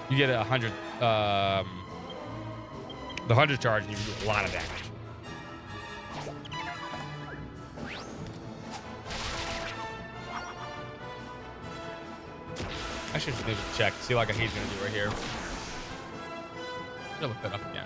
You get 100, the 100 charge, and you do a lot of damage. I should maybe check, see like what he's gonna do right here. I'll look that up again.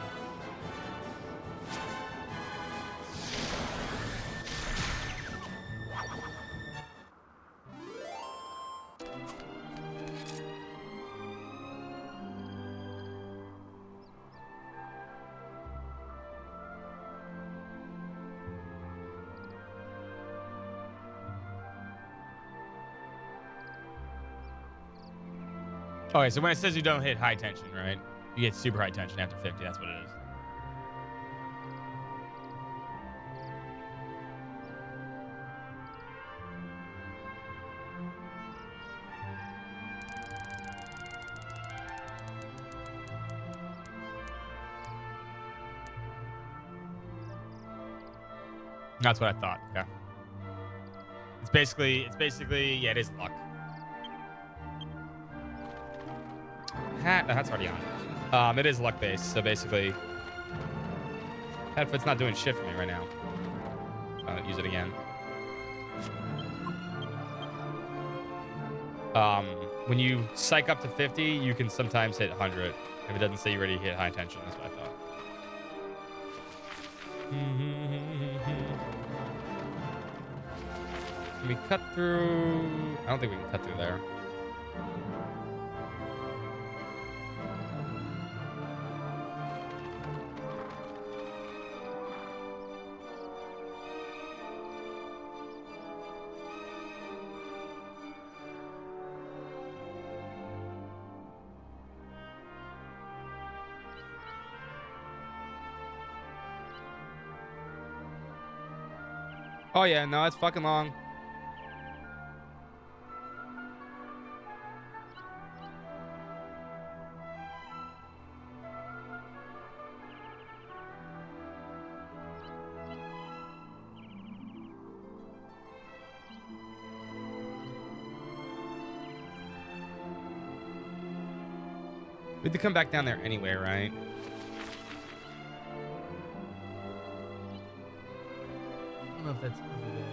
Okay, so when it says you don't hit high tension, right? You get super high tension after 50. That's what it is. That's what I thought. Okay. It's basically, yeah, it is luck. No, that's already on. It is luck based, so basically, it's not doing shit for me right now. I'll use it again. When you psych up to 50, you can sometimes hit 100 if it doesn't say you already hit high tension. That's what I thought. Can we cut through? I don't think we can cut through there. Oh yeah, no, it's fucking long. We have to come back down there anyway, right? I don't know if that's over there.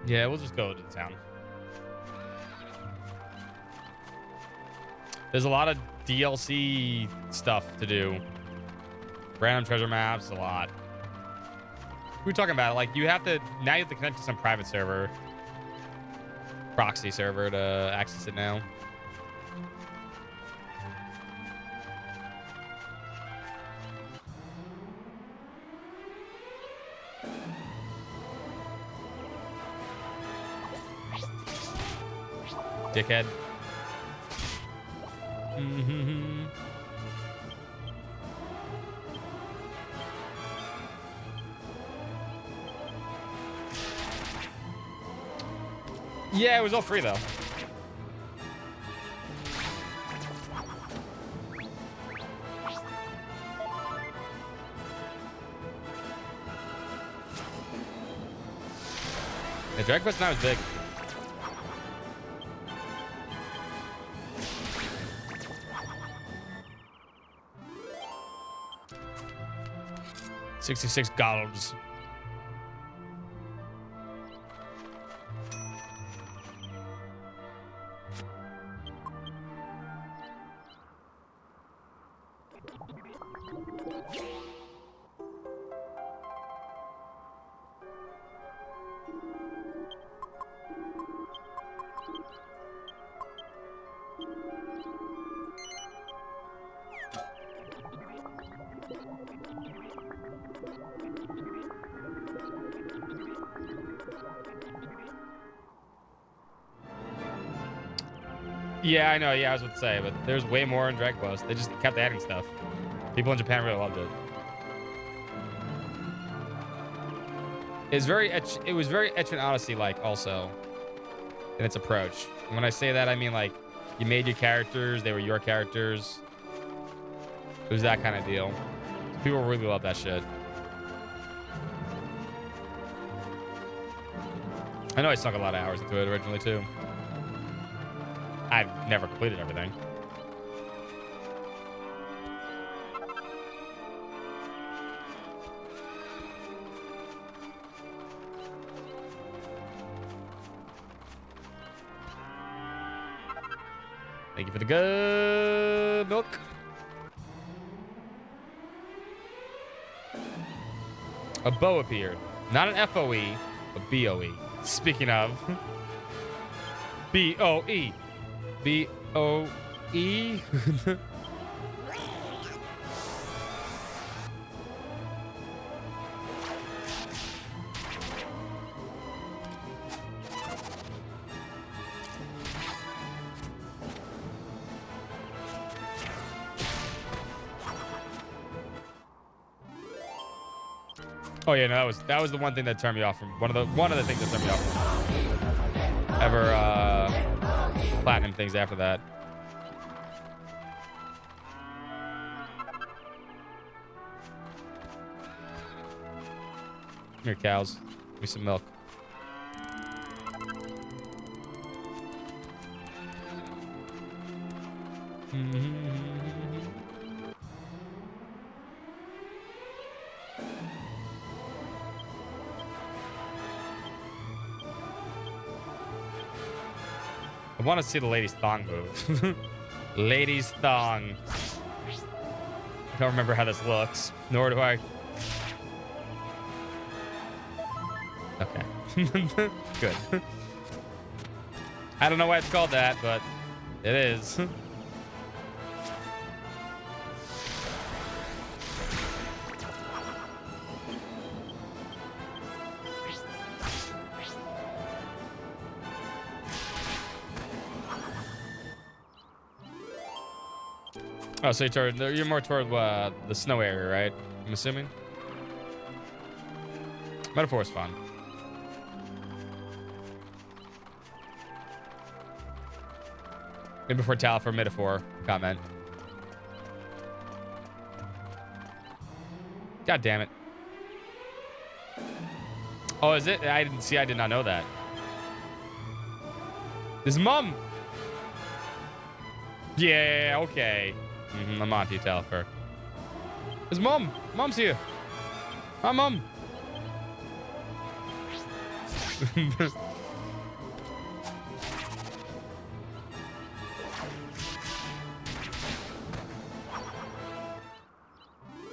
Yeah, we'll just go to the town. There's a lot of DLC stuff to do. Random treasure maps, a lot. We were talking about it, like you have to connect to some private server, proxy server to access it now. Dickhead. Mm-hmm. Yeah, it was all free though. The Dragon Quest now is big. $66. Yeah, I know. Yeah, I was about to say, but there's way more in Dragon Quest. They just kept adding stuff. People in Japan really loved it. It was very Etrian Odyssey like also in its approach. And when I say that, I mean like you made your characters, they were your characters. It was that kind of deal. People really love that shit. I know I sunk a lot of hours into it originally too. I've never completed everything. Thank you for the good milk. A bow appeared. Not an FOE, a BOE. Speaking of. BOE. B-O-E. Oh yeah, no, that was the one thing that turned me off from one of the things that turned me off from ever platinum things after that. Come here, cows. Give me some milk. I want to see the lady's thong move. Lady's thong. I don't remember how this looks, nor do I. Okay. Good. I don't know why it's called that, but it is. Oh, so you're more toward the snow area, right? I'm assuming. Metaphor is fun. Maybe before Tal for Metaphor comment. God damn it. Oh, is it? I didn't see. I did not know that. His mom. Yeah, okay. I'm Monty Telfer. His mom. Mom's here. Hi, mom.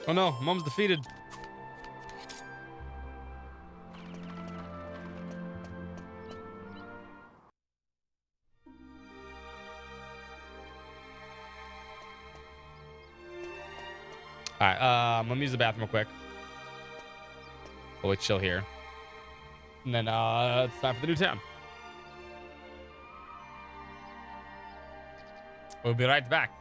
Oh no, mom's defeated. All right, let me use the bathroom real quick. We'll wait, chill here. And then it's time for the new town. We'll be right back.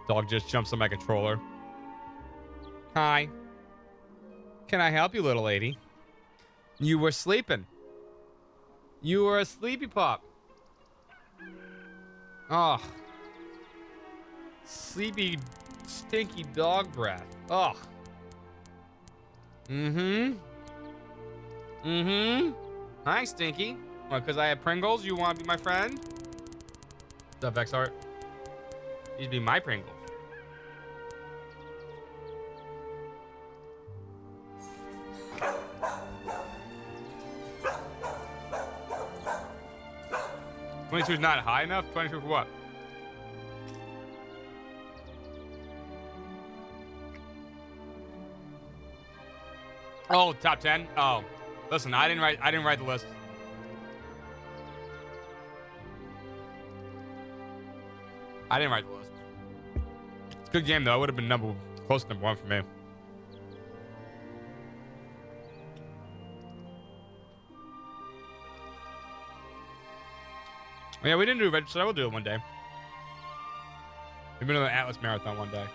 Dog just jumps on my controller. Hi. Can I help you, little lady? You were sleeping. You were a sleepy pup. Oh. Sleepy, stinky dog breath. Oh. Mm-hmm. Mm-hmm. Hi, Stinky. What, because I have Pringles? You want to be my friend? What's up, Vexart? You'd be my Pringles. $22 is not high enough? 22 for what? Oh, top 10? Oh. Listen, I didn't write the list. I didn't write the list. It's a good game though. It would have been close to number 1 for me. Yeah, we didn't do register. I will do it one day. Maybe another Atlas Marathon one day.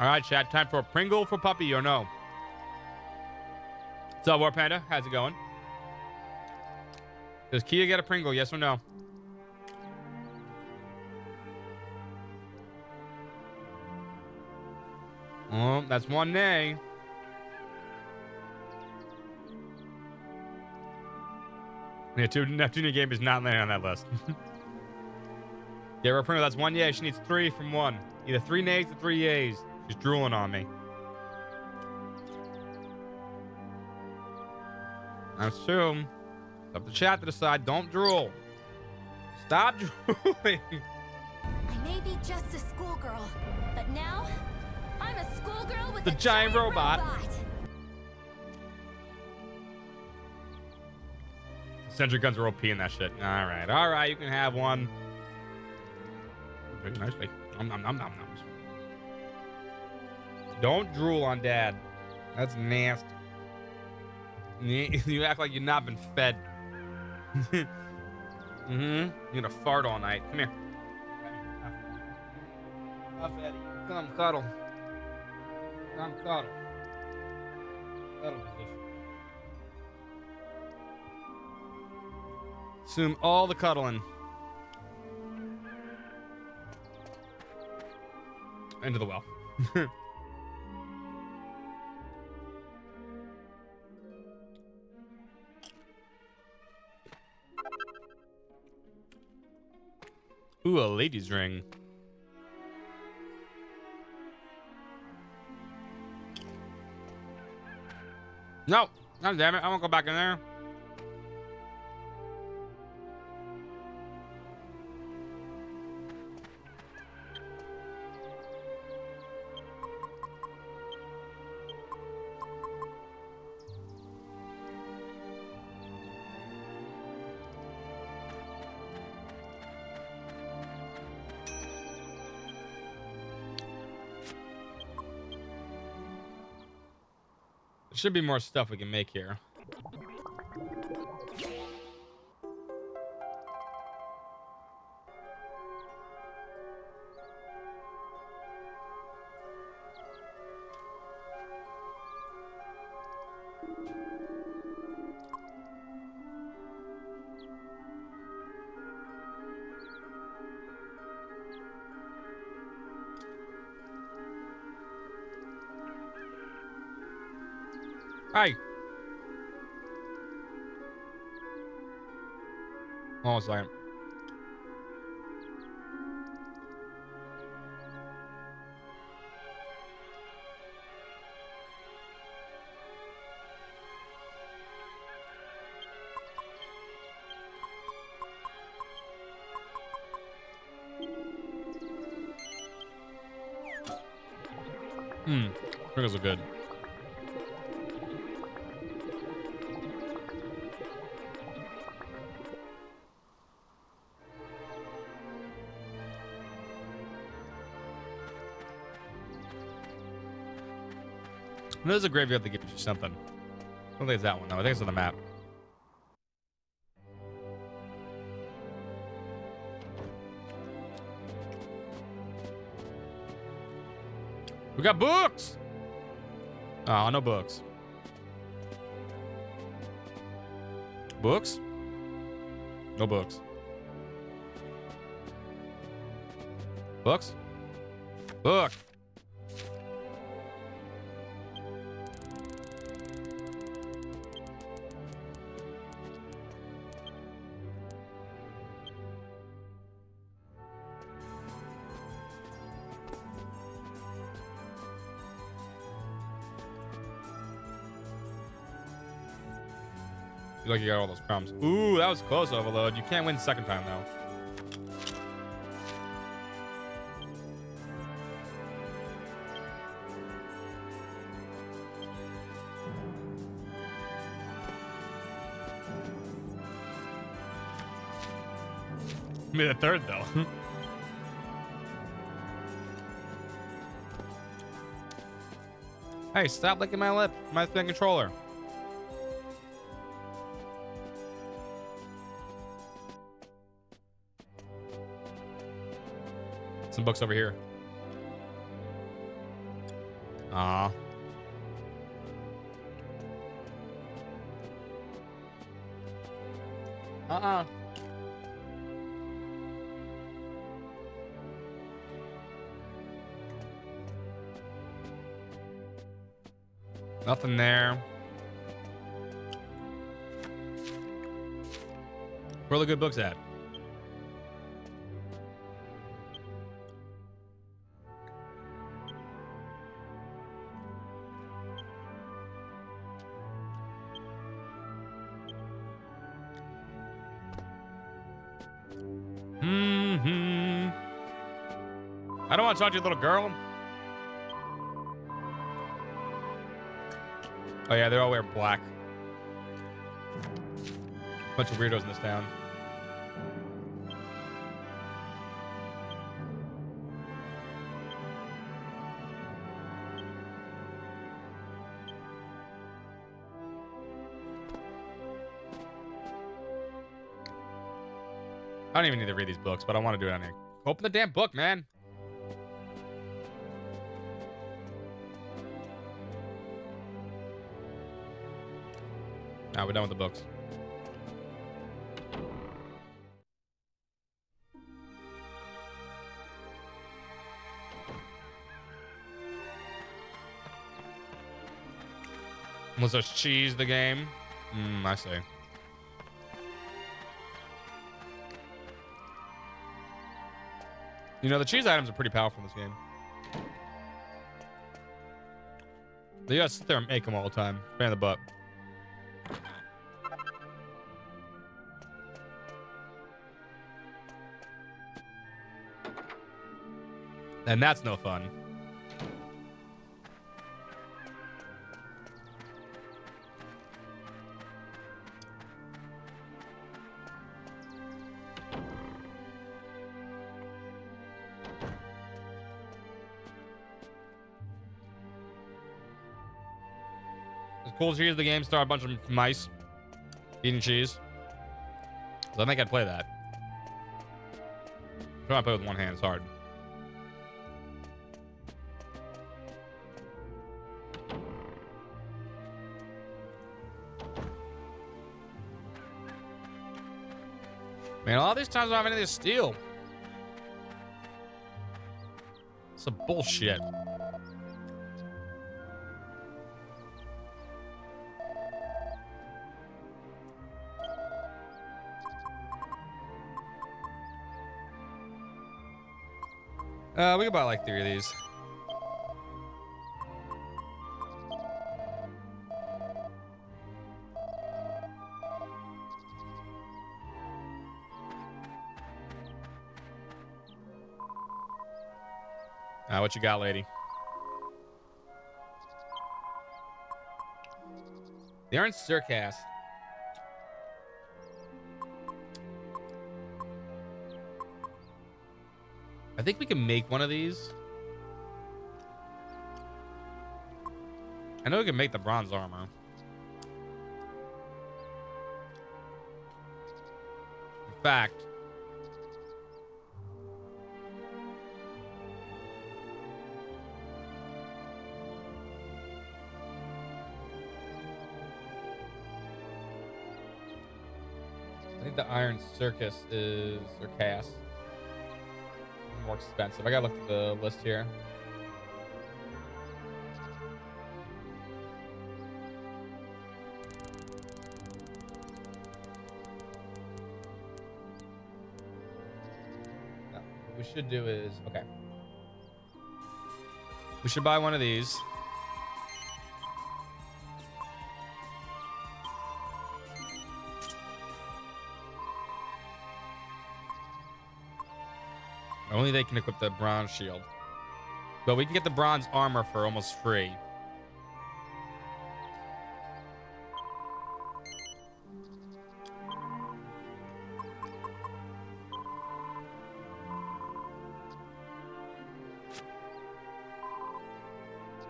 All right, chat. Time for a Pringle for puppy or no? What's up, War Panda? How's it going? Does Kia get a Pringle? Yes or no? Oh, that's one nay. Yeah, Neptune game is not landing on that list. Yeah, we're Pringle. That's one yay. She needs 3 from 1. Either 3 nays or 3 yays. She's drooling on me. That's true. It's up to chat to decide. Don't drool. Stop drooling. I may be just a schoolgirl, but now I'm a schoolgirl with The giant robot. Sentry guns are OP in that shit. All right, you can have one. Very nicely. Nom, nom, nom, nom, nom. Don't drool on Dad. That's nasty. You act like you've not been fed. You're gonna fart all night. Come here. Come cuddle. Come cuddle. Cuddle position. Assume all the cuddling. Into the well. Ooh, a ladies' ring. No, God damn it! I won't go back in there. There should be more stuff we can make here. Hi. Hold on a second. Pringles are good. There's a graveyard that gives you something. I don't think it's that one though. I think it's on the map. We got books. Oh, no books. Books? No books. Books? Book. Like you got all those crumbs. Ooh, that was close, Overload. You can't win the second time, though. Maybe the third, though. Hey, stop licking my lip. My thing controller. Some books over here. Aw. Uh-uh. Nothing there. Where are the good books at? I don't want to talk to you, little girl. Oh yeah, they all wear black. Bunch of weirdos in this town. I don't even need to read these books, but I want to do it on here. Open the damn book, man. Now we're done with the books. Was there cheese the game? I see. You know, the cheese items are pretty powerful in this game. You gotta sit there and make them all the time. Fan of the butt. And that's no fun. As cool as cheese the game, start a bunch of mice eating cheese. So I think I'd play that. Trying to play with one hand is hard. Man, all these times I don't have anything to steal. Some bullshit. We could buy like 3 of these. What you got, lady? They aren't Circast. I think we can make one of these. I know we can make the bronze armor. In fact, I think the Iron Circus is, or Chaos, more expensive. I gotta look at the list here. No, what we should do is, okay. We should buy one of these. Only they can equip the bronze shield. But we can get the bronze armor for almost free.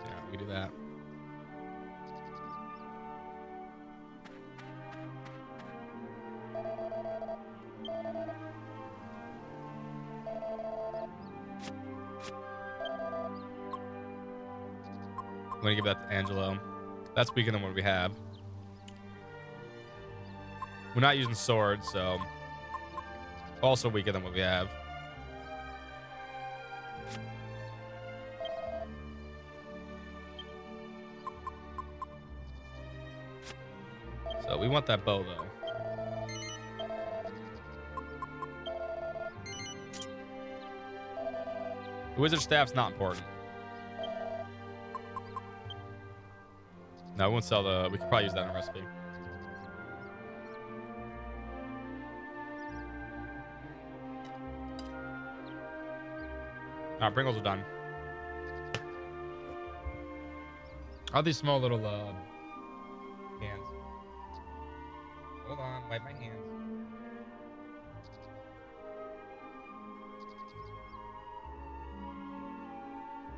Yeah, we can do that. I'm gonna give that to Angelo. That's weaker than what we have. We're not using swords, so also weaker than what we have. So we want that bow though. The wizard staff's not important. No, we won't sell the... We could probably use that in a recipe. Alright, Pringles are done. All these small little cans. Hold on, wipe my hands.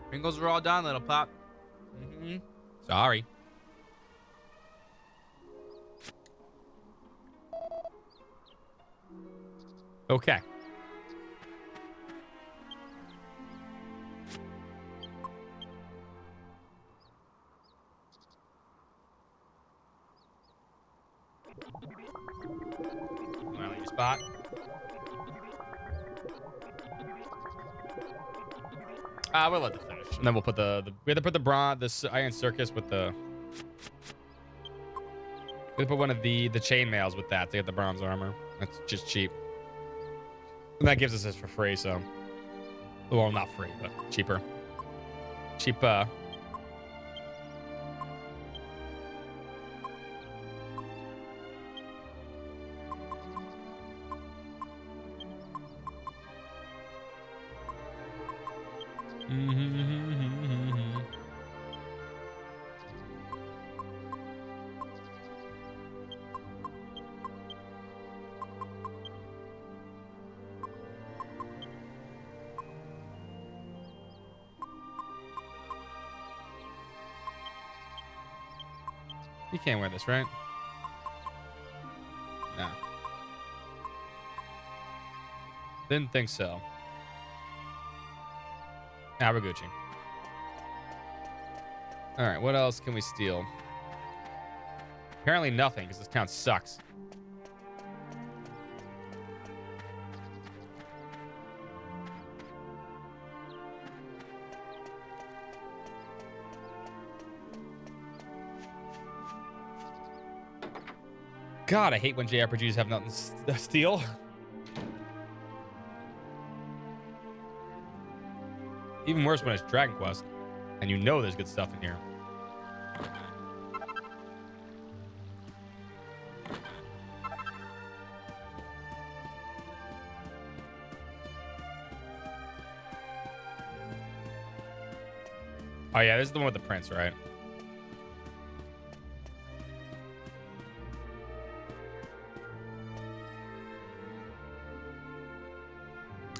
Pringles are all done, little pop. Sorry. Okay. Well, spot. We'll let it finish, and then we'll put the we have to put the bronze, this Iron Circus with the. We put one of the chainmails with that to get the bronze armor. That's just cheap. And that gives us this for free, so. Well, not free, but cheaper. Cheap, You can't wear this, right? No. Didn't think so. Nah, we're Gucci. All right, what else can we steal? Apparently nothing, because this town sucks. God, I hate when JRPGs have nothing to steal. Even worse when it's Dragon Quest, and you know there's good stuff in here. Oh yeah, this is the one with the prince, right?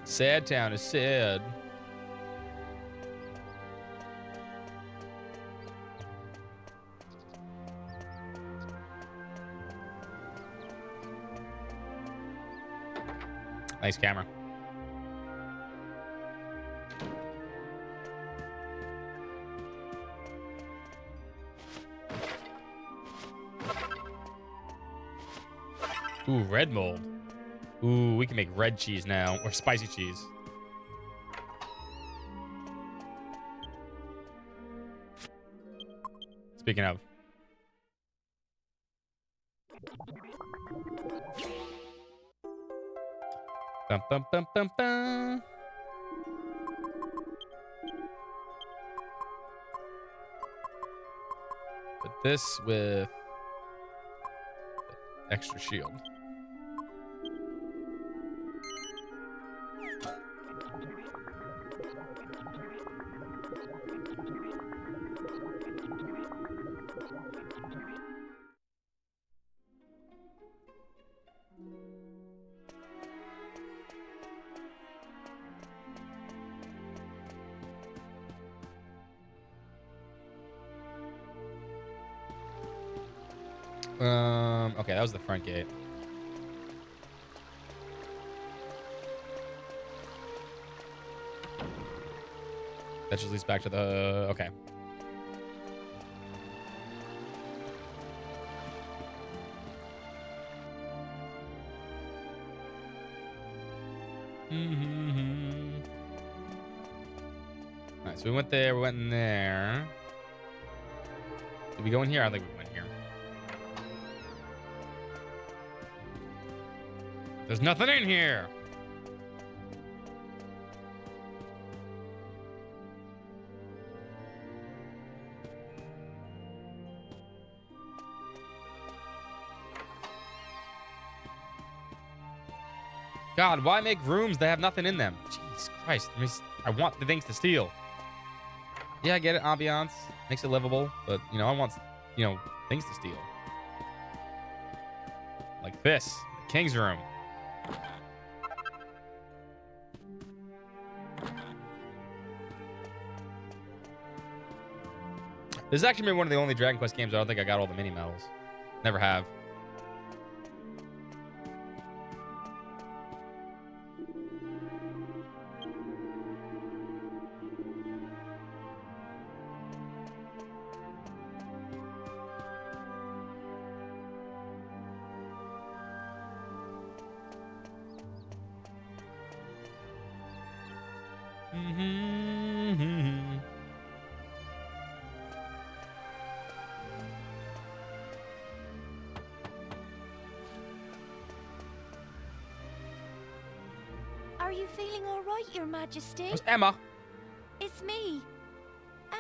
Sad town is sad. Nice camera. Ooh, red mold. Ooh, we can make red cheese now, or spicy cheese. Speaking of. Bum, bum, bum, bum, bum. Put this with extra shield. Okay, that was the front gate. That just leads back to the... Okay. Alright, so we went there, we went in there. Did we go in here? I think we went here. There's nothing in here. God, why make rooms that have nothing in them? Jesus Christ. I want the things to steal. Yeah, I get it. Ambiance makes it livable. But, you know, I want, you know, things to steal. Like this. The king's room. This is actually one of the only Dragon Quest games I don't think I got all the mini medals. Never have. Are you feeling all right, Your Majesty? It's Emma. It's me,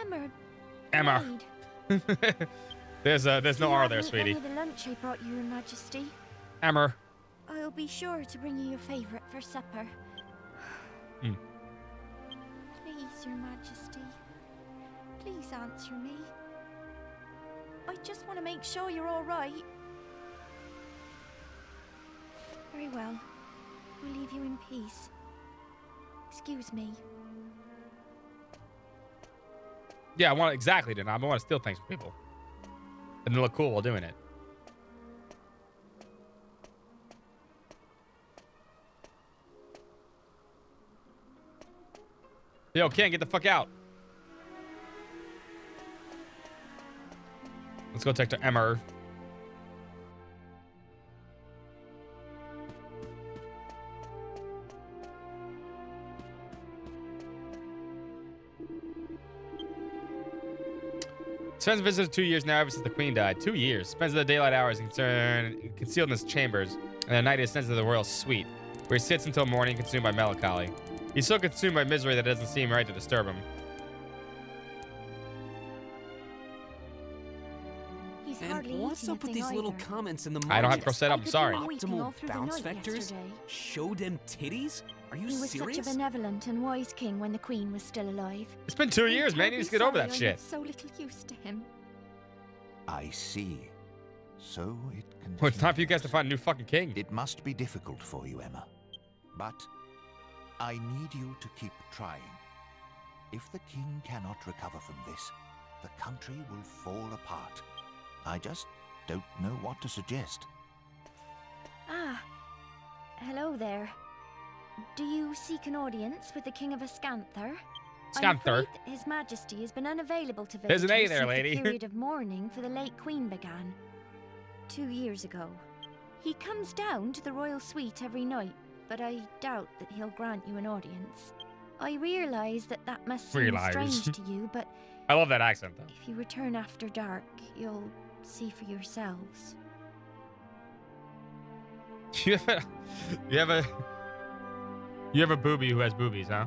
Emma. Emma. there's no R there, sweetie. Any of the lunch I brought you, Your Majesty. Emma. I'll be sure to bring you your favorite for supper. Mm. Please, Your Majesty. Please answer me. I just want to make sure you're all right. Very well. We'll leave you in peace. Excuse me. Yeah, I want exactly to. I want to steal things from people, and then look cool while doing it. Yo, Ken, get the fuck out. Let's go talk to Emma. Spends visited 2 years now ever since the queen died. 2 years. Spends the daylight hours concealed in his chambers, and at night he ascends to the royal suite, where he sits until morning, consumed by melancholy. He's so consumed by misery that it doesn't seem right to disturb him. He's And hardly what's eating up with a these thing little either. comments in the I don't have margins? pro set up, I'm sorry. Optimal bounce vectors? Show them titties? Are you He was serious? such a benevolent and wise king when the queen was still alive. It's been 2 years, man. You need to get over that shit. So little used to him. I see. So it can. Well, it's time for you guys to find a new fucking king. It must be difficult for you, Emma. But I need you to keep trying. If the king cannot recover from this, the country will fall apart. I just don't know what to suggest. Ah, hello there. Do you seek an audience with the King of Ascanther? I'm Scanther. afraid His Majesty has been unavailable to There's an A visitors there, since lady. the period of mourning for the late Queen began. 2 years ago. He comes down to the royal suite every night, but I doubt that he'll grant you an audience. I realise that that must seem strange to you, but I love that accent, though. if you return after dark, you'll see for yourselves. You have a booby who has boobies, huh?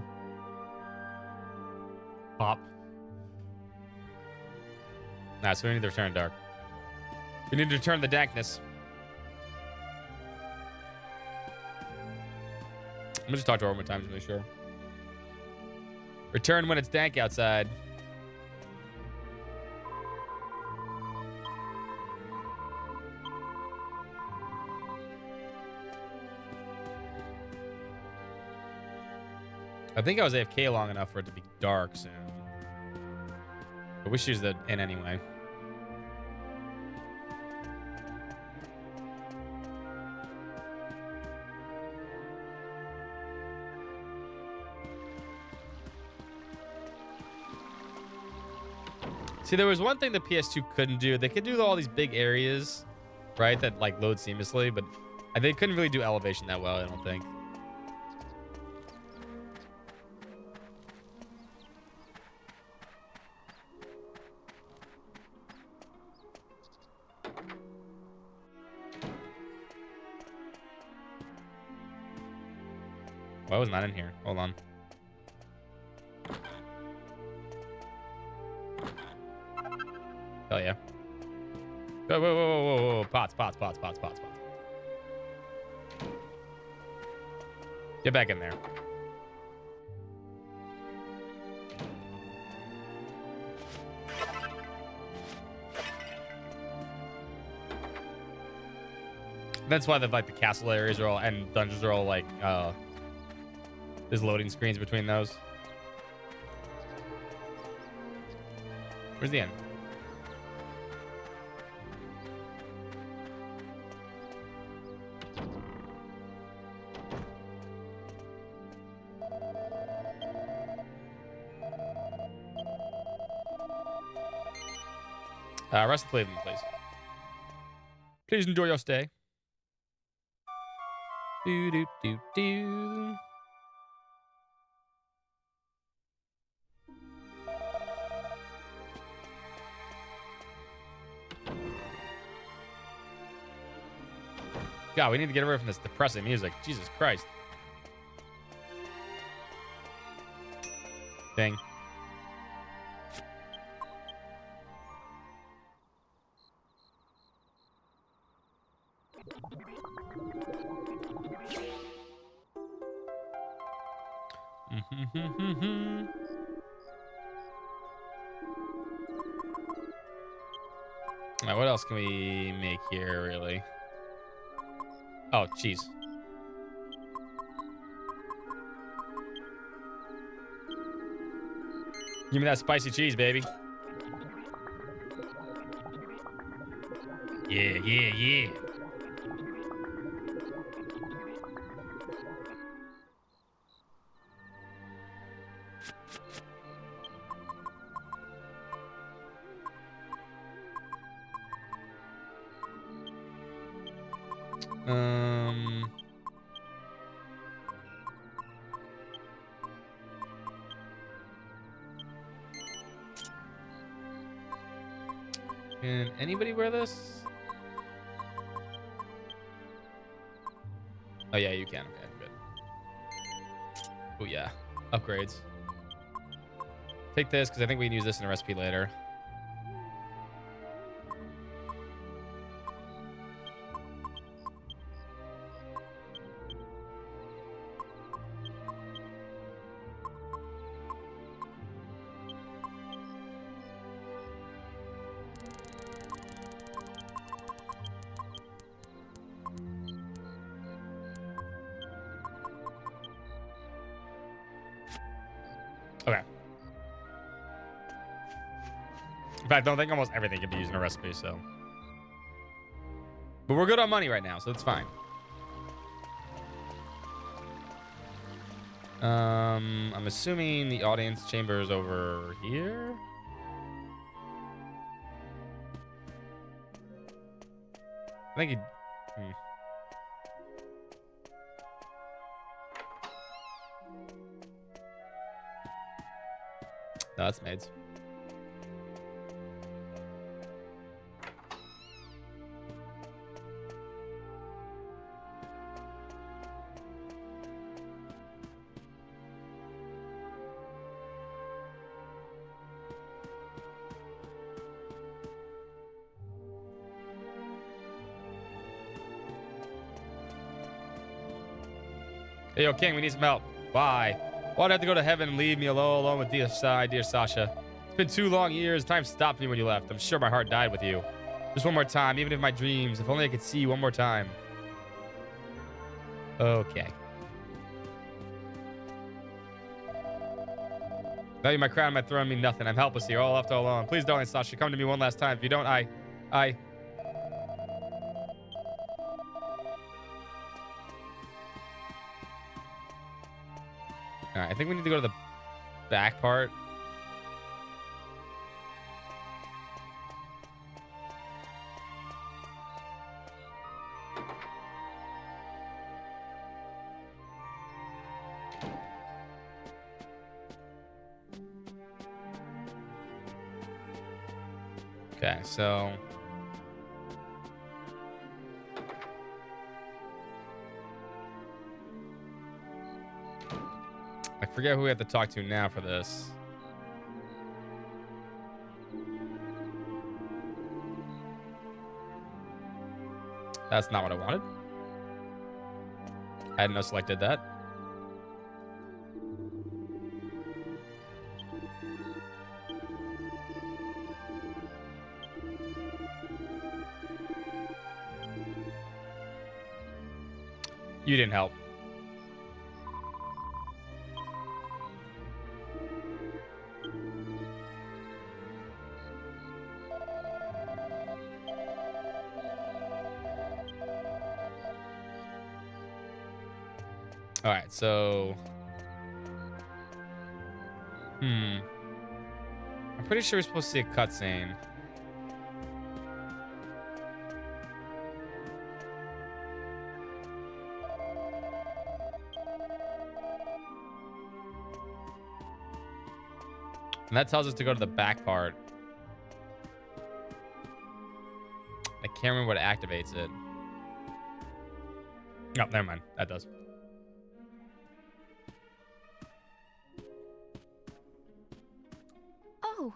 Pop. Nah, so we need to return dark. We need to return the dankness. I'm gonna just talk to her one more time to make sure. Return when it's dank outside. I think I was AFK long enough for it to be dark soon. But we should use the in anyway. See, there was one thing the PS2 couldn't do. They could do all these big areas, right, that like load seamlessly, but they couldn't really do elevation that well, I don't think. Well, I was not in here. Hold on. Hell yeah. Whoa, whoa, whoa, whoa, whoa, whoa. Pots. Get back in there. That's why the castle areas are all and dungeons are all like there's loading screens between those. Where's the end? Rest of Cleveland, please. Please enjoy your stay. Do do do do. God, we need to get away from this depressing music. Jesus Christ. Dang. Now, what else can we make here, really? Oh, jeez. Give me that spicy cheese, baby. Yeah, yeah, yeah. Can anybody wear this? Oh yeah, you can. Okay, good. Oh yeah, upgrades. Take this because I think we can use this in a recipe later. Okay. In fact, I don't think almost everything can be used in a recipe, so. But we're good on money right now, so it's fine. I'm assuming the audience chamber is over here. I think he... No, that's maids. Hey, yo, King, we need some help. Why? Why'd I have to go to heaven and leave me alone with dear Sasha? It's been 2 long years. Time stopped me when you left. I'm sure my heart died with you. Just one more time, even in my dreams. If only I could see you one more time. Okay. Value my crown, my throne mean nothing. I'm helpless here, all left all alone. Please, darling Sasha, come to me one last time. If you don't, I... Alright, I think we need to go to the back part. Okay, so... I forget who we have to talk to now for this. That's not what I wanted. I hadn't know selected that. You didn't help. All right, so... I'm pretty sure we're supposed to see a cutscene. And that tells us to go to the back part. I can't remember what activates it. Oh, never mind. That does. Oh.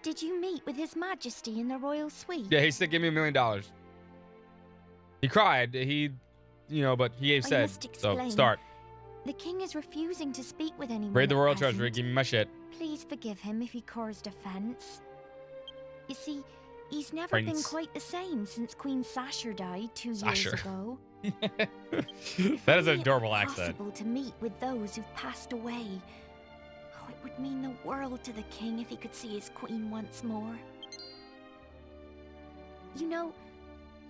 Did you meet with His Majesty in the royal suite? Yeah, he said, give me $1 million. He cried. He, you know, but he said, so start. The king is refusing to speak with anyone. Raid the at royal present. treasury. Give me my shit. Please forgive him if he caused offense. You see, he's never been Prince. quite the same since Queen Sasha died 2 years Sasha. ago. That is an If adorable only accent. possible to meet with those who've passed away. Oh, it would mean the world to the king if he could see his queen once more. You know,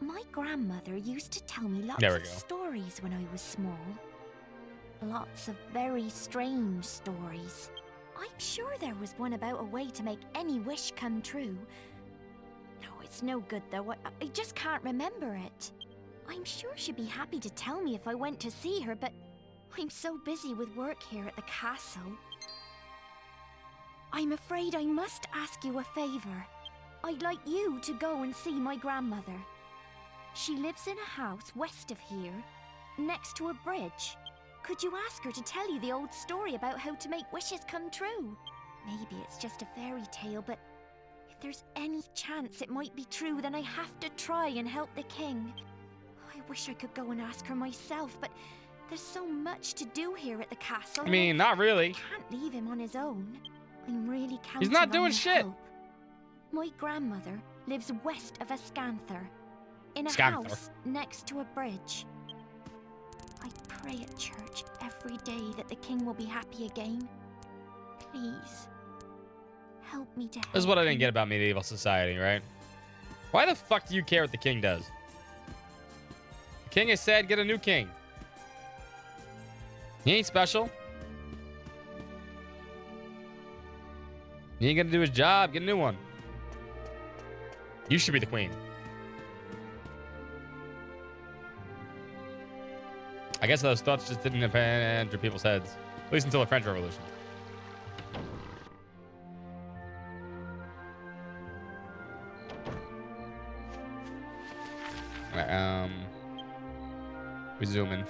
my grandmother used to tell me lots There we of go. stories when I was small. Lots of very strange stories. I'm sure there was one about a way to make any wish come true. No, it's no good though. I just can't remember it. I'm sure she'd be happy to tell me if I went to see her, but I'm so busy with work here at the castle. I'm afraid I must ask you a favor. I'd like you to go and see my grandmother. She lives in a house west of here, next to a bridge. Could you ask her to tell you the old story about how to make wishes come true? Maybe it's just a fairy tale, but if there's any chance it might be true, then I have to try and help the king. I wish I could go and ask her myself, but there's so much to do here at the castle. I mean, not really. I can't leave him on his own. I'm really counting He's not on doing your shit. help. My grandmother lives west of Ascanther, in a Scanther. house next to a bridge. I pray at church every day that the king will be happy again. Please, help me to help This is what I didn't him. get about medieval society, right? Why the fuck do you care what the king does? The king is sad, get a new king. He ain't special. He ain't gonna do his job, get a new one. You should be the queen. I guess those thoughts just didn't enter people's heads. At least until the French Revolution. Alright, we zoom in.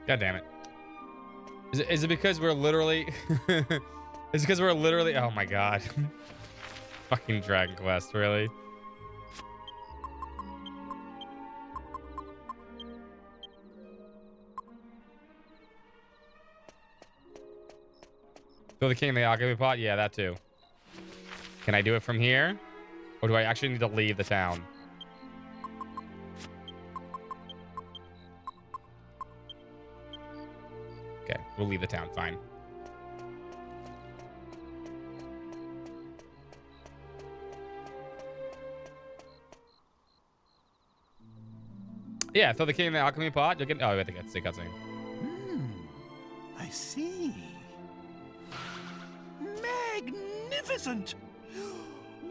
God damn it. Is it because we're literally... Is it because we're literally... Oh my god. Fucking Dragon Quest, really? Kill the king of the alchemy pot? Yeah, that too. Can I do it from here? Or do I actually need to leave the town? Okay, we'll leave the town, fine. Yeah, throw the king in the alchemy pot. You'll get... Oh, I think that's the cutscene. I see. Magnificent!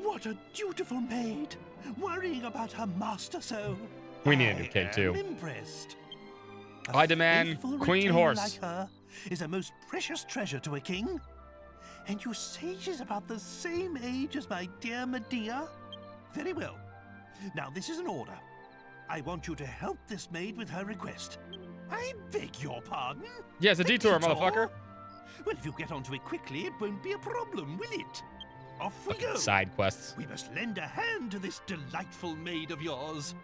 What a dutiful maid, worrying about her master so. We need a new king, too. Impressed. I demand Queen Horse. Like her is a most precious treasure to a king. And you say she's about the same age as my dear Medea? Very well. Now this is an order. I want you to help this maid with her request. I beg your pardon? Yeah, it's a detour, motherfucker. Well, if you get onto it quickly, it won't be a problem, will it? Off we go. Side quests. We must lend a hand to this delightful maid of yours.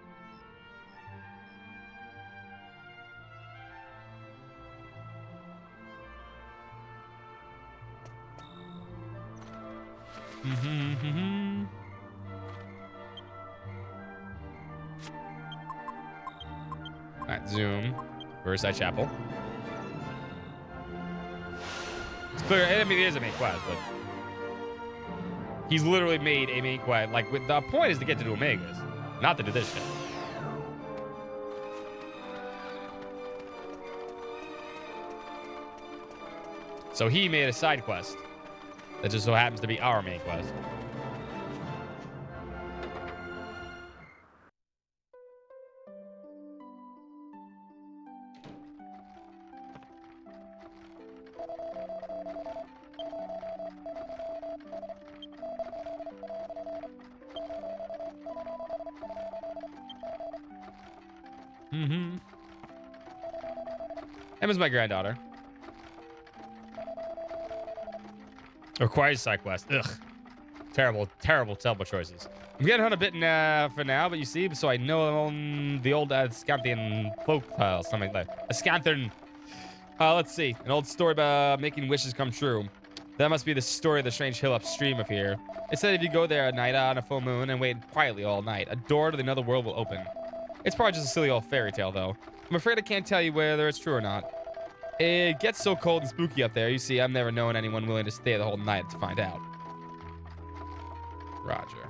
Alright, zoom. Riverside Chapel. It's clear. I mean, it is a main quest, but he's literally made a main quest. Like, the point is to get to do Omegas, not to do this shit. So he made a side quest that just so happens to be our main quest. Emma's my granddaughter. Requires side quest. Ugh. Terrible, terrible, terrible choices. I'm getting on a bit for now, but you see, so I know I'm on the old Ascanthian folk tale, something like that. Ascanthern. Let's see. An old story about making wishes come true. That must be the story of the strange hill upstream of here. It said if you go there at night on a full moon and wait quietly all night, a door to the another world will open. It's probably just a silly old fairy tale, though. I'm afraid I can't tell you whether it's true or not. It gets so cold and spooky up there. You see, I've never known anyone willing to stay the whole night to find out. Roger.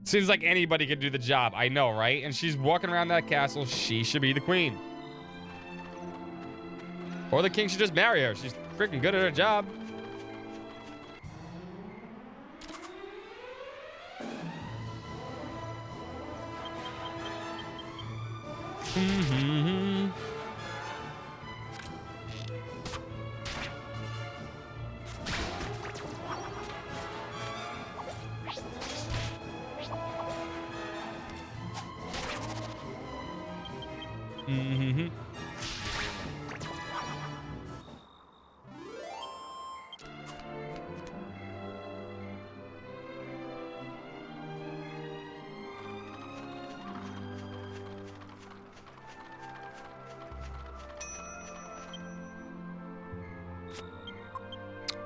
Seems like anybody could do the job. I know, right? And she's walking around that castle. She should be the queen. Or the king should just marry her. She's freaking good at her job.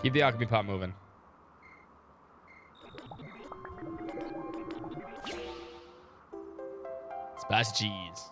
Keep the alchemy pot moving. Spicy cheese.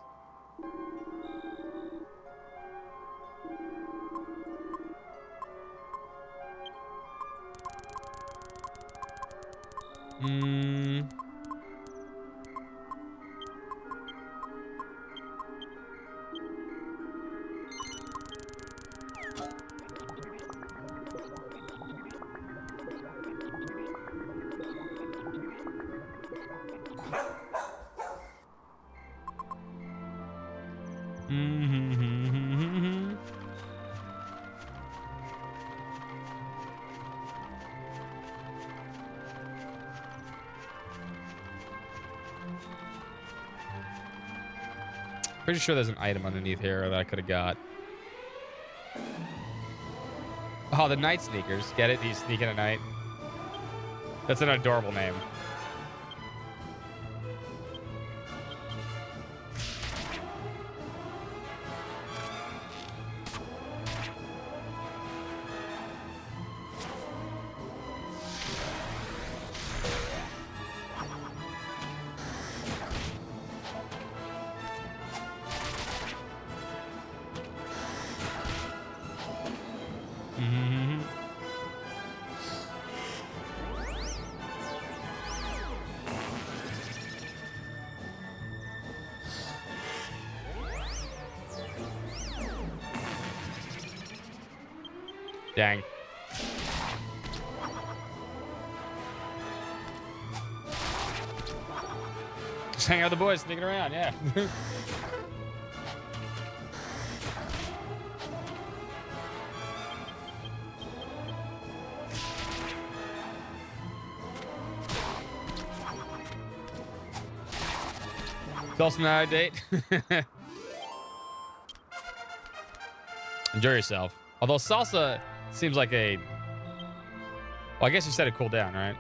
Pretty sure there's an item underneath here that I could have got. Oh, the night sneakers. Get it? You sneak in at night. That's an adorable name. Dang. Just hang out with the boys, sneaking around, yeah. It's also not a date. Enjoy yourself. Although salsa seems like a... Well, I guess you said it cooled down, right?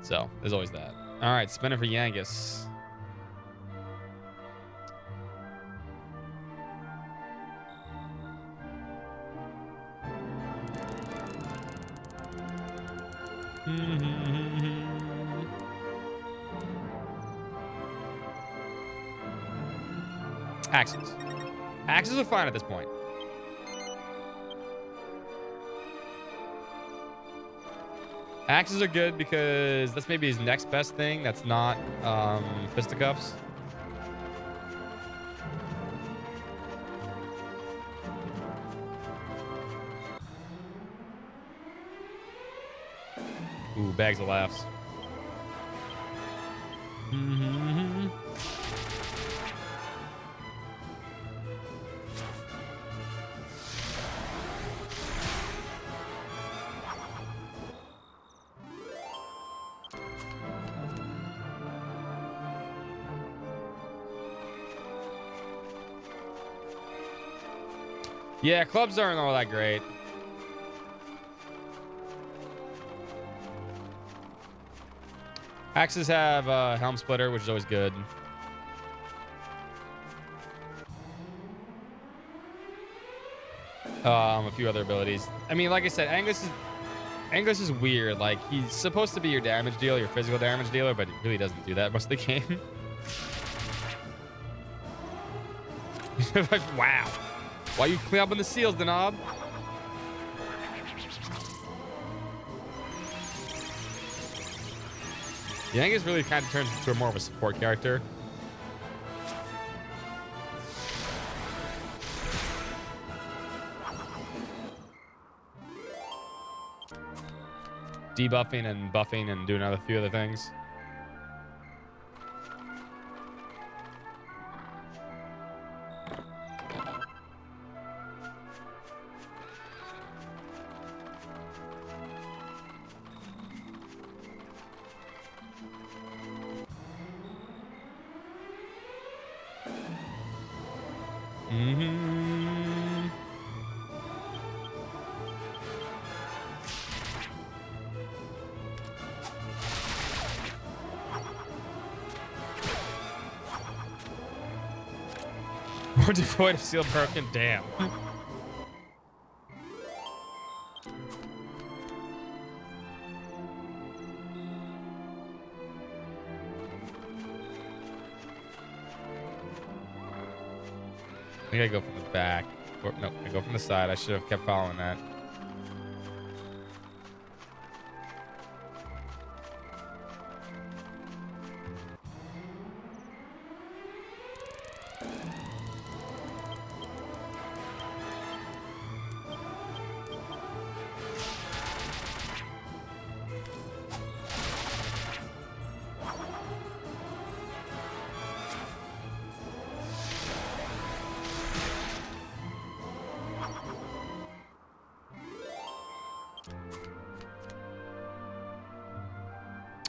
So, there's always that. All right, spin it for Yangus. Axes. Axes are fine at this point. Axes are good because that's maybe his next best thing. That's not fisticuffs. Ooh, bags of laughs. Yeah, clubs aren't all that great. Axes have Helm Splitter, which is always good. A few other abilities. I mean, like I said, Angus is weird. Like, he's supposed to be your damage dealer, your physical damage dealer, but he really doesn't do that most of the game. Like, wow. Why you clean up on the seals, Denob? Yangus really kind of turns into more of a support character. Debuffing and buffing and doing a few other things. We're devoid of seal broken. Damn. I think I go from the back. Or, no, I go from the side. I should have kept following that.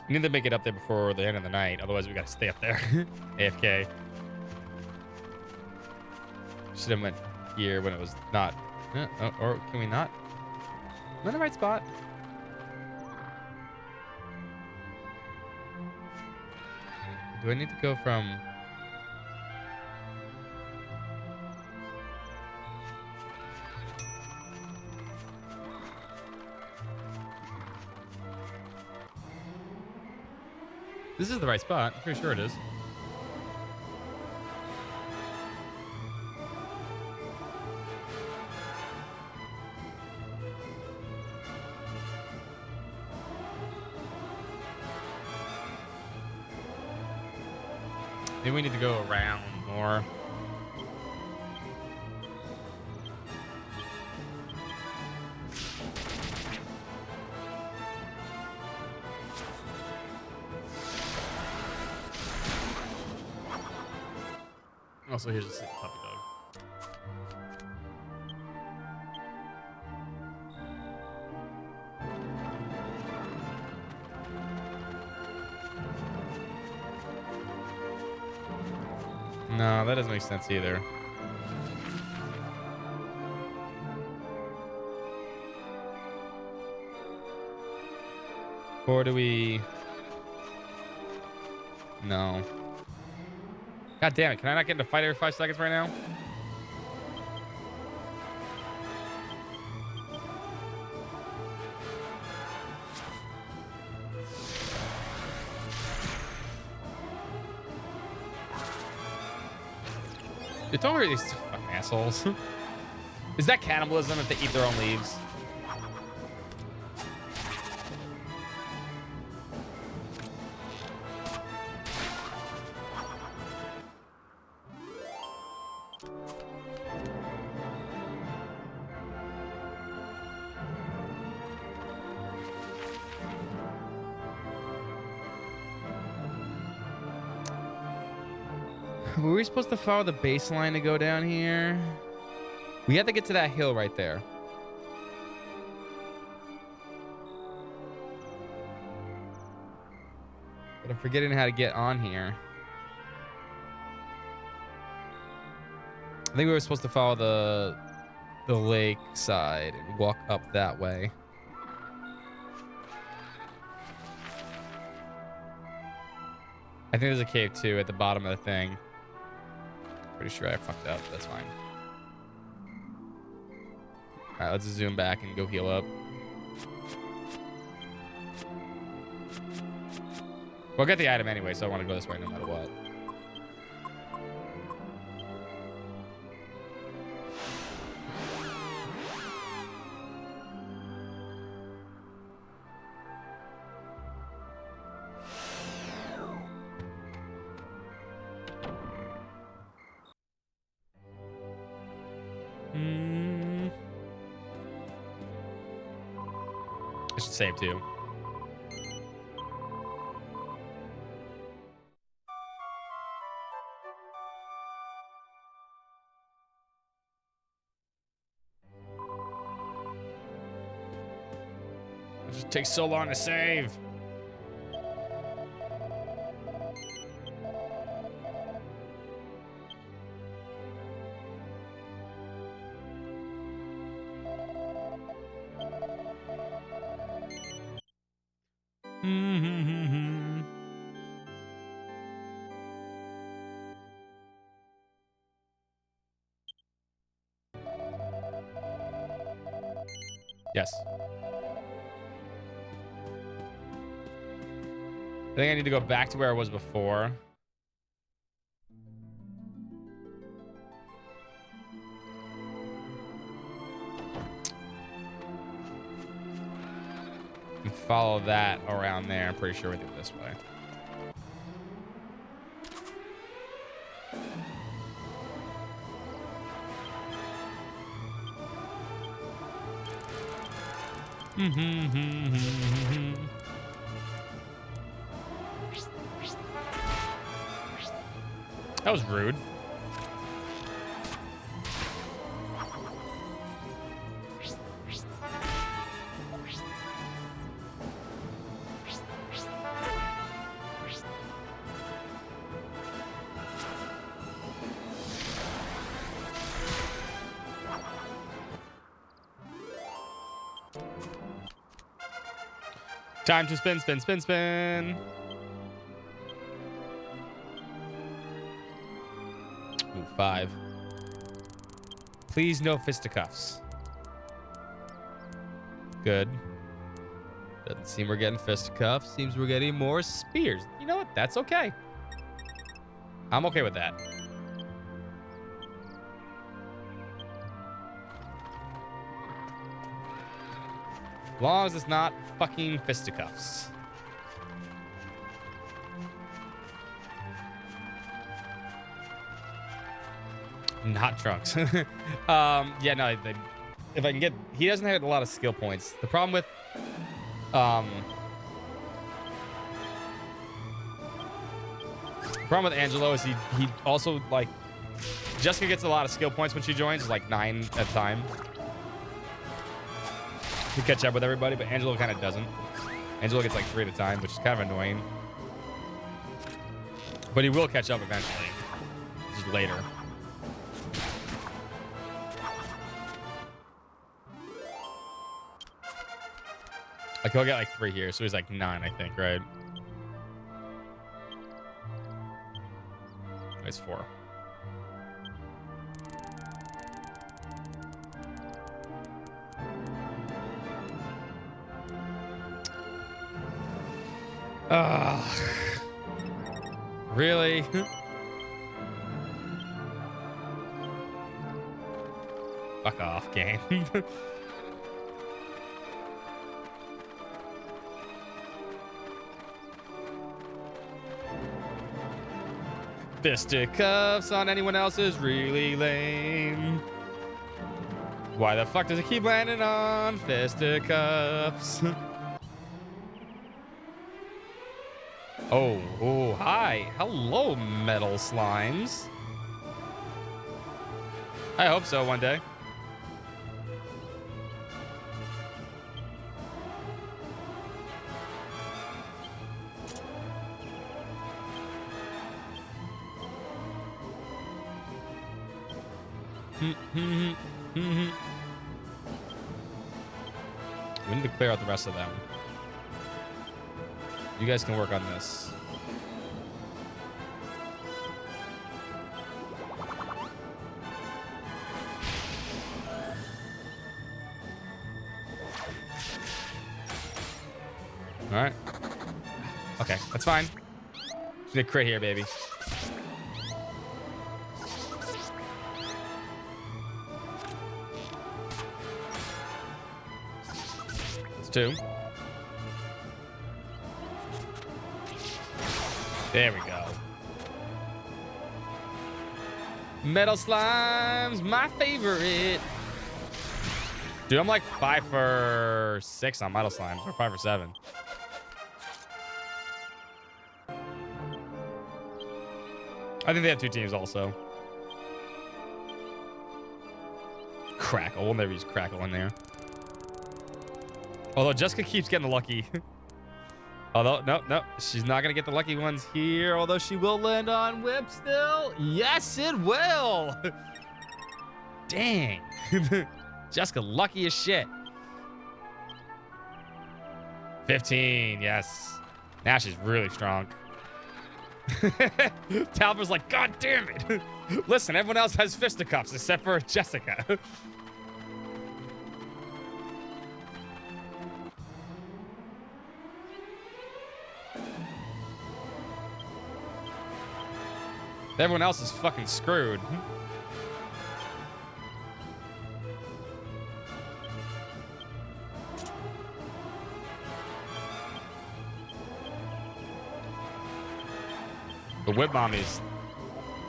We need to make it up there before the end of the night. Otherwise, we got to stay up there. AFK. Should have went here when it was not. Or can we not? Am I in the right spot? Do I need to go from... This is the right spot. I'm pretty sure it is. Maybe we need to go around more. Also, here's a sick puppy dog. No, that doesn't make sense either. Or do we... No. God damn it, can I not get into fight every 5 seconds right now? Dude, don't worry, these fucking assholes. Is that cannibalism if they eat their own leaves? Were we supposed to follow the baseline to go down here? We have to get to that hill right there. But I'm forgetting how to get on here. I think we were supposed to follow the lake side and walk up that way. I think there's a cave too at the bottom of the thing. Pretty sure I fucked up. That's fine. All right, let's zoom back and go heal up. We'll get the item anyway, so I want to go this way no matter what. I should save too. It just takes so long to save. Yes. I think I need to go back to where I was before. And follow that around there. I'm pretty sure we do it this way. That was rude. Time to spin, spin, spin, spin. Ooh, 5. Please no fisticuffs. Good. Doesn't seem we're getting fisticuffs. Seems we're getting more spears. You know what? That's okay. I'm okay with that. As long as it's not fucking fisticuffs. Not trunks. Yeah, no. If I can get, he doesn't have a lot of skill points. The problem with, Angelo is he also like, Jessica gets a lot of skill points when she joins, like 9 at a time. To catch up with everybody, but Angelo kind of doesn't. Angelo gets like 3 at a time, which is kind of annoying. But he will catch up eventually. Just later. Like he'll get like 3 here, so he's like 9, I think, right? It's 4. Really? Fuck off, game. Fisticuffs on anyone else is really lame. Why the fuck does it keep landing on fisticuffs? Oh, hi. Hello, metal slimes. I hope so one day. We need to clear out the rest of them. You guys can work on this. All right. Okay, that's fine. Just need a crit here, baby. That's 2. There we go. Metal slimes, my favorite. Dude, I'm like 5 for 6 on metal slimes, or 5 for 7. I think they have 2 teams also. Crackle. We'll never use Crackle in there. Although Jessica keeps getting the lucky. Although, no, she's not going to get the lucky ones here. Although she will land on Whip still. Yes, it will. Dang. Jessica lucky as shit. 15, yes. Now she's really strong. Talbot's like, God damn it. Listen, everyone else has fisticuffs except for Jessica. Everyone else is fucking screwed. The whip mommy's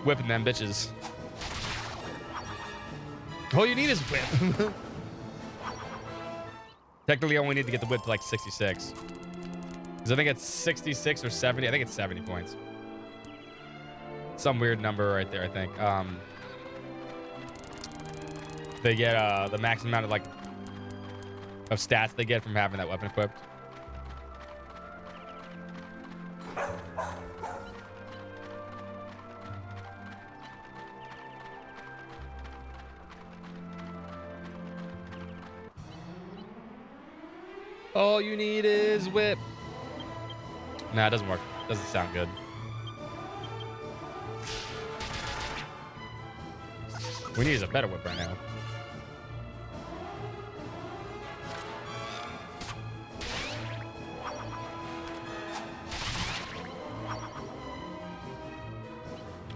whipping them bitches. All you need is whip. Technically, I only need to get the whip to like 66. Because I think it's 66 or 70. I think it's 70 points. Some weird number right there, I think. They get the max amount of of stats they get from having that weapon equipped. All you need is whip. Nah, it doesn't work. Doesn't sound good. We need a better whip right now.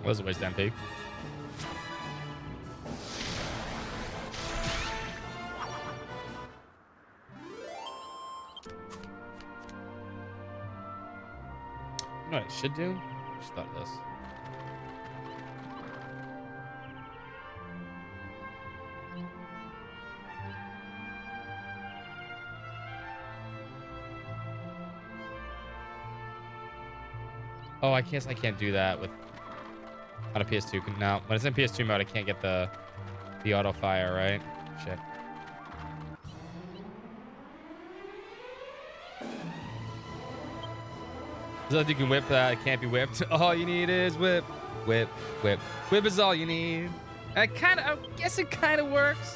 Was a waste of MP. You know what I should do? Just thought of this. Oh, I can't do that with on a PS2. No, when it's in PS2 mode, I can't get the auto fire, right? Shit. So you can whip that, it can't be whipped. All you need is whip, whip, whip. Whip is all you need. I guess it kind of works.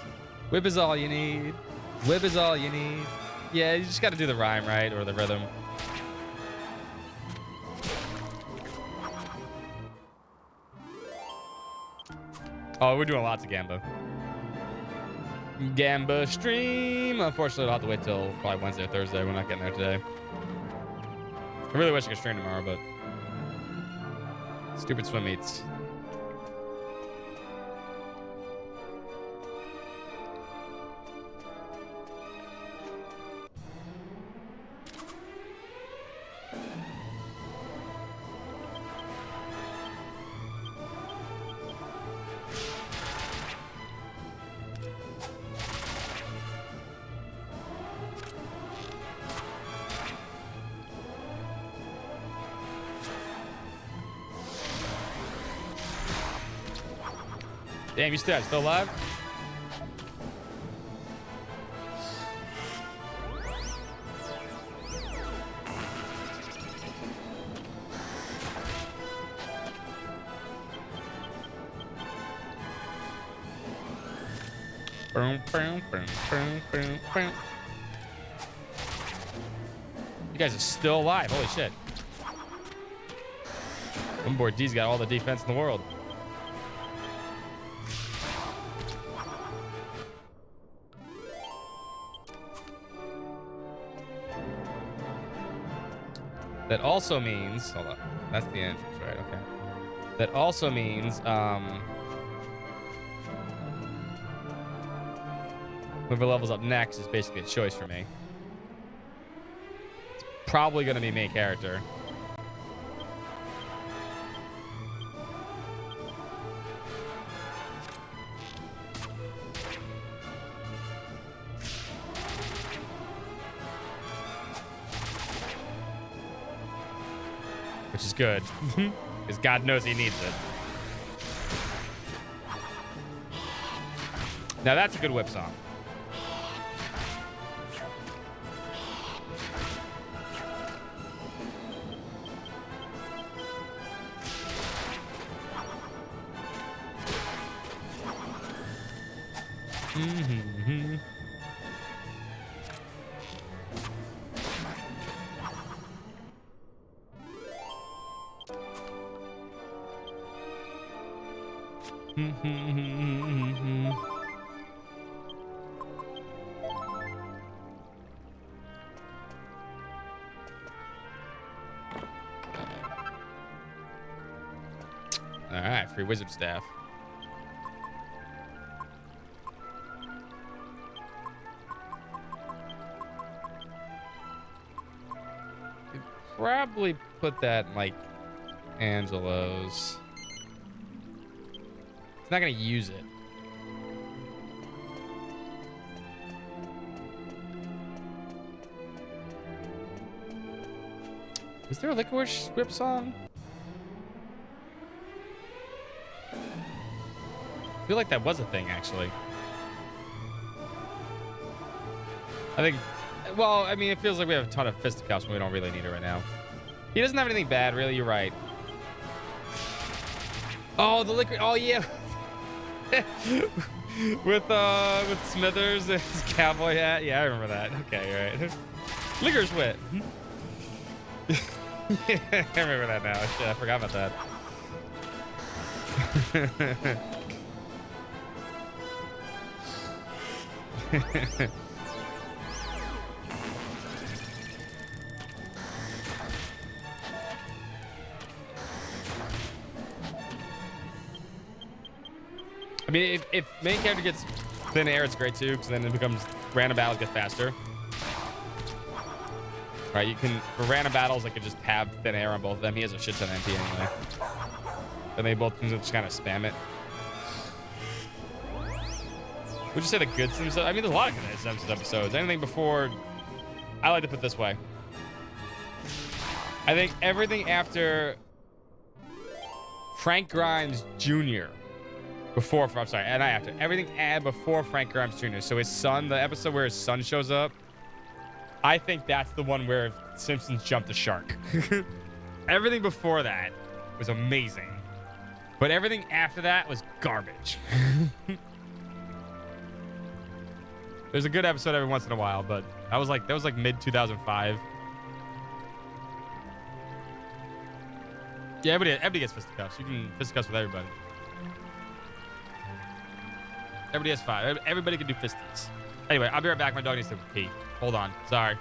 Whip is all you need. Whip is all you need. Yeah, you just got to do the rhyme, right? Or the rhythm. Oh, we're doing lots of Gamba. Gamba stream. Unfortunately, I'll have to wait till probably Wednesday or Thursday. We're not getting there today. I really wish I could stream tomorrow, but stupid swim meets. Damn, you still alive? Boom, boom, boom, boom, boom, boom. You guys are still alive. Holy shit. Board D's got all the defense in the world. That also means, hold on, that's the entrance, right? Okay. That also means, whoever levels up next is basically a choice for me. It's probably going to be main character. Which is good, because God knows he needs it. Now that's a good whip song. Mm-hmm. All right, free wizard staff. Could probably put that in, like, Angelo's. He's not gonna use it. Is there a Licorice Whip song? I feel like that was a thing, actually. I think, well, I mean, it feels like we have a ton of fisticuffs when we don't really need it right now. He doesn't have anything bad, really. You're right. Oh, the liquor. Oh, yeah. with Smithers and his cowboy hat. Yeah, I remember that. Okay, right. Liquor's wit. Yeah, I remember that now. Shit, I forgot about that. I mean, if main character gets thin air, it's great too, because then it becomes random battles get faster. Right, you can for random battles, I could just have thin air on both of them. He has a shit ton of MP anyway, and they both can just kind of spam it. Would you say the good Simpsons? I mean, there's a lot of good Simpsons episodes. Anything before, I like to put it this way. I think everything after Frank Grimes Jr. Before, I'm sorry, and I after everything before Frank Grimes Jr. So his son, the episode where his son shows up, I think that's the one where Simpsons jumped the shark. Everything before that was amazing, but everything after that was garbage. There's a good episode every once in a while, but that was like mid 2005. Yeah, everybody gets fisticuffs. You can fisticuffs with everybody. Everybody has 5. Everybody can do fisties. Anyway, I'll be right back. My dog needs to pee. Hold on. Sorry.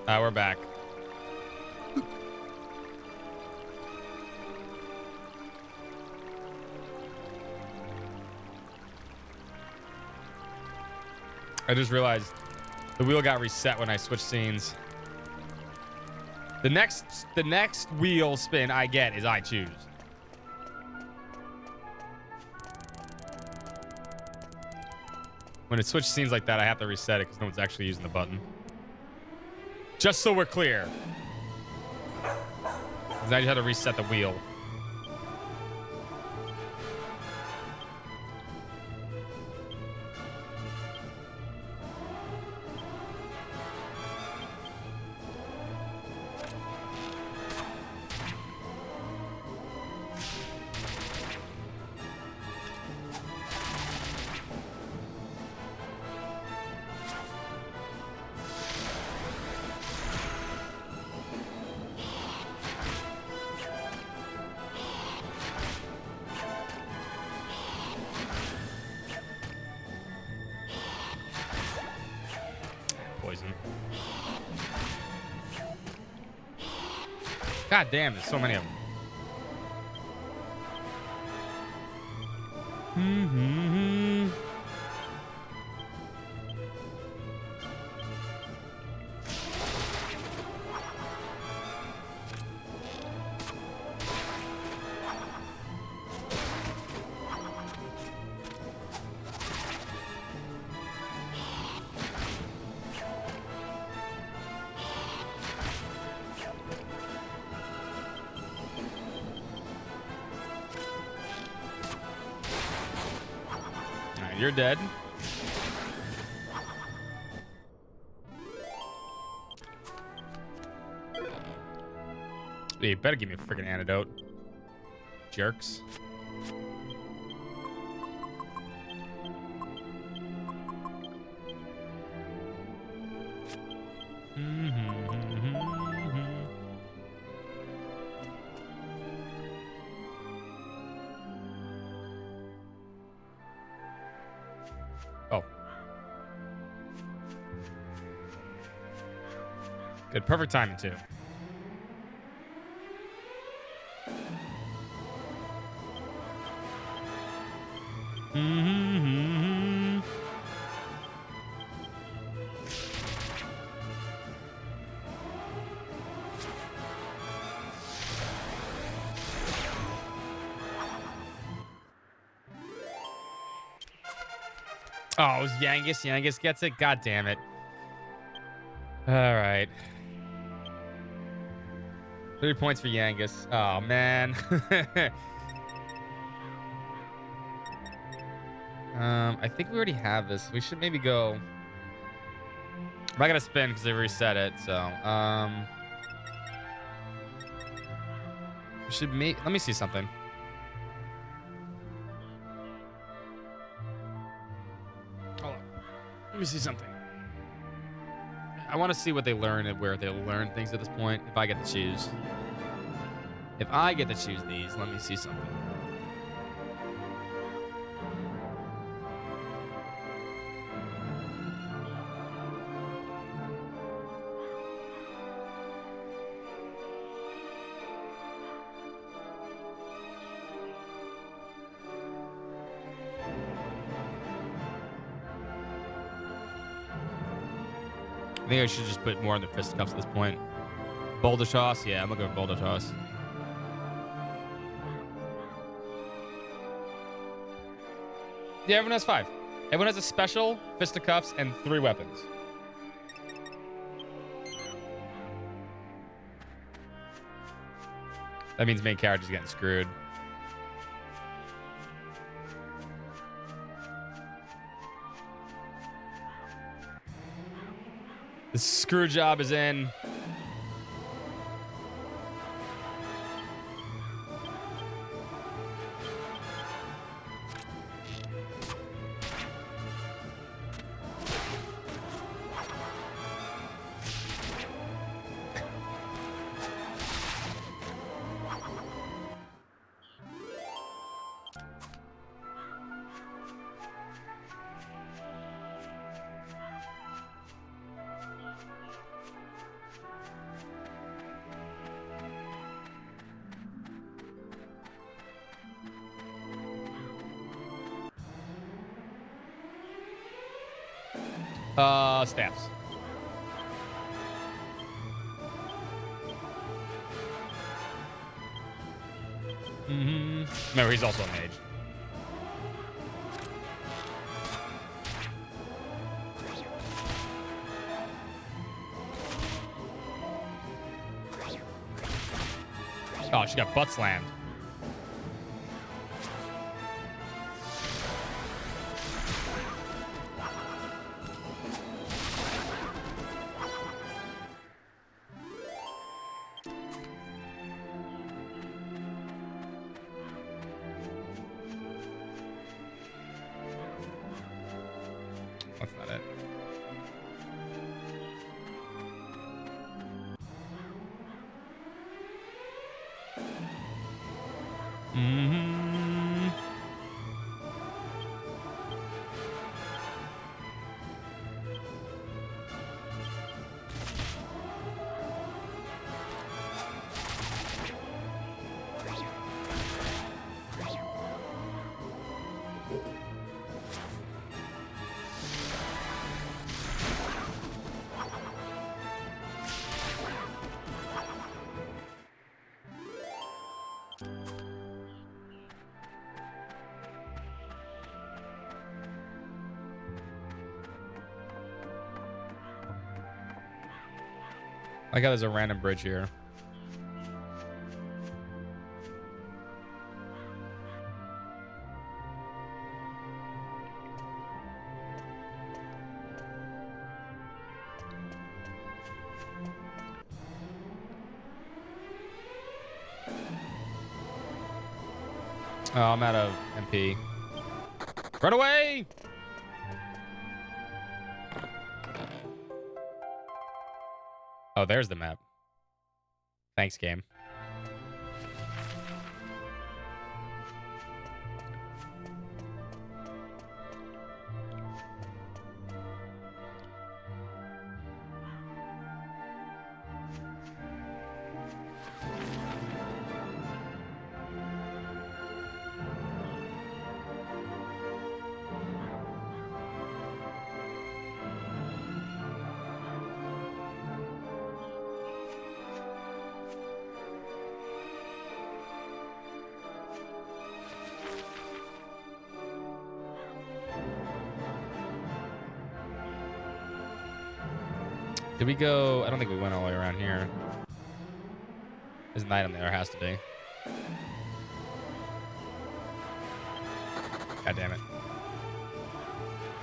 We're back. I just realized the wheel got reset when I switched scenes. The next wheel spin I get is I choose. When it switches scenes like that, I have to reset it because no one's actually using the button. Just so we're clear. 'Cause I just had to reset the wheel. God damn, there's so many of them. You're dead. You better give me a freaking antidote. Jerks. Good, perfect timing too. Oh, it was Yangus. Yangus gets it. God damn it. All right. 3 points for Yangus. Oh, man. I think we already have this. We should maybe go. I'm not going to spin because they reset it. So, we should make. Let me see something. Hold on. Let me see something. I want to see what they learn and where they'll learn things at this point. If I get to choose. If I get to choose these, let me see something. I think I should just put more in the fisticuffs at this point. Boulder toss? Yeah, I'm looking at boulder toss. Yeah, everyone has 5. Everyone has a special, fisticuffs, and 3 weapons. That means main character's getting screwed. The screw job is in. Staffs. Remember, he's also a mage. Oh, she got butt slammed. That's not it. I got there's a random bridge here. Oh, I'm out of MP. Run away! Oh, there's the map. Thanks, game. Did we go? I don't think we went all the way around here. There's an item there. Has to be. God damn it.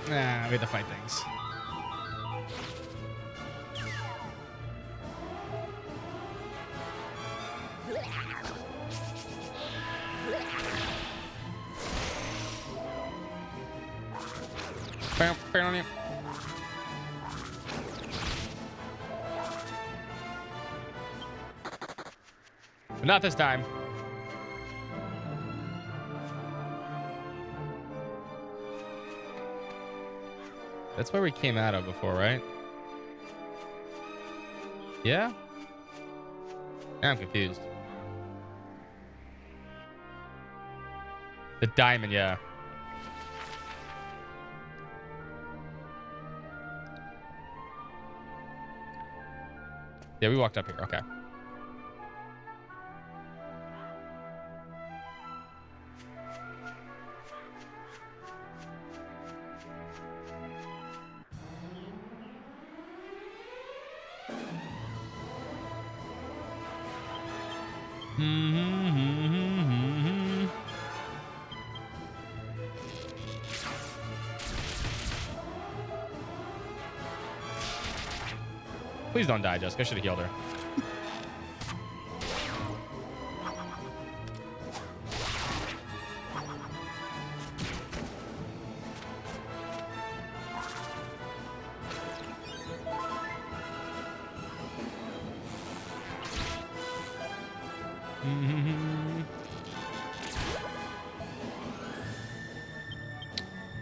Nah, we have to fight things. But not this time. That's where we came out of before, right? Yeah? Now I'm confused. The diamond, yeah. Yeah, we walked up here. Okay. Please don't die, Jessica. I should have healed her.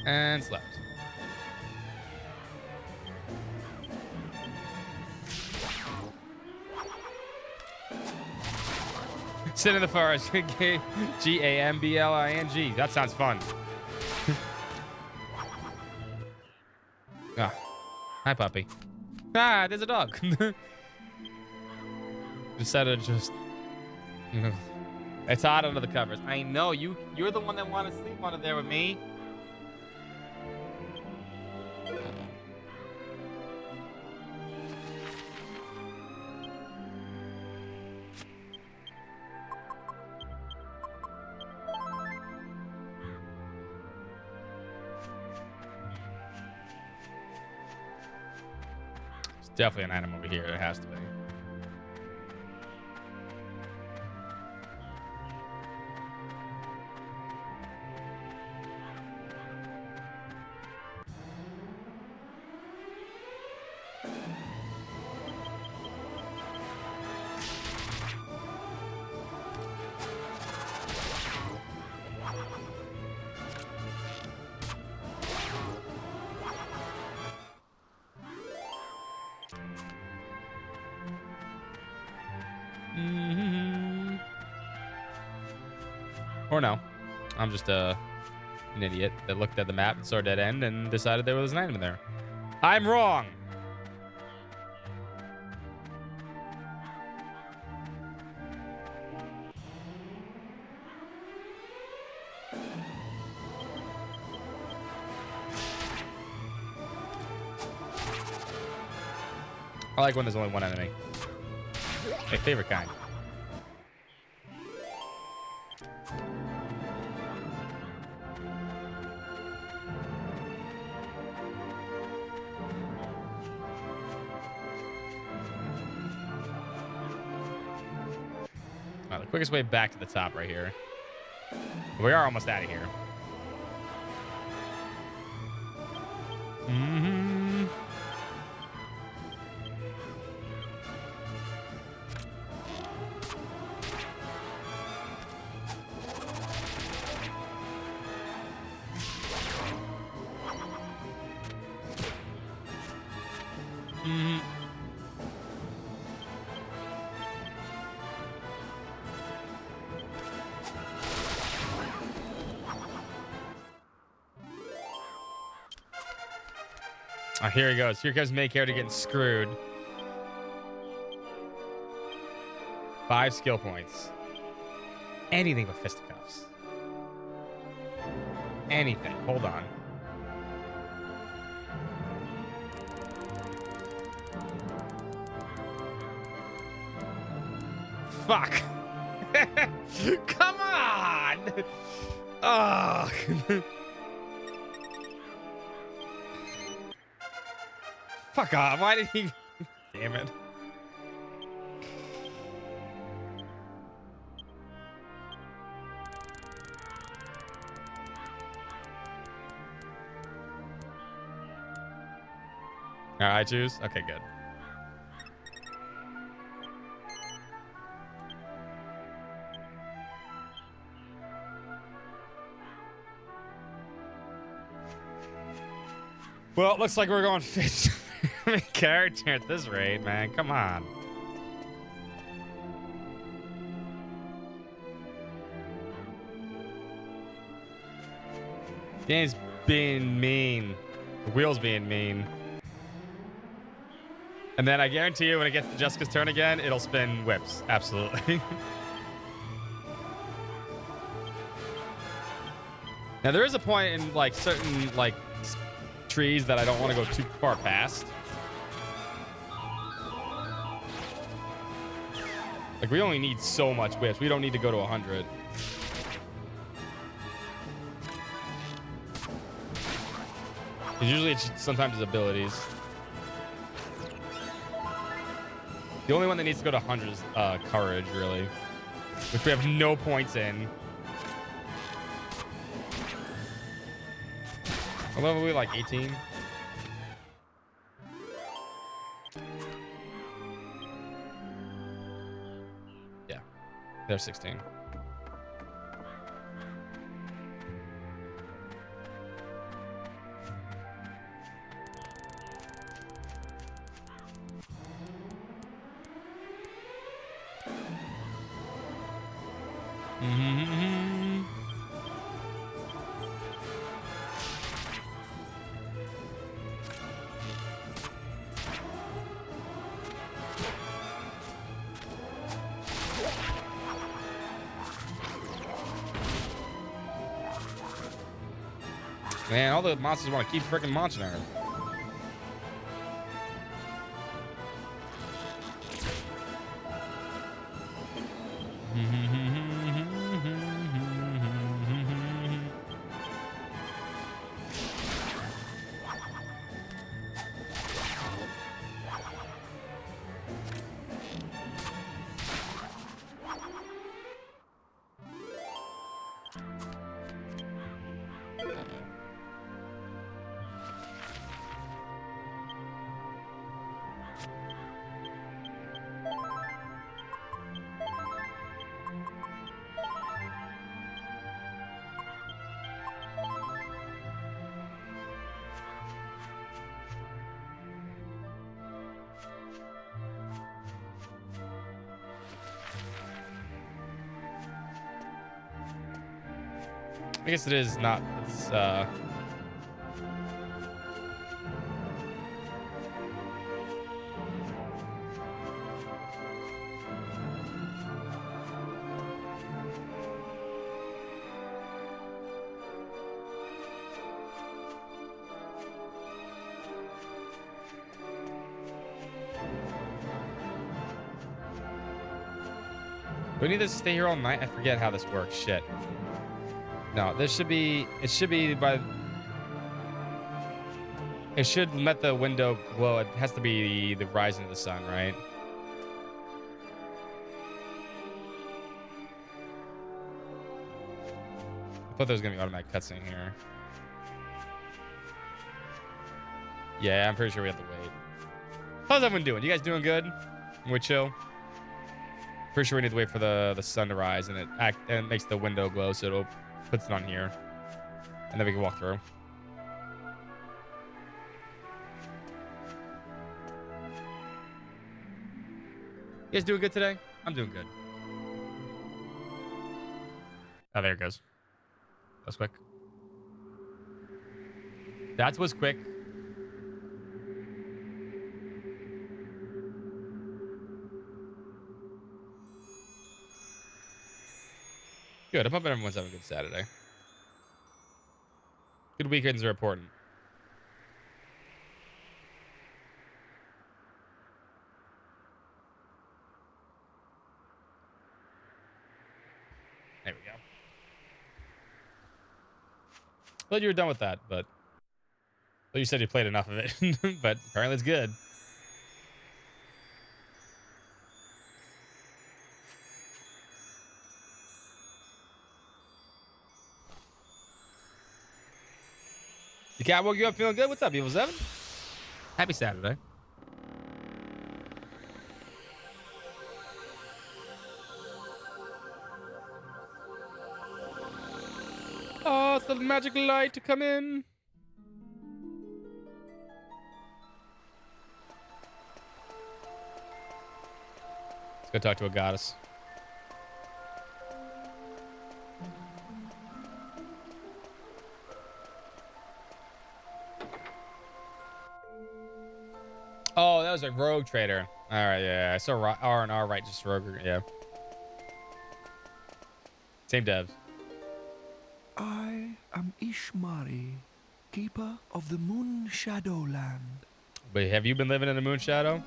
And slept. Sit in the forest. G-A-M-B-L-I-N-G. That sounds fun. Ah. Hi, puppy. Ah, there's a dog. Decided to just... It's hot under the covers. I know. You're the one that wanted to sleep under there with me. Definitely an item over here. It has to be. Or no. I'm just an idiot that looked at the map and saw a dead end and decided there was an item there. I'm wrong. I like when there's only one enemy. My favorite kind. The quickest way back to the top right here. We are almost out of here. Oh, here he goes. Here comes main character getting screwed. 5 skill points. Anything but fisticuffs. Anything. Hold on. Fuck. Come on. Oh. Fuck off. Why did he... Damn it. All right, I choose? Okay, good. Well, it looks like we're going fit. Character at this rate, man. Come on. Game's being mean. The wheel's being mean. And then I guarantee you when it gets to Jessica's turn again, it'll spin whips. Absolutely. Now there is a point in like certain like trees that I don't want to go too far past. Like, we only need so much whips. We don't need to go to 100. Because usually it's sometimes it's abilities. The only one that needs to go to 100 is courage, really. Which we have no points in. What level are we, like 18? They're 16. Man, all the monsters want to keep freaking launching at her. I guess it is not. It's do we need to stay here all night? I forget how this works. Shit. No, this should be. It should be by. It should let the window glow. It has to be the rising of the sun, right? I thought there was gonna be automatic cutscene here. Yeah, I'm pretty sure we have to wait. How's everyone doing? You guys doing good? We chill. Pretty sure we need to wait for the sun to rise, and it makes the window glow, so it'll puts it on here, and then we can walk through. You guys doing good today? I'm doing good. Oh, there it goes. That was quick. That was quick. Good. I'm hoping everyone's having a good Saturday. Good weekends are important. There we go. Thought you were done with that, but well, you said you played enough of it, but apparently it's good. The cat woke you up feeling good? What's up, Evil 7? Happy Saturday. Oh, it's the magic light to come in. Let's go talk to a goddess. Oh, that was a rogue trader. All right, yeah, I saw R&R right, just rogue, yeah. Same devs. I am Ishmari, keeper of the Moon Shadow Land. But have you been living in the Moon Shadow?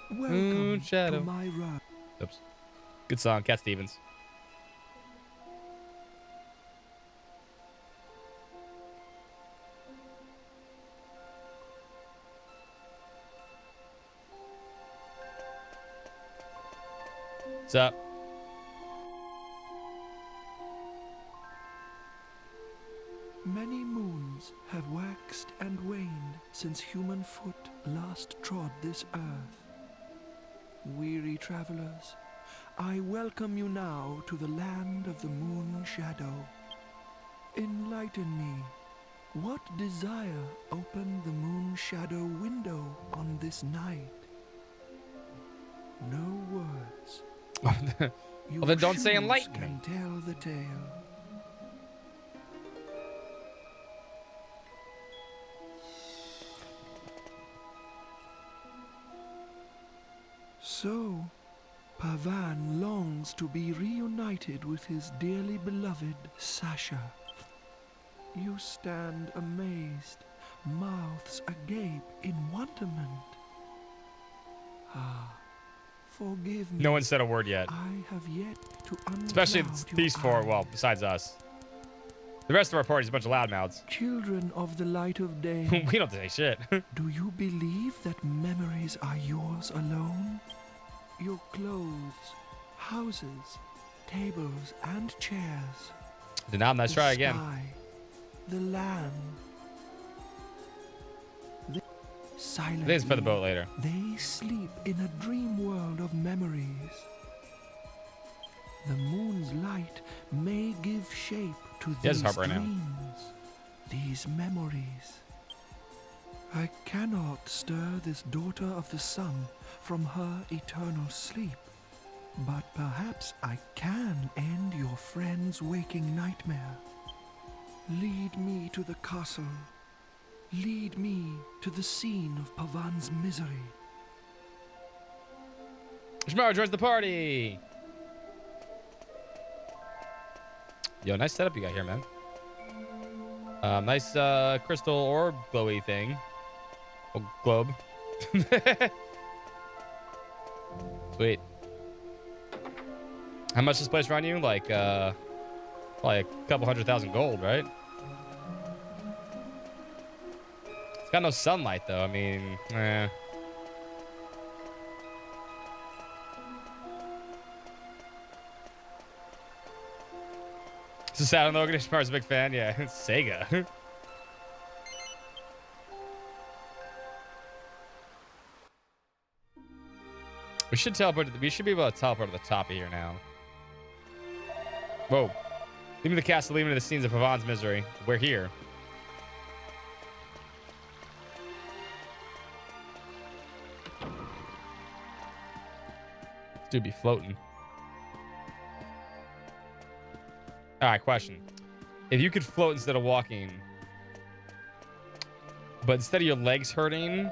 Welcome Moon Shadow. to my realm. Oops. Good song, Cat Stevens. What's up? Many moons have waxed and waned since human foot last trod this earth. Weary travelers, I welcome you now to the land of the Moon Shadow. Enlighten me. What desire opened the Moon Shadow window on this night? No words. Well, then don't say enlighten me. Can tell the tale. So, Pavan longs to be reunited with his dearly beloved Sasha. You stand amazed, mouths agape in wonderment. Ah, forgive me. No one said a word yet. I have yet to Especially uncloud these your four, eyes. well, besides us. The rest of our party's a bunch of loudmouths. Children of the light of day. We don't say shit. Do you believe that memories are yours alone? Your clothes, houses, tables, and chairs. Denom, let's try again. Sky, the land. Silently, This is for the boat later. they sleep in a dream world of memories. The moon's light may give shape to He has these harp right now. dreams, these memories. I cannot stir this daughter of the sun from her eternal sleep, but perhaps I can end your friend's waking nightmare. Lead me to the castle. Lead me to the scene of Pavan's misery. Shimaro joins the party. Yo, nice setup you got here, man. Nice crystal orb glowy thing. Oh, globe. Sweet. How much does this place run you? Like, probably a couple 100,000 gold, right? It's got no sunlight, though. I mean, eh. It's a sad though. Shimara's a big fan. Yeah, it's Sega. We should teleport. We should be able to teleport to the top of here now. Whoa! Leave me the castle. Leave me to the scenes of Pavan's misery. We're here. This dude be floating. All right, question. If you could float instead of walking, but instead of your legs hurting,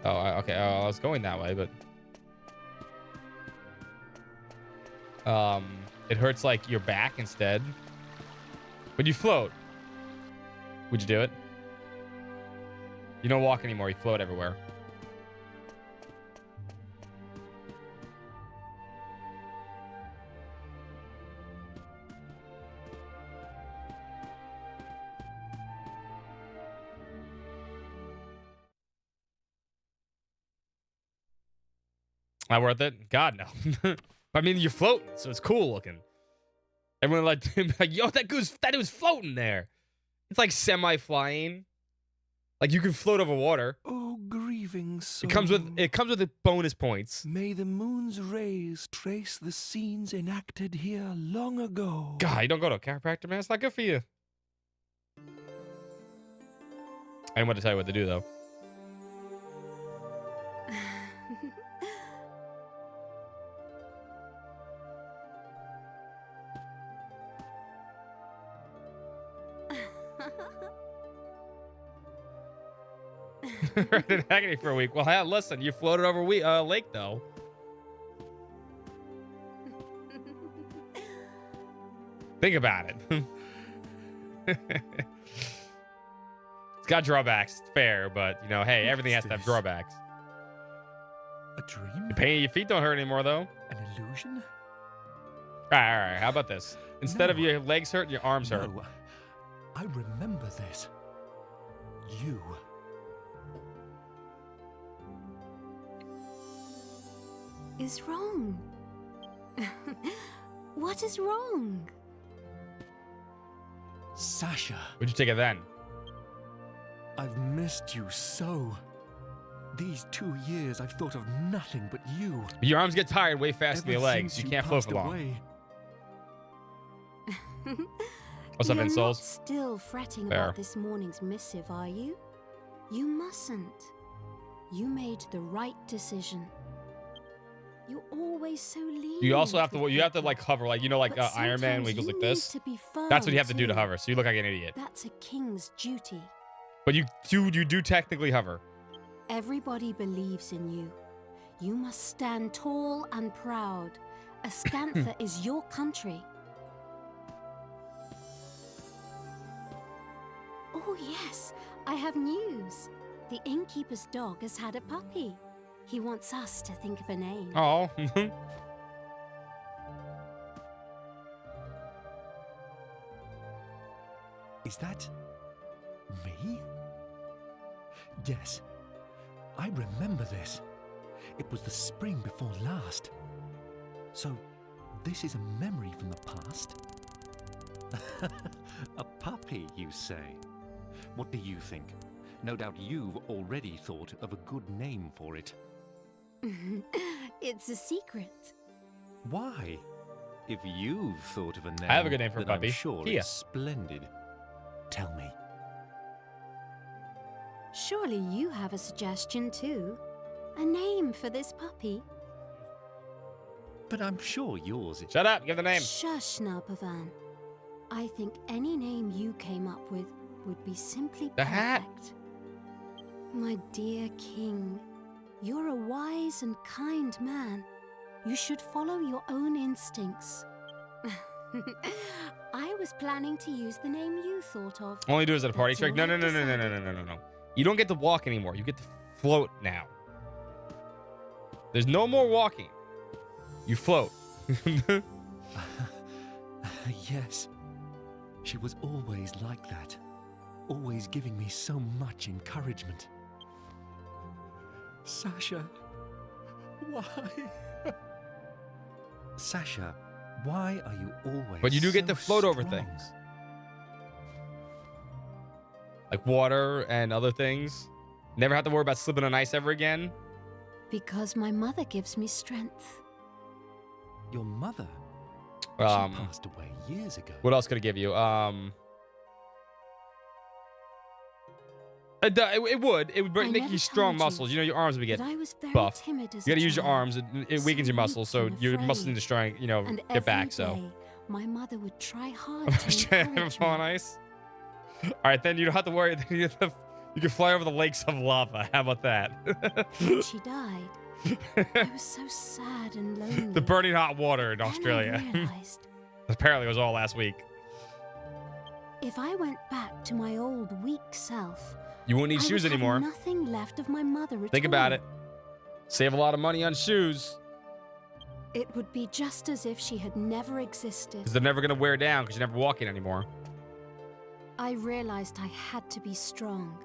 okay. I was going that way, but it hurts like your back instead. When you float, would you do it? You don't walk anymore. You float everywhere. Not worth it? God, no. I mean, you're floating, so it's cool looking. Everyone like, yo, that dude's floating there. It's like semi-flying. Like you can float over water. Oh, grieving soul. It comes with the bonus points. May the moon's rays trace the scenes enacted here long ago. God, you don't go to a chiropractor, man. It's not good for you. I didn't want to tell you what to do, though. Right in agony for a week. Well, hey, listen, you floated over a lake, though. Think about it. It's got drawbacks. It's fair, but, you know, hey, everything has to have drawbacks. A dream? The pain in your feet don't hurt anymore, though. An illusion? All right. How about this? Instead of your legs hurt, your arms hurt. No, I remember this. You. Is wrong? What is wrong? Sasha. Would you take it then? I've missed you so. These 2 years, I've thought of nothing but you. Your arms get tired way faster than your Ever legs. since You can't float passed for long. away. What's up, You're insoles? not still fretting Fair. about this morning's missive, are you? You mustn't. You made the right decision. You're always so lenient. You also have to with like hover, like, you know, like But Iron Man when he goes sometimes like you this. need to be firm That's what you have to do to too. hover. So you look like an idiot. That's a king's duty. But you do technically hover. Everybody believes in you. You must stand tall and proud Ascantha is your country. Oh, yes, I have news. The innkeeper's dog has had a puppy. He wants us to think of a name. Oh. Is that me? Yes, I remember this. It was the spring before last. So, this is a memory from the past? A puppy, you say? What do you think? No doubt you've already thought of a good name for it. It's a secret. Why? If you've thought of a name, I have a good name for a then puppy. I'm sure Kia. it's splendid. Tell me. Surely you have a suggestion too. A name for this puppy. But I'm sure yours is... Shut up, give the name. Shush now, Pavan. I think any name you came up with would be simply The hat. perfect. My dear king, you're a wise and kind man. You should follow your own instincts. I was planning to use the name you thought of. Only do it at a party That's trick. No, all no, I've no, no, no, no, no, no, no, no. You don't get to walk anymore. You get to float now. There's no more walking. You float. Yes. She was always like that. Always giving me so much encouragement. Sasha, why? Sasha, why are you always But you do get so to float over strong? things. Like water and other things. Never have to worry about slipping on ice ever again. Because my mother gives me strength. Your mother? She Um, passed away years ago. What else could I give you? It would. It would I make never you strong told you muscles. You know, your arms would get that I was very buff. timid as You got a to use your child, arms. It weakens your so muscles, so weak and your muscles afraid. need to strength. You know, And get back. every So. day, my mother would try hard to encourage Fall on me. ice. All right, then you don't have to worry. You can fly over the lakes of lava. How about that? When she died, I was so sad and lonely. The burning hot water in Then I Australia. realized Apparently, it was all last week. if I went back to my old weak self, You won't need I shoes would have anymore. nothing left of my mother at Think about all. it. Save a lot of money on shoes It would be just as if she had never existed. because they're never gonna wear down because you're never walking anymore. I realized I had to be strong,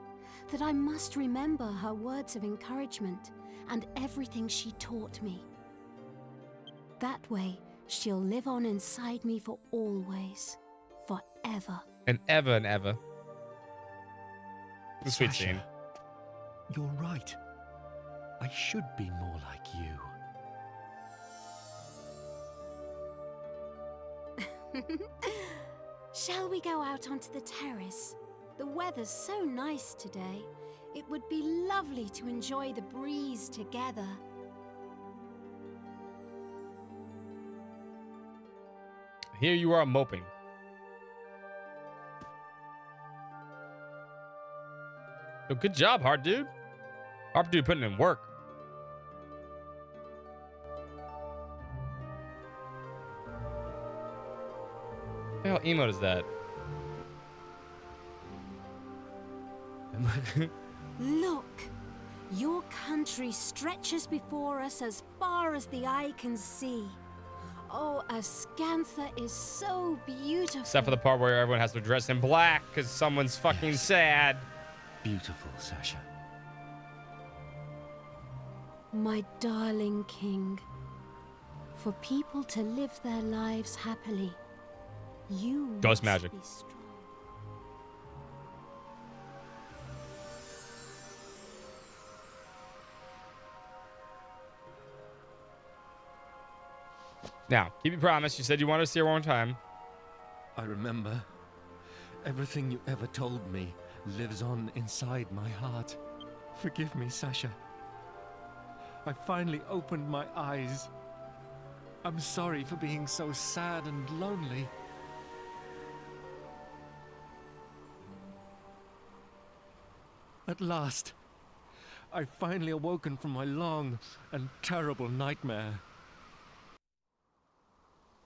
that I must remember her words of encouragement and everything she taught me. That way, she'll live on inside me for always, forever. And ever and ever. The sweet Sasha, scene. You're right. I should be more like you. Shall we go out onto the terrace? The weather's so nice today. It would be lovely to enjoy the breeze together. Here you are moping. Oh, good job, hard dude. Hard dude putting in work. What the hell emote is that? Look! Your country stretches before us as far as the eye can see. Oh, Ascantha is so beautiful. Except for the part where everyone has to dress in black because someone's fucking sad. Beautiful, Sasha. My darling king, for people to live their lives happily, you Ghost must magic. be strong. Now, keep your promise. You said you wanted to see her one more time. I remember. Everything you ever told me lives on inside my heart. Forgive me, Sasha. I finally opened my eyes. I'm sorry for being so sad and lonely. At last, I finally awoken from my long and terrible nightmare.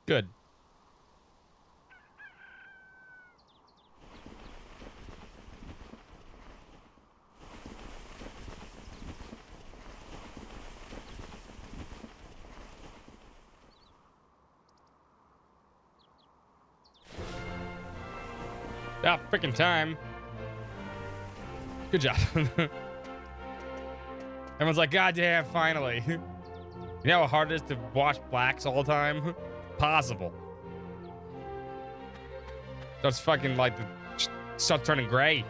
Good. Ah, freaking time. Good job. Everyone's like, God damn, finally. You know how hard it is to watch blacks all the time? Possible. That's fucking like the stuff turning gray.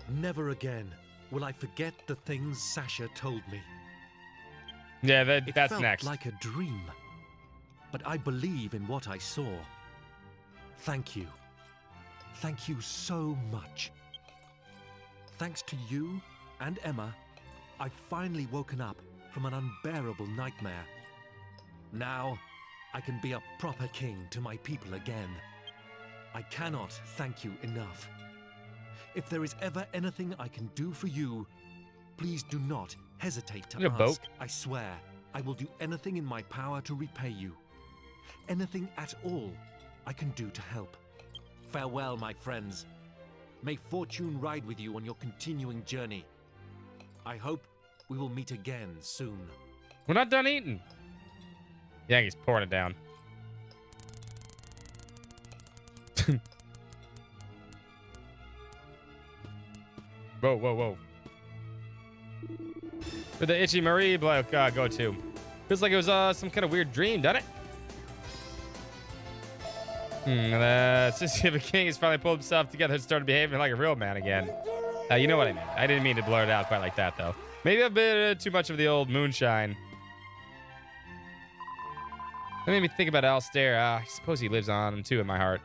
Never again will I forget the things Sasha told me. Yeah, that's It felt next. like a dream, but I believe in what I saw. Thank you. Thank you so much. Thanks to you and Emma, I've finally woken up from an unbearable nightmare. Now, I can be a proper king to my people again. I cannot thank you enough. If there is ever anything I can do for you, please do not hesitate to Need a ask. boat? I swear, I will do anything in my power to repay you. Anything at all I can do to help. Farewell, my friends. May fortune ride with you on your continuing journey. I hope we will meet again soon. We're not done eating. Yeah, he's pouring it down. Whoa, whoa, whoa. Where'd the Itchy Marie bloke go to? Feels like it was some kind of weird dream, doesn't it? Sissy of a King has finally pulled himself together and started behaving like a real man again. You know what I mean. I didn't mean to blur it out quite like that, though. Maybe a bit too much of the old moonshine. That made me think about Alistair. I suppose he lives on, too, in my heart.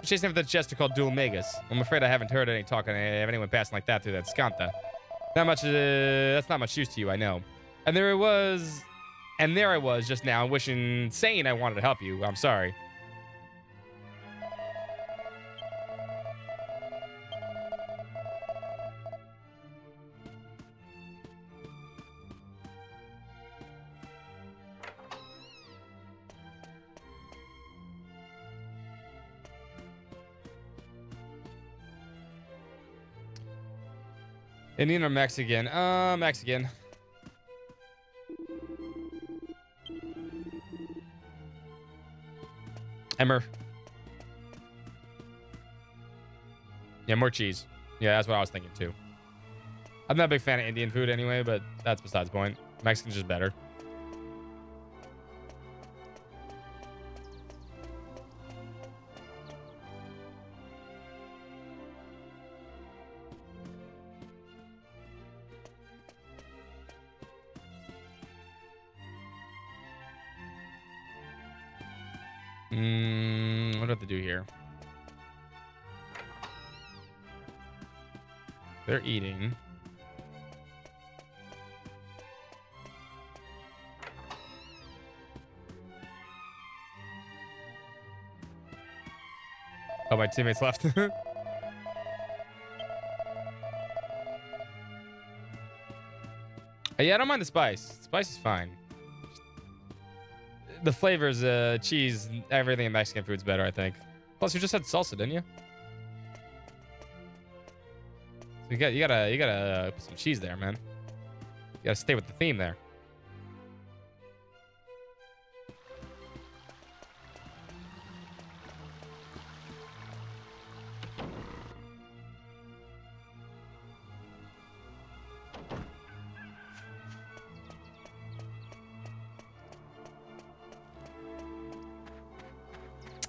Chasing after the jester called Dual Magus. I'm afraid I haven't heard any talk of anyone passing like that through that Skanta. Not much. That's not much use to you, I know. And there I was just now, saying I wanted to help you. I'm sorry. Indian or Mexican? Mexican. Emmer. Yeah, more cheese. Yeah, that's what I was thinking too. I'm not a big fan of Indian food anyway, but that's besides the point. Mexican's just better. What do I have to do here? They're eating. Oh, my teammates left. Yeah, I don't mind the spice. Spice is fine. The flavors, cheese, everything in Mexican food's better, I think. Plus, you just had salsa, didn't you? So you gotta put some cheese there, man. You gotta stay with the theme there.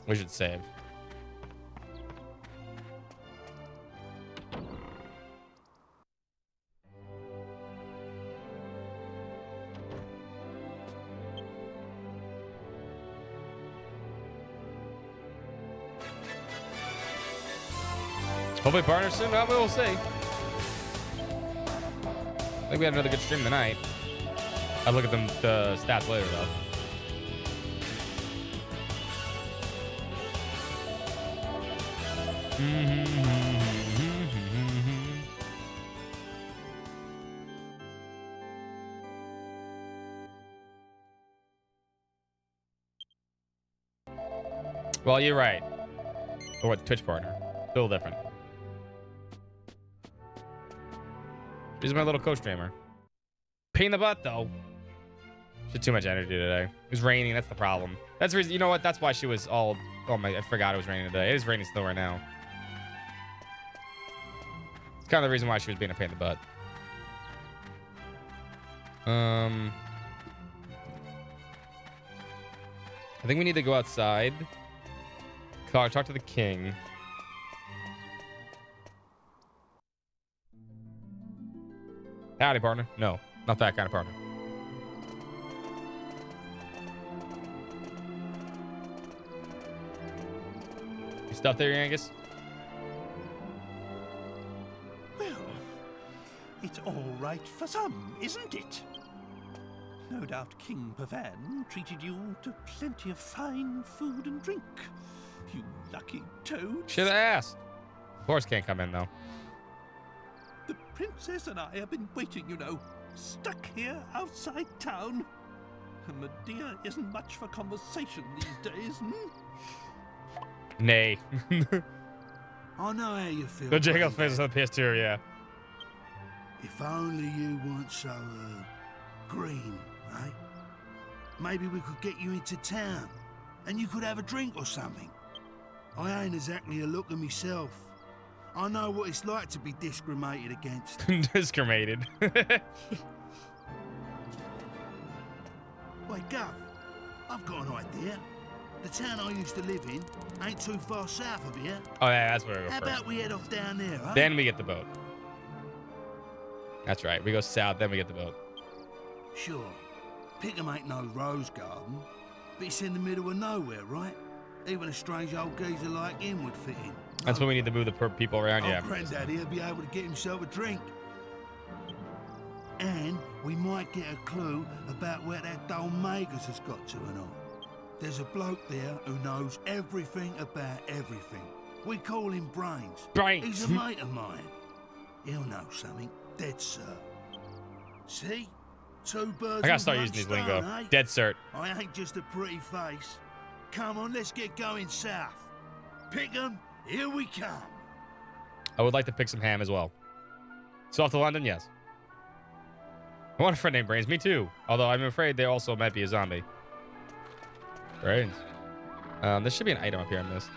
We should save. Hopefully partner soon. Well, we'll see. I think we had another good stream tonight. I'll look at the stats later, though. Well, you're right. Or what? Twitch partner. Still different. She's my little co-streamer. Pain in the butt, though. She had too much energy today. It was raining. That's the problem. That's the reason. You know what? That's why she was all... Oh, my... I forgot it was raining today. It is raining still right now. It's kind of the reason why she was being a pain in the butt. I think we need to go outside. Talk to the king. Howdy, partner. No, not that kind of partner. You stuff there, Angus? Well, it's all right for some, isn't it? No doubt King Pavan treated you to plenty of fine food and drink. You lucky toads. Should have asked. Horse can't come in, though. The princess and I have been waiting, you know, stuck here outside town. And Medea isn't much for conversation these days, hmm? Nay. I know how you feel. The Jacob's face on the PS2, yeah. If only you weren't so, green, eh? Maybe we could get you into town, and you could have a drink or something. I ain't exactly a looker myself. I know what it's like to be discriminated against. Discriminated. Wait, Gov, I've got an idea. The town I used to live in ain't too far south of here. Oh, yeah, that's where we go How first. about we head off down there, huh? Then we get the boat. That's right. We go south, then we get the boat. Sure. Pickham ain't no rose garden, but it's in the middle of nowhere, right? Even a strange old geezer like him would fit in. That's when we need to move the people around, yeah. Old Grandad here'll be able to get himself a drink. And we might get a clue about where that dull Magus has got to and all. There's a bloke there who knows everything about everything. We call him Brains. Brains. He's a mate of mine. He'll know something. Dead cert. See? Two birds I gotta with start one using these stone, lingo. eh? Dead cert. I ain't just a pretty face. Come on, let's get going south. Pickham, here we come. I would like to pick some ham as well. So off to London, yes. I want a friend named Brains. Me too. Although I'm afraid they also might be a zombie. Brains. There should be an item up here on this.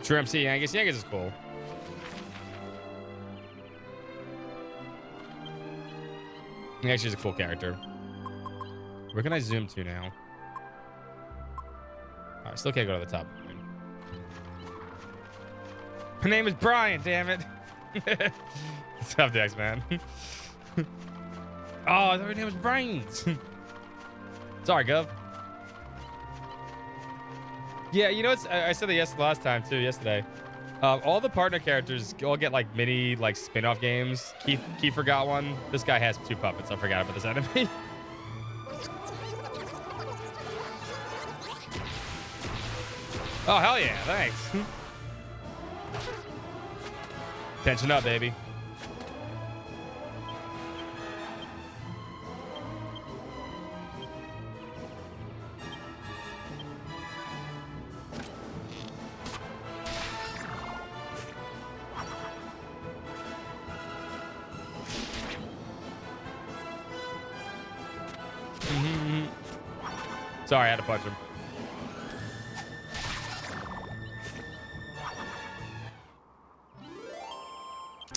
True MC Yangus. Yangus is cool. He actually is a cool character. Where can I zoom to now? I still can't go to the top. Her name is Brian, damn it. Subtext, man. Oh, I thought her name was Brains. Sorry, Gov. Yeah, you know what's, I said that last time too, yesterday. All the partner characters all get like mini like spin-off games. Kiefer got one. This guy has 2 puppets. I forgot about this enemy. Oh, hell yeah, thanks. Tension up, baby. Sorry, I had to punch him.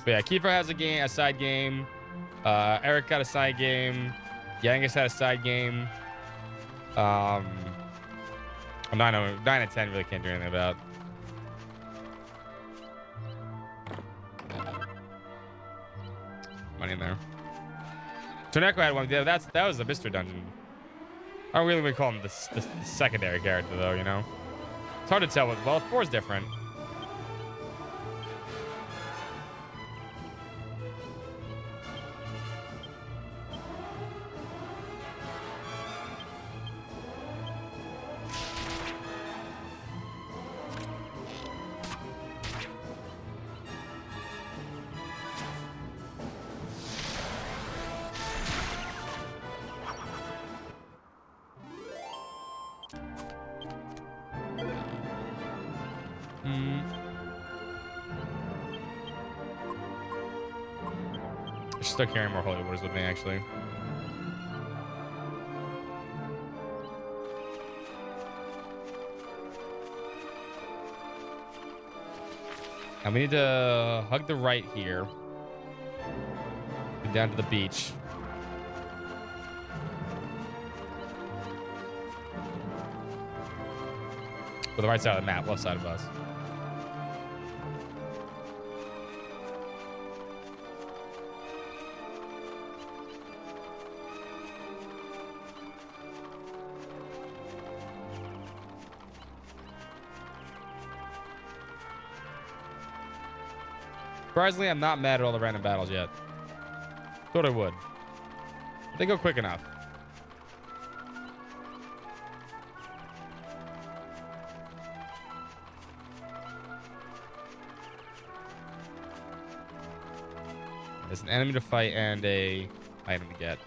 But yeah, Kiefer has a side game. Eric got a side game. Yangus had a side game. 9 and 10 really can't do anything about. Money in there. Torneco had one. Yeah, that was the Mr. Dungeon. I don't really call him the secondary character though, you know. It's hard to tell. Well, 4 is different. I should start carrying more holy waters with me, actually. And we need to hug the right here. Go down to the beach. With the right side of the map, left side of us. Surprisingly, I'm not mad at all the random battles yet. Thought I would. They go quick enough. There's an enemy to fight and a item to get.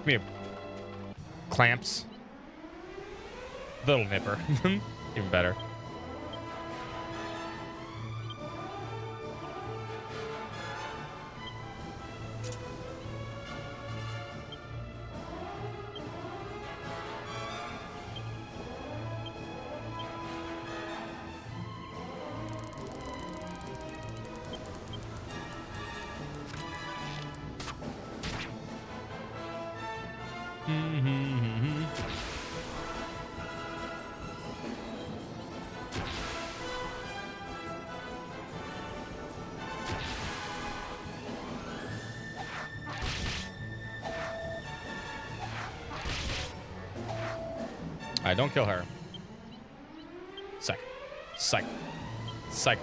Come here. Clamps. Little nipper. Even better. Alright, don't kill her. Psycho. Psycho. Psycho.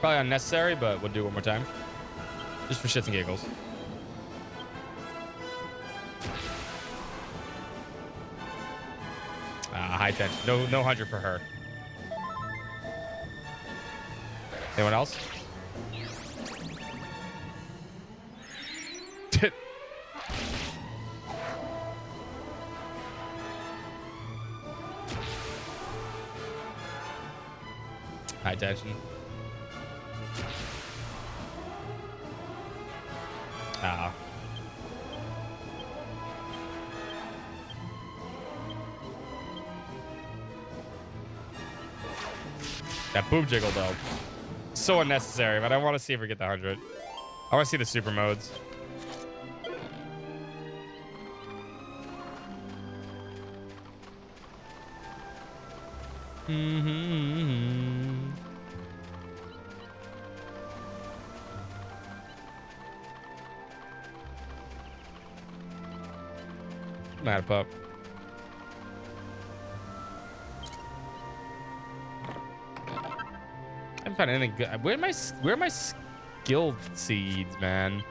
Probably unnecessary, but we'll do it one more time. Just for shits and giggles. High tension. No 100 for her. Anyone else? High tension. That boob jiggle though, so unnecessary, but I want to see if we get the 100. I want to see the super modes. Mad a pup. I haven't found anything good. Where are my skill seeds, man?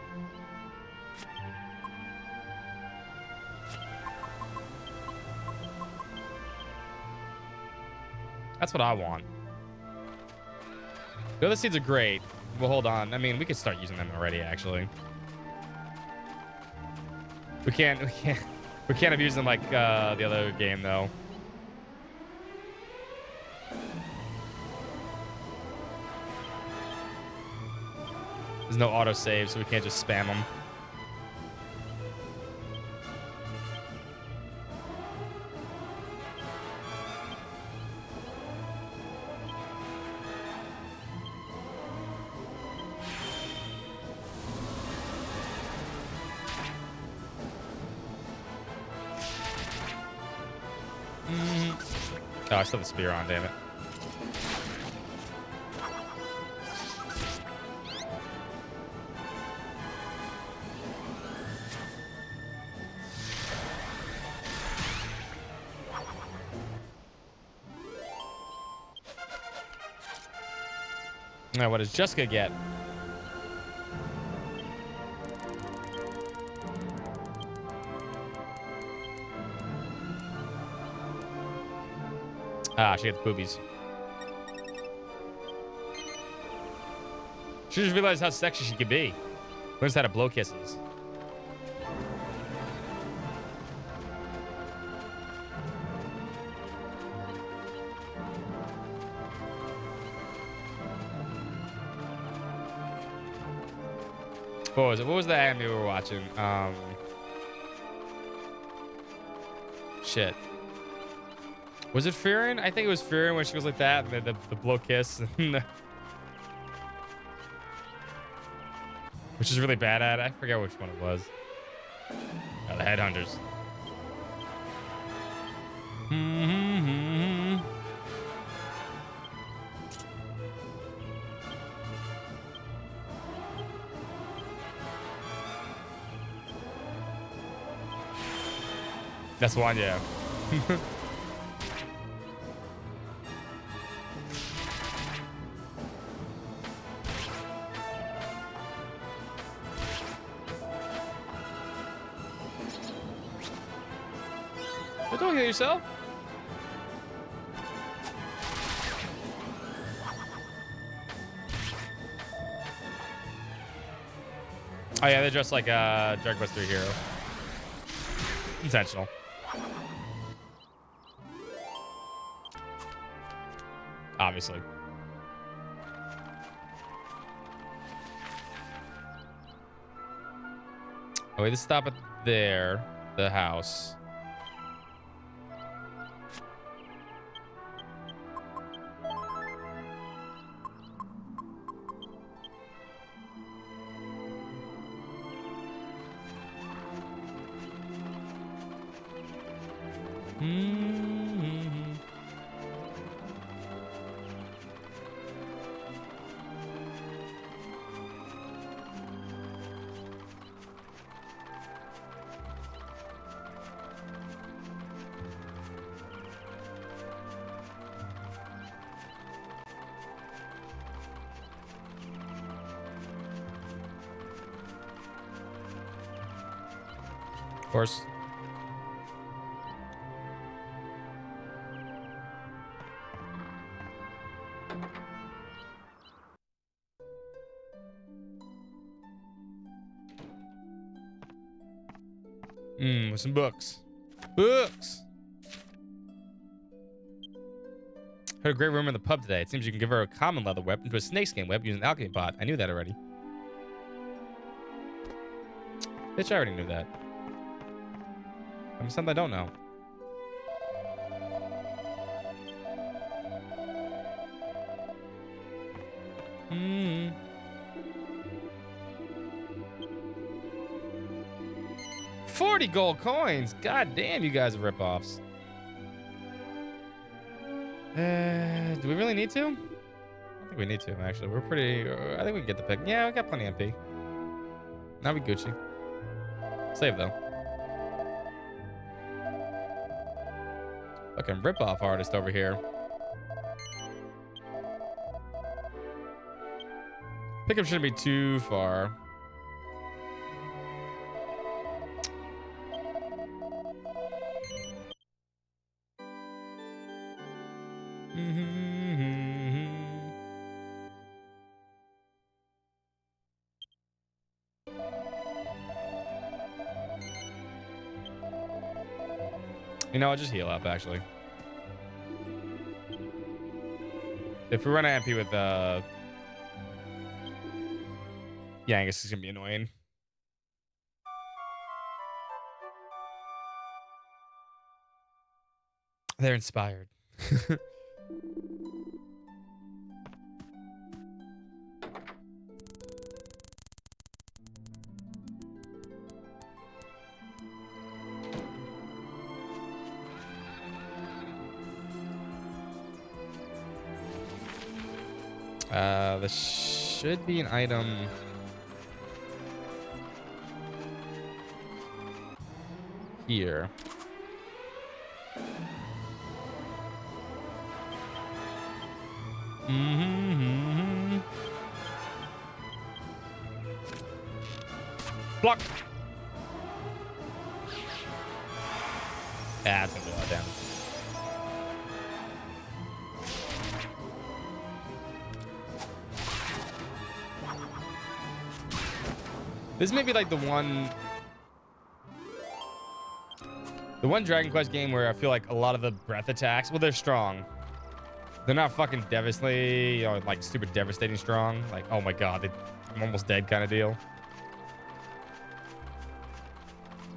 That's what I want. The other seeds are great. Well, hold on. I mean, we could start using them already, actually. We can't have used them like the other game, though. There's no autosave, so we can't just spam them. Oh, I still have the spear on, damn it. Now, what does Jessica get? Ah, she gets boobies. She just realized how sexy she could be. Learns how to blow kisses. What was it? What was the anime we were watching? Shit. Was it Frieren? I think it was Frieren when she was like that, and the blow kiss, which is really bad at. I forget which one it was. Oh, the Headhunters. That's one, yeah. Don't heal yourself. Oh yeah, they're just like a Dragon Quest 3 hero. Intentional. Obviously. Oh, wait, let's stop at there. The house. Of course. With some books. Books! Heard a great rumor in the pub today. It seems you can convert a common leather weapon to a snakeskin web using an alchemy pot. I knew that already. Bitch, I already knew that. I mean, something I don't know. Hmm. 40 gold coins. God damn, you guys are ripoffs. Do we really need to? I don't think we need to, actually. We're pretty... I think we can get the pick. Yeah, we got plenty of MP. Now we Gucci. Save, though. Fucking rip-off artist over here. Pickup shouldn't be too far. You know, I'll just heal up, actually. If we run an MP with, Yangus, it's gonna be annoying. They're inspired. There should be an item here. Block. That's gonna do a lot of damage. This may be like the one Dragon Quest game where I feel like a lot of the breath attacks, well, they're strong. They're not fucking devastating, or like super devastating strong. Like, oh my god, I'm almost dead kind of deal.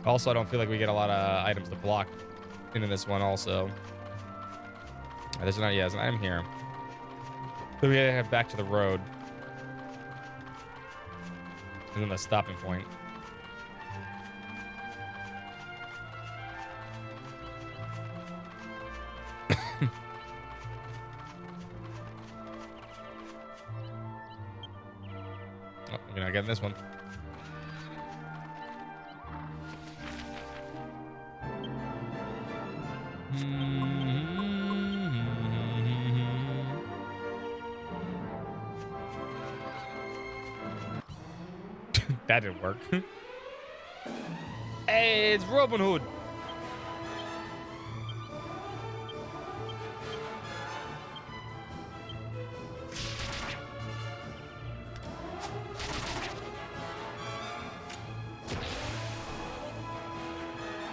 Also, I don't feel like we get a lot of items to block into this one also. There's not, yeah, there's an item here. Then we gotta head back to the road. And then the stopping point. Oh, you're not getting this one. That didn't work. Hey, it's Robin Hood.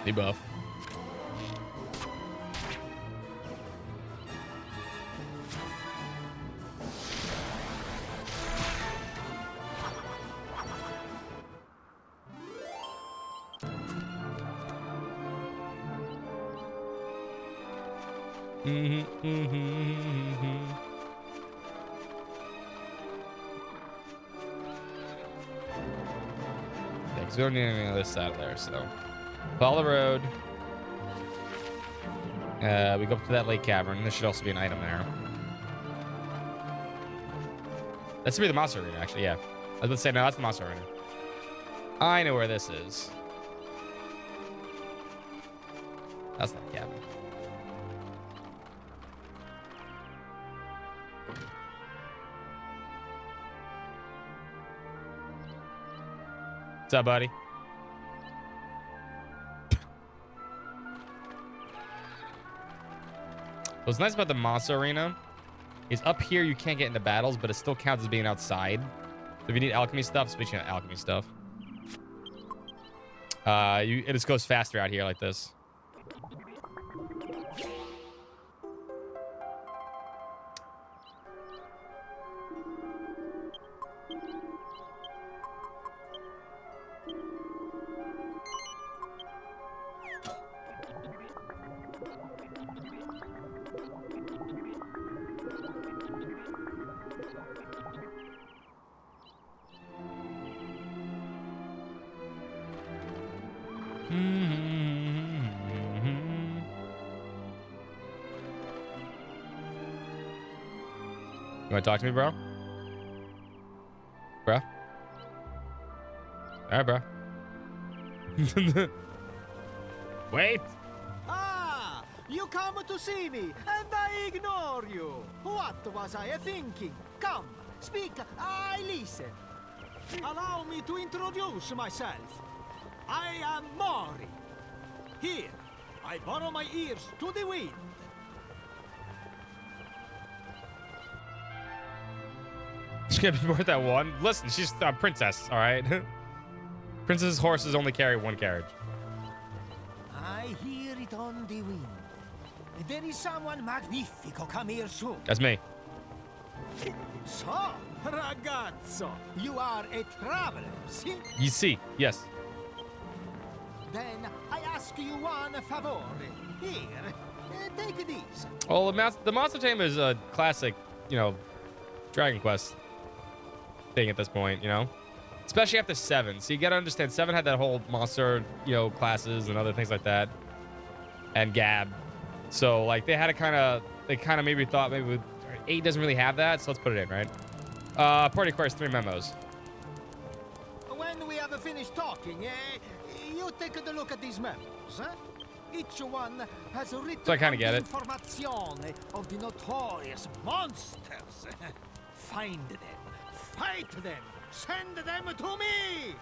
Debuff. Yeah, because we don't need any on this side of there, so follow the road. We go up to that lake cavern. There should also be an item there. That's gonna be the monster arena, actually. Yeah, I was gonna say no. That's the monster arena. I know where this is. That's not the cabin. What's up, buddy? What's nice about the monster arena is up here you can't get into battles, but it still counts as being outside. So if you need alchemy stuff, speaking of alchemy stuff, it just goes faster out here like this. You want to talk to me, bro? Bro? Alright, bro. Wait! Ah! You come to see me, and I ignore you. What was I thinking? Come, speak, I listen. Allow me to introduce myself. I am Mori. Here, I borrow my ears to the wind. She's gonna be worth that one. Listen, she's a princess, all right? Princess horses only carry one carriage. I hear it on the wind. There is someone magnifico come here soon. That's me. So, ragazzo, you are a traveler, see? You see, yes. Then I ask you one favor. Here, take these. Well, the Monster Tamer is a classic, you know, Dragon Quest thing at this point, you know? Especially after 7. So you gotta understand, 7 had that whole monster, you know, classes and other things like that. And Gab. So, like, they kind of maybe thought maybe 8 doesn't really have that, so let's put it in, right? Party requires 3 memos. When we have finished talking, you take a look at these memos, huh? Each one has written So I kinda get it. information of the notorious monsters. Find them, fight them, send them to me!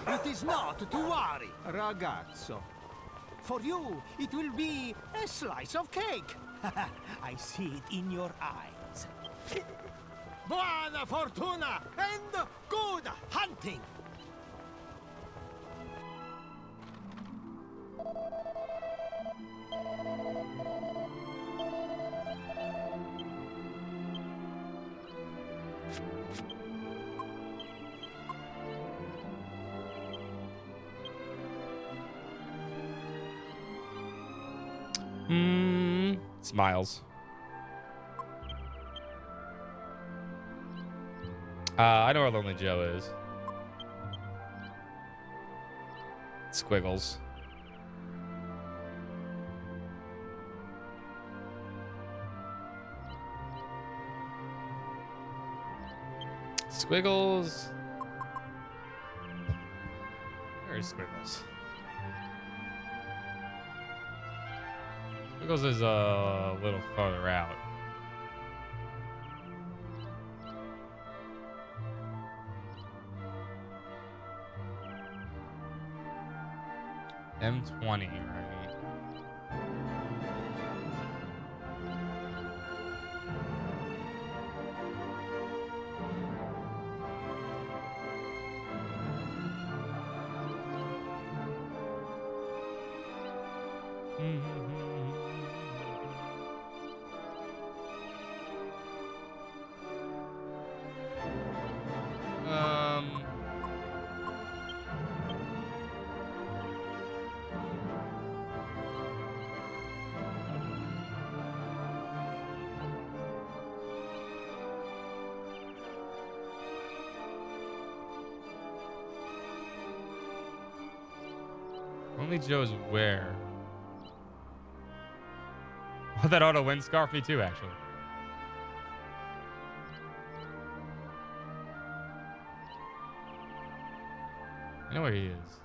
It is not to worry, ragazzo. For you, it will be a slice of cake. I see it in your eyes. Buona fortuna and good hunting! Smiles. I know where Lonely Joe is. Squiggles. Squiggles. Where is Squiggles? Squiggles is a little farther out. M20, right? Only Joe's where? Oh, that auto wind scarf me too, actually. I know where he is.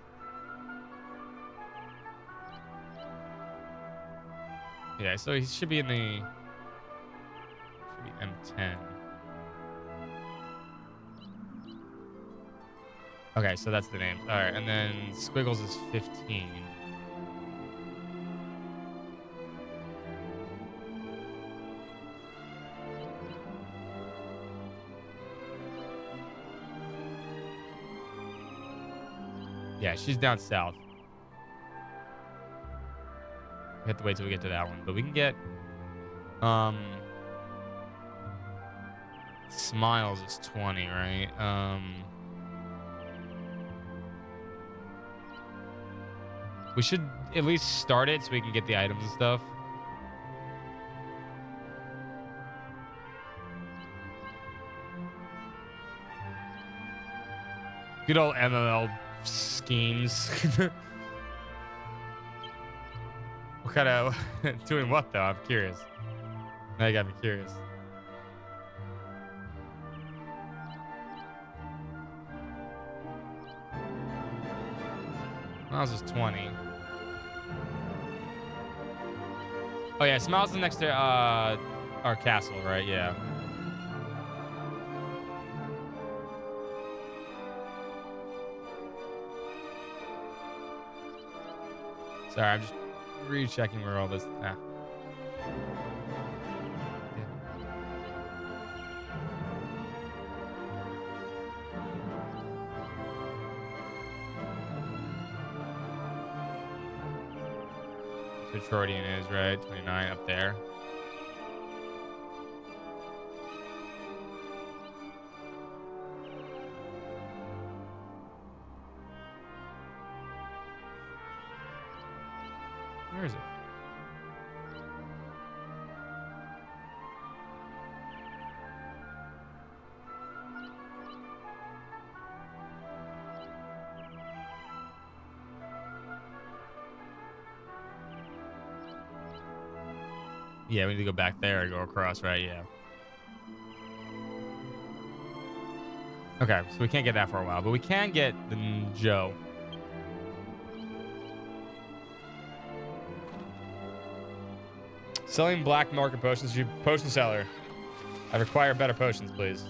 Yeah, so he should be in the... Should be M10. Okay, so that's the name. All right, and then Squiggles is 15. Yeah, she's down south. We have to wait till we get to that one, but we can get Smiles is 20, right? We should at least start it so we can get the items and stuff. Good old MML schemes. What kind of... doing what, though? I'm curious. Now you got me curious. Miles is 20. Oh yeah, Smiles is next to our castle, right? Yeah. Sorry, I'm just rechecking where all this. Ah. So Troidian is right, 29 up there. Where is it? Yeah, we need to go back there and go across, right? Yeah. Okay, so we can't get that for a while, but we can get the Joe. Selling black market potions. You potion seller. I require better potions, please.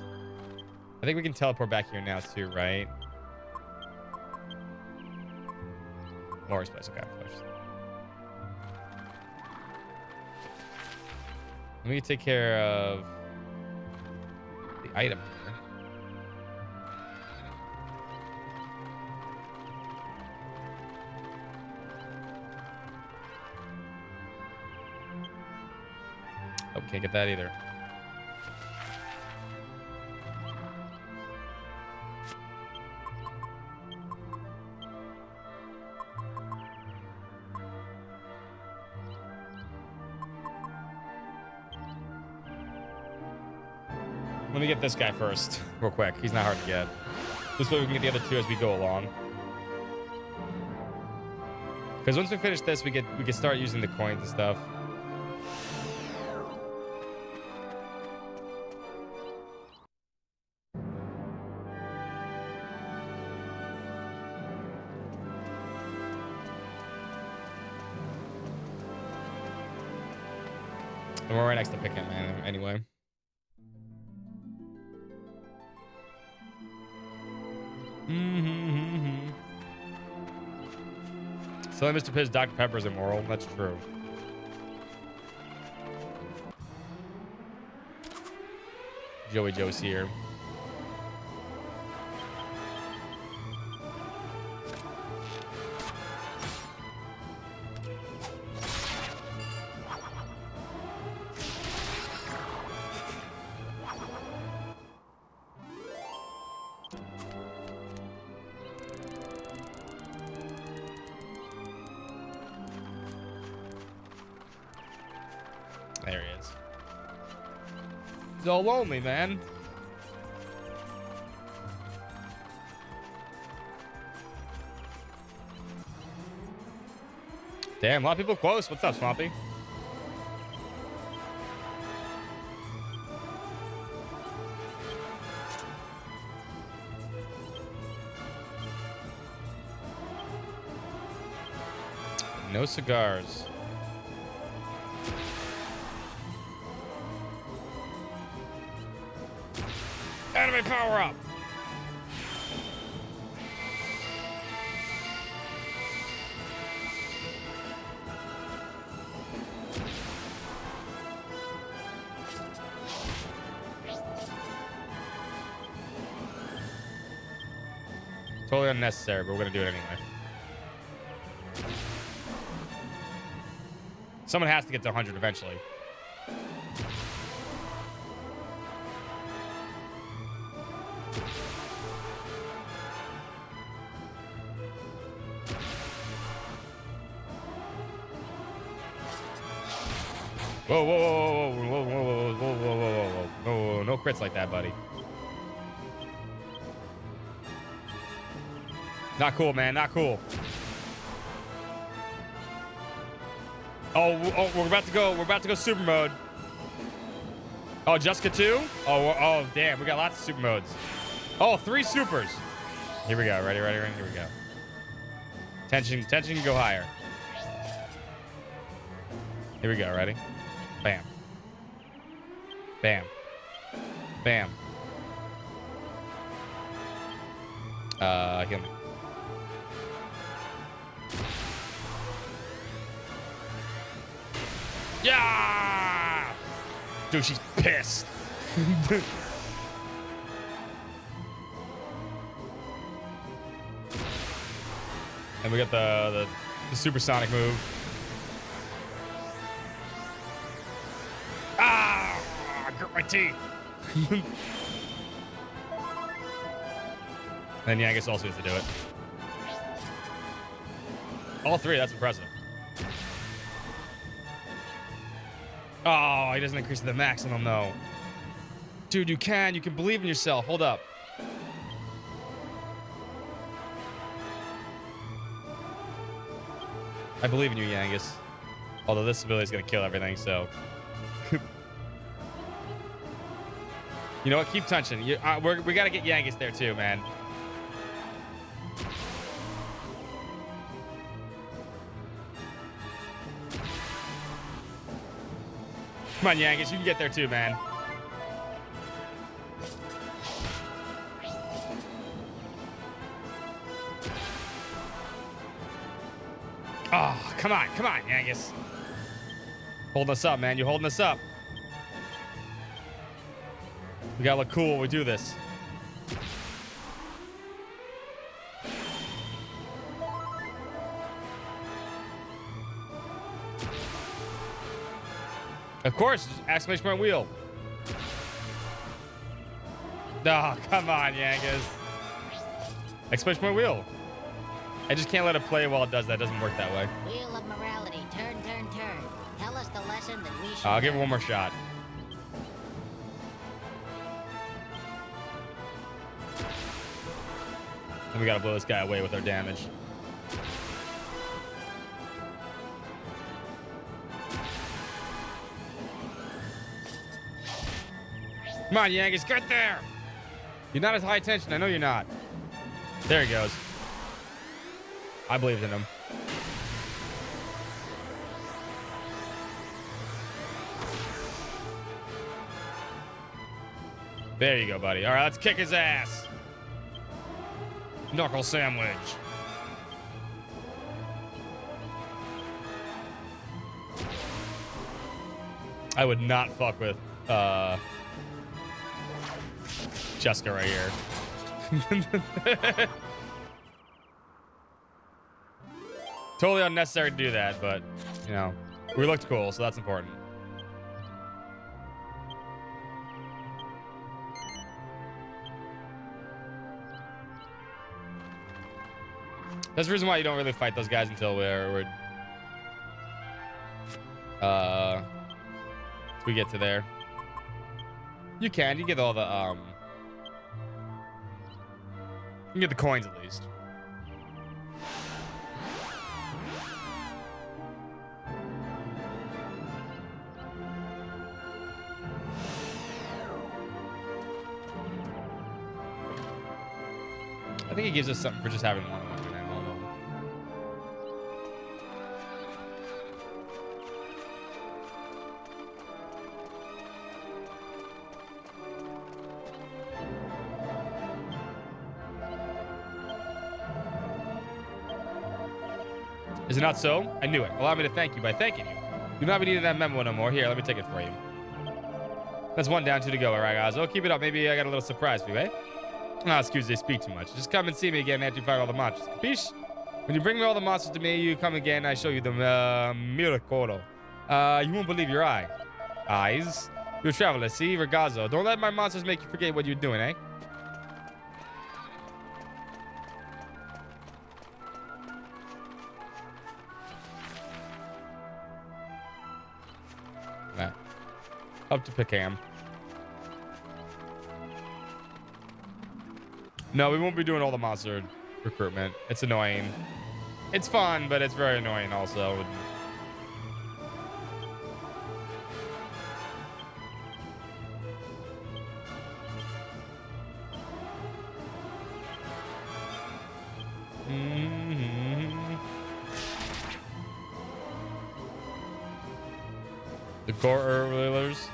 I think we can teleport back here now too, right? Lori's place. Okay. Let me take care of the item here. Oh, can't get that either. Let me get this guy first, real quick. He's not hard to get. This way we can get the other two as we go along. Because once we finish this, we can start using the coins and stuff. And we're right next to Pickett, man, anyway. So Mr. Piz, Dr. Pepper's immoral. That's true. Joe's here. There he is. He's all lonely, man. Damn, a lot of people close. What's up, Swampy? No cigars. Enemy power up. Totally unnecessary, but we're gonna do it anyway. Someone has to get to 100 eventually. Whoa, whoa, whoa, whoa, whoa, whoa, whoa, whoa, whoa, whoa, whoa, whoa. No crits like that, buddy. Not cool, man. Not cool. Oh, we're about to go. We're about to go super mode. Oh, Jessica too? Oh, damn. We got lots of super modes. Oh, 3 supers. Here we go. Ready, ready, ready. Here we go. Tension can go higher. Here we go. Ready? Bam. Bam. Bam. Heal me. Yeah! Dude, she's pissed. And we got the supersonic move. Ah! I grit my teeth. And yeah, I guess also has to do it. All three, that's impressive. Oh, he doesn't increase the maximum though. Dude, you can believe in yourself. Hold up. I believe in you, Yangus. Although this ability is gonna kill everything, so. You know what? Keep touching. We gotta get Yangus there too, man. Come on, Yangus. You can get there too, man. Oh, come on, Yangus. Holding us up, man. You're holding us up. We gotta look cool when we do this. Of course, exclamation point wheel. Oh, come on, Yangus. Exclamation point wheel. I just can't let it play while it does that. It doesn't work that way. Wheel of morality. Turn, turn, turn. Tell us the lesson that we should I'll give it learn. one more shot. And we gotta blow this guy away with our damage. Come on, Yangus, get there! You're not as high tension. I know you're not. There he goes. I believed in him. There you go, buddy. All right, let's kick his ass. Knuckle sandwich. I would not fuck with Jessica right here. Totally unnecessary to do that, but you know, we looked cool, so that's important. That's the reason why you don't really fight those guys until we get to there. You get all the you can get the coins at least. I think it gives us something for just having one. Is it not so? I knew it. Allow me to thank you by thanking you. Do not be needing that memo no more. Here, let me take it for you. That's one down, two to go. All right, guys. Oh, keep it up. Maybe I got a little surprise for you, eh? No, excuse me, they speak too much. Just come and see me again after you fight all the monsters. Capiche? When you bring me all the monsters to me, you come again, I show you the Miracolo. You won't believe your eyes. You're a traveler, see? Ragazzo. Don't let my monsters make you forget what you're doing, eh? Nah. Up to Pickham. No, we won't be doing all the monster recruitment. It's annoying. It's fun, but it's very annoying also. The Gorillers.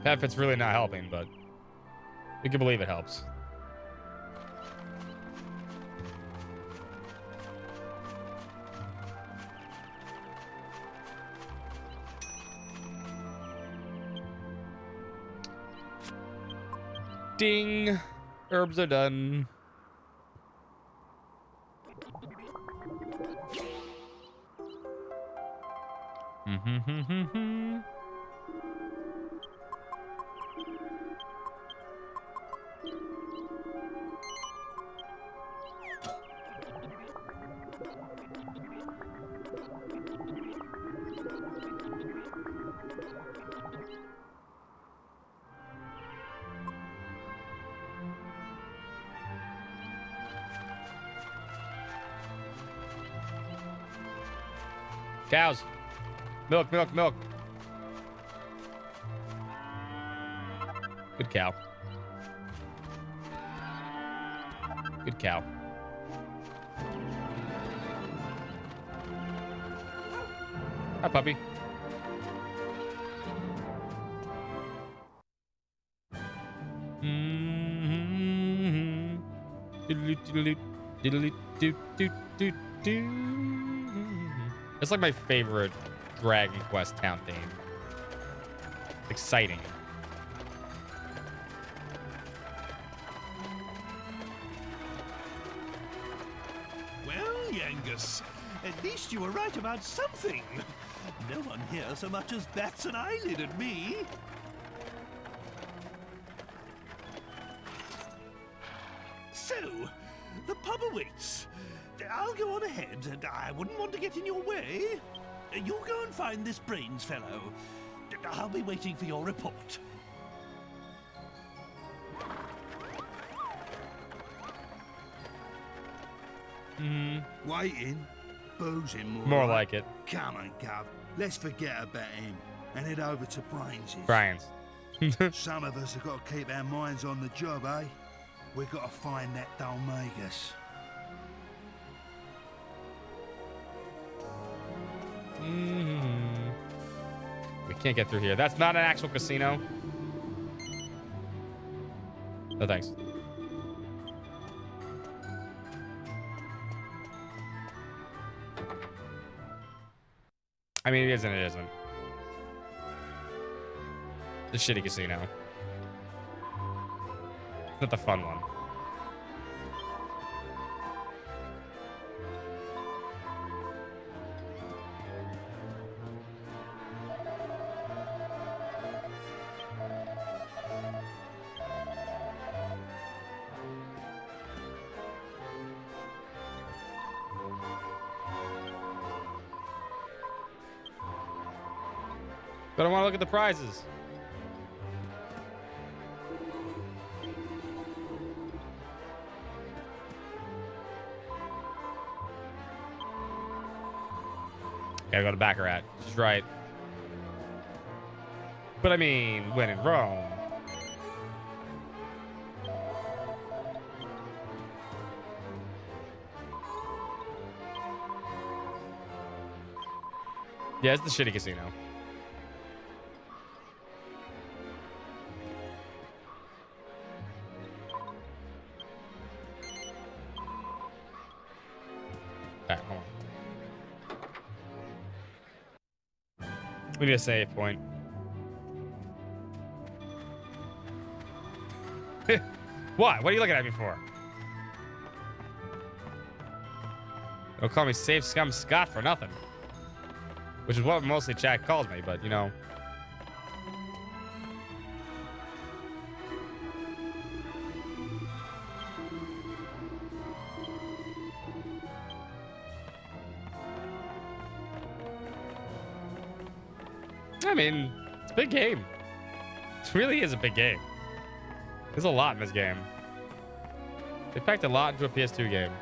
Padfit's really not helping, but we can believe it helps. Ding! Herbs are done. Cows. Milk, milk, milk. Good cow. Good cow. Hi, puppy. It's like my favorite Dragon Quest town theme. Exciting. Well, Yangus, at least you were right about something. No one here so much as bats an eyelid at me. So, the pub awaits. I'll go on ahead, and I wouldn't want to get in your way. You go and find this brains fellow. I'll be waiting for your report. Waiting? Boozing More like it. Come on, Gov. Let's forget about him and head over to Brains's. Brian's. Some of us have got to keep our minds on the job, eh? We've got to find that Dalmagus. We can't get through here. That's not an actual casino. No thanks. I mean, it is and it isn't. The shitty casino. It's not the fun one. But I want to look at the prizes. Gotta go to Baccarat. She's right. But I mean, when in Rome. Yeah, it's the shitty casino. Alright, hold on. We need a save point. What? What are you looking at me for? Don't call me Safe Scum Scott for nothing. Which is what mostly chat calls me, but you know. I mean, it's a big game. It really is a big game. There's a lot in this game. They packed a lot into a PS2 game.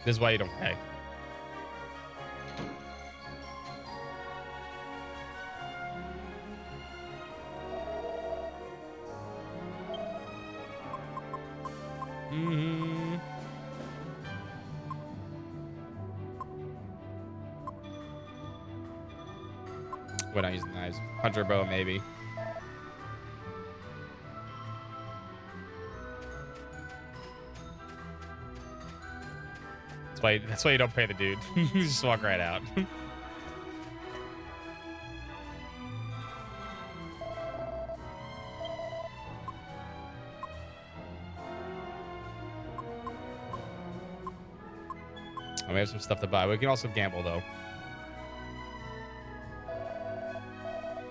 This is why you don't pay. We're not using knives. Hunter bow, maybe. That's why you don't pay the dude. You just walk right out. We have some stuff to buy. We can also gamble though.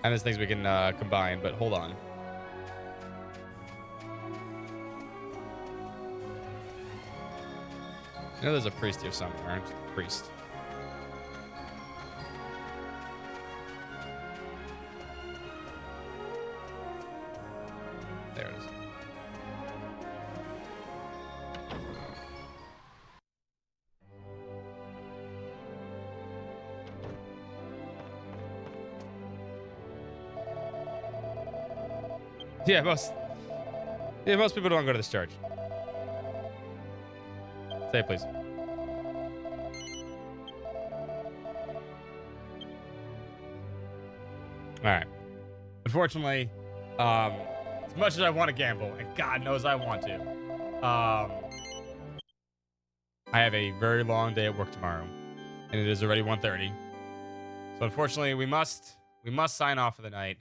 And there's things we can combine, but hold on. I know there's a priest here somewhere. Priest. There it is. Yeah, most people don't go to this church. Say it, please. All right. Unfortunately, as much as I want to gamble, and God knows I want to, I have a very long day at work tomorrow, and it is already 1:30. So unfortunately, we must sign off for the night.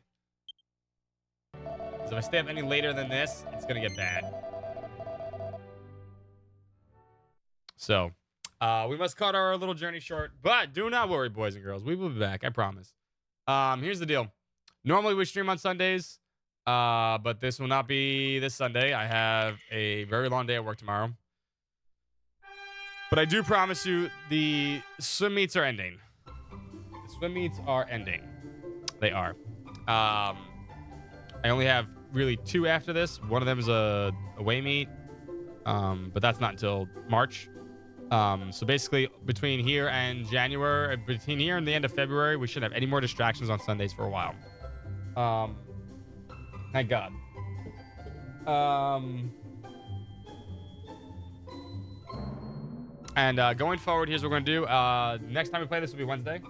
Because if I stay up any later than this, it's gonna get bad. So, we must cut our little journey short, but do not worry, boys and girls. We will be back, I promise. Here's the deal. Normally, we stream on Sundays, but this will not be this Sunday. I have a very long day at work tomorrow. But I do promise you, the swim meets are ending. The swim meets are ending. They are. I only have really 2 after this. One of them is a away meet, but that's not until March. So basically, between here and January, between here and the end of February, we shouldn't have any more distractions on Sundays for a while. Thank God. And going forward, here's what we're gonna do. Next time we play this will be Wednesday.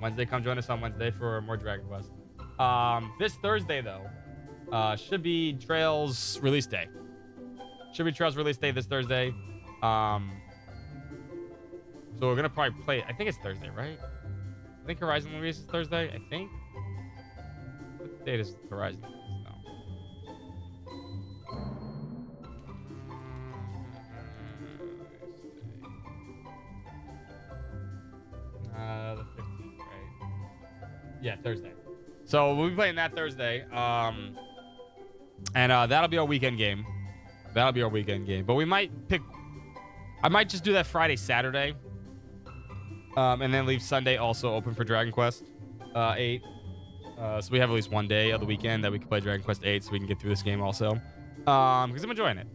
Wednesday, come join us on Wednesday for more Dragon Quest. This Thursday, though, should be Trails release day. Should be Trails release day this Thursday. So we're gonna probably play. I think it's Thursday, right? I think Horizon releases Thursday. I think. What date is Horizon? The 15th, right? Yeah, Thursday. So we'll be playing that Thursday. And that'll be our weekend game. That'll be our weekend game. But we might pick. I might just do that Friday, Saturday. And then leave Sunday also open for Dragon Quest 8. So we have at least one day of the weekend that we can play Dragon Quest 8 so we can get through this game also. Because I'm enjoying it.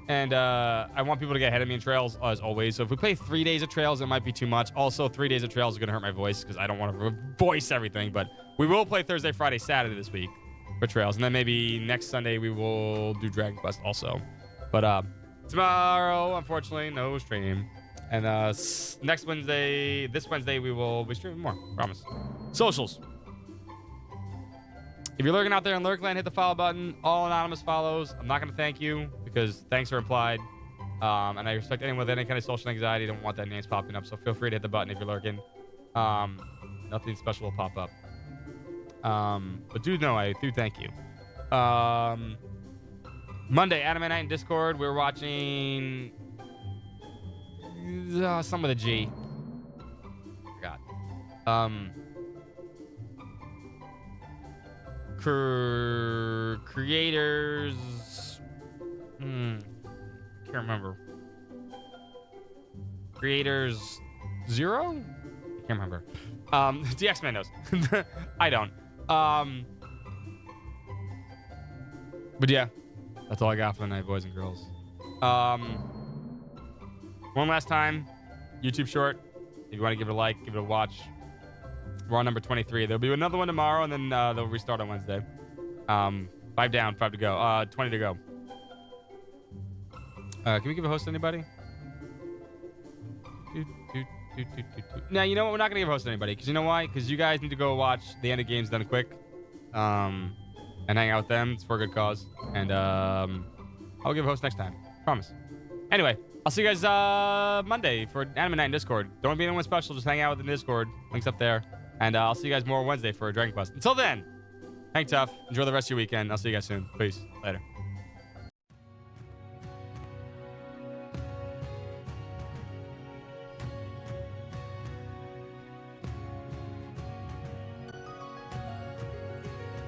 And I want people to get ahead of me in Trails as always. So if we play 3 days of Trails, it might be too much. Also, 3 days of Trails is going to hurt my voice because I don't want to voice everything. But we will play Thursday, Friday, Saturday this week for Trails. And then maybe next Sunday we will do Dragon Quest also. But tomorrow, unfortunately, no stream. And next Wednesday, this Wednesday, we will be streaming more. Promise. Socials. If you're lurking out there in Lurkland, hit the follow button. All anonymous follows. I'm not going to thank you because thanks are implied. And I respect anyone with any kind of social anxiety. Don't want that names popping up. So feel free to hit the button if you're lurking. Nothing special will pop up. But do know I do thank you. Monday, Anime Night in Discord. We're watching some of the G. Creators. Can't remember. Creators Zero? Can't remember. The X-Men knows. I don't. But yeah, that's all I got for the night, boys and girls. One last time, YouTube short. If you want to give it a like, give it a watch. We're on number 23. There'll be another one tomorrow, and then they'll restart on Wednesday. 5 down, 5 to go. 20 to go. Can we give a host to anybody? No, you know what? We're not going to give a host to anybody. Because you know why? Because you guys need to go watch The End of Games Done Quick. And hang out with them. It's for a good cause. And I'll give a host next time. Promise. Anyway, I'll see you guys Monday for Anime Night in Discord. Don't be anyone special. Just hang out with the Discord. Links up there. And I'll see you guys more Wednesday for Dragon Quest. Until then, hang tough. Enjoy the rest of your weekend. I'll see you guys soon. Peace. Later.